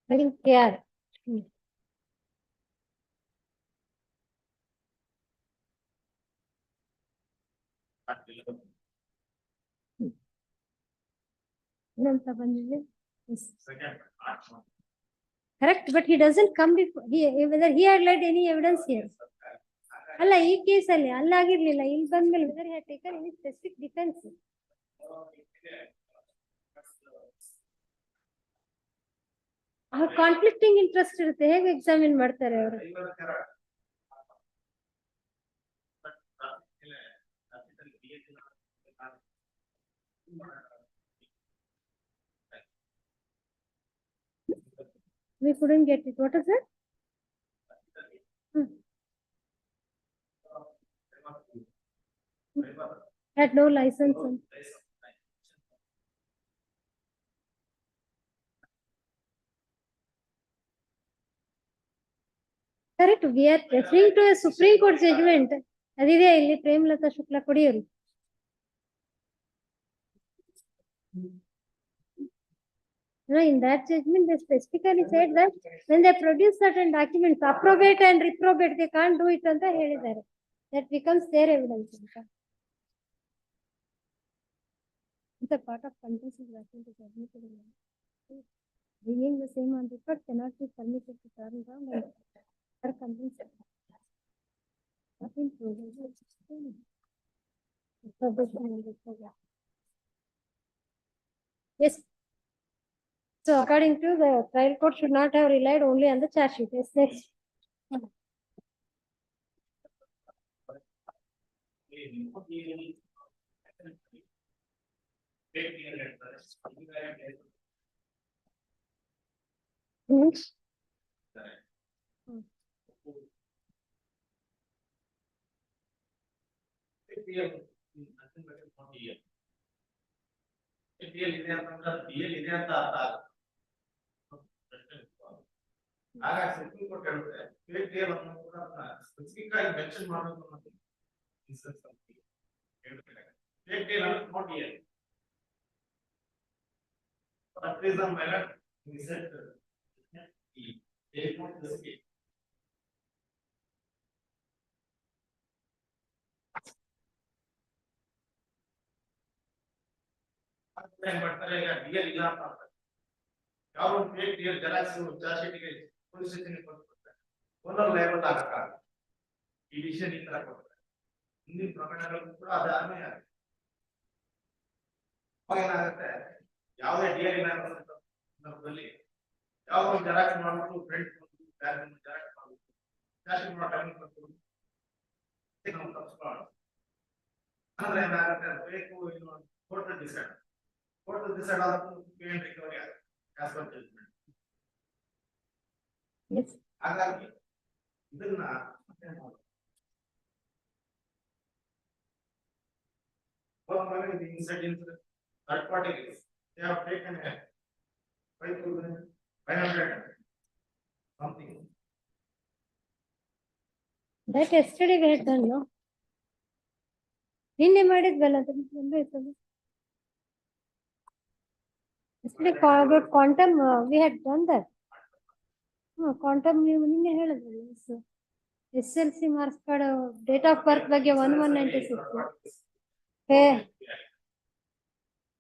I think KR. ಏನಂತ ಬಂದಿದೆ? Yes. second. Correct, but he doesn't come before whether he had led any evidence here. ಅಲ್ಲ ಈ case ಅಲ್ಲಿ ಅಲ್ಲಾಗಿರ್ಲಿಲ್ಲ, ಇಲ್ಲಿ ಬಂದ್ಮೇಲೆ whether he had taken any specific defense. ಅವ್ರ conflicting interest ಇರುತ್ತೆ, ಹೇಗೆ ಎಕ್ಸಾಮಿನ್ ಮಾಡ್ತಾರೆ ಅವರು? We couldn't get it. What is it? Had no license. Correct. We are referring to a Supreme Court judgment. Adide illi Premlata Shukla kodiyori. No, in that judgment, they specifically said that when they produce certain documents, approbate and reprobate, they can't do it anta helidare. That becomes their evidence. It's a part of contentious document is admitted. Bringing the same on record cannot be permitted to turn down and are convinced. Nothing proven. Yes. So according to the trial court should not have relied only on the charge sheet. Yes, next. ಇದೆ ಅಂತ ಅರ್ಥ ಆಗುತ್ತೆ. ಹಾಗಾಗಿ supreme court ಹೇಳುತ್ತೆ KTL ಅನ್ನು ಕೂಡ specific ಆಗಿ mention ಮಾಡಬೇಕು ಅನ್ನೋದು KTL ಅನ್ನೋದು not here. That is the matter we said they not this case. ಮಾಡ್ತಾರೆ ಈಗ DL ಇಲ್ಲ ಅಂತ ಅಂತಾರೆ. ಯಾವ ಒಂದು ಫೇಕ್ DL ಜೆರಾಕ್ಸ್ ಚಾರ್ಜ್ ಶೀಟ್ಗೆ ಪೊಲೀಸ್ ಸ್ಟೇಷನ್ಗೆ ಕೊಡ್ತಾರೆ. ಓನರ್ ಲಯಬಲ್ ಆಗಕ್ಕಾಗಲ್ಲ. ಈ ಡಿಸಿಷನ್ ಈ ತರ ಕೊಡ್ತಾರೆ. ಹಿಂದಿನ ಪ್ರಕರಣಗಳು ಕೂಡ ಅದೇ ಅನ್ವಯ ಆಗುತ್ತೆ. ಅವಾಗ ಏನಾಗುತ್ತೆ, ಯಾವುದೇ DL ಇಲ್ಲ ಅನ್ನೋ ಸಂದರ್ಭದಲ್ಲಿ ಯಾವ ಒಂದು ಜೆರಾಕ್ಸ್ ಮಾಡ್ಬಿಟ್ಟು ಪ್ರಿಂಟ್ ಬ್ಯಾಗ್ ಜೆರಾಕ್ಸ್ ಮಾಡ್ಬಿಟ್ಟು ಚಾರ್ಜ್ ಶೀಟ್ ಮಾಡೋ ಟೈಮ್ ಕೊಟ್ಟು ನಾವು ತಪ್ಪಿಸ್ಕೊಳ್ಳೋಣ. ಅಂದ್ರೆ ಏನಾಗುತ್ತೆ, ಬೇಕು ಇನ್ನು ಕೋರ್ಟ್ ಡಿಸೈಡ್ ಆದಷ್ಟು ಪೇಮೆಂಟ್ ರಿಕವರಿ ಆಗುತ್ತೆ ಆಸ್ ಪರ್ ಜಡ್ಜ್ಮೆಂಟ್. ಹಾಗಾಗಿ ಇದನ್ನ third party they have taken a 5,500 something. That yesterday we had done, no? ನಿನ್ನೆ ಮಾಡಿದ್ವಲ್ಲ ಅದು. Yesterday about quantum we had done that. Quantum ನೀವು ನಿನ್ನೆ ಹೇಳಿದ್ರಲ್ಲ. SLC marks card date of birth ಬಗ್ಗೆ 1196.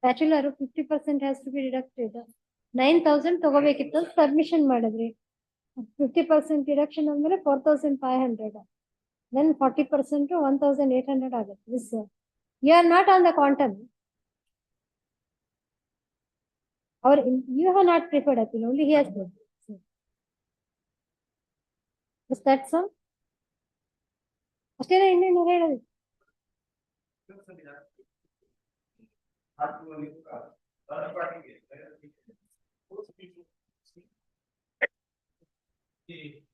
Bachelor 50% has to be deducted. 9,000 ತಗೋಬೇಕಿತ್ತು, submission ಮಾಡಿದ್ರಿ. 50% deduction ಅಂದ್ಮೇಲೆ 4,500. Then 40% 1,800 ಆಗುತ್ತೆ. This you are not on the quantum. Or you have not preferred appeal, only he has preferred. Is that so? ಅಷ್ಟೇನಾ ಇನ್ನೇನು ಹೇಳೋದು?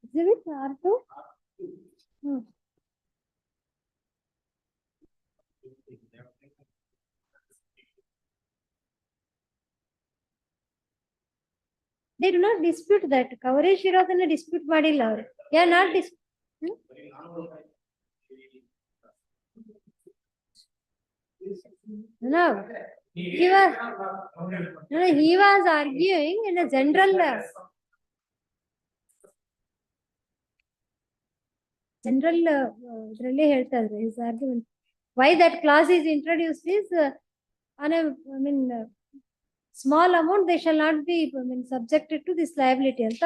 Exhibit R2. They do not dispute that. Coverage ಇರೋದನ್ನ dispute ಮಾಡಿಲ್ಲ ಅವರು. They are not No. He was arguing in a general really ಹೇಳ್ತಾರೆ his argument. Why that clause is introduced is on a small amount they shall not be subjected to this liability ಅಂತ.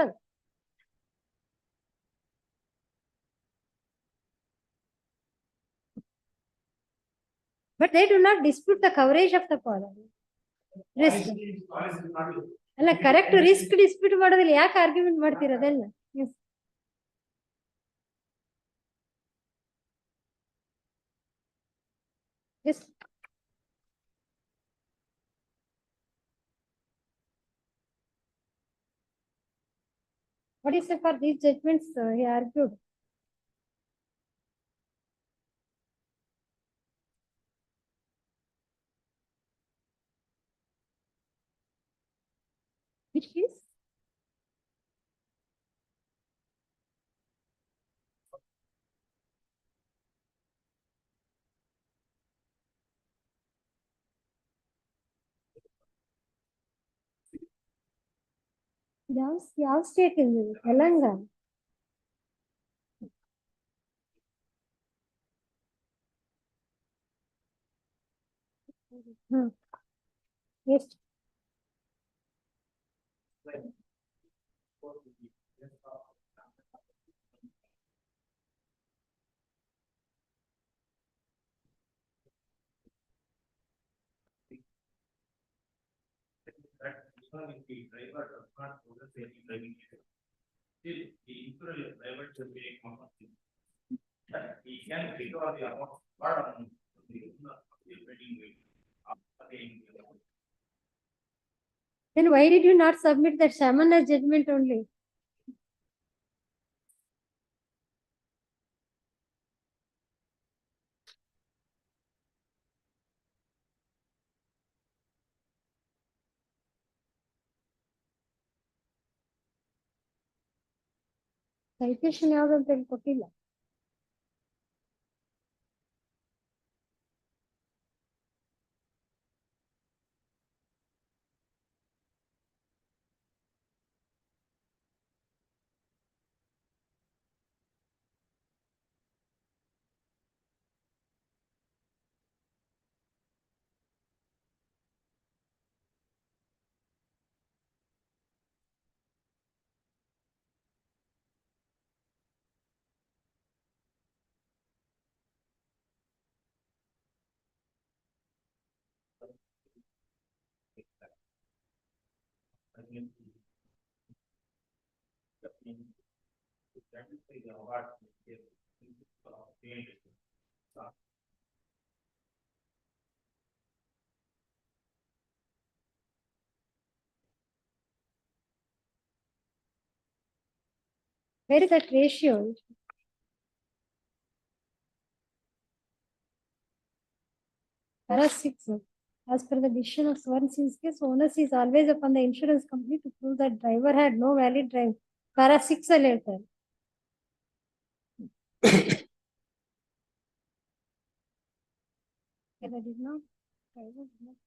But they do not dispute the coverage of the policy. Risk. ಅಲ್ಲ correct risk dispute ಮಾಡೋದಿಲ್ಲ, ಯಾಕೆ argument ಮಾಡ್ತಿರೋದಲ್ಲ? Yes. What is it for these judgments he argued? Which case? ಯಾವ state ಇದೆ? ತೆಲಂಗಾಣ. ಎಷ್ಟು? If the driver does not possess any driving license, still the insurer is liable to pay compensation. He can recover the amount part on the wedding rate. Then why did you not submit that Shamana judgment only? Citation ಯಾವ್ದಂತ ಹೇಳಿ ಕೊಟ್ಟಿಲ್ಲ. Where is that ratio? Para 6. As per the decision of Swarn Singh's case, onus is always upon the insurance company to prove that driver had no valid drive. Para 6 ಅಲ್ಲಿ ಹೇಳ್ತಾರೆ. That is not driver did not.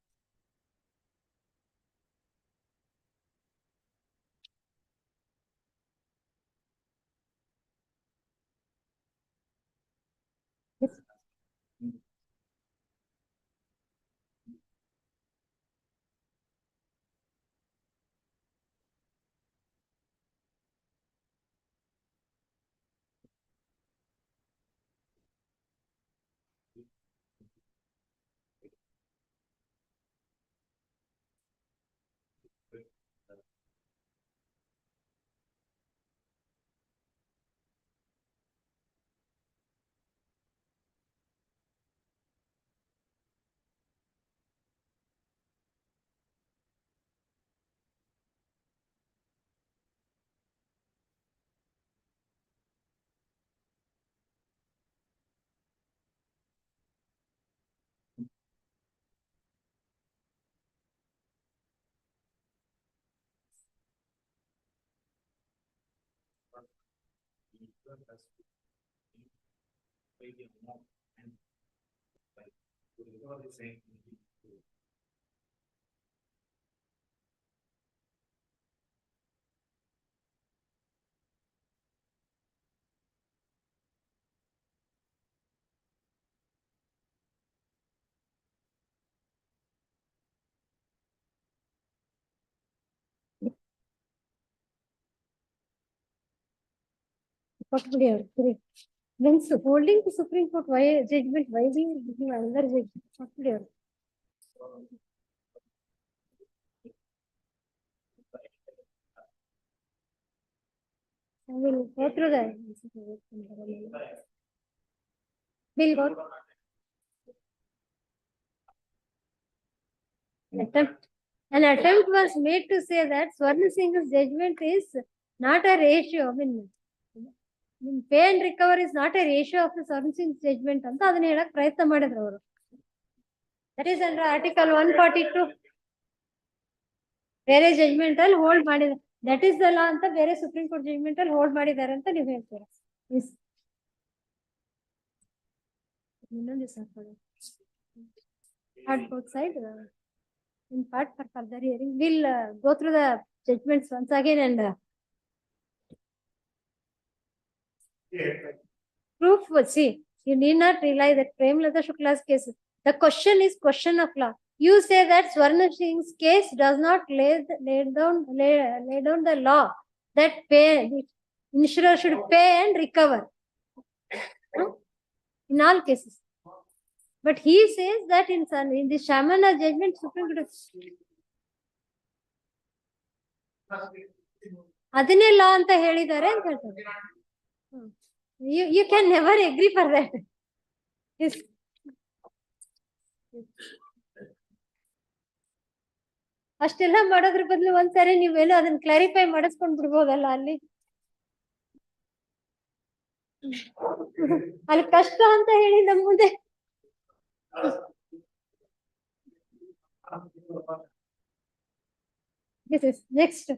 Yes. When holding the Supreme Court judgment, why we give another judgment? I will go through that. We'll go. An attempt was made to say that Swarna Singh's judgment is not a ratio. I mean, pay and recover is not a ratio of the Swarna Singh's judgment. That is under Article 142. Where judgmental hold ಮಾಡಿದ that is the law ಅಂತ ಬೇರೆ supreme court judgment ಅಲ್ಲಿ hold ಮಾಡಿದ್ದಾರೆ ಅಂತ ನೀವು ಹೇಳ್ತೀರಾ. ಇನ್ನೊಂದು ದಿವಸ at both sides in part for further hearing. We'll go through the judgments once again and proof. See, you need not rely that Premlata Shukla's case. The question is question of law. You say that Swarna Singh's case does not lay down the law that the insurer should pay and recover in all cases. But he says that in the Shamana judgment, Supreme Court adine law anta helidare anta ಹೇಳ್ತಾರೆ. You can never agree for that. Yes. ಅಷ್ಟೆಲ್ಲ ಮಾಡೋದ್ರ ಬದಲು ಒಂದ್ಸರಿ ನೀವೇನೋ ಅದನ್ನ clarify ಮಾಡಿಸ್ಕೊಂಡ್ ಬಿಡ್ಬೋದಲ್ಲ ಅಲ್ಲಿ. ಅಲ್ಲಿ ಕಷ್ಟ ಅಂತ ಹೇಳಿ ನಮ್ಮ ಮುಂದೆ this is next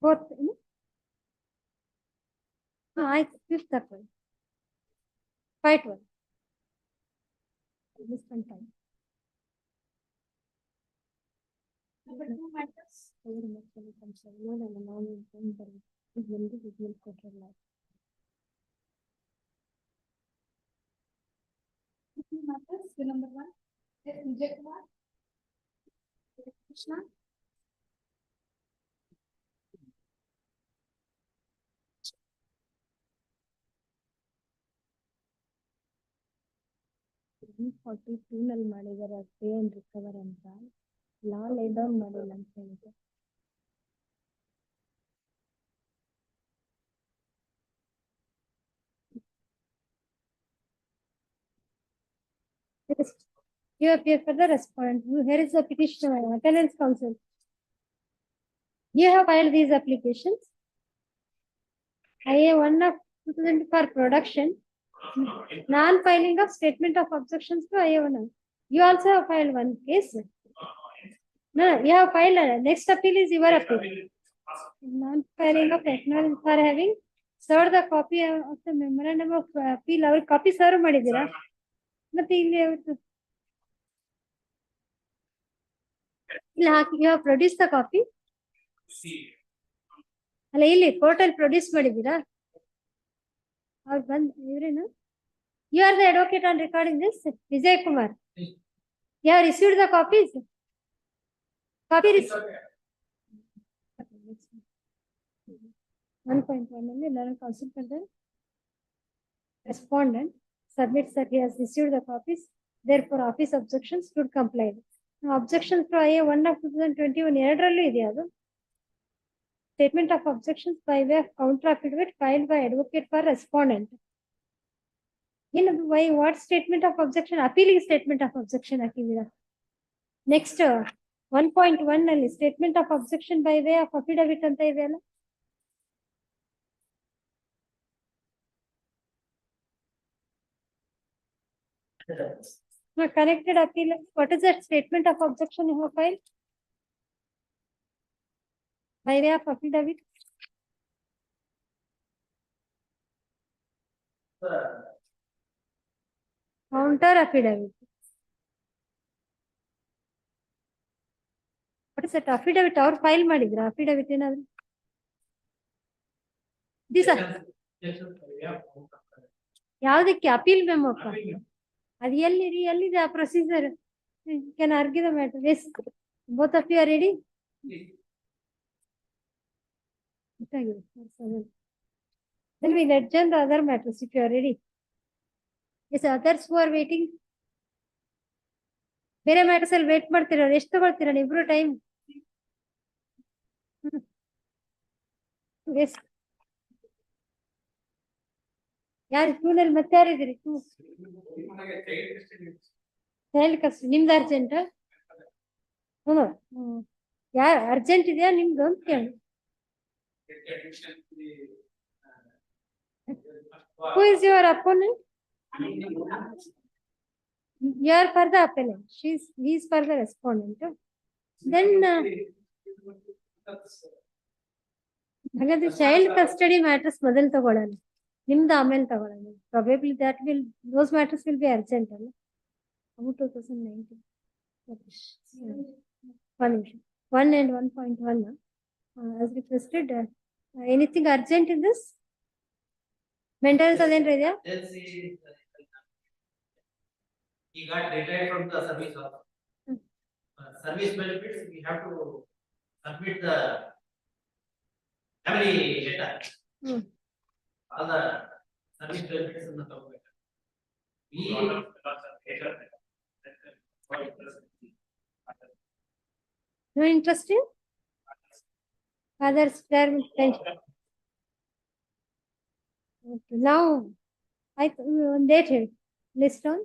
fourth fifth one fight one this one time number 1 Vijay Kumar Krishna ನಲ್ಲಿ ಮಾಡಿದಾರೆ ಪೇ ಅಂಡ್ ರಿಕವರ್ ಅಂತ ಲಾ ಲೇ ಡೌನ್ ಮಾಡಿಲ್ಲ ಅಂತ ಹೇಳಿದ್ರು. You appear for the respondent. Here is the petition attendance counsel. You have filed these applications. IA1 of 2000 for production. Non-filing of statement of objections to IA1. You also have filed one case. No, you have filed. Next appeal is your appeal. Non-filing of acknowledgement for having served the copy of the memorandum of appeal. Our copy serve ಮಾಡಿದ್ದೀರಾ? ಮತ್ತೆ ಇಲ್ಲಿ you have produced the copy. ಅಲ್ಲ ಇಲ್ಲಿ ಕೋರ್ಟಲ್ produce ಮಾಡಿದ್ದೀರಾ? ಅವ್ರು ಬಂದ್ ಇವ್ರೇನು? You are the advocate on recording this, Vijay Kumar. You have received the copies? Copy received. 1.1 only, learn counsel for the respondent submits that he has received the copies. Therefore, office objections should comply. Now, objections to IA1 of 2021 ಎರಡರಲ್ಲೂ ಇದೆ ಅದು. Statement of objections by way of counter affidavit filed by advocate for respondent. Why? What statement of objection? Appealing statement of objection ಹಾಕಿದ್ದೀರಾ. Next 1.1 ನಲ್ಲಿ statement of objection by way of affidavit ಅಂತ ಇದೆಯಲ್ಲ. Connected appeal. What is that statement of objection you have filed? By way of affidavit. Counter affidavit. What is that affidavit? Our file madidra affidavit enadru. This ಯಾವ್ದಕ್ಕೆ appeal memo ಅಪ್ಪ ಅದು ಎಲ್ಲಿದೆ ಆ procedure can argue the matter. Yes, both of you are ready. Then we adjourn the other matters if you are ready. Yes, others who are waiting. ಬೇರೆ matters ಅಲ್ಲಿ wait ಮಾಡ್ತೀರಾ ಎಷ್ಟು ತಗೊಳ್ತೀರಾ ಇಬ್ರು ಟೈಮ್ ಎಸ್ ಯಾರು ಟೂನಲ್ಲಿ ಮತ್ತೆ ಯಾರಿದ್ದೀರಿ ಚೈಲ್ಡ್ ಕಸ್ಟಡಿ ನಿಮ್ದು urgent ಯಾರು urgent ಇದೆಯಾ ನಿಮ್ದು ಅಂತ ಕೇಳಿ Who is your opponent? You are for the appellant. He is for the respondent. Then ಹಾಗಾದ್ರೆ ಚೈಲ್ಡ್ ಕಸ್ಟಡಿ ಮ್ಯಾಟರ್ಸ್ ಮೊದಲು ತಗೊಳ್ಳೋಣ ನಿಮ್ದು ಆಮೇಲೆ ತಗೊಳ್ಳೋಣ probably those matters will be urgent ಅಲ್ಲ 2019 1 ನಿಮಿಷ 1 and 1.1 as requested anything urgent in this maintenance ಅದೇನ್ರ ಇದೆಯಾ He got retired from the service of service benefits. We have to submit the family letter. All the service benefits in the government. No interest in others there will tension. Okay, now date here list on.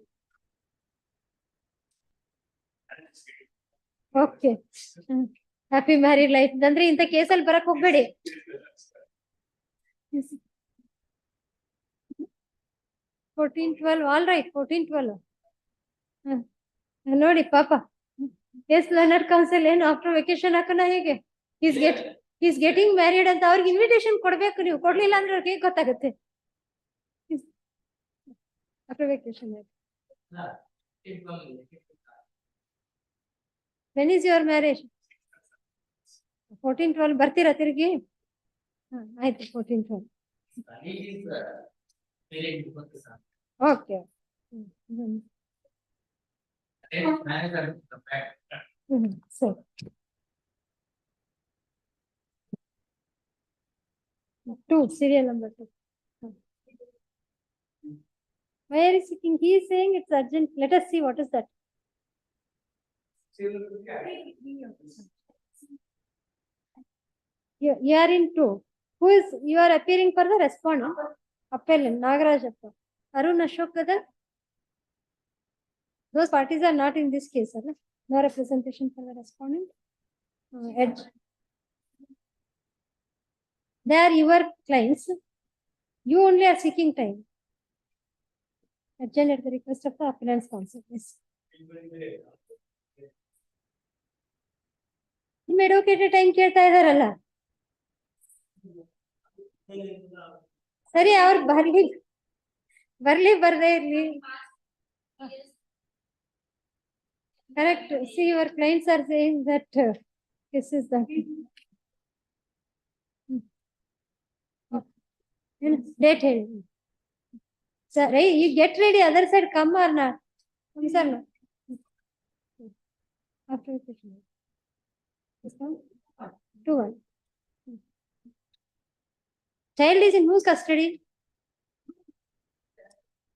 Okay happy married life ಅಂದ್ರೆ ಇಂಥ ಕೇಸಲ್ಲಿ ಬರಕ್ ಹೋಗ್ಬೇಡಿ 14-12 all right 14-12 ನೋಡಿ ಪಾಪ case learner council ಏನು after vacation ಹಾಕೋಣ ಹೇಗೆ ಈಸ್ ಗೆಟಿಂಗ್ ಮ್ಯಾರಿಡ್ ಅಂತ ಅವ್ರಿಗೆ ಇನ್ವಿಟೇಷನ್ ಕೊಡ್ಬೇಕು ನೀವು ಕೊಡ್ಲಿಲ್ಲ ಅಂದ್ರೆ ಅವ್ರಿಗೆ ಹೇಗೆ ಗೊತ್ತಾಗುತ್ತೆ after vacation When is your marriage? 14-12 ಬರ್ತೀರಾ ತಿರುಗಿ ಆಯ್ತು 14-12 ಓಕೆ ಸರಿ 2 serial number 2 why are you seeking he is saying it's urgent let us see what is that you are in 2 who is you are appearing for the respondent appellant Nagarajappa Arun Ashok Gadar those parties are not in this case no representation for the respondent edge they are your clients you only are seeking time adjourn at the request of the appellant's counsel yes ನಿಮ್ಮ advocate time ಕೇಳ್ತಾ ಇದಾರಲ್ಲ ಸರಿ ಅವ್ರು ಬರ್ಲಿ ಬರ್ದೇ ಇರ್ಲಿ correct see your clients are saying that this is the date ಹೇಳಿ ಸರಿ you get ready other side come or not sir after 2-1 child is in whose custody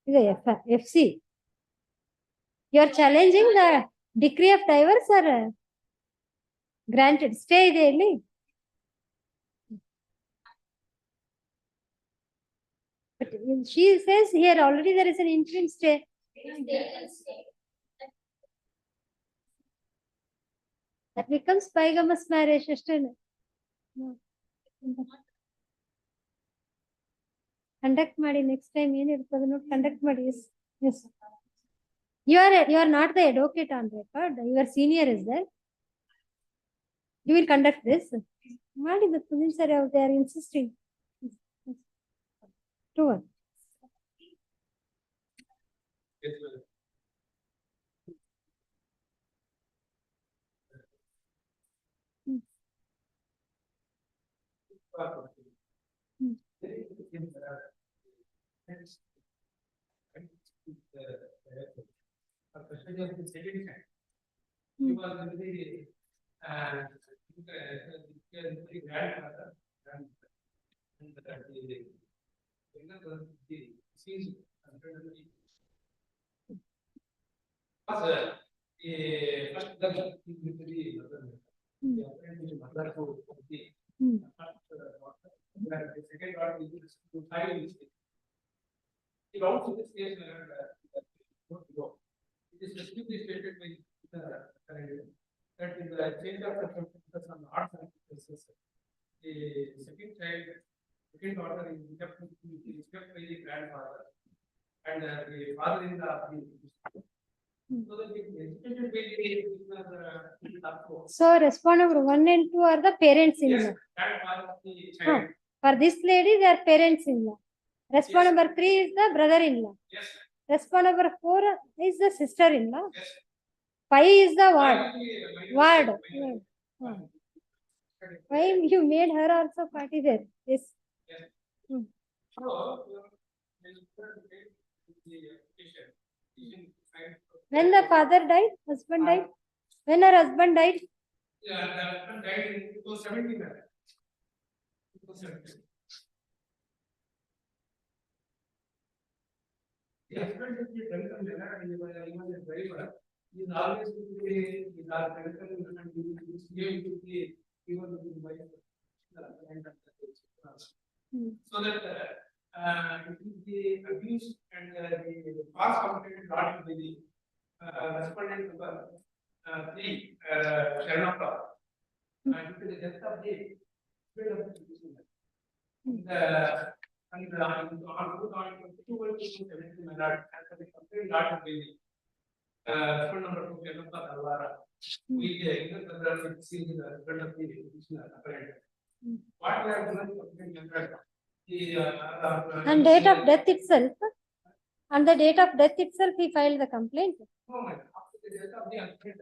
is FC you are challenging the decree of divorce or granted stay ಇದೆ ಇಲ್ಲಿ but she says here already there is an interim stay that becomes bigamous marriage conduct ಮಾಡಿ next time ಏನಿರ್ತದೆ ನೋಡಿ conduct ಮಾಡಿ yes you are not the advocate on record your senior is there you will conduct this ಮಾಡಿ the sir they are insisting 2-1 Hmm. He was very grandfather. And the scenes was a first the mother to the second daughter is to five. It also this case it is specifically stated by that in the change of circumstances on arts and sciences, the second daughter is kept by the grandfather and the father-in-law. So that it is educated by the So respondent number 1 and 2 are the parents-in-law. yes, grandfather of the child. For this lady, they are parents-in-law. Respondent number 3 is the brother-in-law. Yes, Respondent number 4 is the sister-in-law. yes. 5 is the ward. Ward. Ward. Why you made her also party there? Yes. Hmm. So, When the father died, husband died. When her husband died, yeah, the husband died in 2017. 2017. The husband is the welcome letter and he was a driver. He is always with the welcome and he gave to the even with the wife. So that the abuse and the past complaint brought by the respondent number 3, Karnataka, due to the death of the and on 2017, my lord, as the complaint brought by the respondent number 2, Karnataka, who is the younger brother of the husband of the petitioner apparent. What we have done and date of death itself. On the date of death itself, he filed the complaint. No, after the death of the husband,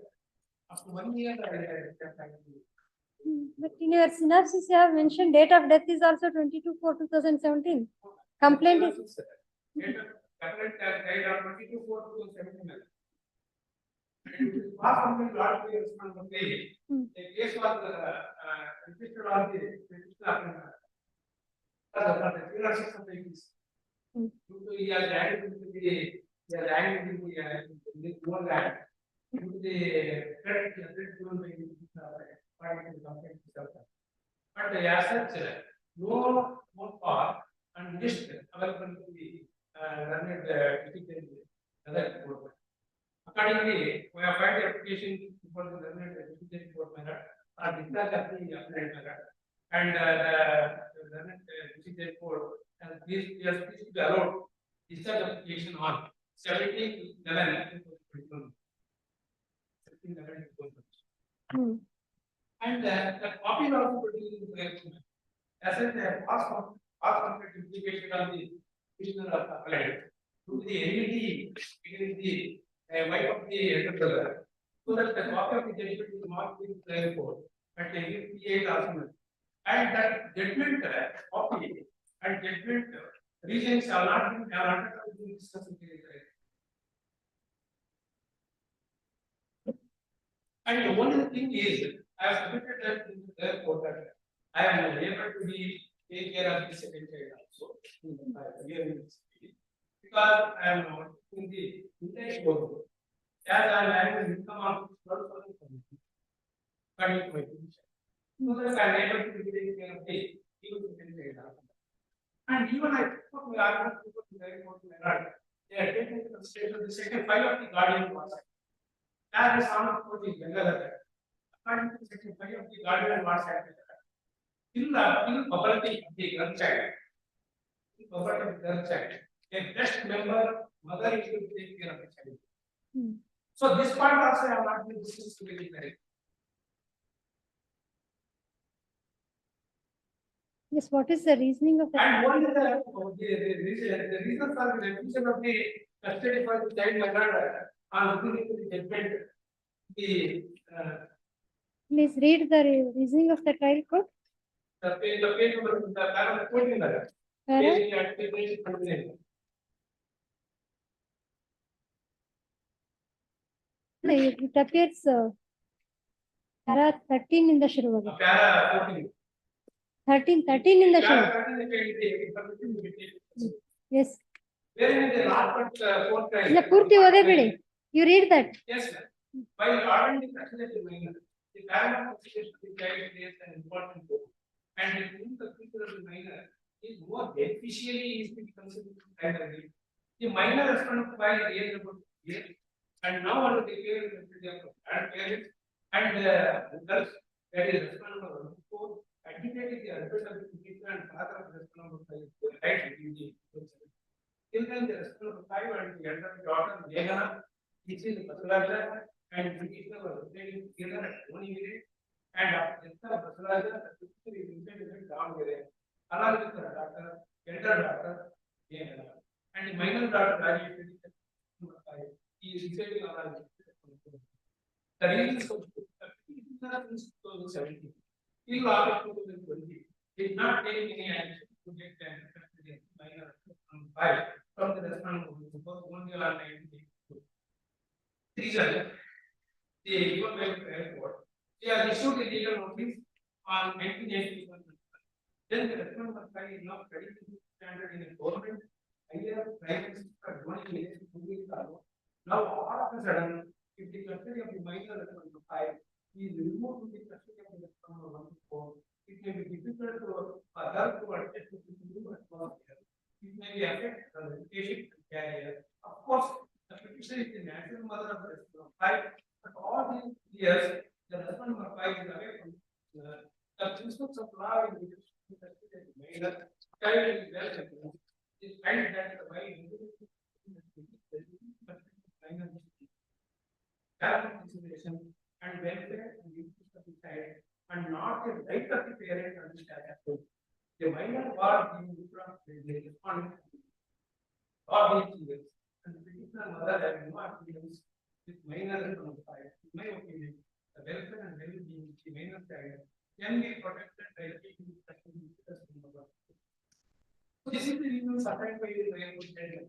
after 1 year, But in your synopsis, you have mentioned date of death is also 22/4/2017. Complaint is. died on 22/4/2017. Past complaint lodged by respondent number 3. The case was registered on the petitioner for the clearances of the use. Due to he has added into the more land. Due to the credit given by the complaint itself. But as such, no more power and list available to the learned other court. Accordingly, we have filed the application for the learned court method or discharge of the applied method. And the learned court has please to be allowed discharge application on 17/11/2021. And the copy is also produced in the as the past contract implication of the petitioner of appellant to the NED against the wife of the elder brother, so that the copy of the judgment is marked in the court and taken P8 also. And that judgment copy and judgment reasons shall not be discussed in the and the only thing is, I have submitted that in the court that I am able to be take care of the second child also. Because I am not in the English board. As I am having income of 12,000 according to my position. So that I am able to be taking care of the even second child. And even I put my argument to the very court, they are taking consideration the second file of the guardian process. That is how court is regular. According to section 5 of the Guardian Rights Act, in property of the girl child, a best member, mother is to take care of the child. So this part also I have not been discussed to be very. Yes, what is the reasoning of that? And what is the reason for the refusal of the custody for the child murder on looking into the judgment? The Please read the reasoning of the trial court. The page number, the paragraph 14 there. Page at page 29. No, it appears para 13 in the Shiruvagi. Para 14. 13 in the Shiruvagi. Yes. Where is the last but fourth time? ಇಲ್ಲ ಪೂರ್ತಿ ಓದೇ ಬಿಡಿ. You read that. Yes, sir. By ordering the consideration minor, the paragraph of the child plays an important role. And the feature of the minor is more beneficially is to be considered primarily. The minor respondent file is age about year, and now under the care of the parents and adults that is respondent for advocating the adult of the petition and father of the respondent file right duty. Till then, the respondent file and the elder daughter Megana, this is the Basulaja and petitioner was obtaining together at 1 minute. And after the Basulaja, the petitioner is intended down here. Along with the daughter, elder daughter, Megana, and the minor daughter Rajesh, he is receiving on the reasons for the petitioner is 2017. Till August 2020, did not take any action to get the minor file from the respondent because only on 1982. Reason the given by the airport, they are issued a legal notice on 1981. Then the respondent file is now credited to standard in a government higher private sector joining related to the cargo. Now all of a sudden, if the custody of the minor respondent file is removed to the custody of the respondent one, it may be difficult to other to attest to the new atmosphere. It may be affect the reputation and career. Of course, the petitioner is the natural mother of the respondent file, but all these years, the respondent file is away from the principles of law in which the custody of the minor child is well settled. It finds that the minor consideration and welfare and interest of the child and not the right of the parent and the child. The minor was being withdrawn from the respondent or being years and the petitioner mother having no affiliations with minor from the child. In my opinion, the welfare and well-being of the minor child can be protected by taking the custody of the mother. So this is the reason supplied by the airport child.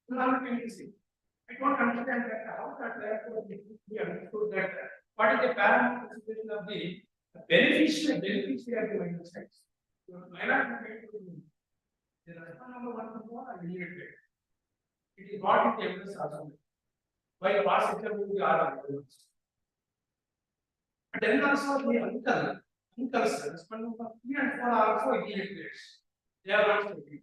Now let me see. I don't understand that how that therefore be understood that what is the paramount consideration of the beneficiary of the minor sex. Minor the respond number 1 to 4 are related. It is not in the evidence argument. By past example we are arguments. And then also the uncles respond number 3 and 4 are also related. They are not related.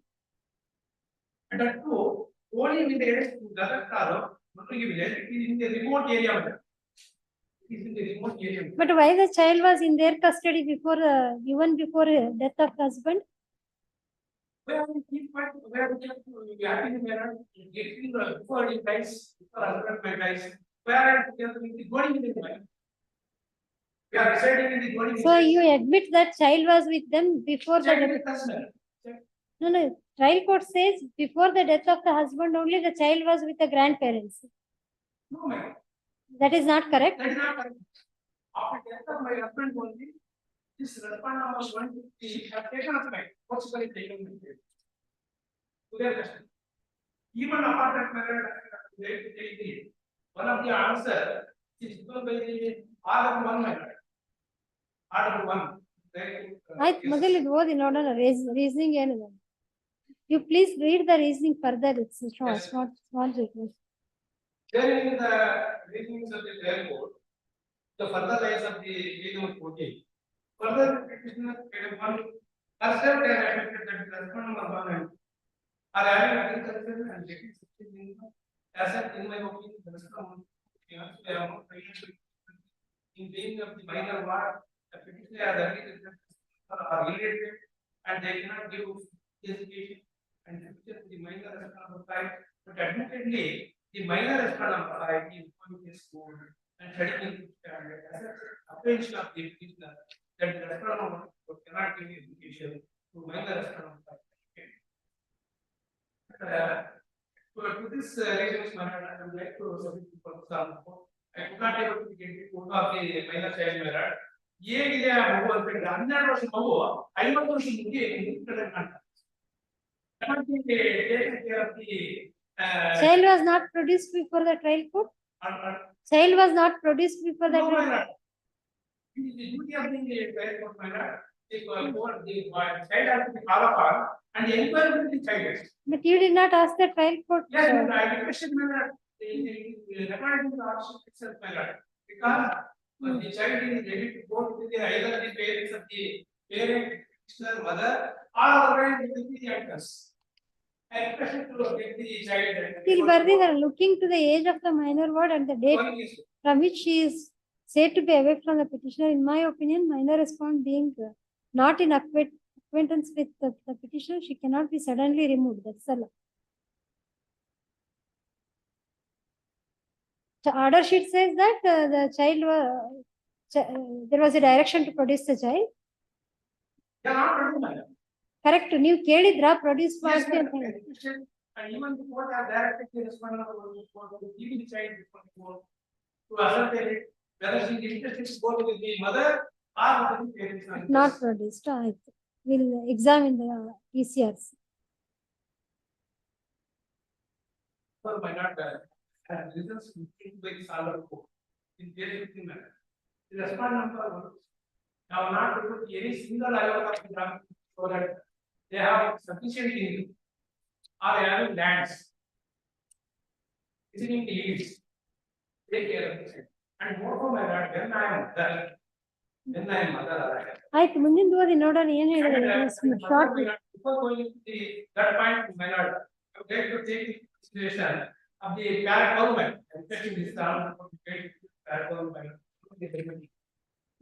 And that too, only with the other car, it is in the remote area. It is in the remote area. But why the child was in their custody before, even before death of husband? Where we keep where we have to be happy in the getting before he dies, before husband dies, where we have to be going in the mind. We are residing in the body. So you admit that child was with them before the death? No. Trial court says before the death of the husband only the child was with the grandparents. No, ma'am. That is not correct. That is not correct. After death of my husband only, this respondent was 150 have taken us back. Possibly taken me to their custody. Even apart that matter, one of the answer is given by the Article 1 matter. Article 1. ಆಯ್ತು ಮೊದಲು ಇದು ಓದಿ ನೋಡೋಣ reasoning ಏನಿದೆ. You please read the reasoning further. It's short, small request. There in the reasonings of the trial court, the further lines of the page number 14. Further, petitioner one herself has admitted that the respondent of government are having agriculture and getting subsidy income. As in my opinion, the respondent they are not financial in being of the minor war. The petitioner has agriculture are related and they cannot give education and future to the minor respondent of five. But admittedly, the minor respondent of five is going to school and studying standard as a apprehension of the petitioner that the respondent cannot give education to minor respondent of five. To this reasons, I would like to submit for example, I could not able to get the code of the minor child mirror. ಹೇಗಿದೆ ಆ ಮಗು ಅಂತ ಹೇಳಿದ್ರೆ 12 ವರ್ಷದ ಮಗು 50 ವರ್ಷದ ಮುಗಿ Child was not produced before the trial court. Child was not produced before the trial court. It is the duty of the trial court, my lord. The child has to be called upon and inquire with the child. But you did not ask the trial court. Yes, I requested my lord. Recorded in the option itself, my lord. Because the child is ready to go to the either the parents of the parent, sister, mother, or otherwise with the actors. I requested to get the child. Still Bardhi, looking to the age of the minor ward and the date from which she is said to be away from the petitioner. In my opinion, minor respondent being not in acquaintance with the petitioner, she cannot be suddenly removed. That's all. The order sheet says that the child there was a direction to produce the child. Correct. New ಕೇಳಿದ್ರಾ produce ಮಾಡ್ತೀವಿ ಅಂತ ಹೇಳಿ. And even the court has directly responded to give the child to ascertain it whether she is interested to go with the mother or with the parents. Not produced. We'll examine the PCRs. So my not reasons by the solver court in very 15 minutes. The respondent number 1 now not to put any single iota of the so that they have sufficient income or having lands, visiting the leads, take care of this. And more my God, when I am there, when I am mother. ಆಯ್ತು ಮುಂದಿನ ಓದಿ ನೋಡೋಣ ಏನ್ ಹೇಳಿದ್ರೆ short Before going to that point, my lord, I would like to take the consideration of the parent government, especially this town, parent government.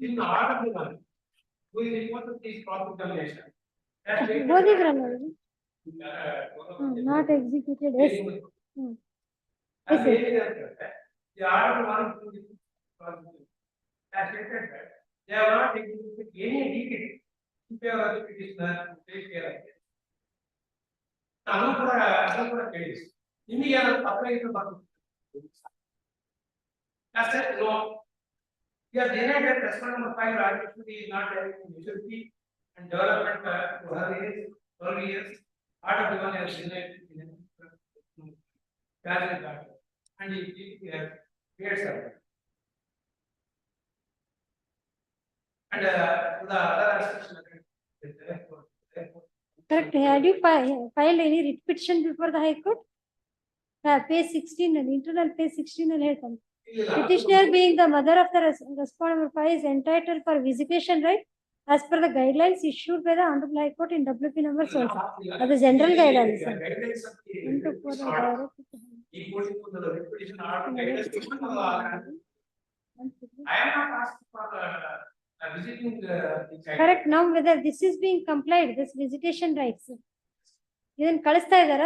In the order of the one, who is report of this profit termination. ಓದಿದ್ರಲ್ಲ not executed as The order one as stated that they have not executed any deed in favor of the petitioner to take care of it. Another case. India apply to as said, no. You are denied that respondent number 5 Liability is not having maturity and development to her age, 12 years. Order given as denied and he has paid service. And the other aspects correct. Had you filed any writ petition before the High Court? Page 16 and internal page 16 and ಹೇಳ್ತಾನೆ. Petitioner being the mother of the respondent number 5 is entitled for visitation right as per the guidelines issued by the Honorable High Court in WP number 12. That is general guidelines. I am not asking for visiting the child. Correct. Now whether this is being complied, this visitation rights. ಇದನ್ನ ಕಳಿಸ್ತಾ ಇದಾರ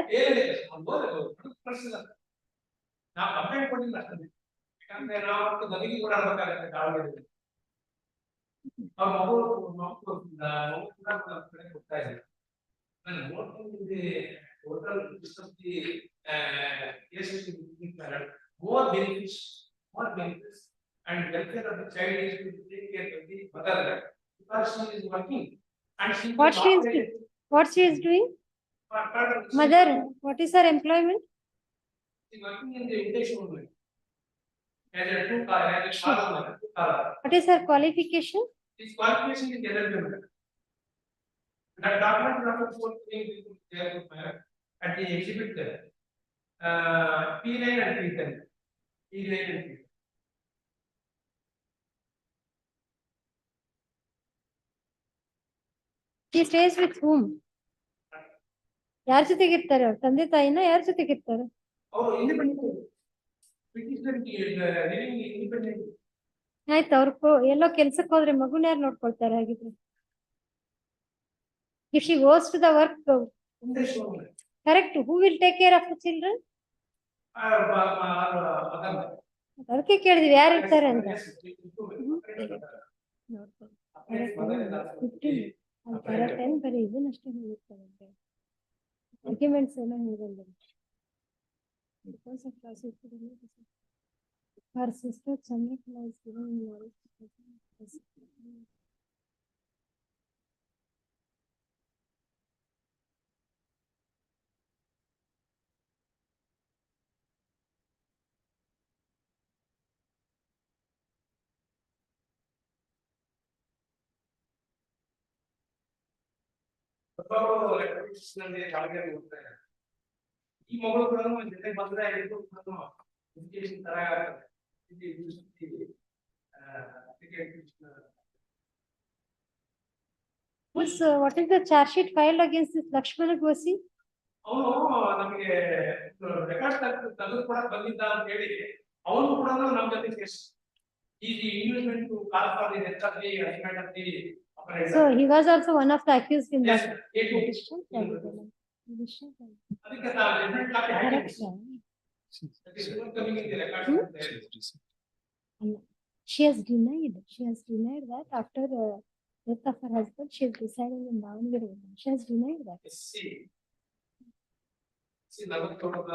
ನಾವು complaint ಕೊಟ್ಟಿಲ್ಲ ಅಷ್ಟೇ ಯಾಕಂದ್ರೆ ನಾವು ನನಗೆ ಓಡಾಡಬೇಕಾಗುತ್ತೆ ದಾವಣಗೆರೆ ಅವ್ರ ಮಗು ಕೂಡ ಕೊಡ್ತಾ ಇದ್ದಾರೆ ನಾನು ನೋಡ್ತಿದ್ದೆ total more benefits and welfare of the child is to take care of the mother because she is working and she what she is doing mother what is her employment she working in the education movement as a what is her qualification his qualification is eligible that document number 4 at the exhibit there P9 and P10 P9 and P10 she stays with whom ಯಾರ ಜೊತೆಗೆ ಇರ್ತಾರೆ ಅವ್ರ ತಂದೆ ತಾಯಿನ ಯಾರ ಜೊತೆಗೆ ಇರ್ತಾರೆ ಅವರು ಇಂಡಿಪೆಂಡೆಂಟ್ ಇಂಡಿಪೆಂಡೆಂಟ್ ಆಯ್ತು ಅವ್ರ ಎಲ್ಲೋ ಕೆಲ್ಸಕ್ಕೆ ಹೋದ್ರೆ ಮಗುನ ಯಾರು ನೋಡ್ಕೊಳ್ತಾರೆ ಹಾಗಿದ್ರೆ if she goes to the work correct who will take care of the children ಅದಕ್ಕೆ ಕೇಳಿದ್ವಿ ಯಾರು ಇರ್ತಾರೆ ಅಂತ ಕರೆಕ್ಟ್ ಏನ್ ಬರೀ ಇದನ್ನಷ್ಟೇ ಹೇಳಿರ್ತಾರೆ ಆರ್ಗ್ಯುಮೆಂಟ್ಸ್ ಎಲ್ಲ ಹೇಳಿರಲ್ಲ Her sister Chandrakala is given knowledge. ಈ ಮಗಳು ಕೂಡ ಜೊತೆ ಬಂದ್ರೆ ಎಜುಕೇಶನ್ ತರ What is the charge sheet filed against this Lakshmana Gosi? ಅವನು ನಮಗೆ ರೆಕಾರ್ಡ್ ತೆಗೆದುಕೊಡಕ್ ಬಂದಿದ್ದ ಅಂತ ಹೇಳಿ ಅವನು ಕೂಡ ನಮ್ಮ ಜೊತೆ case easy investment to call for the death of the husband of the operator. So he was also one of the accused in Yes, that. petition. ಅದಕ್ಕೆ ನಾವು ಡಿಫರೆಂಟ್ ಕಾಪಿ ಹಾಕಿದ್ವಿ. That is not coming in the record. She has denied. She has denied that after death of her husband, she is residing in Davangere. She has denied that. See, ನಮಗೆ ಕೊಡೋದ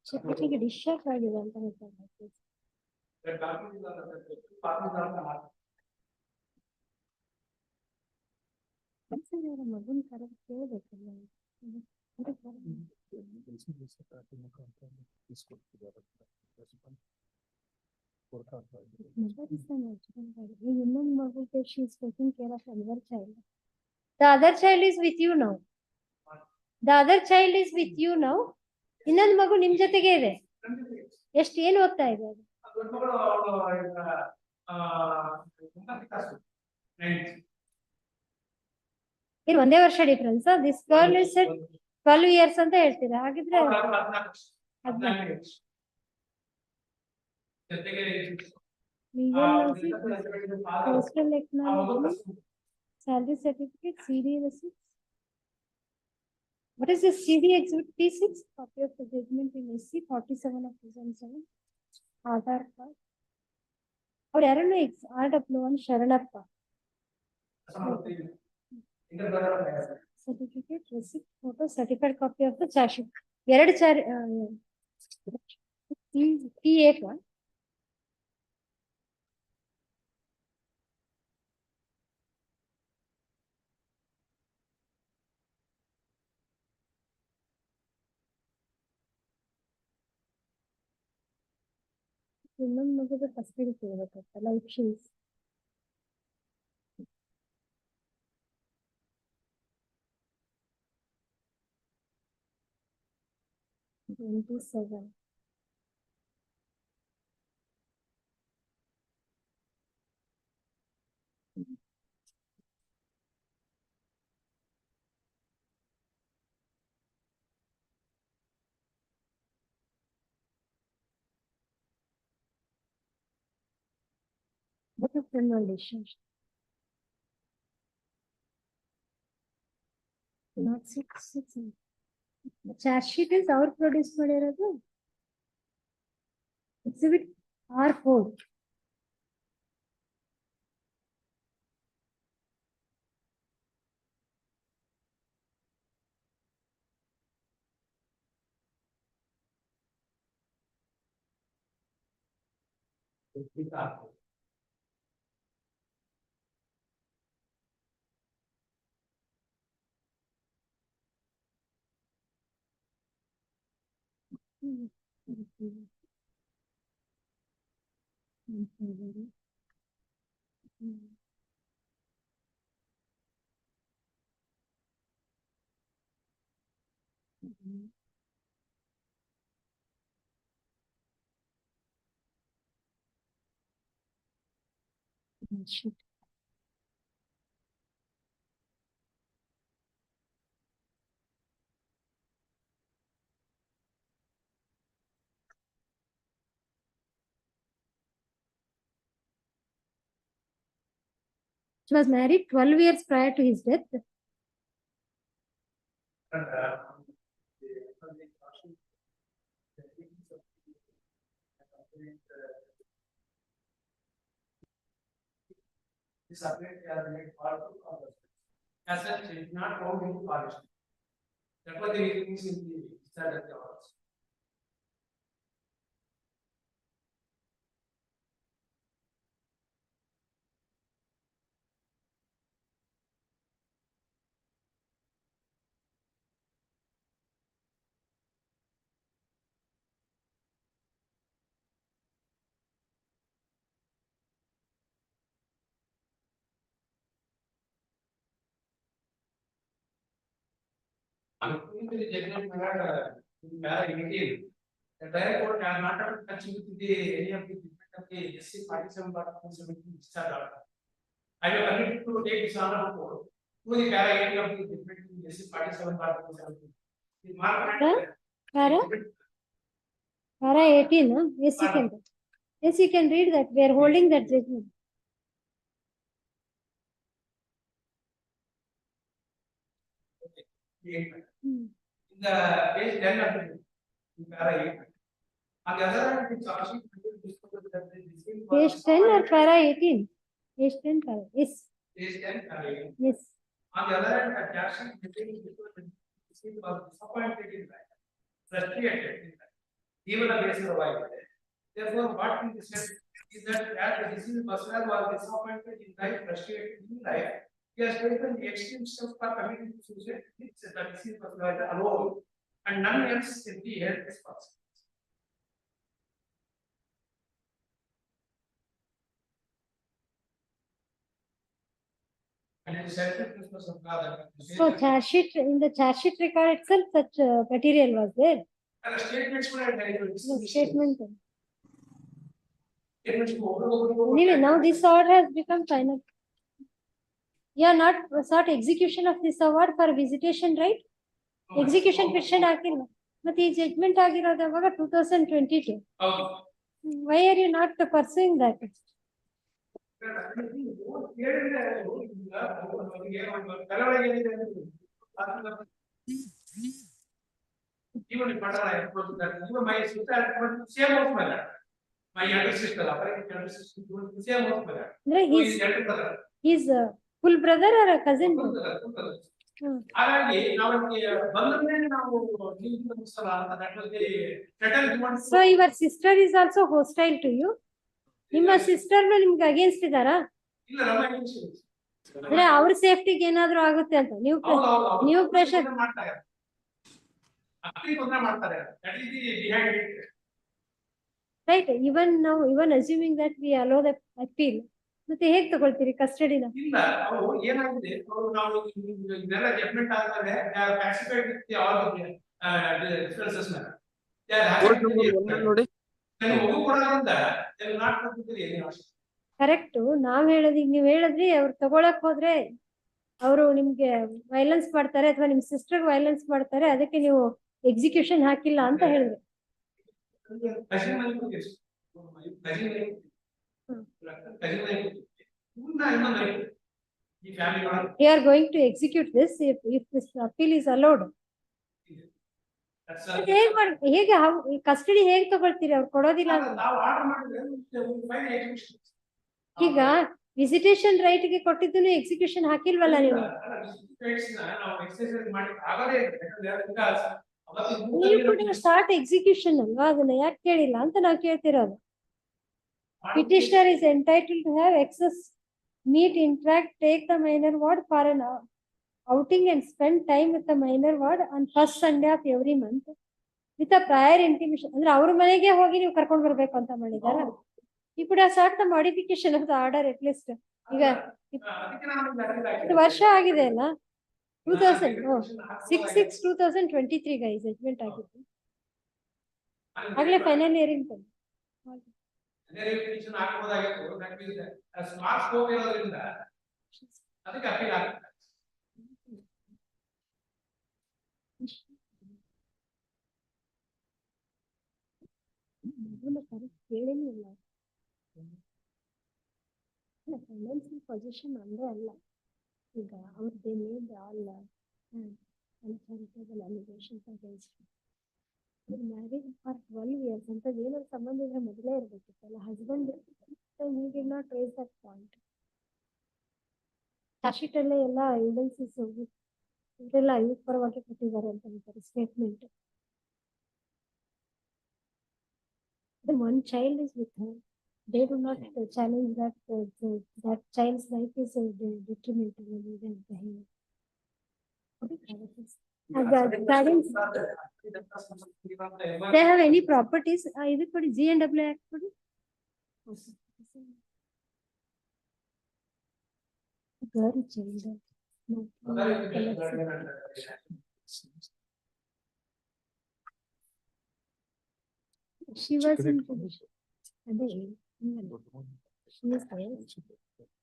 Secretary discharge ಆಗಿದೆ ಅಂತ ಹೇಳ್ತಾರೆ. ಮಗನ್ ಕರೆದು ಕೇಳ್ಬೇಕಲ್ಲ. ಇನ್ನೊಂದು ಮಗುಗೆ she is taking care of another child. The other child is with you now. The other child is with you now. ಇನ್ನೊಂದು ಮಗು ನಿಮ್ ಜೊತೆಗೆ ಇದೆ. ಎಷ್ಟು ಏನು ಓದ್ತಾ ಇದೆ ಅದು? ಇದು ಒಂದೇ ವರ್ಷ difference. This girl is 12 years ಅಂತ ಹೇಳ್ತೀರಾ? ಹಾಗಿದ್ರೆ 14. Postal acknowledgement, salary certificate, CD receipt. What is this CD exhibit P6? Copy of the judgment in SC 47 of 2007. Aadhaar card. ಅವ್ರು ಯಾರನ್ನು RW1 Sharanappa. Certificate, receipt, photo, certified copy of the charge sheet. ಎರಡು P8 one. ಇನ್ನೊಂದು ಮಗುದ custody ಕೇಳಬೇಕಲ್ಲ. if she is what is criminal relationship? Not 6. Charge sheet is our produce ಮಾಡಿರೋದು. Exhibit R4. Sheet. She was married 12 years prior to his death. This upgrade has made part of the as such, it is not found in polish. That was the reason in the study of the hours. According to the judgment, para 18, the trial court has not touched with the any of the defect of the SC 47 part of 17 discharge order. I will commit to take this honor court to the para 18 of the defect in SC 47 part of 17. The mark Para 18, huh? Yes, you can. Yes, you can read that. We are holding that judgment. In the page 10 of the para 8. On the other hand, the charge sheet discovered that the deceased was Page 10 or para 18? Page 10, para. Yes. page 10 para 8. Yes. On the other hand, the charge sheet containing the deceased was disappointed in life, frustrated in life, even a basis of life. Therefore, what we said is that as the deceased person was disappointed in life, frustrated in life, he has taken the extreme steps for committing suicide. It's the deceased person alone, and none else can be held responsible. And it is self-responsibility of God. So, charge sheet, in the charge sheet record itself, such material was there. And the statements were The statement. Anyway, Anyway, now this award has become final. You are not sought execution of this award for visitation, right? Execution petition ಆಗಿಲ್ಲ ಮತ್ತೆ ಈ judgment ಆಗಿರೋದು ಯಾವಾಗ 2022. Why are you not pursuing that? Even if my sister, same of my dad. My younger sister, same of my dad. He's a full brother or a cousin? ಹಾಗಾಗಿ ನಾವಕ್ಕೆ ಬಂದಮೇಲೆ ನಾವು So your sister is also hostile to you? ನಿಮ್ಮ sister ನಿಮ್ಗೆ against ಇದಾರಾ? ಇಲ್ಲ ಅಂದ್ರೆ ಅವ್ರ ಸೇಫ್ಟಿಗೆ ಏನಾದ್ರೂ ಆಗುತ್ತೆ ಅಂತ ನೀವು ಪ್ರೆಷರ್ ಮಾಡ್ತಾರೆ. Right. Even assuming that we hello the appeal, ಮತ್ತೆ ಹೇಗ್ ತಗೊಳ್ತೀರಿ ಕಸ್ಟಡಿನ? ಇಲ್ಲ ಅವರು ಏನಾಗಿದೆ, ಅವರು ನಾವು ಇದೆಲ್ಲ ಜಡ್ಜ್ಮೆಂಟ್ ಆದ್ಮೇಲೆ ಪ್ಯಾಸಿಫೈಡ್ ವಿತ್ ಆಲ್ ಡಿಫರೆನ್ಸಸ್ ನೋಡಿ ಮಗು ಕೊಡೋದ್ರಿಂದ ನಾಟ್ ಕೊಡ್ತಿದ್ದೀರಿ ಏನು ಅವಶ್ಯಕ. ಕರೆಕ್ಟ್. ನಾವ್ ಹೇಳೋದು ಈಗ ನೀವ್ ಹೇಳಿದ್ರಿ ಅವ್ರು ತಗೊಳಕ್ ಹೋದ್ರೆ ಅವರು ನಿಮ್ಗೆ ವೈಲೆನ್ಸ್ ಮಾಡ್ತಾರೆ ಅಥವಾ ನಿಮ್ ಸಿಸ್ಟರ್ ವೈಲೆನ್ಸ್ ಮಾಡ್ತಾರೆ, ಅದಕ್ಕೆ ನೀವು ಎಕ್ಸಿಕ್ಯೂಷನ್ ಹಾಕಿಲ್ಲ ಅಂತ ಹೇಳಿದ್ರಿ. You are going to execute this if this appeal is allowed. ಹೇಗೆ ಕಸ್ಟಡಿ ಹೇಗ್ ತಗೊಳ್ತೀರಿ ಅವ್ರು ಕೊಡೋದಿಲ್ಲ ಅಂತ? ಈಗ ವಿಸಿಟೇಷನ್ ರೈಟ್ ಗೆ ಕೊಟ್ಟಿದ್ದನ್ನು ಎಕ್ಸಿಕ್ಯೂಷನ್ ಹಾಕಿಲ್ವಲ್ಲ ನೀವು? ನೀವು ಕೂಡ ಸ್ಟಾರ್ಟ್ ಎಕ್ಸಿಕ್ಯೂಷನ್ ಅಲ್ವಾ, ಅದನ್ನ ಯಾಕೆ ಕೇಳಿಲ್ಲ ಅಂತ ನಾವು ಕೇಳ್ತಿರೋದು. Petitioner is entitled to have access, meet, interact, take the minor ward for an outing and spend time with the minor ward on first Sunday of every month with a prior intimation. ಅಂದ್ರೆ ಅವ್ರ ಮನೆಗೆ ಹೋಗಿ ನೀವು ಕರ್ಕೊಂಡು ಬರ್ಬೇಕು ಅಂತ ಮಾಡಿದಾರ? You could have sought the modification of the order at least. ಈಗ ಇದು ವರ್ಷ ಆಗಿದೆ ಅಲ್ಲ, 6/6/2023 guys ಜಡ್ಜ್ಮೆಂಟ್ ಆಗಿತ್ತು. ಆಗ್ಲೇ ಫೈನಲ್ ಇಯರಿಂಗ್ ಸ್ಮಾರ್ಟ್ ಸ್ಕೋಪ್ ಇರೋದ್ರಿಂದ ಅದಕ್ಕೆ ಅಪೀಲ್ ಆಗುತ್ತೆ. ಕೇಳೇನಿಲ್ಲ. ಫೈನಾನ್ಸಿಯಲ್ ಪೊಸಿಷನ್ ಅಂದ್ರೆ ಅಲ್ಲ, ಈಗ ಅವ್ರದ್ದೇ made all uncharitable allegations against marriage for 12 years ಅಂತ ಏನಾದ್ರು ಸಂಬಂಧ ಇದ್ರೆ ಮೊದಲೇ ಇರ್ಬೇಕಿತ್ತಲ್ಲ. Husband he did not raise that point. Charge sheet ಅಲ್ಲೇ ಎಲ್ಲ ಎವಿಡೆನ್ಸಸ್ ಇದೆಲ್ಲ ಐದು ಪರವಾಗಿ ಕೊಟ್ಟಿದ್ದಾರೆ ಅಂತ ಹೇಳ್ತಾರೆ statement. The one child is with her. They do not challenge that that child's life is detrimental to their behavior. Parents, they have any properties? Either for G&W Act for girl child. She was in judicial. ಅದೇ she is there.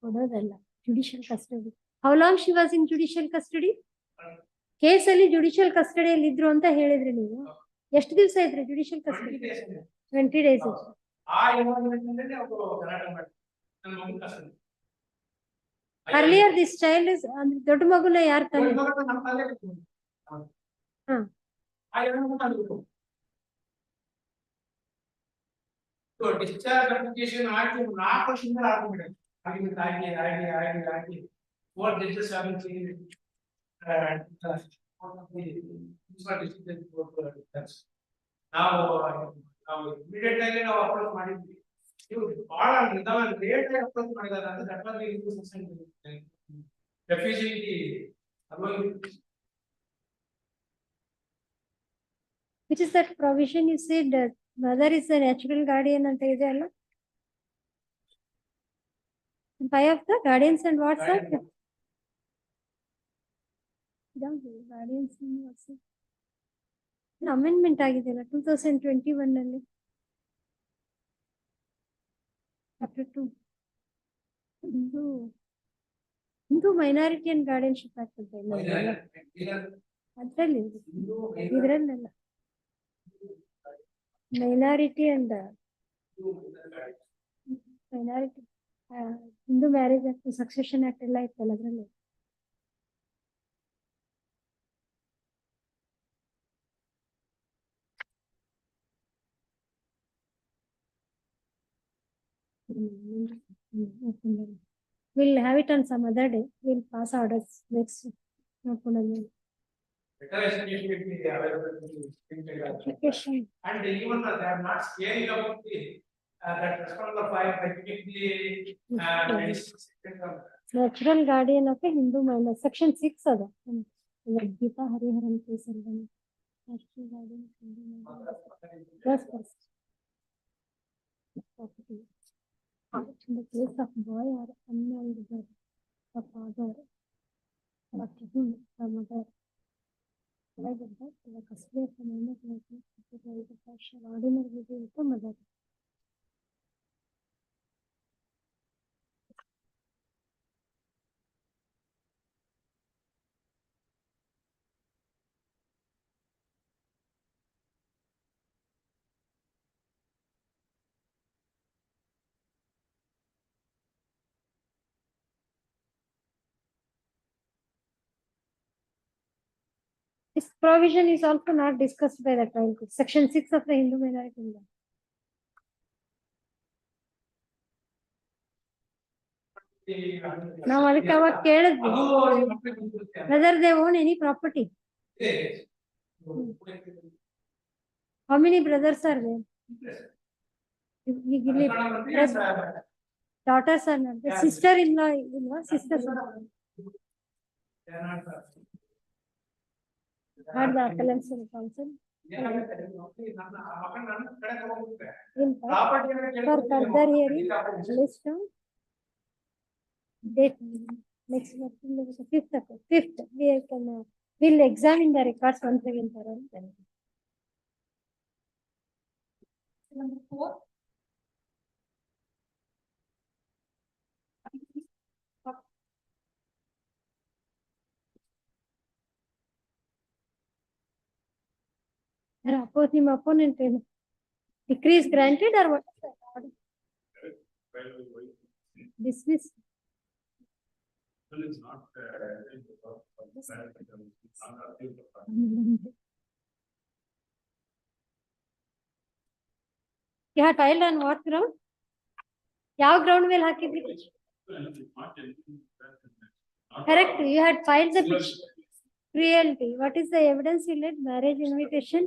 ಕೊಡೋದಲ್ಲ judicial custody. How long she was in judicial custody? Case ಅಲ್ಲಿ judicial ಕಸ್ಟಡಿಯಲ್ಲಿ ಇದ್ರು ಅಂತ ಹೇಳಿದ್ರಿ ನೀವು. ಎಷ್ಟು ದಿವಸ ಇದ್ರಿ judicial custody? 20 days. Earlier this child is ದೊಡ್ಡ ಮಗುನ ಯಾರು ತಾನೆ? ಡಿಸ್ಚಾರ್ಜ್ ಅಪ್ಲಿಕೇಶನ್ ಆಗಿ 4 ವರ್ಷದಿಂದ ಆಗಿದೆ. What judges have been changed. Now immediately ನಾವು ಅಪ್ರೋಚ್ ಮಾಡಿದ್ವಿ. ಇವರು ಬಹಳ ನಿಧಾನ ಲೇಟ್ ಆಗಿ ಅಪ್ರೋಚ್ ಮಾಡಿದ್ದಾರೆ ಅಂದ್ರೆ that was the section refusing the Which is that provision you said that mother is the natural guardian ಅಂತ ಇದೆ ಅಲ್ಲ? 5 of the guardians and what's that? Guardians amendment ಆಗಿದೆ ಅಲ್ಲ 2021 ಅಲ್ಲಿ. Chapter 2. Hindu minority and guardianship ಆಗ್ತದೆ ಅದ್ರಲ್ಲಿ ಇದ್ರಲ್ಲೆಲ್ಲ minority and minority Hindu marriage act succession act ಎಲ್ಲ ಇತ್ತಲ್ಲ ಅದ್ರಲ್ಲಿ. We'll have it on some other day. We'll pass orders next. better education will be available Education. and even they are not scaring about the that responsible by giving the medicines. Natural guardian of a Hindu minor. Section 6 ada. Gita Hariharan case alone. Natural guardian of Hindu minor. Yes, yes. In the case of boy or unmarried girl, the father or to him, the mother. Provided that the custody of the minor is the partial ordinary with the mother. This provision is also not discussed by the trial court. Section 6 of the Hindu minority law. Now, whether they own any property. How many brothers are there? Daughters are not. The sister-in-law, sisters. Had the appellants in council. For further hearing, list down. Date next month, 5th. We'll examine the records once again. Number 4. Opponent decree is granted or what? Dismiss. You have filed on what ground? ಯಾವ ground will ಹಾಕಿದ್ರಿ? Correct. You had filed the reality. What is the evidence you led? Marriage invitation,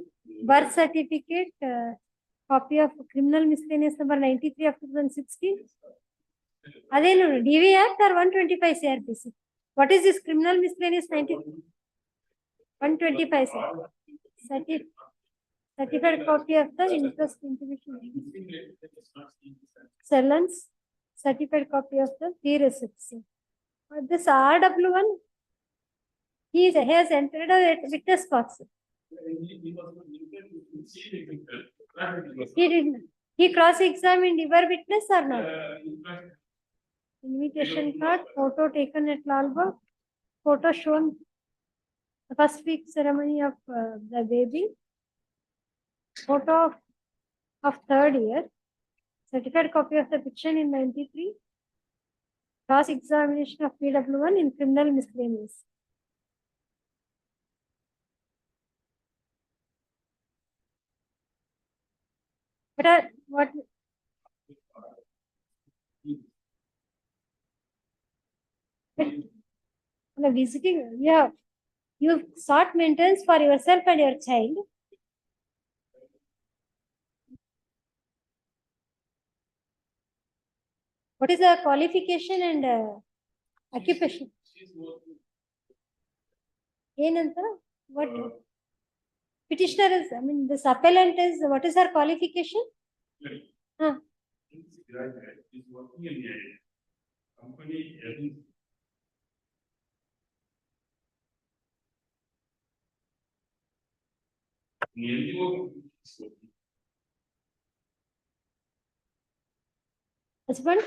birth certificate, copy of criminal miscellaneous number 93 of 2016. Adenu DV Act or 125 CRPC? What is this criminal miscellaneous 125 certified copy of the interest intimation. Sellance, certified copy of the fee receipts. This RW1, he has entered a witness box. He didn't. He cross-examined your witness or not? Invitation card, photo taken at Lalbagh, photo shown the first week ceremony of the baby, photo of third year, certified copy of the petition in 93, cross-examination of PW1 in criminal miscellaneous. What the visiting, yeah, you sought maintenance for yourself and your child. What is the qualification and occupation? ಏನಂತ? What petitioner is, I mean, this appellant is, what is her qualification? Huh. He's working in a company. Husband?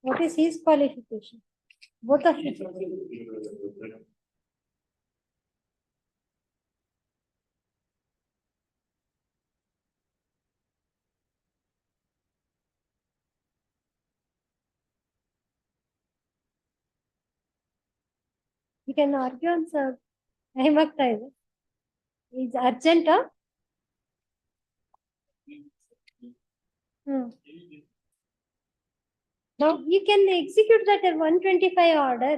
What is his qualification? Both of them. You can argue on sir. Time ಆಗ್ತಾ ಇದೆ. Is urgent, huh? Now you can execute that 125 order.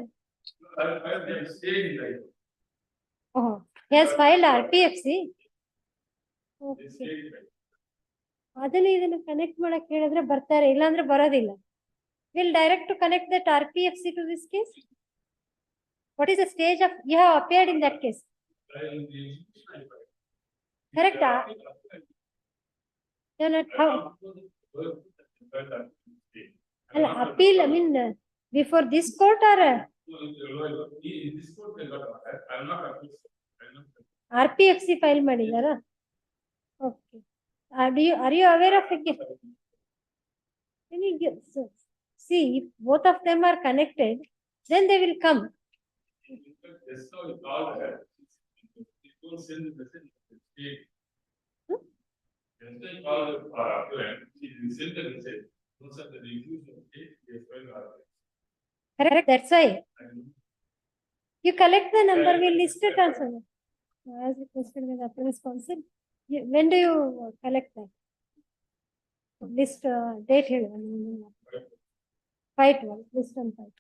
Oh, he has filed RPFC. Okay. ಅದನ್ನ ಇದನ್ನ connect ಮಾಡಕ್ ಹೇಳಿದ್ರೆ ಬರ್ತಾರೆ, ಇಲ್ಲಾಂದ್ರೆ ಬರೋದಿಲ್ಲ. Will direct to connect that RPFC to this case? What is the stage of, you have appeared in that case? Correct. How? Appeal, I mean, before this court or RPFC file ಮಾಡಿದಾರಾ? Okay. Are you aware of it? See, if both of them are connected, then they will come. Correct, that's why. You collect the number, we'll list it also. As requested by the appeals council. When do you collect that? List date here. Fight one, list and fight.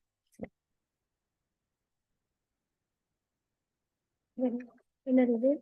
Another day.